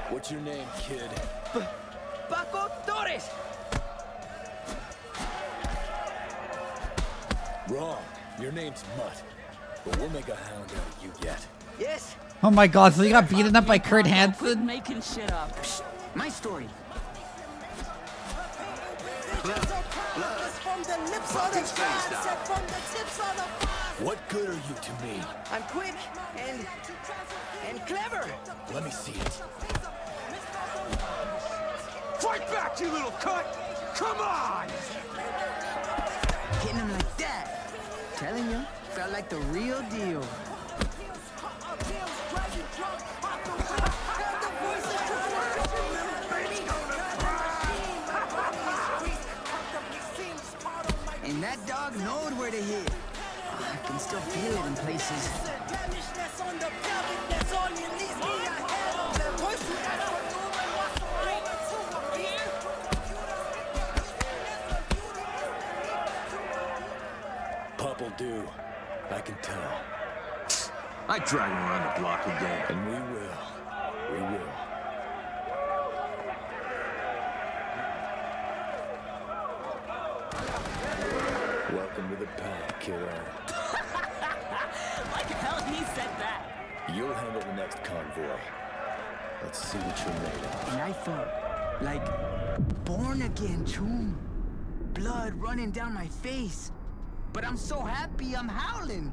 What's your name, kid? Paco Torres! Wrong. Your name's Mutt. But we'll make a hound out of you yet. Yes. Oh my god, so you got beaten up by Kurt Quit Hansen? making shit up. My story. What good are you to me? I'm quick and clever. Let me see it. Fight back, you little cunt! Come on! Hitting him like that. Telling you, felt like the real deal. And that dog knowed where to hit. Oh, I can still feel it in places. Pup'll do. I can tell. I drag him around the block again. And we will. We will. Welcome to the pack, kiddo. Like hell he said that. You'll handle the next convoy. Let's see what you're made of. And I felt like born again, Choom. Blood running down my face. But I'm so happy I'm howling.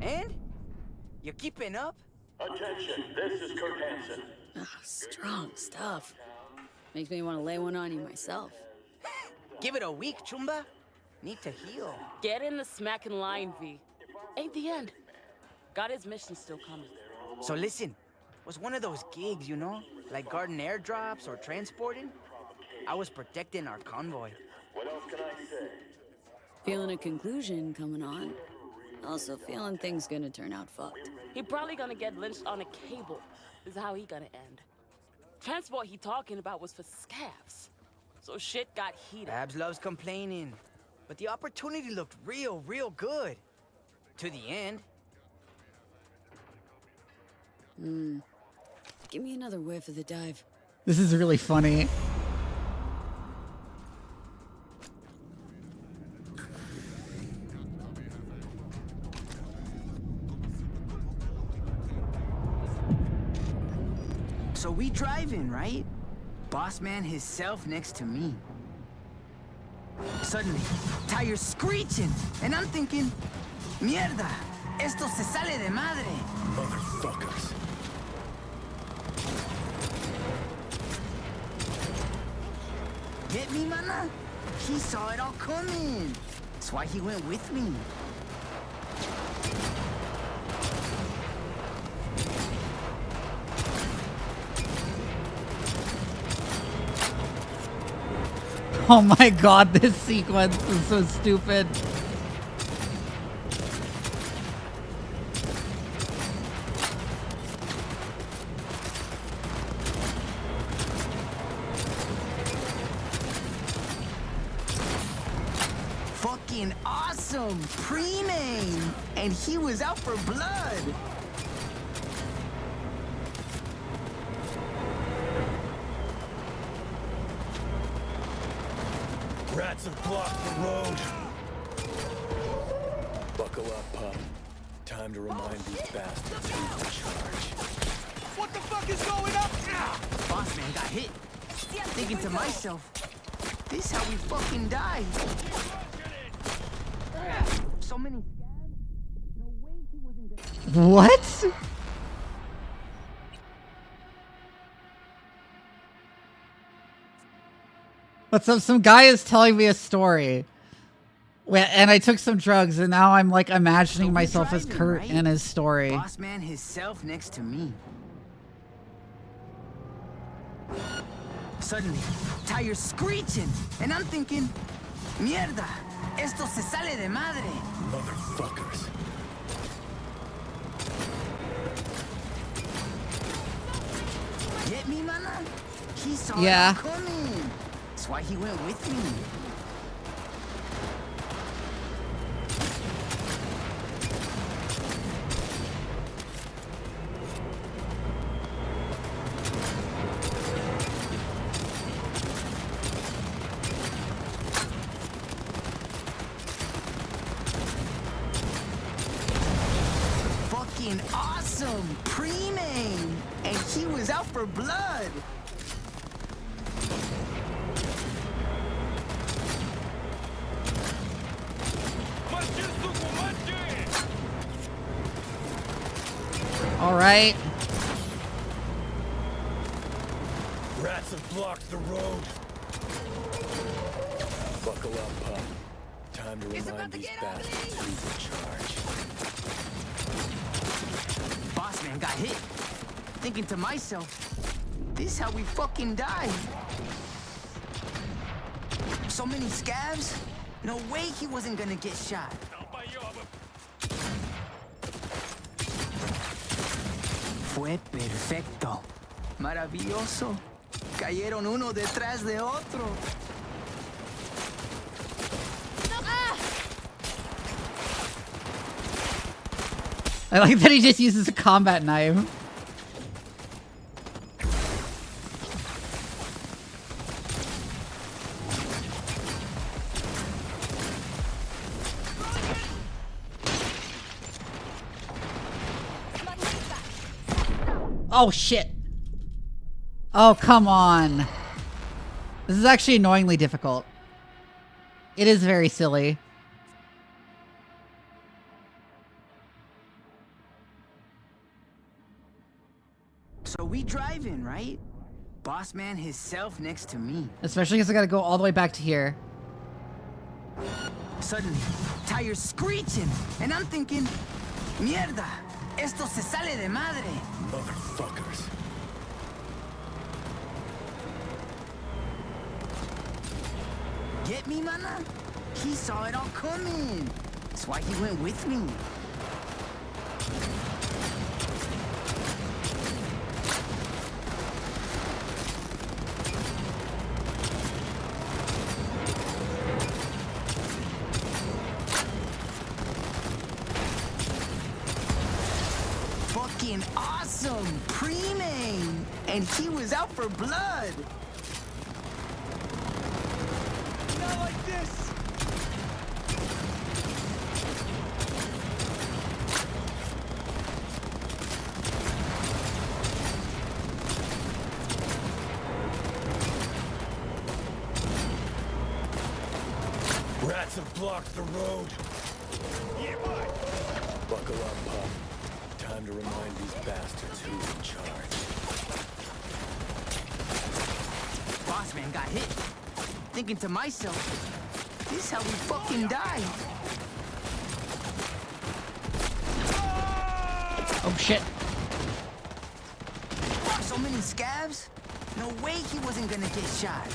And? You keeping up? Attention, this is Kurt Hansen. Strong stuff. Makes me want to lay one on you myself. Give it a week, Chumba. Need to heal. Get in the smacking line, V. Ain't the end. Got his mission still coming. So listen, was one of those gigs, you know? Like guarding airdrops or transporting? I was protecting our convoy. What else can I say? Feeling a conclusion coming on. Also feeling things gonna turn out fucked. He probably gonna get lynched on a cable. Is how he gonna end. Transport he talking about was for scavs. So shit got heated. Babs loves complaining. But the opportunity looked real good. To the end. Give me another whiff of the dive. This is really funny. So we driving, right? Boss man himself next to me. Suddenly, tires screeching, and I'm thinking, mierda, esto se sale de madre. Motherfuckers. Get me, mana? He saw it all coming. That's why he went with me. Oh my god, this sequence is so stupid. Fucking awesome! Pre-main! And he was out for blood! Rats have blocked the road. Buckle up, pup. Time to remind these bastards who's in charge. What the fuck is going up? Boss man got hit. Thinking to myself, this how we fucking die. So many scabs. No way he wasn't gonna... What? What's up? Some guy is telling me a story. And I took some drugs, and now I'm like imagining myself as Kurt in his story. Boss man himself next to me. Suddenly, tires screeching, and I'm thinking, mierda, esto se sale de madre. Motherfuckers. Get me, mana? He saw Yeah. it coming. That's why he went with me. Fucking awesome! Pre-main! And he was out for blood! All right. Rats have blocked the road. Buckle up, pup. Time to remind these bastards who's in charge. Boss man got hit. Thinking to myself, this is how we fucking die. So many scabs? No way he wasn't gonna get shot. Fue perfecto. Maravilloso. Cayeron uno detrás de otro. I like that he just uses a combat knife. Oh shit. Oh, come on. This is actually annoyingly difficult. It is very silly. So we driving, right? Boss man himself next to me. Especially because I gotta go all the way back to here. Suddenly, tires screeching, and I'm thinking, mierda, esto se sale de madre. Motherfuckers. Get me, mana? He saw it all coming. That's why he went with me. Fucking awesome! Pre-main! And he was out for blood! Not like this! Rats have blocked the road. Yeah, boy. Buckle up, pup. Time to remind these bastards who's in charge. Boss man got hit. Thinking to myself, this is how we fucking die. Oh shit. So many scabs? No way he wasn't gonna get shot.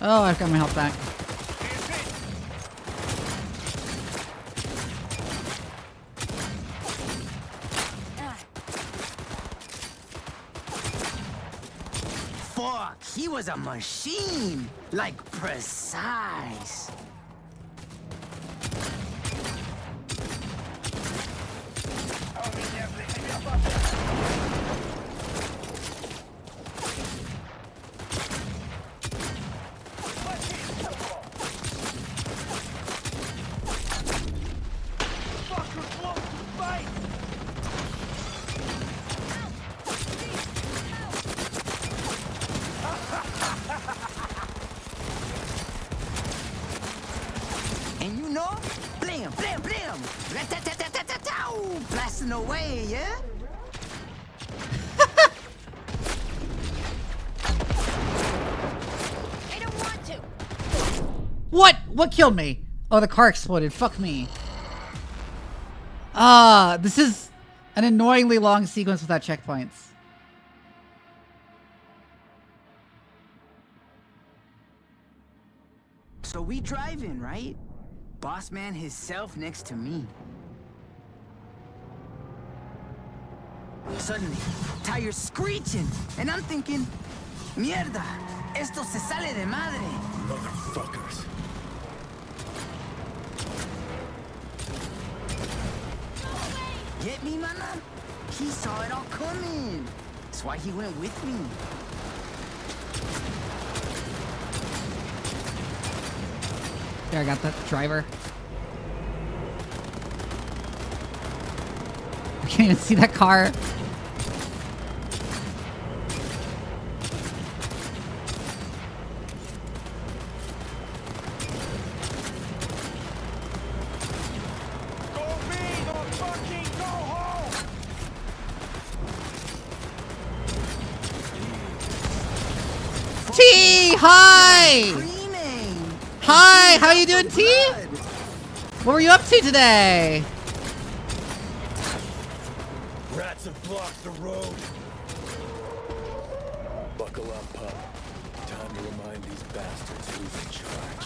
Oh, I've got my health back. Fuck, he was a machine. Like, precise. And you know, blam, blam, blam, rat-tat-tat-tat-tat-tow, blasting away, yeah? I don't want to. What? What killed me? Oh, the car exploded. Fuck me. Ah, this is an annoyingly long sequence without checkpoints. So we driving, right? Boss man himself next to me. Suddenly, tires screeching, and I'm thinking, mierda, esto se sale de madre. Motherfuckers. Get me, mana? He saw it all coming. That's why he went with me. There, I got that driver. I can't even see that car. Go, B! Go fucking go! hi! Hi, how you doing, T? What were you up to today? Rats have blocked the road. Buckle up, pup. Time to remind these bastards who's in charge.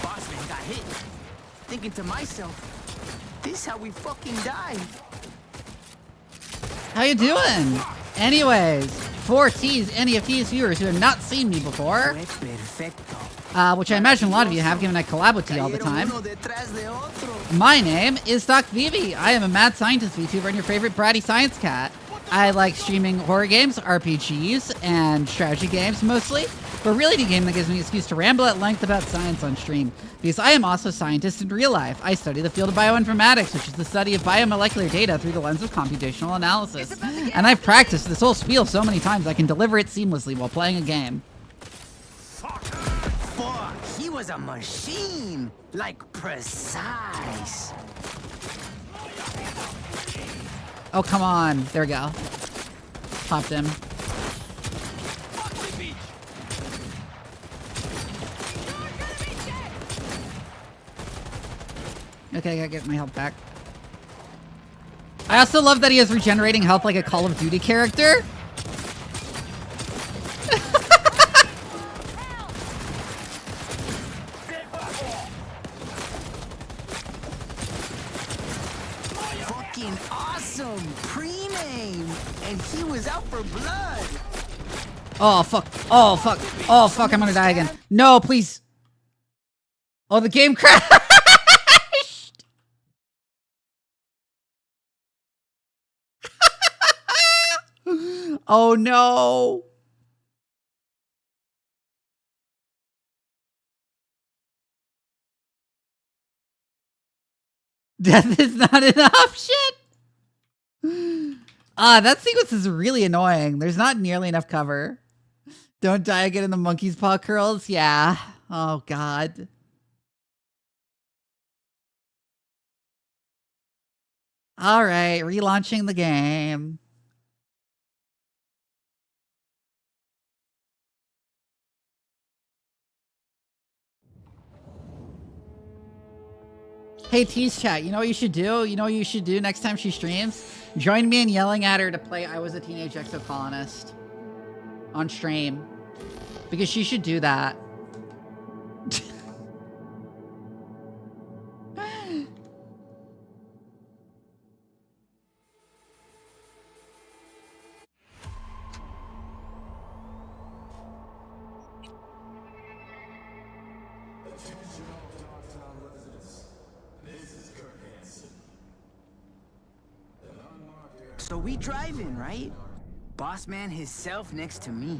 Bossman got hit. Thinking to myself, this how we fucking die. How you doing? Anyways, for T's, any of T's viewers who have not seen me before, which I imagine a lot of you have, given I collab with T all the time. My name is Doc Vivi. I am a mad scientist VTuber and your favorite bratty science cat. I like streaming horror games, RPGs, and strategy games mostly, but really the game that gives me an excuse to ramble at length about science on stream, because I am also a scientist in real life. I study the field of bioinformatics, which is the study of biomolecular data through the lens of computational analysis. And I've practiced this whole spiel so many times I can deliver it seamlessly while playing a game. Fuck, he was a machine. Like, precise. Oh, come on. There we go. Popped him. Okay, I gotta get my health back. I also love that he has regenerating health like a Call of Duty character. Fucking awesome! Pre-name! And he was out for blood! Oh, fuck. Oh, fuck. Oh, fuck. I'm gonna die again. No, please. Oh, the game crashed. Oh, no. Death is not an option. That sequence is really annoying. There's not nearly enough cover. Don't die again in the monkey's paw curls. Yeah. Oh, God. All right. Relaunching the game. Hey, T's chat, you know what you should do? You know what you should do next time she streams? Join me in yelling at her to play I Was a Teenage Exocolonist on stream. Because she should do that. So we driving, right? Boss man himself next to me.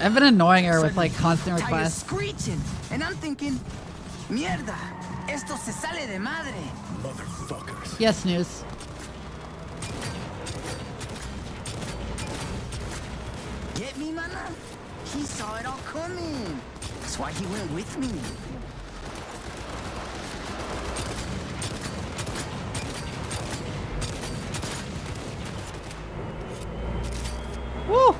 I've been annoying her with like constant requests. Screeching, and I'm thinking, mierda, esto se sale de madre. Motherfuckers. Yes, Snooze. Get me, mana? He saw it all coming. That's why he went with me. Woo!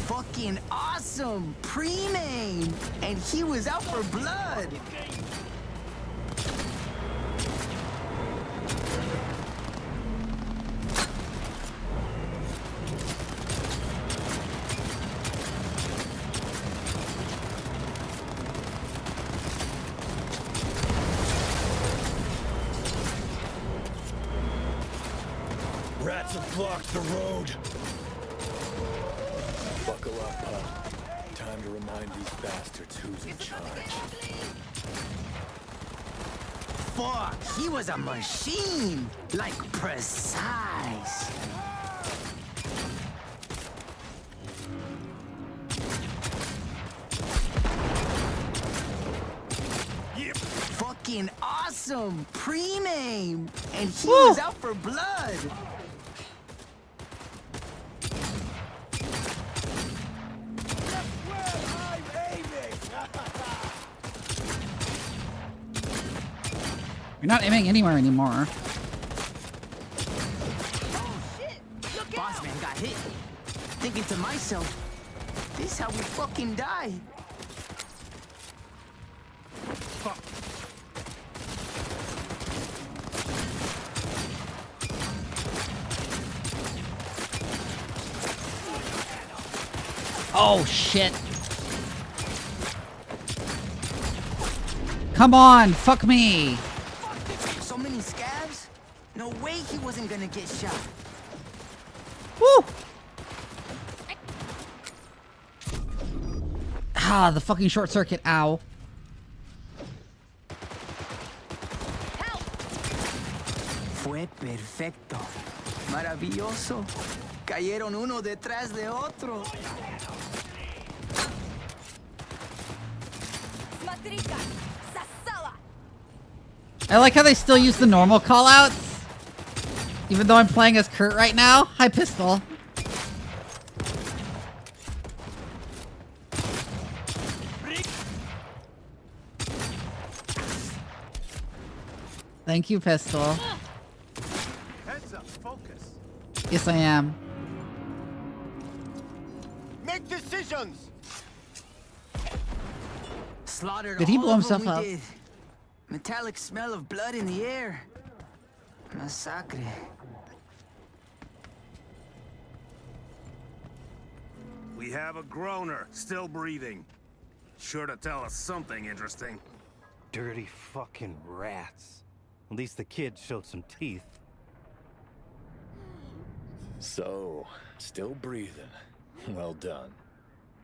Fucking awesome! Pre-name! And he was out for blood! Rats have blocked the road. Buckle up, pup. Time to remind these bastards who's in charge. Fuck, he was a machine! Like, precise! Yep. Fucking awesome! Pre-name! And he was out for blood! You're not aiming anywhere anymore. Boss man got hit. Thinking to myself, this is how we fucking die. Fuck. Oh shit. Come on, fuck me. So many scabs? No way he wasn't gonna get shot. Woo! Ah, the fucking short circuit. Ow. Fue perfecto. Maravilloso. Cayeron uno detrás de otro. I like how they still use the normal callouts, even though I'm playing as Kurt right now. Hi, Pistol. Thank you, Pistol. Heads up, focus. Yes, I am. Make decisions. Slaughtered Did he all blow of them himself up? we did. Metallic smell of blood in the air. Massacre. We have a groaner, still breathing. Sure to tell us something interesting. Dirty fucking rats. At least the kid showed some teeth. So, still breathing. Well done.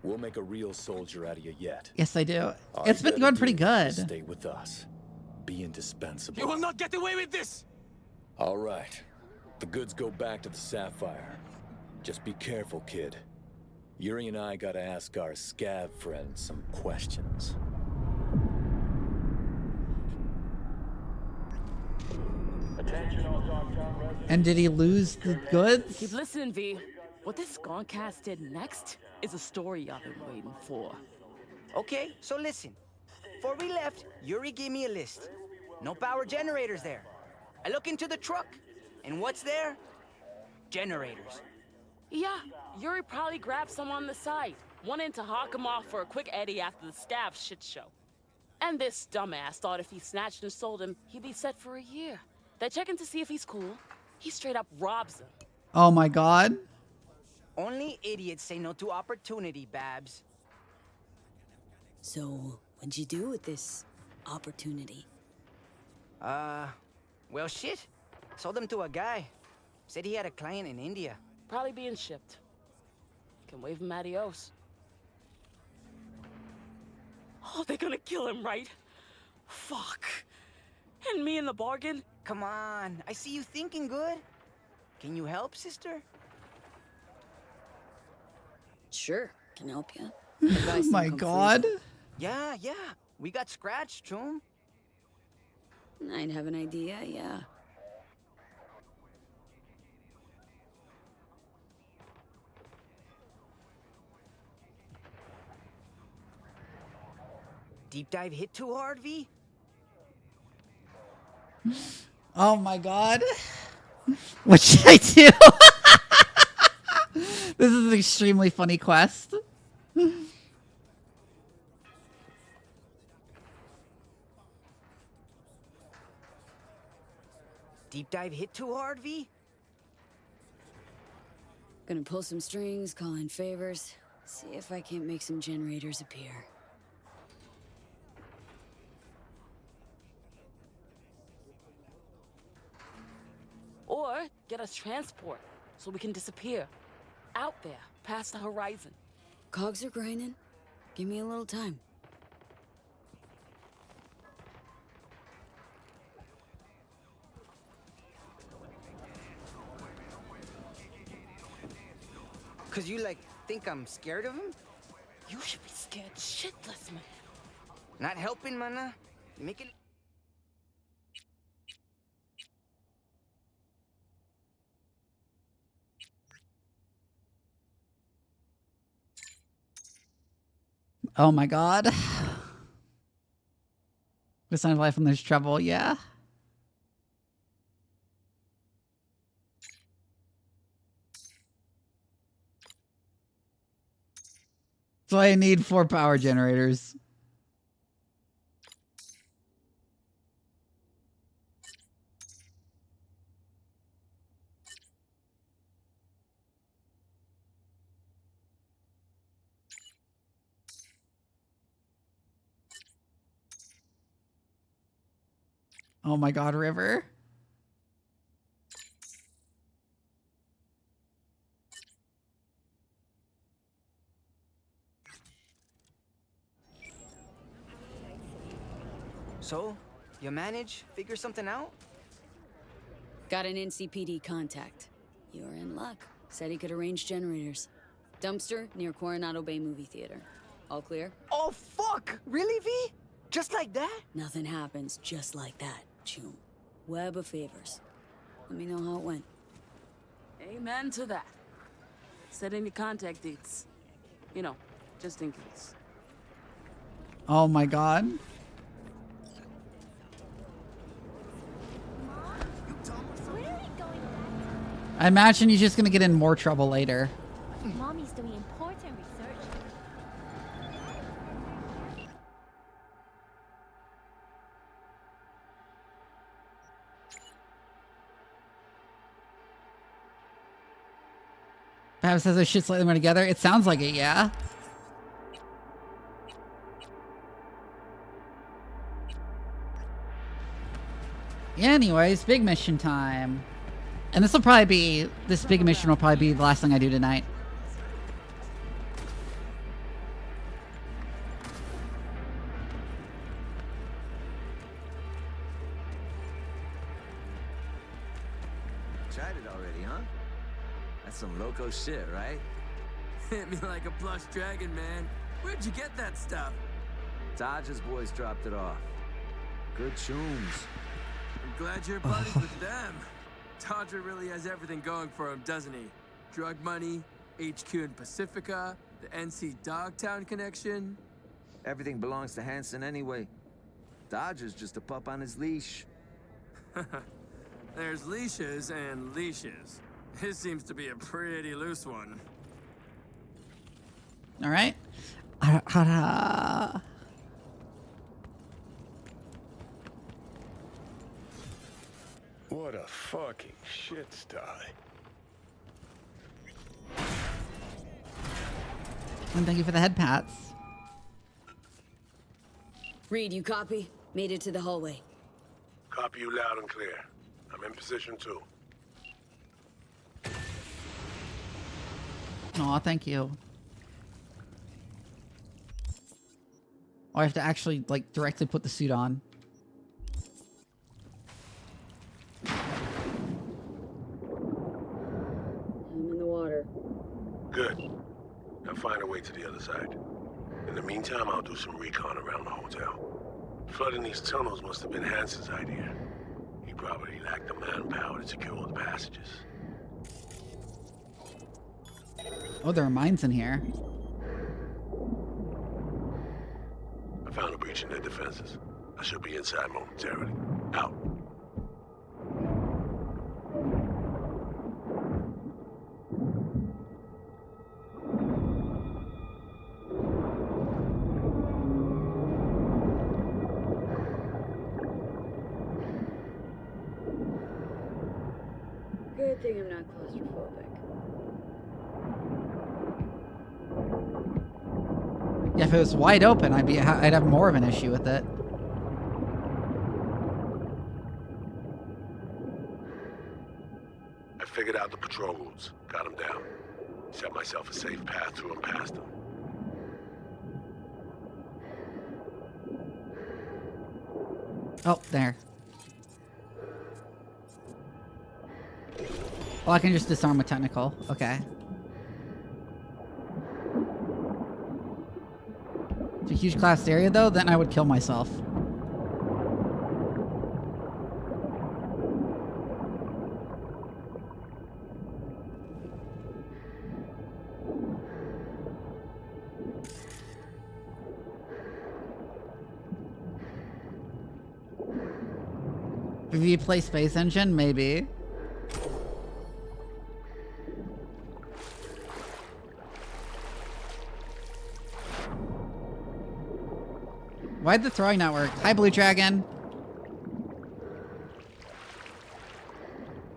We'll make a real soldier out of you yet. Yes, I do. All It's you been gotta going pretty do good. is stay with us. Be indispensable. You will not get away with this! All right. The goods go back to the Sapphire. Just be careful, kid. Yuri and I gotta ask our scab friend some questions. And did he lose the goods? Keep listening, V. What this Gauntcast did next is a story I've been waiting for. Okay, so listen. Before we left, Yuri gave me a list. No power generators there. I look into the truck, and what's there? Generators. Yeah, Yuri probably grabbed some on the side, wanting to hawk him off for a quick eddy after the scab shit show. And this dumbass thought if he snatched and sold him, he'd be set for a year. They're checking to see if he's cool. He straight up robs him. Oh my god. Only idiots say no to opportunity, Babs. So, what'd you do with this opportunity? Well, shit. Sold them to a guy. Said he had a client in India. Probably being shipped. Can wave him adios. Oh, they're gonna kill him, right? Fuck. And me in the bargain? Come on, I see you thinking good. Can you help, sister? Sure, can help you. Oh my god. Yeah, we got scratched, Chum. I'd have an idea, yeah. Deep dive hit too hard, V? Oh my god. What should I do? This is an extremely funny quest. Deep dive hit too hard, V? Gonna pull some strings, call in favors, see if I can't make some generators appear. Or get us transport so we can disappear. Out there, past the horizon. Cogs are grinding. Give me a little time. Cause you, think I'm scared of him? You should be scared shitless, man. Not helping, mana. Make it... Oh my god. The sign of life when there's trouble, yeah. So I need 4 power generators. Oh my god, River. So, you manage? Figure something out? Got an NCPD contact. You're in luck. Said he could arrange generators. Dumpster near Coronado Bay Movie Theater. All clear? Oh, fuck! Really, V? Just like that? Nothing happens just like that, Chum. Web of favors. Let me know how it went. Amen to that. Set any contact dates. You know, just in case. Oh my god. I imagine he's just gonna get in more trouble later. Mommy's doing important research. Babs says those shit slightly more together. It sounds like it, yeah. Anyways, big mission time. And this big mission will probably be the last thing I do tonight. Tried it already, huh? That's some loco shit, right? Hit me like a plush dragon, man. Where'd you get that stuff? Dodge's boys dropped it off. Good tunes. I'm glad you're buddies with them. Dodger really has everything going for him, doesn't he? Drug money, HQ in Pacifica, the NC Dogtown connection. Everything belongs to Hansen anyway. Dodger's just a pup on his leash. There's leashes and leashes. His seems to be a pretty loose one. All right. What a fucking shit sty. And thank you for the head pats. Reed, you copy? Made it to the hallway. Copy you loud and clear. I'm in position too. Aw, thank you. Oh, I have to actually, like, directly put the suit on. I'm in the water. Good. Now find a way to the other side. In the meantime, I'll do some recon around the hotel. Flooding these tunnels must have been Hansen's idea. He probably lacked the manpower to secure the passages. Oh, there are mines in here. I found a breach in their defenses. I should be inside momentarily. Out. Good thing I'm not claustrophobic. Yeah, if it was wide open, I'd have more of an issue with it. I figured out the patrol routes. Got them down. Set myself a safe path through and past them. Oh, there. Oh, I can just disarm with technical. Okay. It's a huge class area, though, then I would kill myself. If you play Space Engine, maybe. Why'd the throwing not work? Hi, Blue Dragon.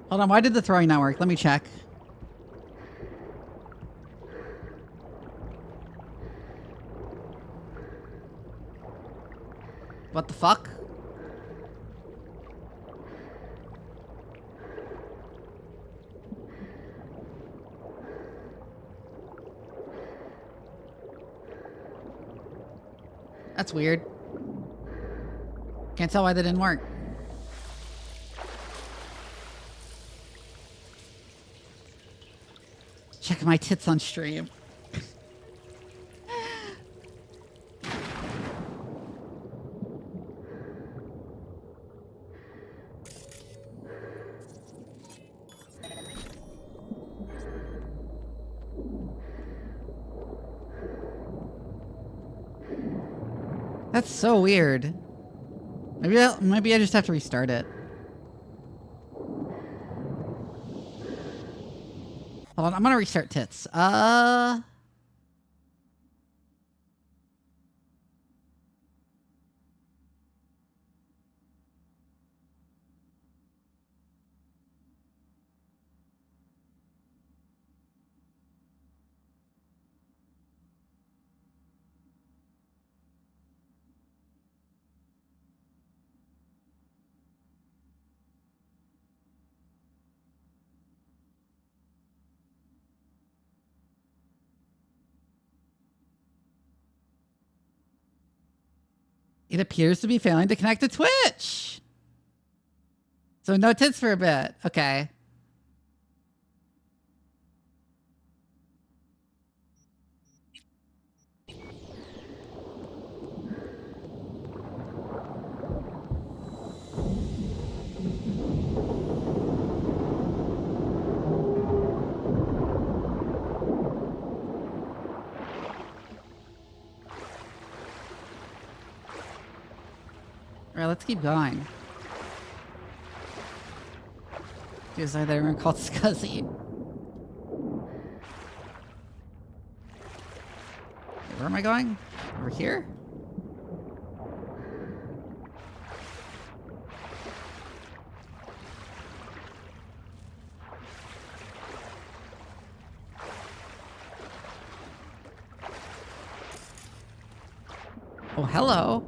Hold on, why did the throwing not work? Let me check. What the fuck? That's weird. Can't tell why that didn't work. Check my tits on stream. That's so weird. Maybe I just have to restart it. Hold on, I'm gonna restart tits. It appears to be failing to connect to Twitch. So no tits for a bit. Okay. All right, let's keep going. There's either one called Scuzzy. Where am I going? Over here? Oh, hello.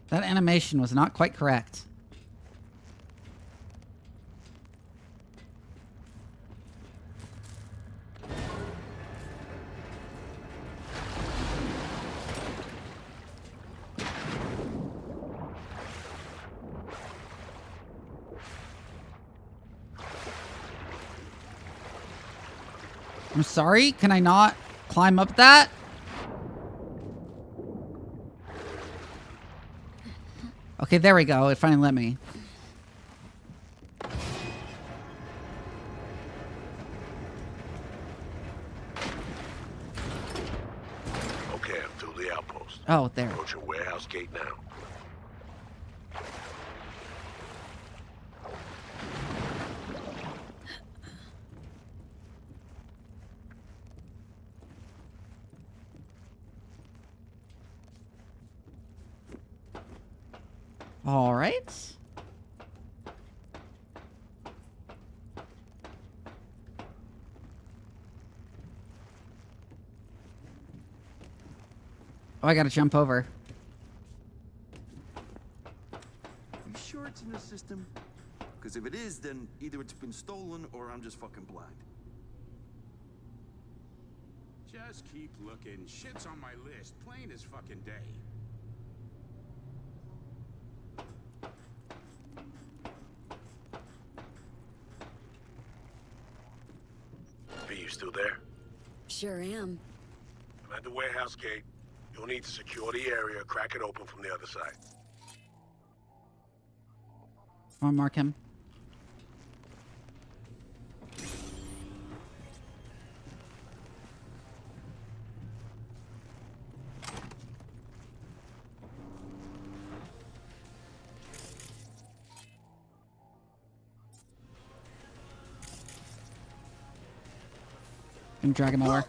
That animation was not quite correct. I'm sorry, can I not climb up that? Okay, there we go. It finally let me. Okay, I'm through the outpost. Oh, there. Approaching warehouse gate now. All right. Oh, I gotta jump over. You sure it's in the system? Because if it is, then either it's been stolen or I'm just fucking blind. Just keep looking. Shit's on my list, plain as fucking day. V, you still there? Sure am. I'm at the warehouse gate. You'll need to secure the area, crack it open from the other side. I'll mark him. And drag him over.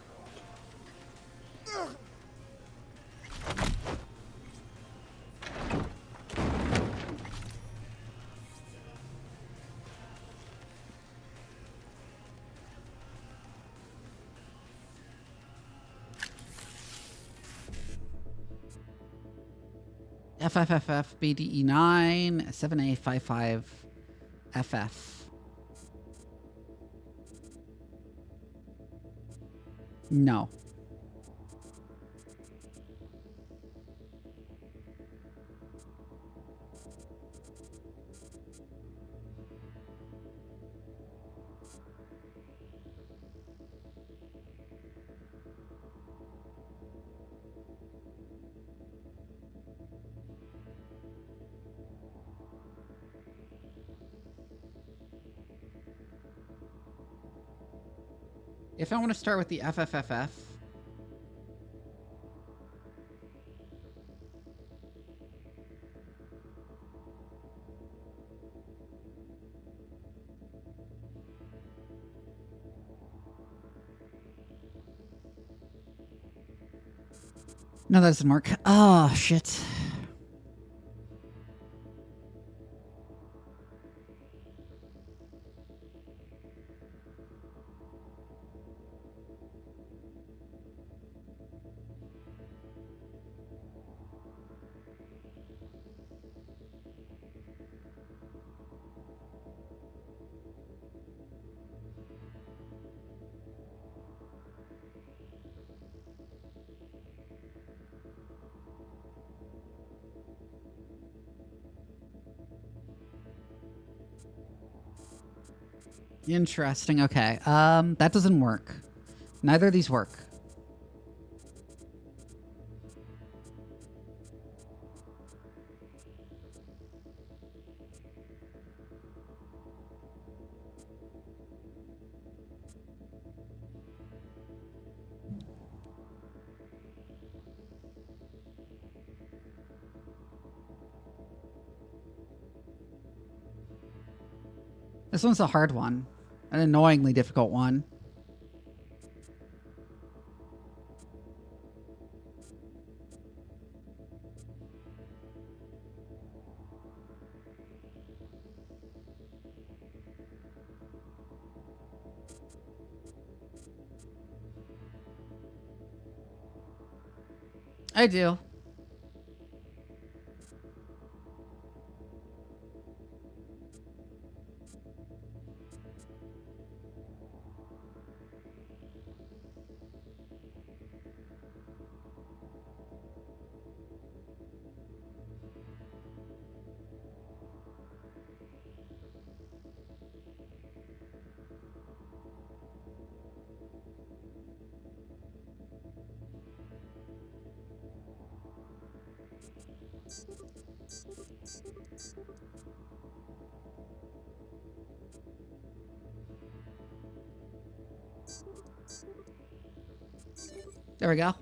FFFF BDE9 7A55 FF. No. If I want to start with the FFFF, no, that doesn't work. Oh, shit. Interesting. Okay. That doesn't work. Neither of these work. This one's a hard one. An annoyingly difficult one. I do. There we go.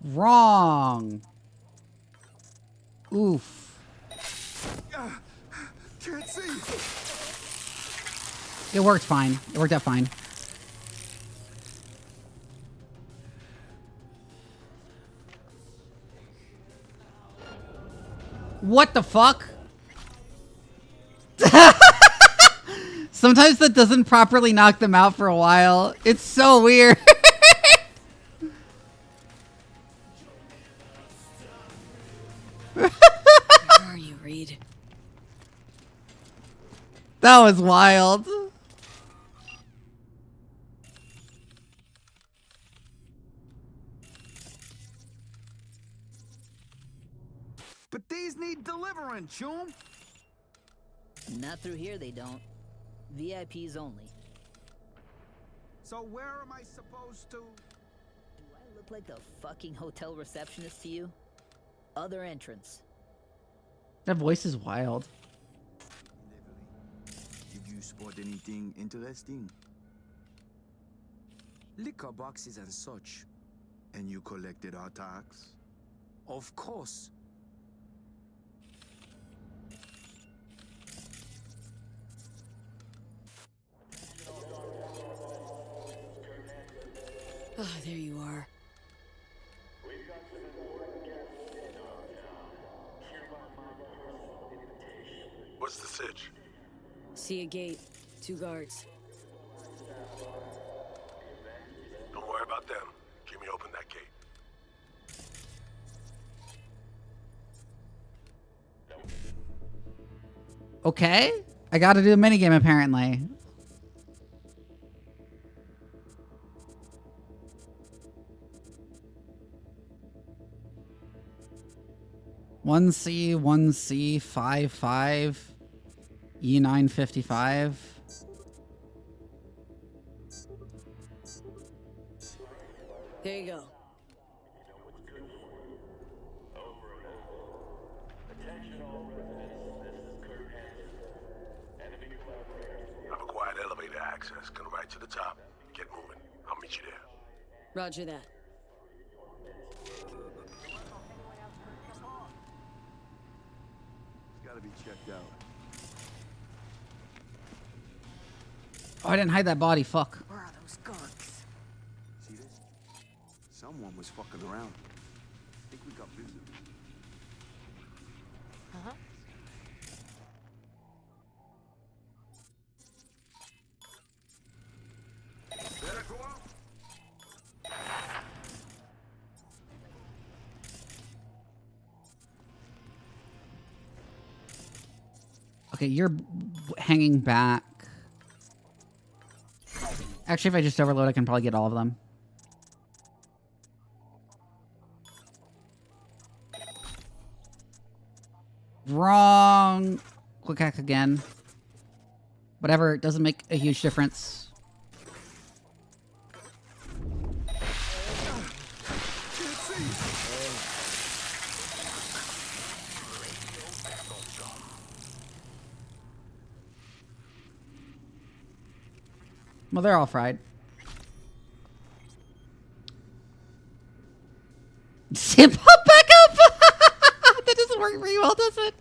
Wrong. Oof. Can't see. It worked fine. It worked out fine. What the fuck? Sometimes that doesn't properly knock them out for a while. It's so weird. Where are you, Reed? That was wild. But these need delivering, Chum. Not through here, they don't. VIPs only. So where am I supposed to? Do I look like a fucking hotel receptionist to you? Other entrance. That voice is wild. you spot anything interesting? Liquor boxes and such. And you collected our tax? Of course. Ah, there you are. What's the sitch? See a gate. 2 guards. Don't worry about them. Jimmy, open that gate. Okay. I gotta do a minigame apparently. One C, 55, E955. There you go. I've acquired elevator access. Come right to the top. Get moving. I'll meet you there. Roger that. It's gotta be checked out. Oh, I didn't hide that body. Fuck. Where are those skunks? See this? Someone was fucking around. I think we got visitors. Uh-huh. Better go out. Okay, you're hanging back. Actually, if I just overload, I can probably get all of them. Wrong. Quick hack again. Whatever, it doesn't make a huge difference. Well, they're all fried. Zip up back up! That doesn't work very well, does it?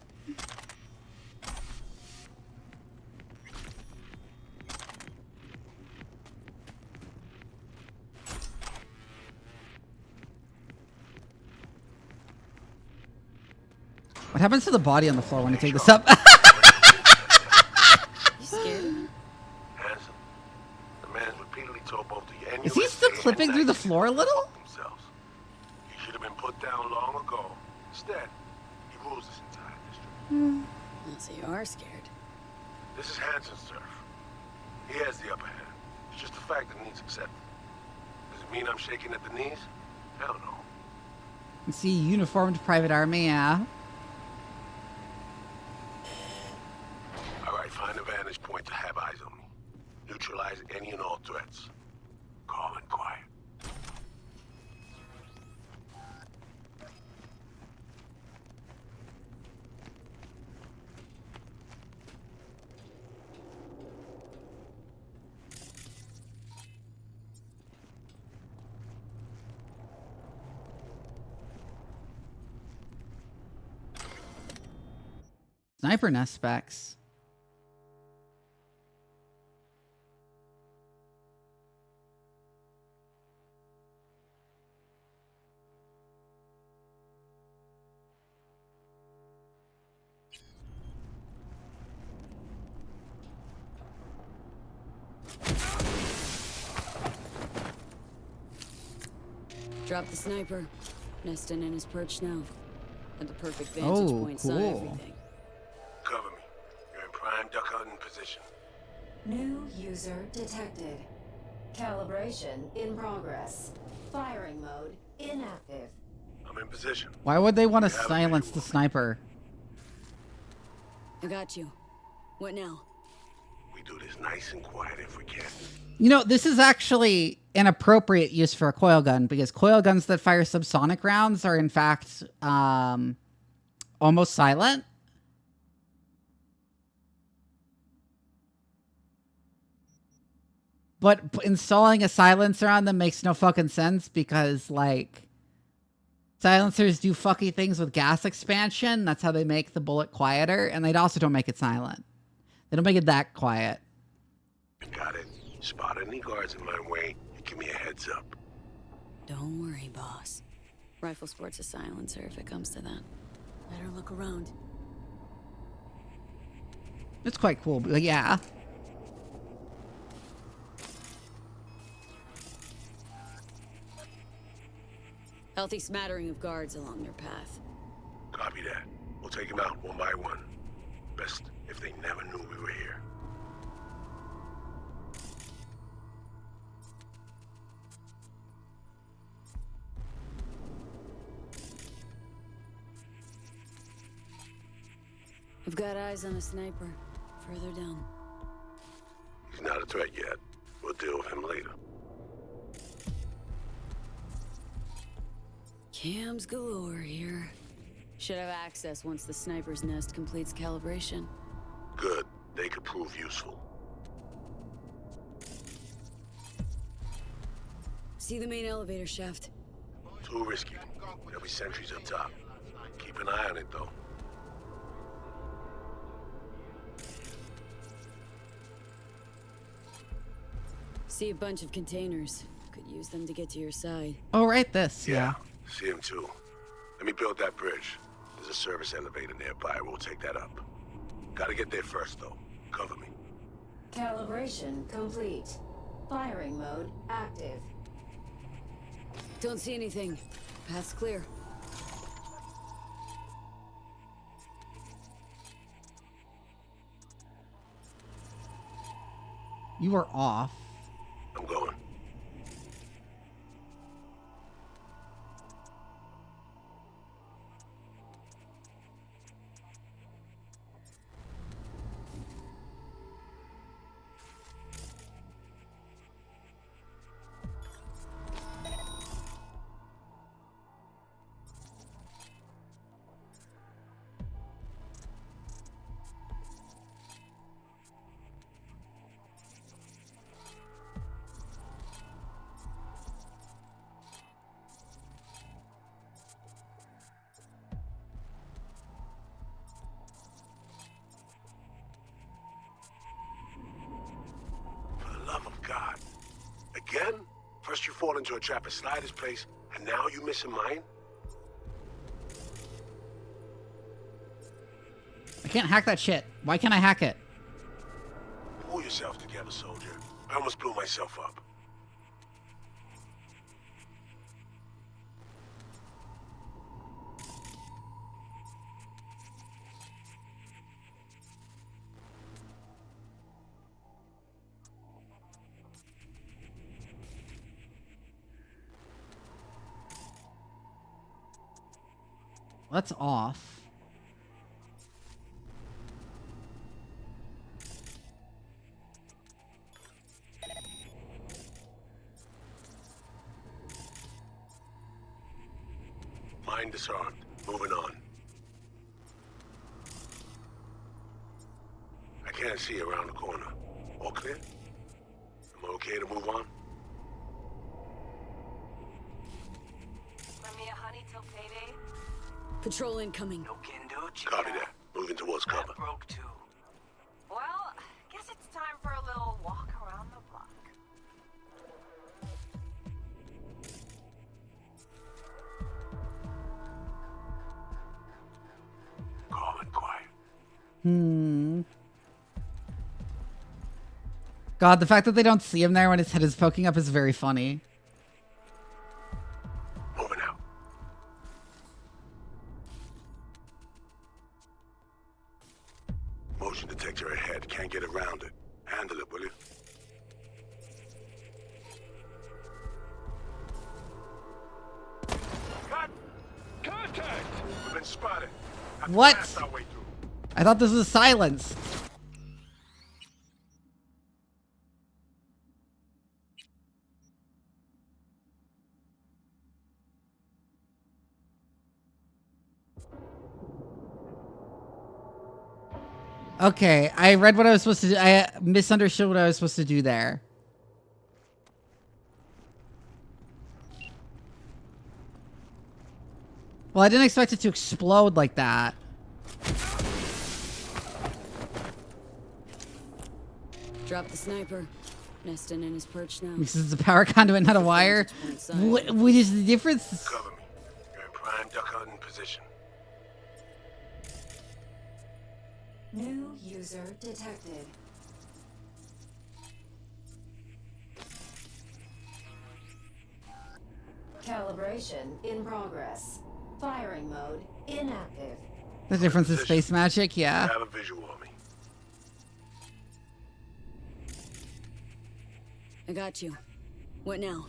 What happens to the body on the floor when I take this up? You scared? Handsome. The man's repeatedly told both the NUSA Is he still clipping through the floor a little? themselves. He should have been put down long ago. Instead, he rules this entire district. So you are scared. This is Hansen's turf. He has the upper hand. It's just a fact that needs accepted. Does it mean I'm shaking at the knees? Hell no. See, uniformed private army, yeah. All right, find a vantage point to have eyes on me. Neutralize any and all threats. Calm and quiet. Sniper nest specs. Drop the sniper. Nesting in his perch now. At the perfect vantage Oh, point, saw cool. everything. Cover me. You're in prime duck hunting position. New user detected. Calibration in progress. Firing mode inactive. I'm in position. Why would they want to You have a silence visual. the sniper? I got you. What now? We do this nice and quiet if we can. You know, this is actually an appropriate use for a coil gun because coil guns that fire subsonic rounds are in fact almost silent. But installing a silencer on them makes no fucking sense because, like, silencers do fucky things with gas expansion. That's how they make the bullet quieter, and they also don't make it silent. They don't make it that quiet. Got it. Spot any guards in my way, you give me a heads up. Don't worry, boss. Rifle sports a silencer if it comes to that. Better look around. It's quite cool, but yeah. Healthy smattering of guards along their path. Copy that. We'll take them out one by one. Best if they never knew we were here. I've got eyes on a sniper. Further down. He's not a threat yet. We'll deal with him later. Cams galore here. Should have access once the sniper's nest completes calibration. Good. They could prove useful. See the main elevator shaft? Too risky. There'll be sentries up top. Keep an eye on it, though. See a bunch of containers. Could use them to get to your side. Oh, right, this. Yeah. See him too. Let me build that bridge. There's a service elevator nearby. We'll take that up. Gotta get there first, though. Cover me. Calibration complete. Firing mode active. Don't see anything. Path's clear. You are off. I'm going. Again? First you fall into a trap at Slider's place, and now you missing mine? I can't hack that shit. Why can't I hack it? Pull yourself together, soldier. I almost blew myself up. That's off. Mine disarmed. Moving on. I can't see around the corner. All clear? Am I okay to move on? Lend me a honey till payday. Patrol incoming. No can do it. Copy that. Moving towards cover. Broke too. Well, guess it's time for a little walk around the block. Calm and quiet. God, the fact that they don't see him there when his head is poking up is very funny. Moving out. Motion detector ahead. Can't get around it. Handle it, will you? Contact! We've been spotted. Have to What? blast our way through. I thought this was silence. Okay, I read what I was supposed to do. I misunderstood what I was supposed to do there. Well, I didn't expect it to explode like that. Drop the sniper. Nesting in his perch now. This is a power conduit, not a wire. What is the difference? Cover me. You're in prime duck hunting position. New user detected. Calibration in progress. Firing mode inactive. The difference is space magic, yeah. Have a visual on me. I got you. What now?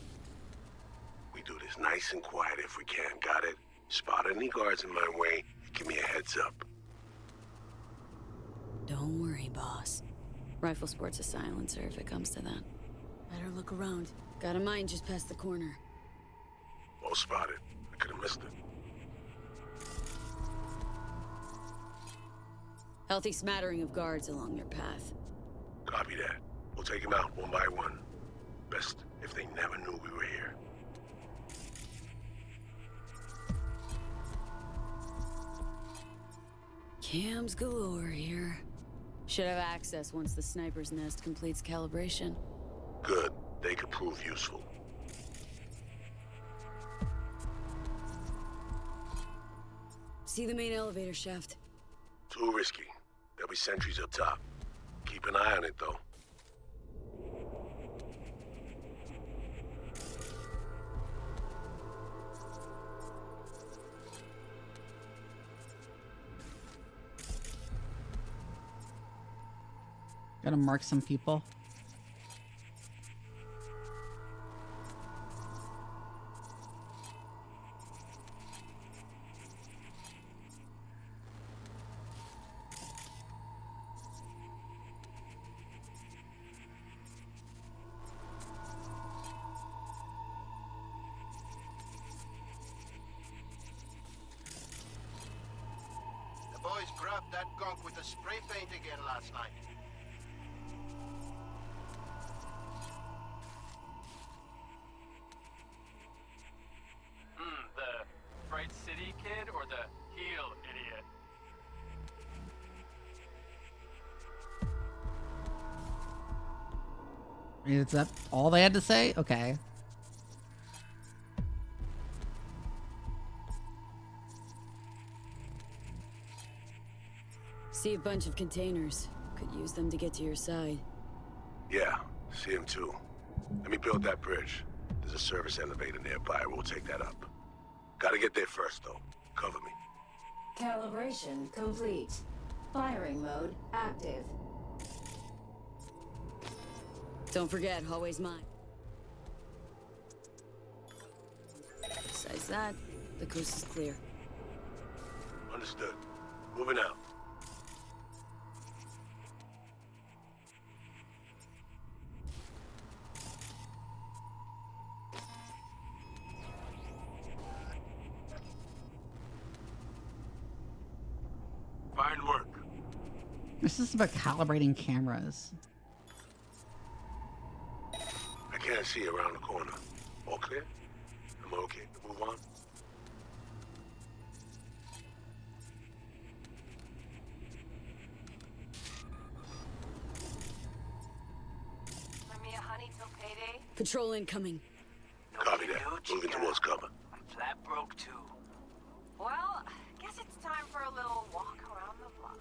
We do this nice and quiet if we can. Got it? Spot any guards in my way, give me a heads up. Don't worry, boss. Rifle sports a silencer if it comes to that. Better look around. Got a mine just past the corner. Well spotted. I could have missed it. Healthy smattering of guards along your path. Copy that. We'll take them out one by one. Best if they never knew we were here. Cams galore here. Should have access once the sniper's nest completes calibration. Good. They could prove useful. See the main elevator shaft. Too risky. There'll be sentries up top. Keep an eye on it, though. Gotta mark some people. The boys grabbed that gunk with the spray paint again last night. The Fright City kid or the heel idiot? Is that all they had to say? Okay. See a bunch of containers. Could use them to get to your side. Yeah, see him too. Let me build that bridge. There's a service elevator nearby. We'll take that up. Gotta get there first, though. Cover me. Calibration complete. Firing mode active. Don't forget, hallway's mine. Besides that, the coast is clear. Understood. Moving out. Fine work. This is about calibrating cameras. I can't see around the corner. All clear? Am I okay to move on? Let me a honey till payday. Patrol incoming. Copy that. Moving towards cover. Flat broke too. Well, guess it's time for a little walk around the block.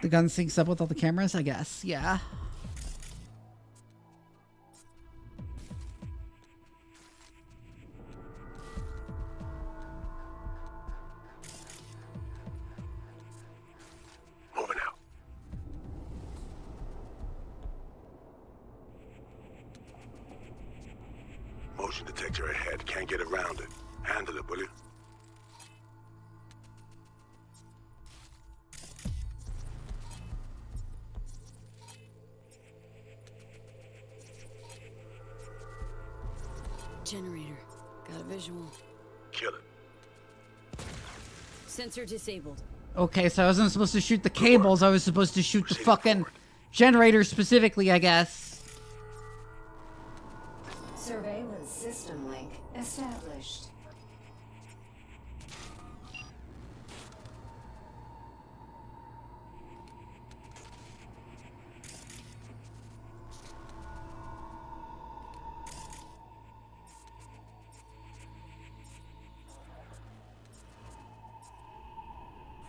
The gun syncs up with all the cameras, I guess. Yeah. Moving out. Motion detector ahead. Can't get around it. Handle it, will you? Generator. Got a visual. Kill it. Sensor disabled. Okay, so I wasn't supposed to shoot the cables. I was supposed to shoot the fucking generator specifically, I guess. Surveillance system link established.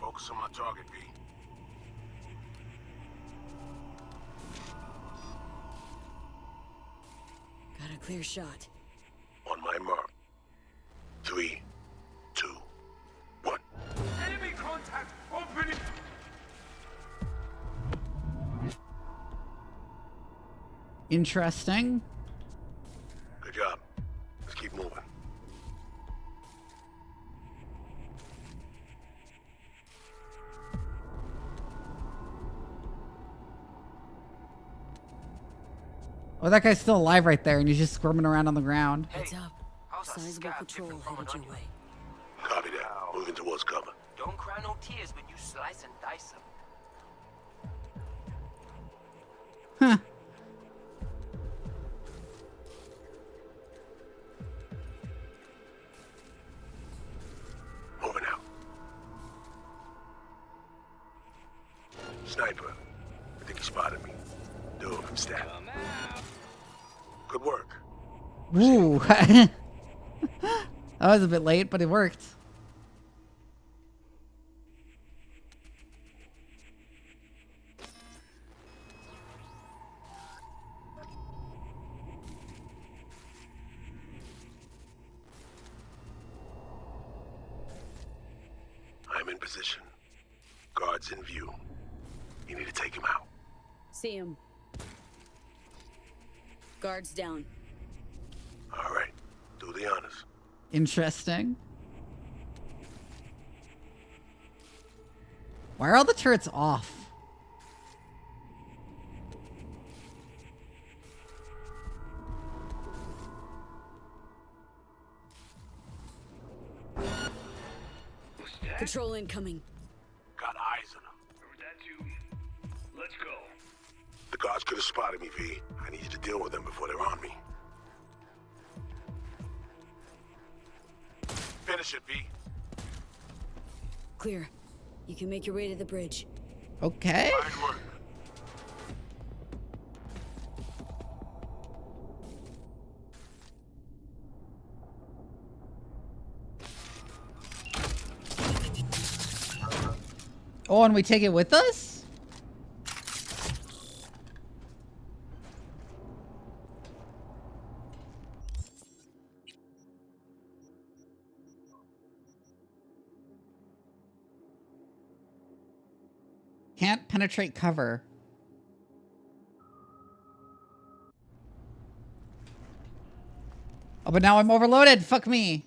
Focus on my target, V. Got a clear shot. On my mark. 3, 2, 1. Enemy contact! Opening! Interesting. Good job. Let's keep moving. Oh, that guy's still alive right there, and he's just squirming around on the ground. Heads up. Sizable patrol headed your way. Copy that. Moving towards cover. Don't cry no tears when you slice and dice them. Huh. Moving out. Sniper. I think he spotted me. Dude from staff. Good work. Ooh. That was a bit late, but it worked. I'm in position. Guards in view. You need to take him out. See him. Guards down. All right. Do the honors. Interesting. Why are all the turrets off? Patrol incoming. Got eyes on him. That too. Let's go. The guards could have spotted me, V. I need you to deal with them before they're on me. Finish it, V. Clear. You can make your way to the bridge. Okay. Fine work. Oh, and we take it with us? Can't penetrate cover. Oh, but now I'm overloaded. Fuck me.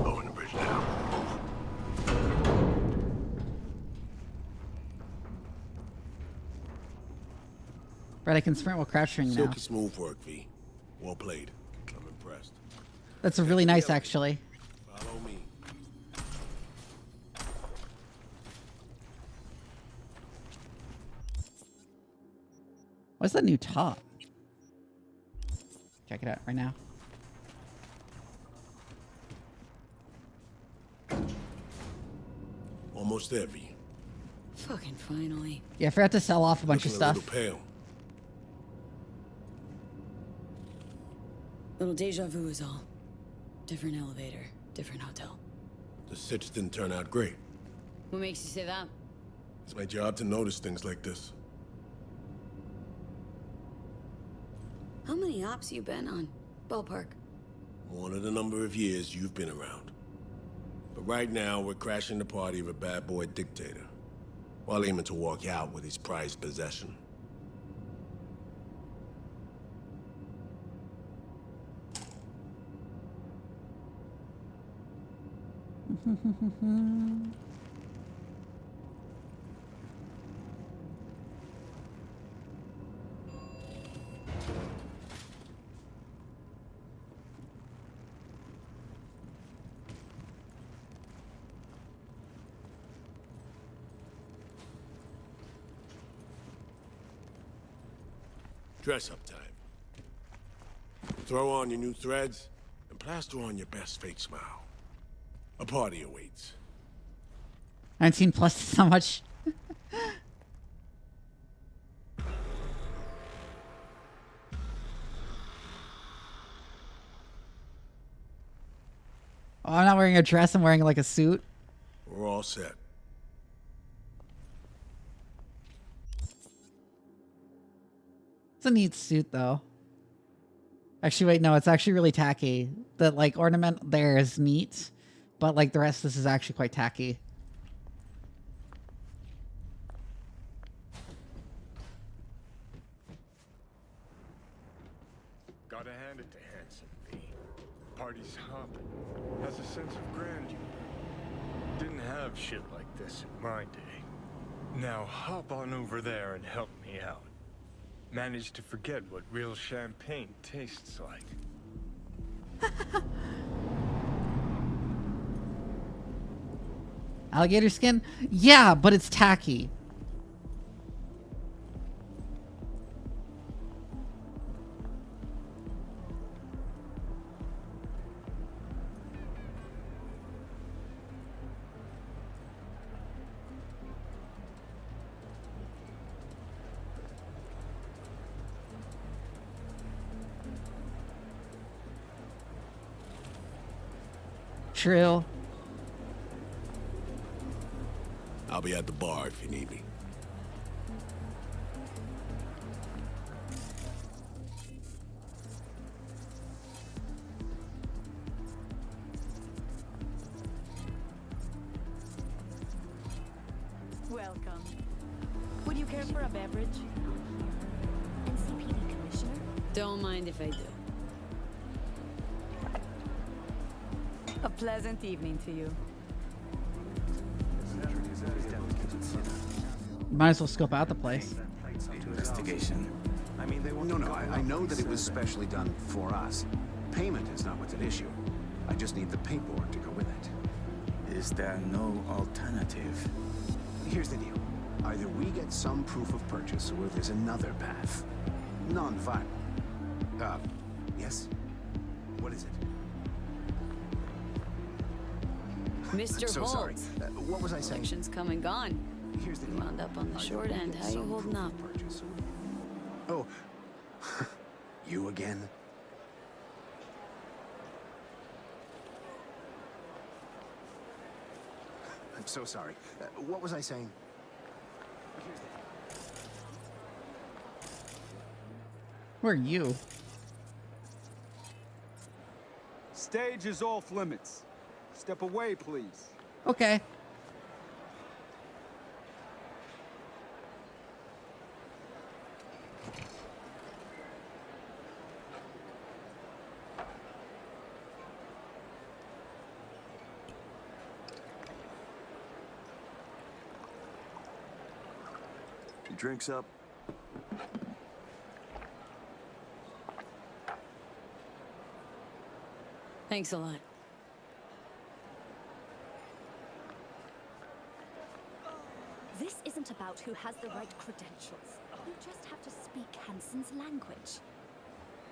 Lowering the bridge now. Right, I can sprint while crouching now. Silky smooth work, V. Well played. I'm impressed. That's a really nice, actually. Follow me. What's that new top? Check it out right now. Almost there, V. Fucking finally. Yeah, I forgot to sell off a bunch of Looking a stuff. little pale. Little deja vu is all. Different elevator, different hotel. The sitch didn't turn out great. What makes you say that? It's my job to notice things like this. How many ops you been on? Ballpark. More than the number of years you've been around. But right now, we're crashing the party of a bad boy dictator, while aiming to walk out with his prized possession. Dress up time. Throw on your new threads and plaster on your best fake smile. A party awaits. 19 plus is so much. Oh, I'm not wearing a dress, I'm wearing like a suit. We're all set. It's a neat suit though. Actually, wait, no, it's actually really tacky. The like ornament there is neat, but like the rest of this is actually quite tacky. Gotta hand it to Hanson, V. Party's hopping. Has a sense of grandeur. Didn't have shit like this in my day. Now hop on over there and help me out. Managed to forget what real champagne tastes like. Alligator skin? Yeah, but it's tacky. True. I'll be at the bar if you need me. Welcome. Would you care for a beverage? NCPD Commissioner? Don't mind if I do. A pleasant evening to you. Might as well scope out the place. Investigation. I mean, they won't. No, I know that it was specially done for us. Payment is not what's at issue. I just need the paperwork to go with it. Is there no alternative? Here's the deal. Either we get some proof of purchase, or there's another path. Non-violent. Yes? What is it? Mr. So Holt. sorry. What was I saying? Election's come and gone. Here's the You wound up on the short end. How you holding up? Oh, you again? I'm so sorry. What was I saying? Who are you? Stage is off limits. Step away, please. Okay. Your drinks up. Thanks a lot. This isn't about who has the right credentials. You just have to speak Hansen's language.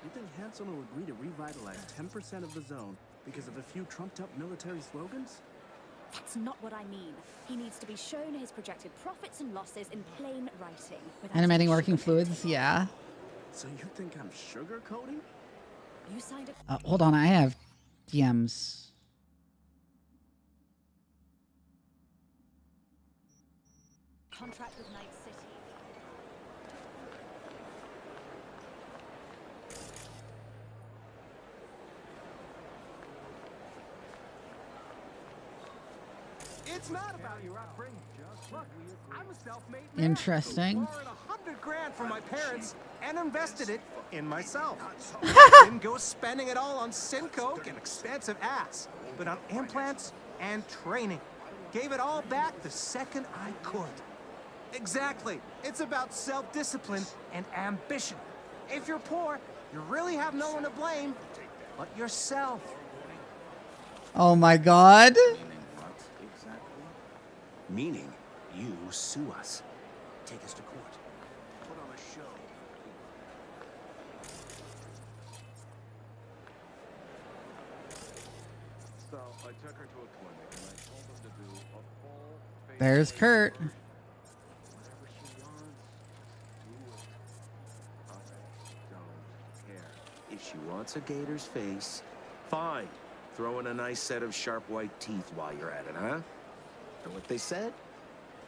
You think Hansen will agree to revitalize 10% of the zone because of a few trumped-up military slogans? That's not what I mean. He needs to be shown his projected profits and losses in plain writing. Animating working fluids, yeah. So you think I'm sugarcoating? You signed a Hold on, I have DMs. contract with Night City. It's not about your upbringing, Just. Look, I'm a self-made man. Interesting. Borrowed $100,000 from my parents and invested it in myself. Didn't go spending it all on Syncoke and expensive ass, but on implants and training. Gave it all back the second I could. Exactly. It's about self-discipline and ambition. If you're poor, you really have no one to blame but yourself. Oh my god. Meaning, you sue us. Take us to court. Put on a show. So I took her to a clinic and I told them to do a full face. There's Kurt. Whatever she wants, do it. I don't care. If she wants a gator's face, fine. Throw in a nice set of sharp white teeth while you're at it, huh? Or what they said?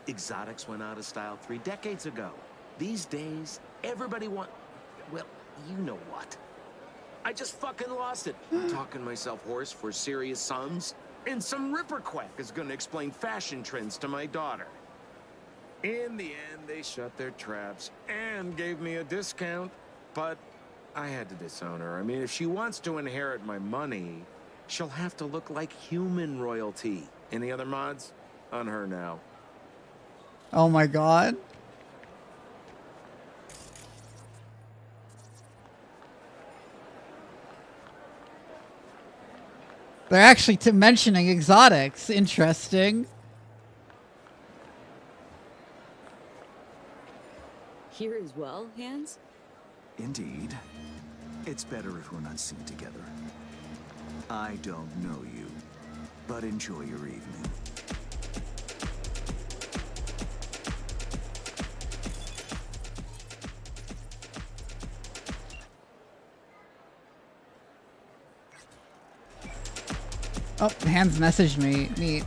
Exotics went out of style 3 decades ago. These days, everybody well, you know what. I just fucking lost it. Talking myself hoarse for serious sums, and some ripper quack is gonna explain fashion trends to my daughter. In the end, they shut their traps and gave me a discount, but I had to disown her. I mean, if she wants to inherit my money, she'll have to look like human royalty. Any other mods? On her now. Oh my god. They're actually mentioning exotics. Interesting. Here as well, Hans? Indeed. It's better if we're not seen together. I don't know you, but enjoy your evening. Oh, Hans messaged me. Neat.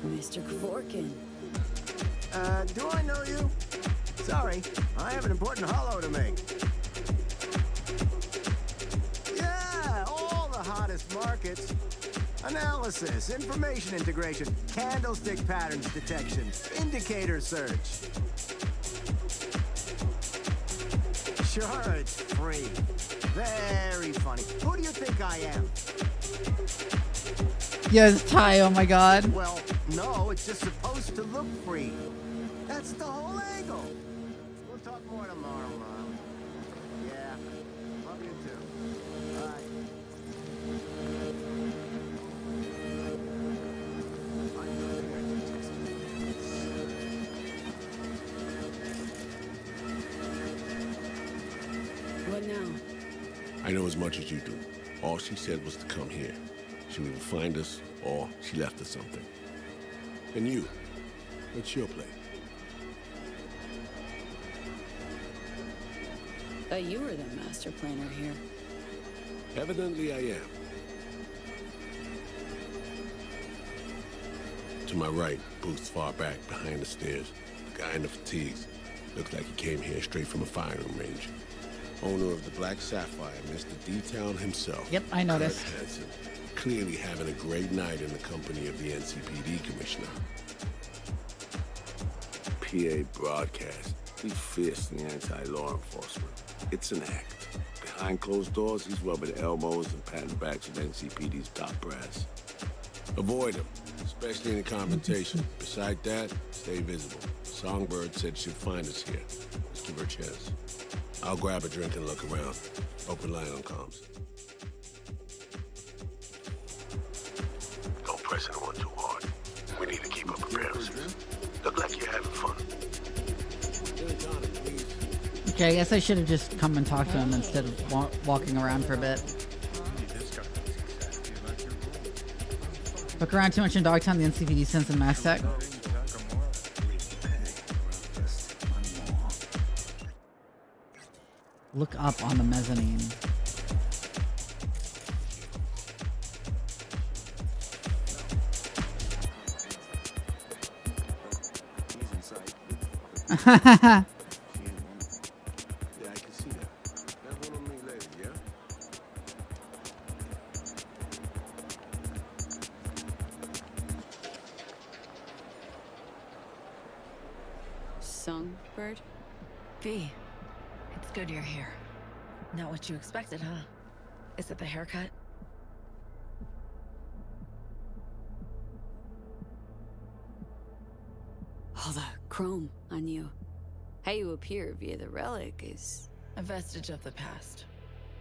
Mr. Kevorkian. Do I know you? Sorry, I have an important holo to make. Yeah, all the hottest markets. Analysis, information integration, candlestick patterns detection, indicator search. Sure, it's free. Very funny. Who do you think I am? Yes, Ty, oh my god. Well, no, it's just supposed to look free. That's the whole angle. We'll talk more tomorrow, Mom. Yeah, love you too. Bye. What now? I know as much as you do. All she said was to come here. She would either find us or she left us something. And you, what's your play? Thought you were the master planner here. Evidently I am. To my right, booth's far back, behind the stairs. The guy in the fatigues. Looks like he came here straight from a firing range. Owner of the Black Sapphire, Mr. D-Town himself. Yep, I noticed. Kurt Hansen. Clearly having a great night in the company of the NCPD commissioner. PA broadcast. We fiercely anti-law enforcement. It's an act. Behind closed doors, he's rubbing elbows and patting backs with NCPD's top brass. Avoid him, especially in a confrontation. Beside that, stay visible. Songbird said she'd find us here. Let's give her a chance. I'll grab a drink and look around. Open line on comms. Don't press anyone too hard. We need to keep up appearances. Look like you're having fun. Okay, I guess I should have just come and talked to him instead of walking around for a bit. Look around too much in Dogtown, the NCPD sends in mass tech. Look up on the mezzanine. Yeah, I can see that. Have one on me later, yeah? Bird? V, it's good you're here. Not what you expected, huh? Is it the haircut? All the chrome on you. How you appear via the relic is... a vestige of the past.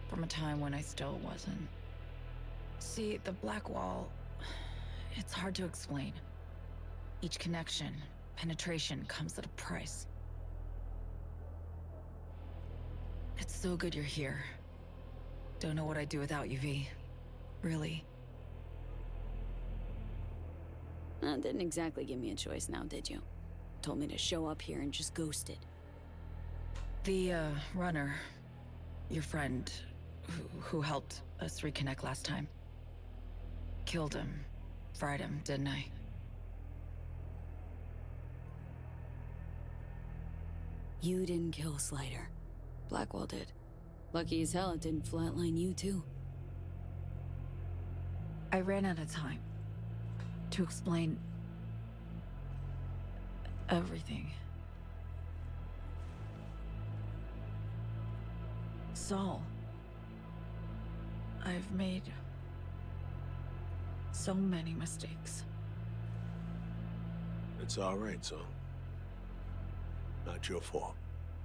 From a time when I still wasn't. See, the black wall... it's hard to explain. Each connection, penetration comes at a price. It's so good you're here. Don't know what I'd do without you, V. Really. Didn't exactly give me a choice now, did you? Told me to show up here and just ghosted. The, runner, your friend, who helped us reconnect last time. Killed him, fried him, didn't I? You didn't kill Slider. Blackwall did. Lucky as hell it didn't flatline you too. I ran out of time to explain everything. Saul, I've made so many mistakes. It's all right, son. Not your fault.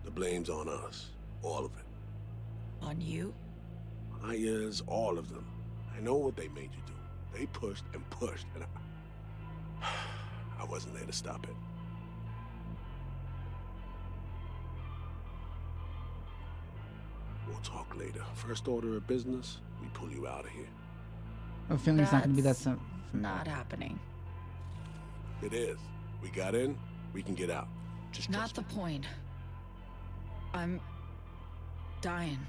The blame's on us. All of it. On you? Yes, all of them. I know what they made you do. They pushed and pushed, and I wasn't there to stop it. We'll talk later. First order of business, we pull you out of here. I have a feeling it's not going to be that simple. Not happening. It is. We got in, we can get out. Just not the point. I'm dying,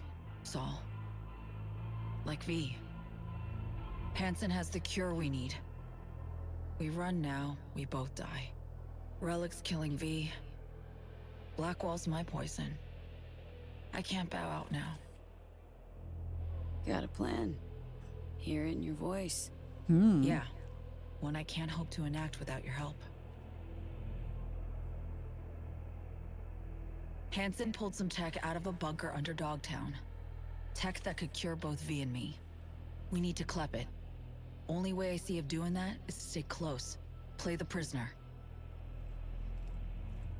Saul. Like V. Hansen has the cure we need. We run now, we both die. Relic's killing V. Blackwall's my poison. I can't bow out now. Got a plan. Hear it in your voice. Yeah. One I can't hope to enact without your help. Hansen pulled some tech out of a bunker under Dogtown. Tech that could cure both V and me. We need to clep it. Only way I see of doing that is to stay close. Play the prisoner.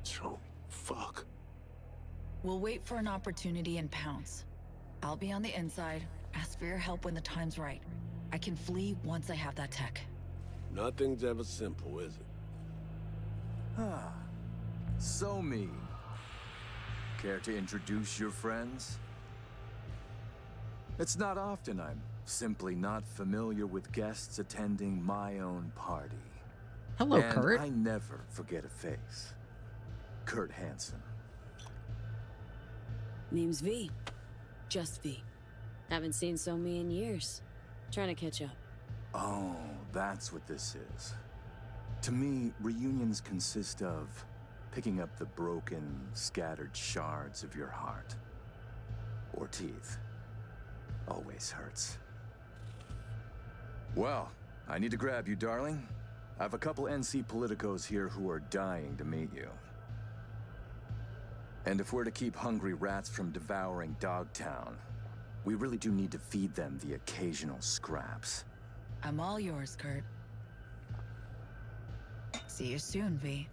So, fuck. We'll wait for an opportunity and pounce. I'll be on the inside, ask for your help when the time's right. I can flee once I have that tech. Nothing's ever simple, is it? Ah, so me. Care to introduce your friends? It's not often I'm simply not familiar with guests attending my own party. Hello, and Kurt. I never forget a face. Kurt Hansen. Name's V. Just V. Haven't seen So-Me in years. Trying to catch up. Oh, that's what this is. To me, reunions consist of picking up the broken, scattered shards of your heart. Or teeth. Always hurts. Well, I need to grab you, darling. I have a couple NC politicos here who are dying to meet you. And if we're to keep hungry rats from devouring Dogtown, we really do need to feed them the occasional scraps. I'm all yours, Kurt. See you soon, V.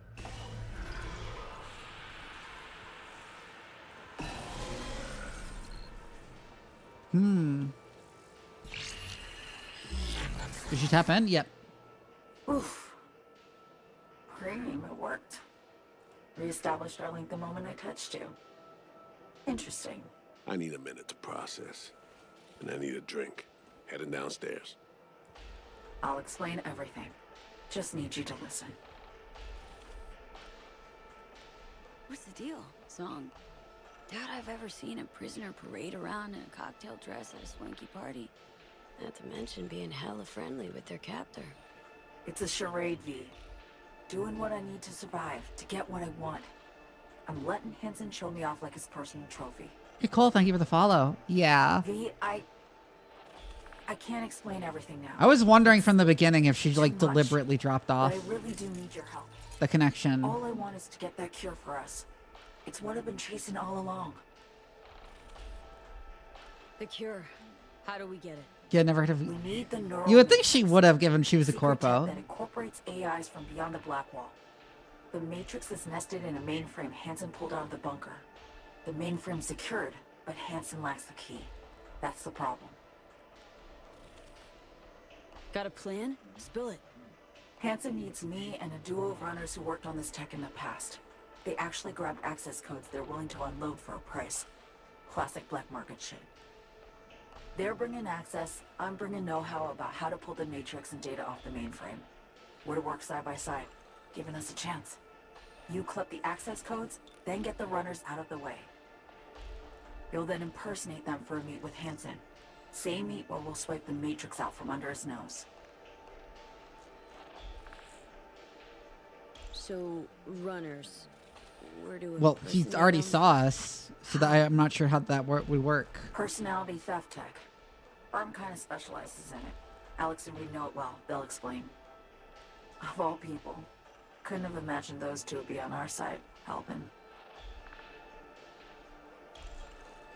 Did you tap in? Yep. Oof. Great, it worked. Reestablished our link the moment I touched you. Interesting. I need a minute to process. And I need a drink. Heading downstairs. I'll explain everything. Just need you to listen. What's the deal, Song? Doubt I've ever seen a prisoner parade around in a cocktail dress at a swanky party. Not to mention being hella friendly with their captor. It's a charade, V. Doing what I need to survive, to get what I want. I'm letting Hansen show me off like his personal trophy. Hey, Cole, thank you for the follow. Yeah. V, I can't explain everything now. I was wondering from the beginning if she, like, Too much, deliberately dropped off but I really do need your help. the connection. All I want is to get that cure for us. It's what I've been chasing all along. The cure. How do we get it? Yeah, never heard of. We need the neural You would think she would have, given she was a secret tech corpo. that incorporates AIs from beyond the black wall. The Matrix is nested in a mainframe Hansen pulled out of the bunker. The mainframe's secured, but Hansen lacks the key. That's the problem. Got a plan? Spill it. Hansen needs me and a duo of runners who worked on this tech in the past. They actually grabbed access codes they're willing to unload for a price. Classic black market shit. They're bringing access, I'm bringing know-how about how to pull the Matrix and data off the mainframe. We're to work side by side, giving us a chance. You clip the access codes, then get the runners out of the way. You'll then impersonate them for a meet with Hansen. Same meet where we'll swipe the Matrix out from under his nose. So, runners. Where do we Well, he already saw us, so that I'm not sure how that would work. Personality theft tech. Arm kind of specializes in it. Alex and Reed know it well. They'll explain. Of all people, couldn't have imagined those two would be on our side, helping.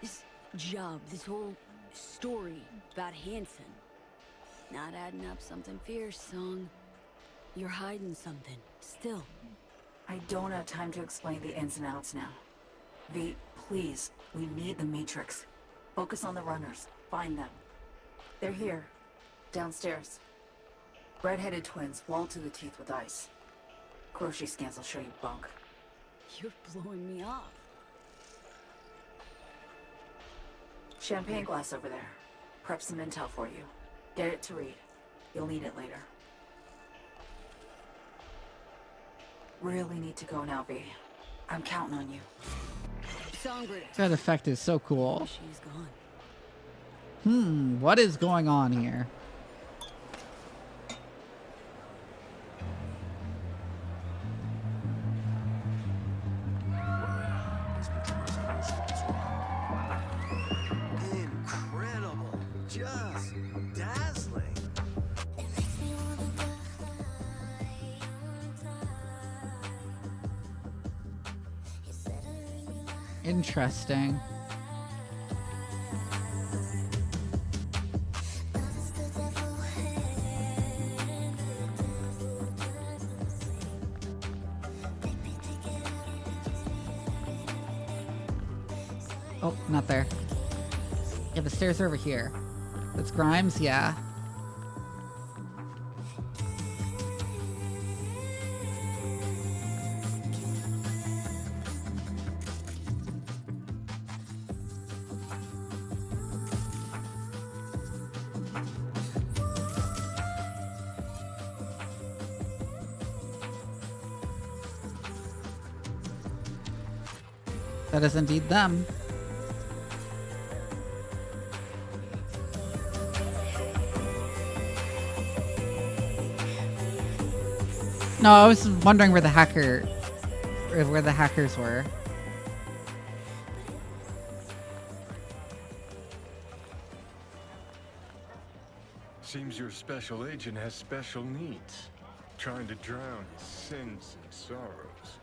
This job, this whole story about Hansen. Not adding up something fierce, Song. You're hiding something, still. I don't have time to explain the ins and outs now. V, please, we need the Matrix. Focus on the runners. Find them. They're here. Downstairs. Red-headed twins, walled to the teeth with ice. Grocery scans will show you bunk. You're blowing me off. Champagne glass over there. Prep some intel for you. Get it to Reed. You'll need it later. Really need to go now, V. I'm counting on you. Songbird. That effect is so cool. She's gone. What is going on here? Incredible. Just dazzling. Interesting. Oh, not there. Yeah, the stairs are over here. That's Grimes, yeah. That is indeed them. No, I was wondering where the hackers were. Seems your special agent has special needs. Trying to drown his sins and sorrows.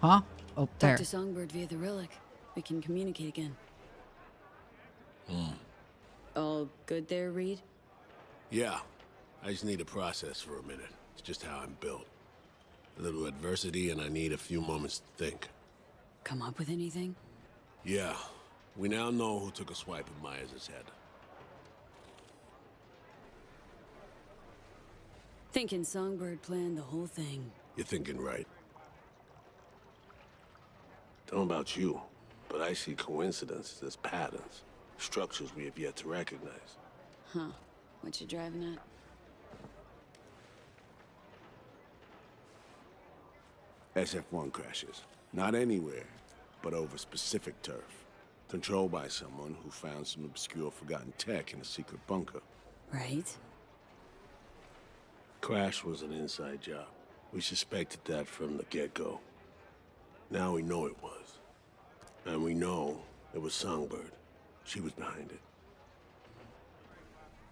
Huh? Oh, there. Talk to Songbird via the relic. We can communicate again. All good there, Reed? Yeah. I just need to process for a minute. It's just how I'm built. A little adversity and I need a few moments to think. Come up with anything? Yeah. We now know who took a swipe at Myers' head. Thinking Songbird planned the whole thing. You're thinking right. Don't know about you, but I see coincidences as patterns. Structures we have yet to recognize. Huh. What you driving at? SF-1 crashes. Not anywhere, but over specific turf. Controlled by someone who found some obscure forgotten tech in a secret bunker. Right? Crash was an inside job. We suspected that from the get-go. Now we know it was. And we know it was Songbird. She was behind it.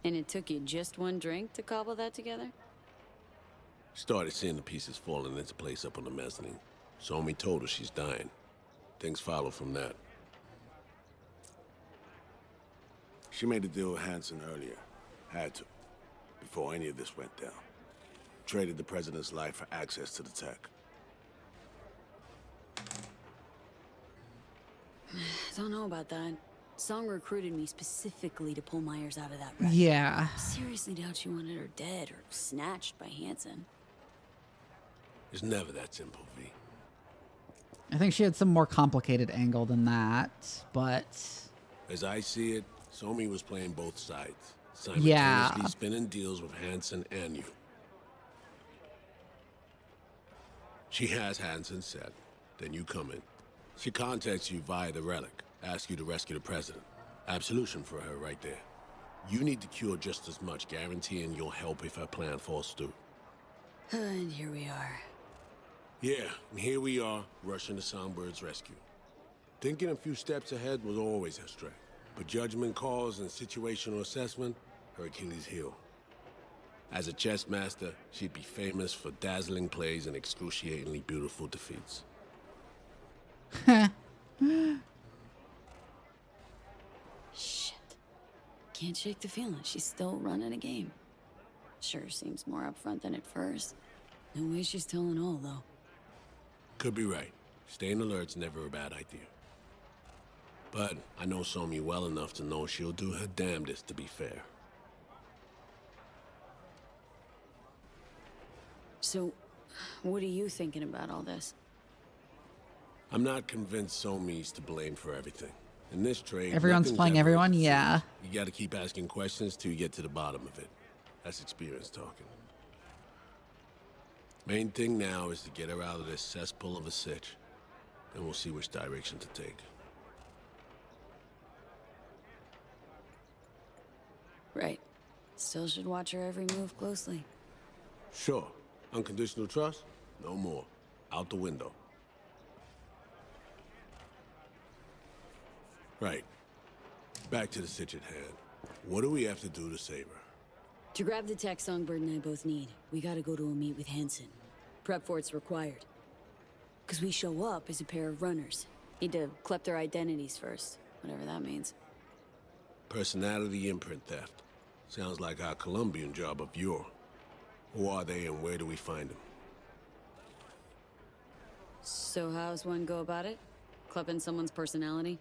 And it took you just one drink to cobble that together? Started seeing the pieces falling into place up on the mezzanine. Somi told her she's dying. Things follow from that. She made a deal with Hansen earlier. Had to. Before any of this went down. Traded the president's life for access to the tech. Don't know about that. Song recruited me specifically to pull Myers out of that wreck. Yeah. Seriously doubt she wanted her dead or snatched by Hansen. It's never that simple, V. I think she had some more complicated angle than that, but... As I see it, Somi was playing both sides. Simultaneously Yeah. spinning deals with Hansen and you. She has Hansen set. Then you come in. She contacts you via the relic. Asks you to rescue the president. Absolution for her right there. You need to cure just as much, guaranteeing you'll help if her plan falls through. And here we are. Yeah, and here we are, rushing to Songbird's rescue. Thinking a few steps ahead was always her strength. But judgment calls and situational assessment, her Achilles heel. As a chess master, she'd be famous for dazzling plays and excruciatingly beautiful defeats. Shit. Can't shake the feeling she's still running a game. Sure seems more upfront than at first. No way she's telling all, though. Could be right. Staying alert's never a bad idea. But I know Somi well enough to know she'll do her damnedest to be fair. So, what are you thinking about all this? I'm not convinced Somi's to blame for everything. In this trade, Everyone's nothing's playing ever everyone? easy. Yeah. You gotta keep asking questions till you get to the bottom of it. That's experience talking. Main thing now is to get her out of this cesspool of a sitch. Then we'll see which direction to take. Right. Still should watch her every move closely. Sure. Unconditional trust? No more. Out the window. Right. Back to the sitch at hand. What do we have to do to save her? To grab the tech Songbird and I both need, we gotta go to a meet with Hansen. Prep for it's required. Because we show up as a pair of runners. Need to collect their identities first, whatever that means. Personality imprint theft. Sounds like our Colombian job of yore. Who are they and where do we find them? So how's one go about it? Clipping someone's personality?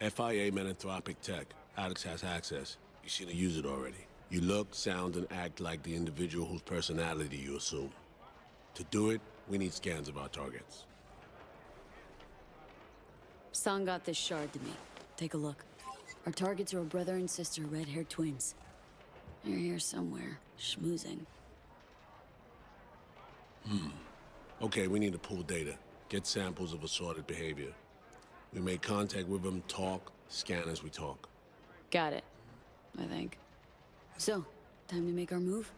FIA Menanthropic Tech. Alex has access. You seem to use it already. You look, sound, and act like the individual whose personality you assume. To do it, we need scans of our targets. Song got this shard to me. Take a look. Our targets are a brother and sister red-haired twins. They're here somewhere, schmoozing. Okay, we need to pull data. Get samples of assorted behavior. We make contact with them, talk, scan as we talk. Got it, I think. So, time to make our move?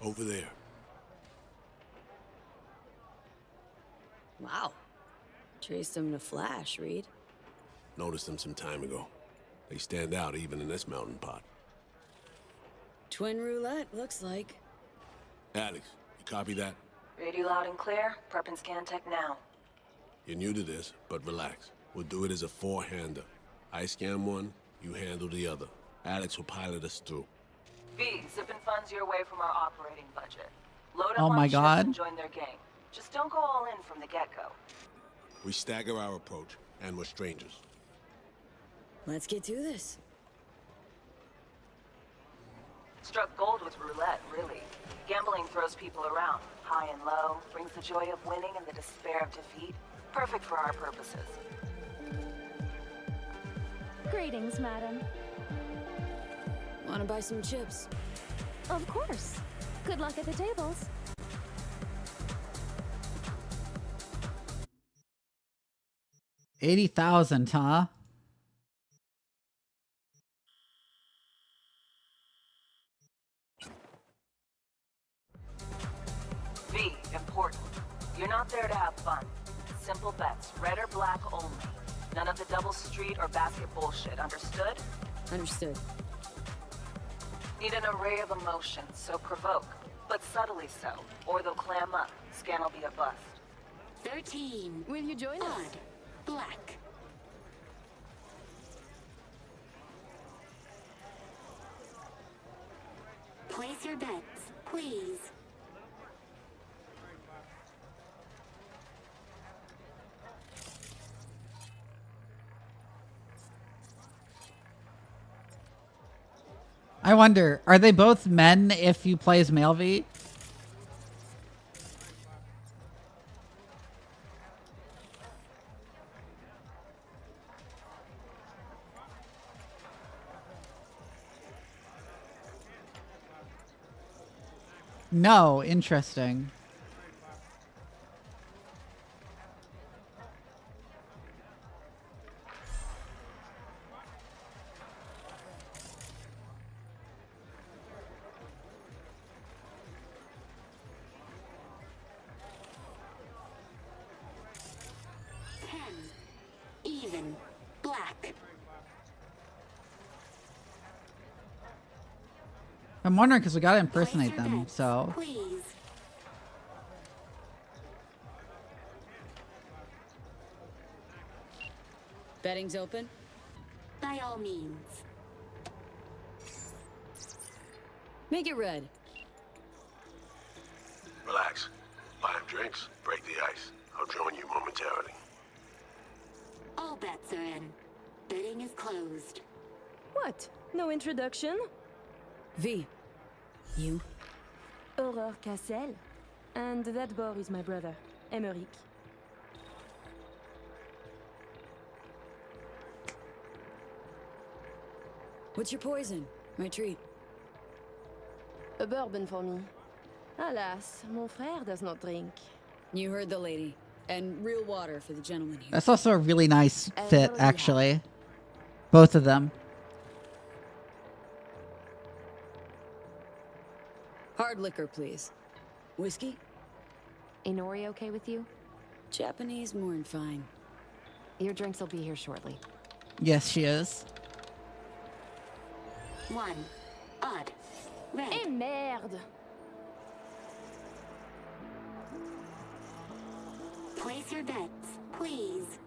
Over there. Wow. Traced them to Flash, Reed. Noticed them some time ago. They stand out even in this melting pot. Twin roulette, looks like. Alex, you copy that? Read you loud and clear. Prep and scan tech now. You're new to this, but relax. We'll do it as a four-hander. I scan one, you handle the other. Alex will pilot us through. V, zipping funds your way from our operating budget. Load up Oh on my the ships God. and join their gang. Just don't go all in from the get-go. We stagger our approach, and we're strangers. Let's get to this. Struck gold with roulette, really. Gambling throws people around, high and low, brings the joy of winning and the despair of defeat. Perfect for our purposes. Greetings, madam. Wanna buy some chips? Of course. Good luck at the tables. $80,000, huh? V, important. You're not there to have fun. Simple bets, red or black only. None of the double street or basket bullshit, understood? Understood. Need an array of emotions, so provoke. But subtly so, or they'll clam up. Scan will be a bust. 13. Will you join us? Odd. Black. Place your bets, please. I wonder, are they both men if you play as male V? No, interesting. Even. Black. I'm wondering because we gotta impersonate them, so. Please. Betting's open? By all means. Make it red. Relax. Buy him drinks, break the ice. I'll join you momentarily. All bets are in. Betting is closed. What? No introduction? V. You? Aurore Cassel. And that boy is my brother, Emmerich. What's your poison? My treat. A bourbon for me. Alas, mon frère does not drink. You heard the lady. And real water for the gentleman here. That's also a really nice fit, actually. Both of them. Hard liquor, please. Whiskey? Inori okay with you? Japanese, more than fine. Your drinks will be here shortly. Yes, she is. 1. Odd. Red. Eh merde! Place your bets, please.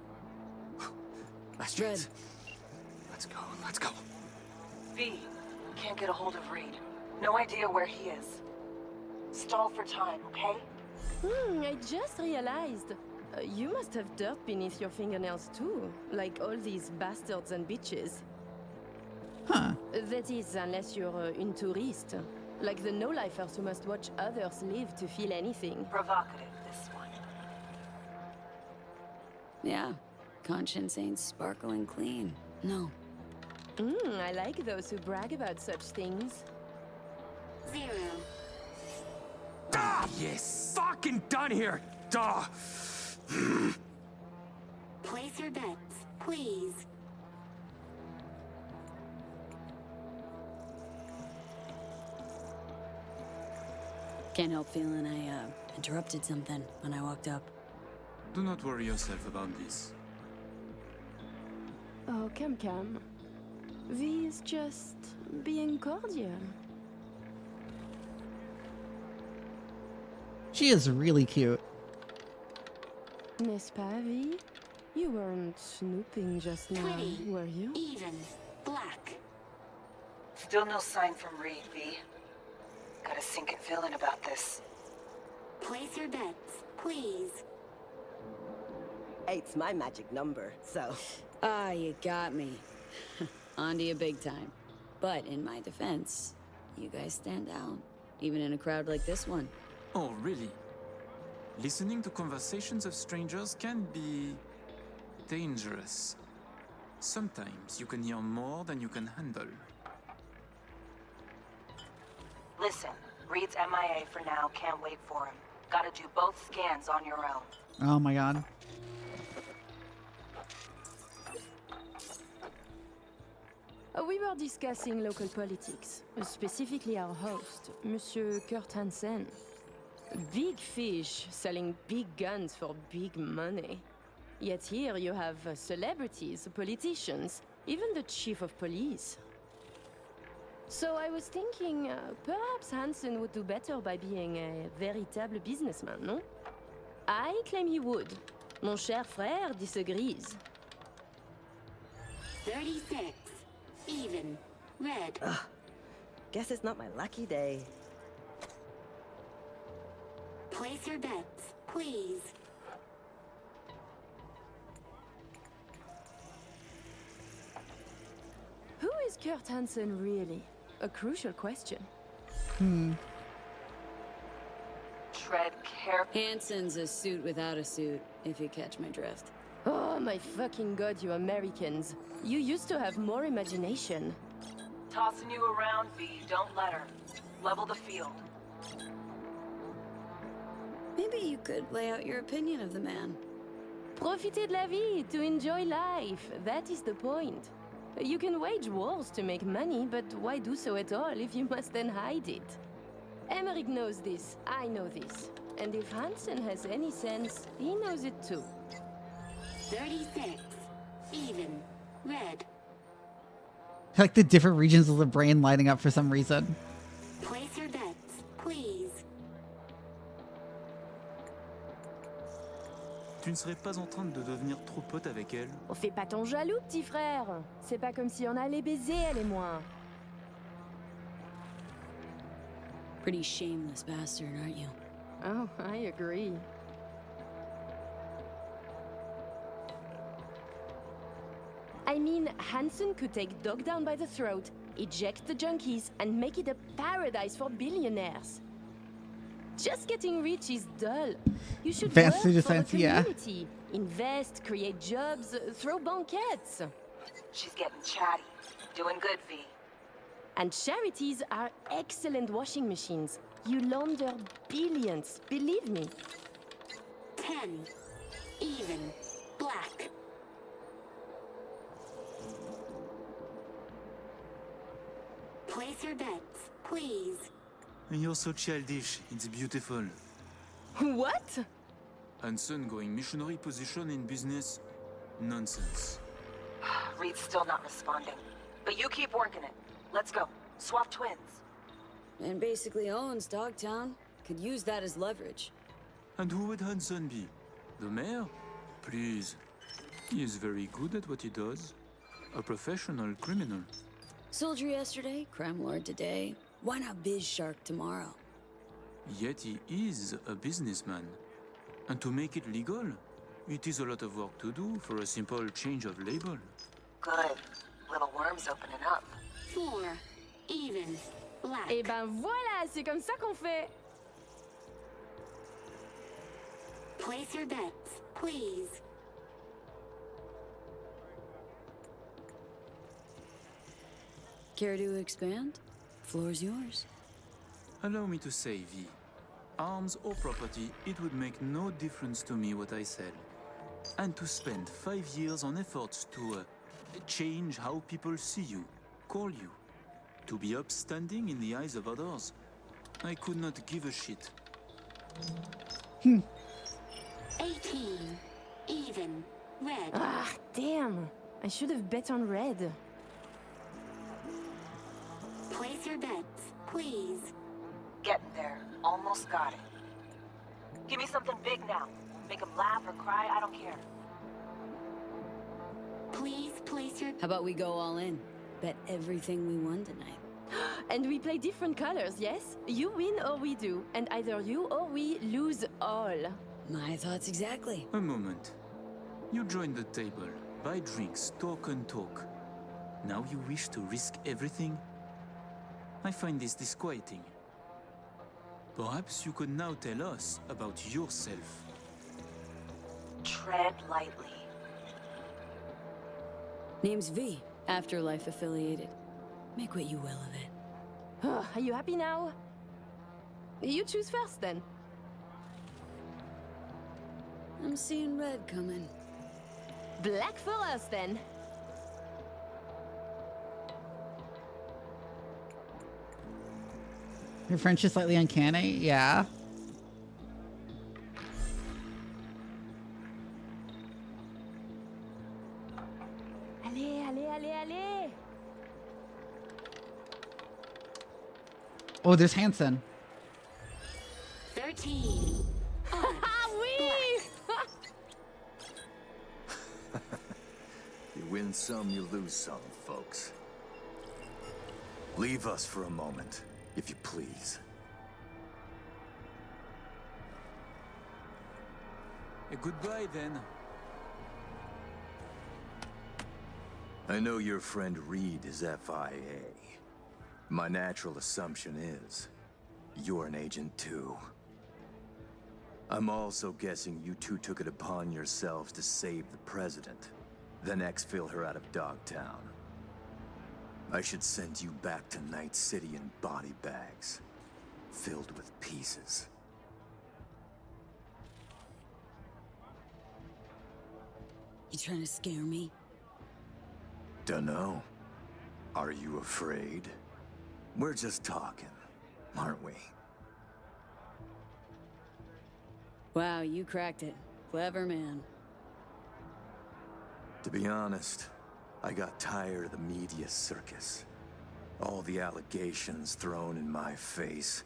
Last chance. Let's go, let's go. V, can't get a hold of Reed. No idea where he is. Stall for time, okay? I just realized. You must have dirt beneath your fingernails too, like all these bastards and bitches. Huh. That is, unless you're une touriste. Like the no-lifers who must watch others live to feel anything. Provocative, this one. Yeah. Conscience ain't sparkling clean. No. I like those who brag about such things. 0. Ah, yes! Fucking done here! Duh! Place your bets, please. Can't help feeling I, interrupted something when I walked up. Do not worry yourself about this. Oh, come. V is just being cordial. She is really cute. N'est-ce pas, V? You weren't snooping just now, 20. were you? Even. Black. Still no sign from Reed, V. Got a sinking feeling about this. Place your bets, please. 8's my magic number, so... Ah, you got me. Onto you big time. But in my defense, you guys stand out. Even in a crowd like this one. Oh, really? Listening to conversations of strangers can be... dangerous. Sometimes you can hear more than you can handle. Listen, Reed's MIA for now, can't wait for him. Gotta do both scans on your own. Oh my god. We were discussing local politics, specifically our host, Monsieur Kurt Hansen. Big fish selling big guns for big money. Yet here you have celebrities, politicians, even the chief of police. So I was thinking, perhaps Hansen would do better by being a véritable businessman, no? I claim he would. Mon cher frère disagrees. 36. Even. Red. Ugh. Guess it's not my lucky day. Place your bets, please. Who is Kurt Hansen really? A crucial question. Tread carefully. Hansen's a suit without a suit, if you catch my drift. Oh my fucking god, you Americans. You used to have more imagination. Tossing you around, V. Don't let her. Level the field. Maybe you could lay out your opinion of the man. Profiter de la vie, to enjoy life. That is the point. You can wage wars to make money, but why do so at all if you must then hide it? Emmerich knows this, I know this. And if Hansen has any sense, he knows it too. 36. Even. Red. I like the different regions of the brain lighting up for some reason. Place your bets, please. Tu ne serais pas en train de devenir trop pote avec elle? On fait pas ton jaloux, petit frère. C'est pas comme si on allait baiser, elle et moi. Pretty shameless bastard, aren't you? Oh, I agree. I mean, Hansen could take Dog down by the throat, eject the junkies, and make it a paradise for billionaires. Just getting rich is dull. You should work for the community. Invest, create jobs, throw banquets. She's getting chatty. Doing good, V. And charities are excellent washing machines. You launder billions, believe me. 10. Even. Black. Place your bets, please. You're so childish, it's beautiful. What? Hansen going missionary position in business? Nonsense. Reed's still not responding. But you keep working it. Let's go. Swap twins. And basically owns Dogtown. Could use that as leverage. And who would Hansen be? The mayor? Please. He is very good at what he does. A professional criminal. Soldier yesterday, crime lord today. Why not biz shark tomorrow? Yet he is a businessman. And to make it legal, it is a lot of work to do for a simple change of label. Good. Little worm's opening up. 4. Even. Black. Eh ben voilà, c'est comme ça qu'on fait. Place your bets, please. Care to expand? Floor's yours. Allow me to say, V. Arms or property, it would make no difference to me what I sell. And to spend 5 years on efforts to change how people see you, call you, to be upstanding in the eyes of others, I could not give a shit. 18. Even. Red. Ah, damn. I should have bet on red. Place your bets, please. Getting there. Almost got it. Give me something big now. Make him laugh or cry, I don't care. Please place your... How about we go all in? Bet everything we won tonight. And we play different colors, yes? You win or we do, and either you or we lose all. My thoughts exactly. A moment. You joined the table, buy drinks, talk and talk. Now you wish to risk everything? I find this disquieting. Perhaps you could now tell us about yourself. Tread lightly. Name's V, Afterlife affiliated. Make what you will of it. Are you happy now? You choose first then. I'm seeing red coming. Black for us then. Your French is slightly uncanny? Yeah. Allez, allez, allez, allez. Oh, there's Hansen. 13. You win some, you lose some, folks. Leave us for a moment, if you please. Goodbye, then. I know your friend Reed is FIA. My natural assumption is, you're an agent too. I'm also guessing you two took it upon yourselves to save the president, then exfil her out of Dogtown. I should send you back to Night City in body bags, filled with pieces. You trying to scare me? Dunno. Are you afraid? We're just talking, aren't we? Wow, you cracked it. Clever man. To be honest, I got tired of the media circus. All the allegations thrown in my face.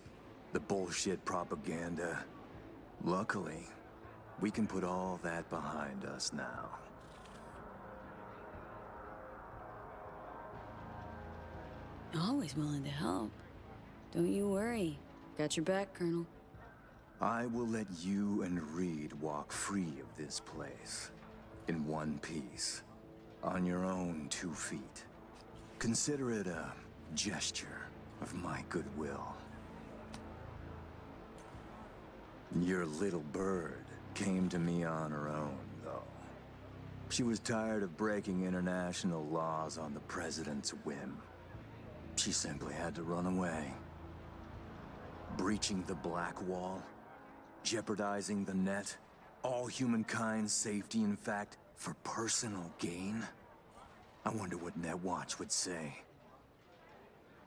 The bullshit propaganda. Luckily, we can put all that behind us now. Always willing to help. Don't you worry. Got your back, Colonel. I will let you and Reed walk free of this place. In one piece. On your own 2 feet. Consider it a gesture of my goodwill. Your little bird came to me on her own, though. She was tired of breaking international laws on the president's whim. She simply had to run away. Breaching the Black Wall, jeopardizing the net, all humankind's safety, in fact, for personal gain? I wonder what Netwatch would say.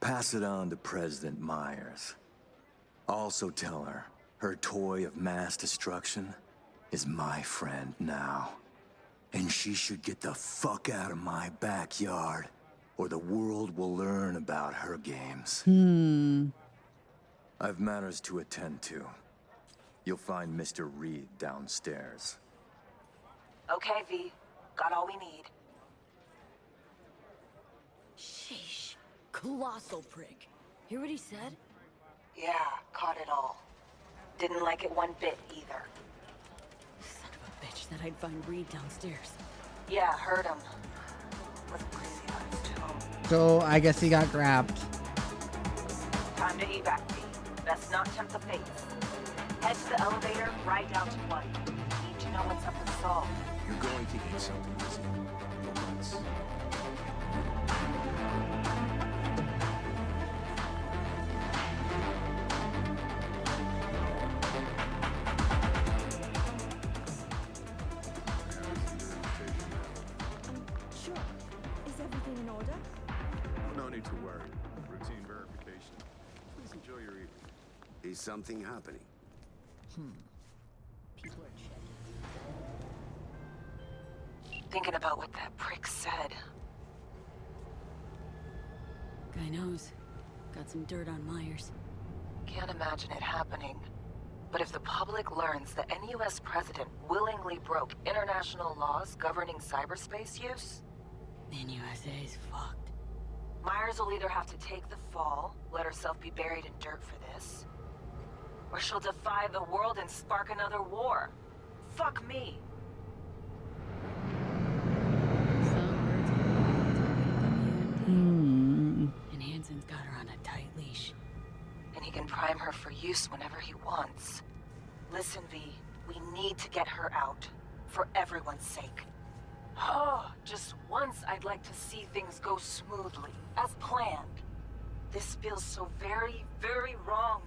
Pass it on to President Myers. Also tell her, her toy of mass destruction is my friend now. And she should get the fuck out of my backyard, or the world will learn about her games. I've matters to attend to. You'll find Mr. Reed downstairs. Okay, V. Got all we need. Sheesh. Colossal prick. Hear what he said? Yeah, caught it all. Didn't like it one bit either. Son of a bitch said I'd find Reed downstairs. Yeah, heard him. Wasn't crazy on his tone. So I guess he got grabbed. Time to evac, V. Best not tempt the fates. Head to the elevator, right down to 1. Need to know when something's solved. You're going to get something, isn't it? No buts. Sure. Is everything in order? No need to worry. Routine verification. Please enjoy your evening. Is something happening? People are checking. Thinking about what that prick said. Guy knows. Got some dirt on Myers. Can't imagine it happening. But if the public learns that any US president willingly broke international laws governing cyberspace use, then USA's fucked. Myers will either have to take the fall, let herself be buried in dirt for this, or she'll defy the world and spark another war. Fuck me. And Hansen's got her on a tight leash. And he can prime her for use whenever he wants. Listen, V, we need to get her out. For everyone's sake. Oh, just once I'd like to see things go smoothly, as planned. This feels so very, very wrong.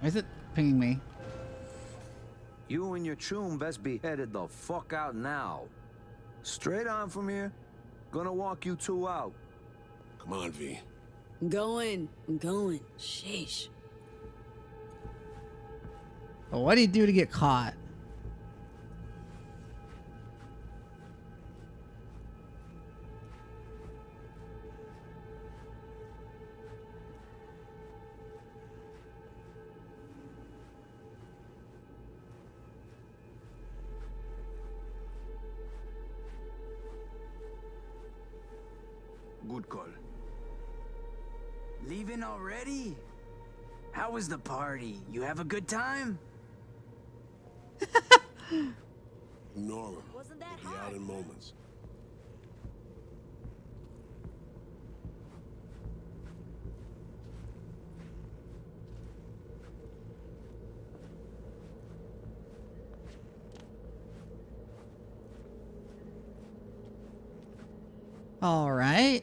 Why is it pinging me? You and your chum best be headed the fuck out now. Straight on from here. Gonna walk you two out. Come on, V. I'm going. Sheesh. But what did he do to get caught? Good call. Leaving already? How was the party? You have a good time? Ignore him. Wasn't that hard? Be out in moments. All right.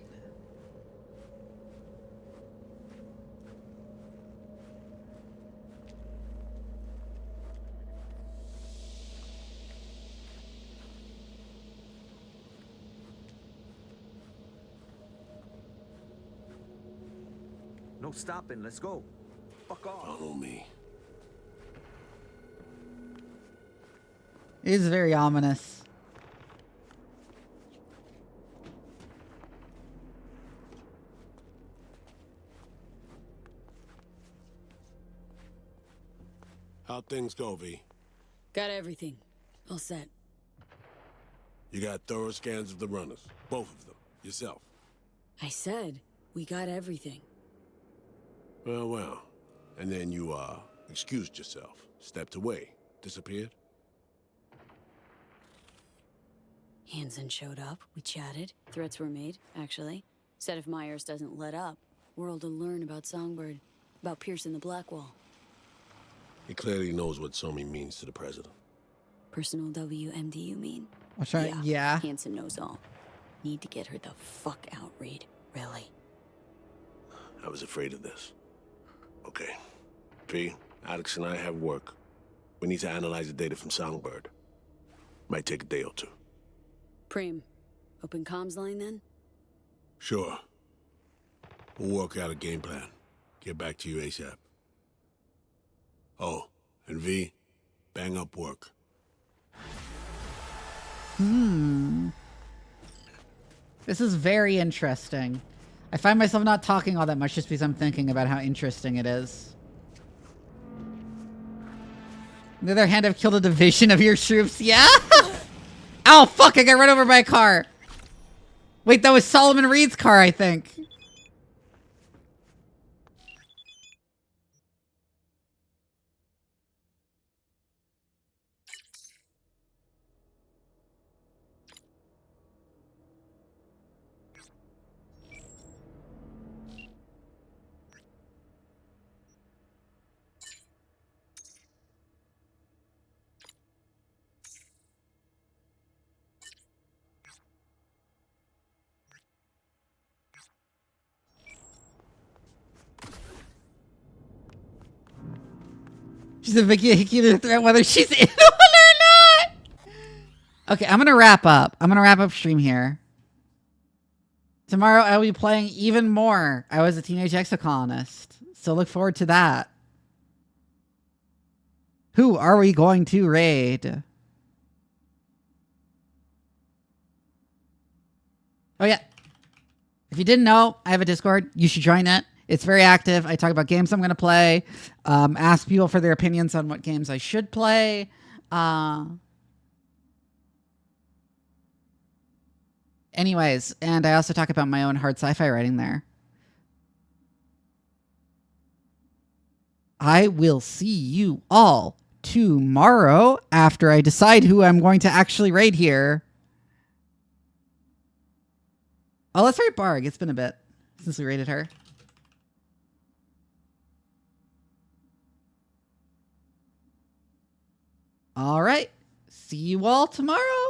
No stopping. Let's go. Fuck off. Follow me. It is very ominous. How'd things go, V? Got everything. All set. You got thorough scans of the runners. Both of them. Yourself. I said, we got everything. Well, well. And then you, excused yourself. Stepped away. Disappeared? Hansen showed up. We chatted. Threats were made, actually. Said if Myers doesn't let up, World will learn about Songbird. About piercing the black wall. He clearly knows what Somi means to the president. Personal WMD, you mean? What's right? Yeah. Hansen knows all. Need to get her the fuck out, Reed. Really. I was afraid of this. Okay. P, Alex and I have work. We need to analyze the data from Songbird. Might take a day or two. Preem, open comms line then? Sure. We'll work out a game plan. Get back to you ASAP. Oh, and V, bang up work. This is very interesting. I find myself not talking all that much just because I'm thinking about how interesting it is. On the other hand, I've killed a division of your troops. Yeah? Ow, fuck, I got run over by a car. Wait, that was Solomon Reed's car, I think. She's a vehicular threat whether she's in one or not. Okay, I'm going to wrap up. I'm going to wrap up stream here. Tomorrow I'll be playing even more. I was a teenage exocolonist. So look forward to that. Who are we going to raid? Oh yeah. If you didn't know, I have a Discord. You should join it. It's very active. I talk about games I'm going to play. Ask people for their opinions on what games I should play. Anyways, and I also talk about my own hard sci-fi writing there. I will see you all tomorrow after I decide who I'm going to actually raid here. Oh, let's raid Barg. It's been a bit since we raided her. All right. See you all tomorrow.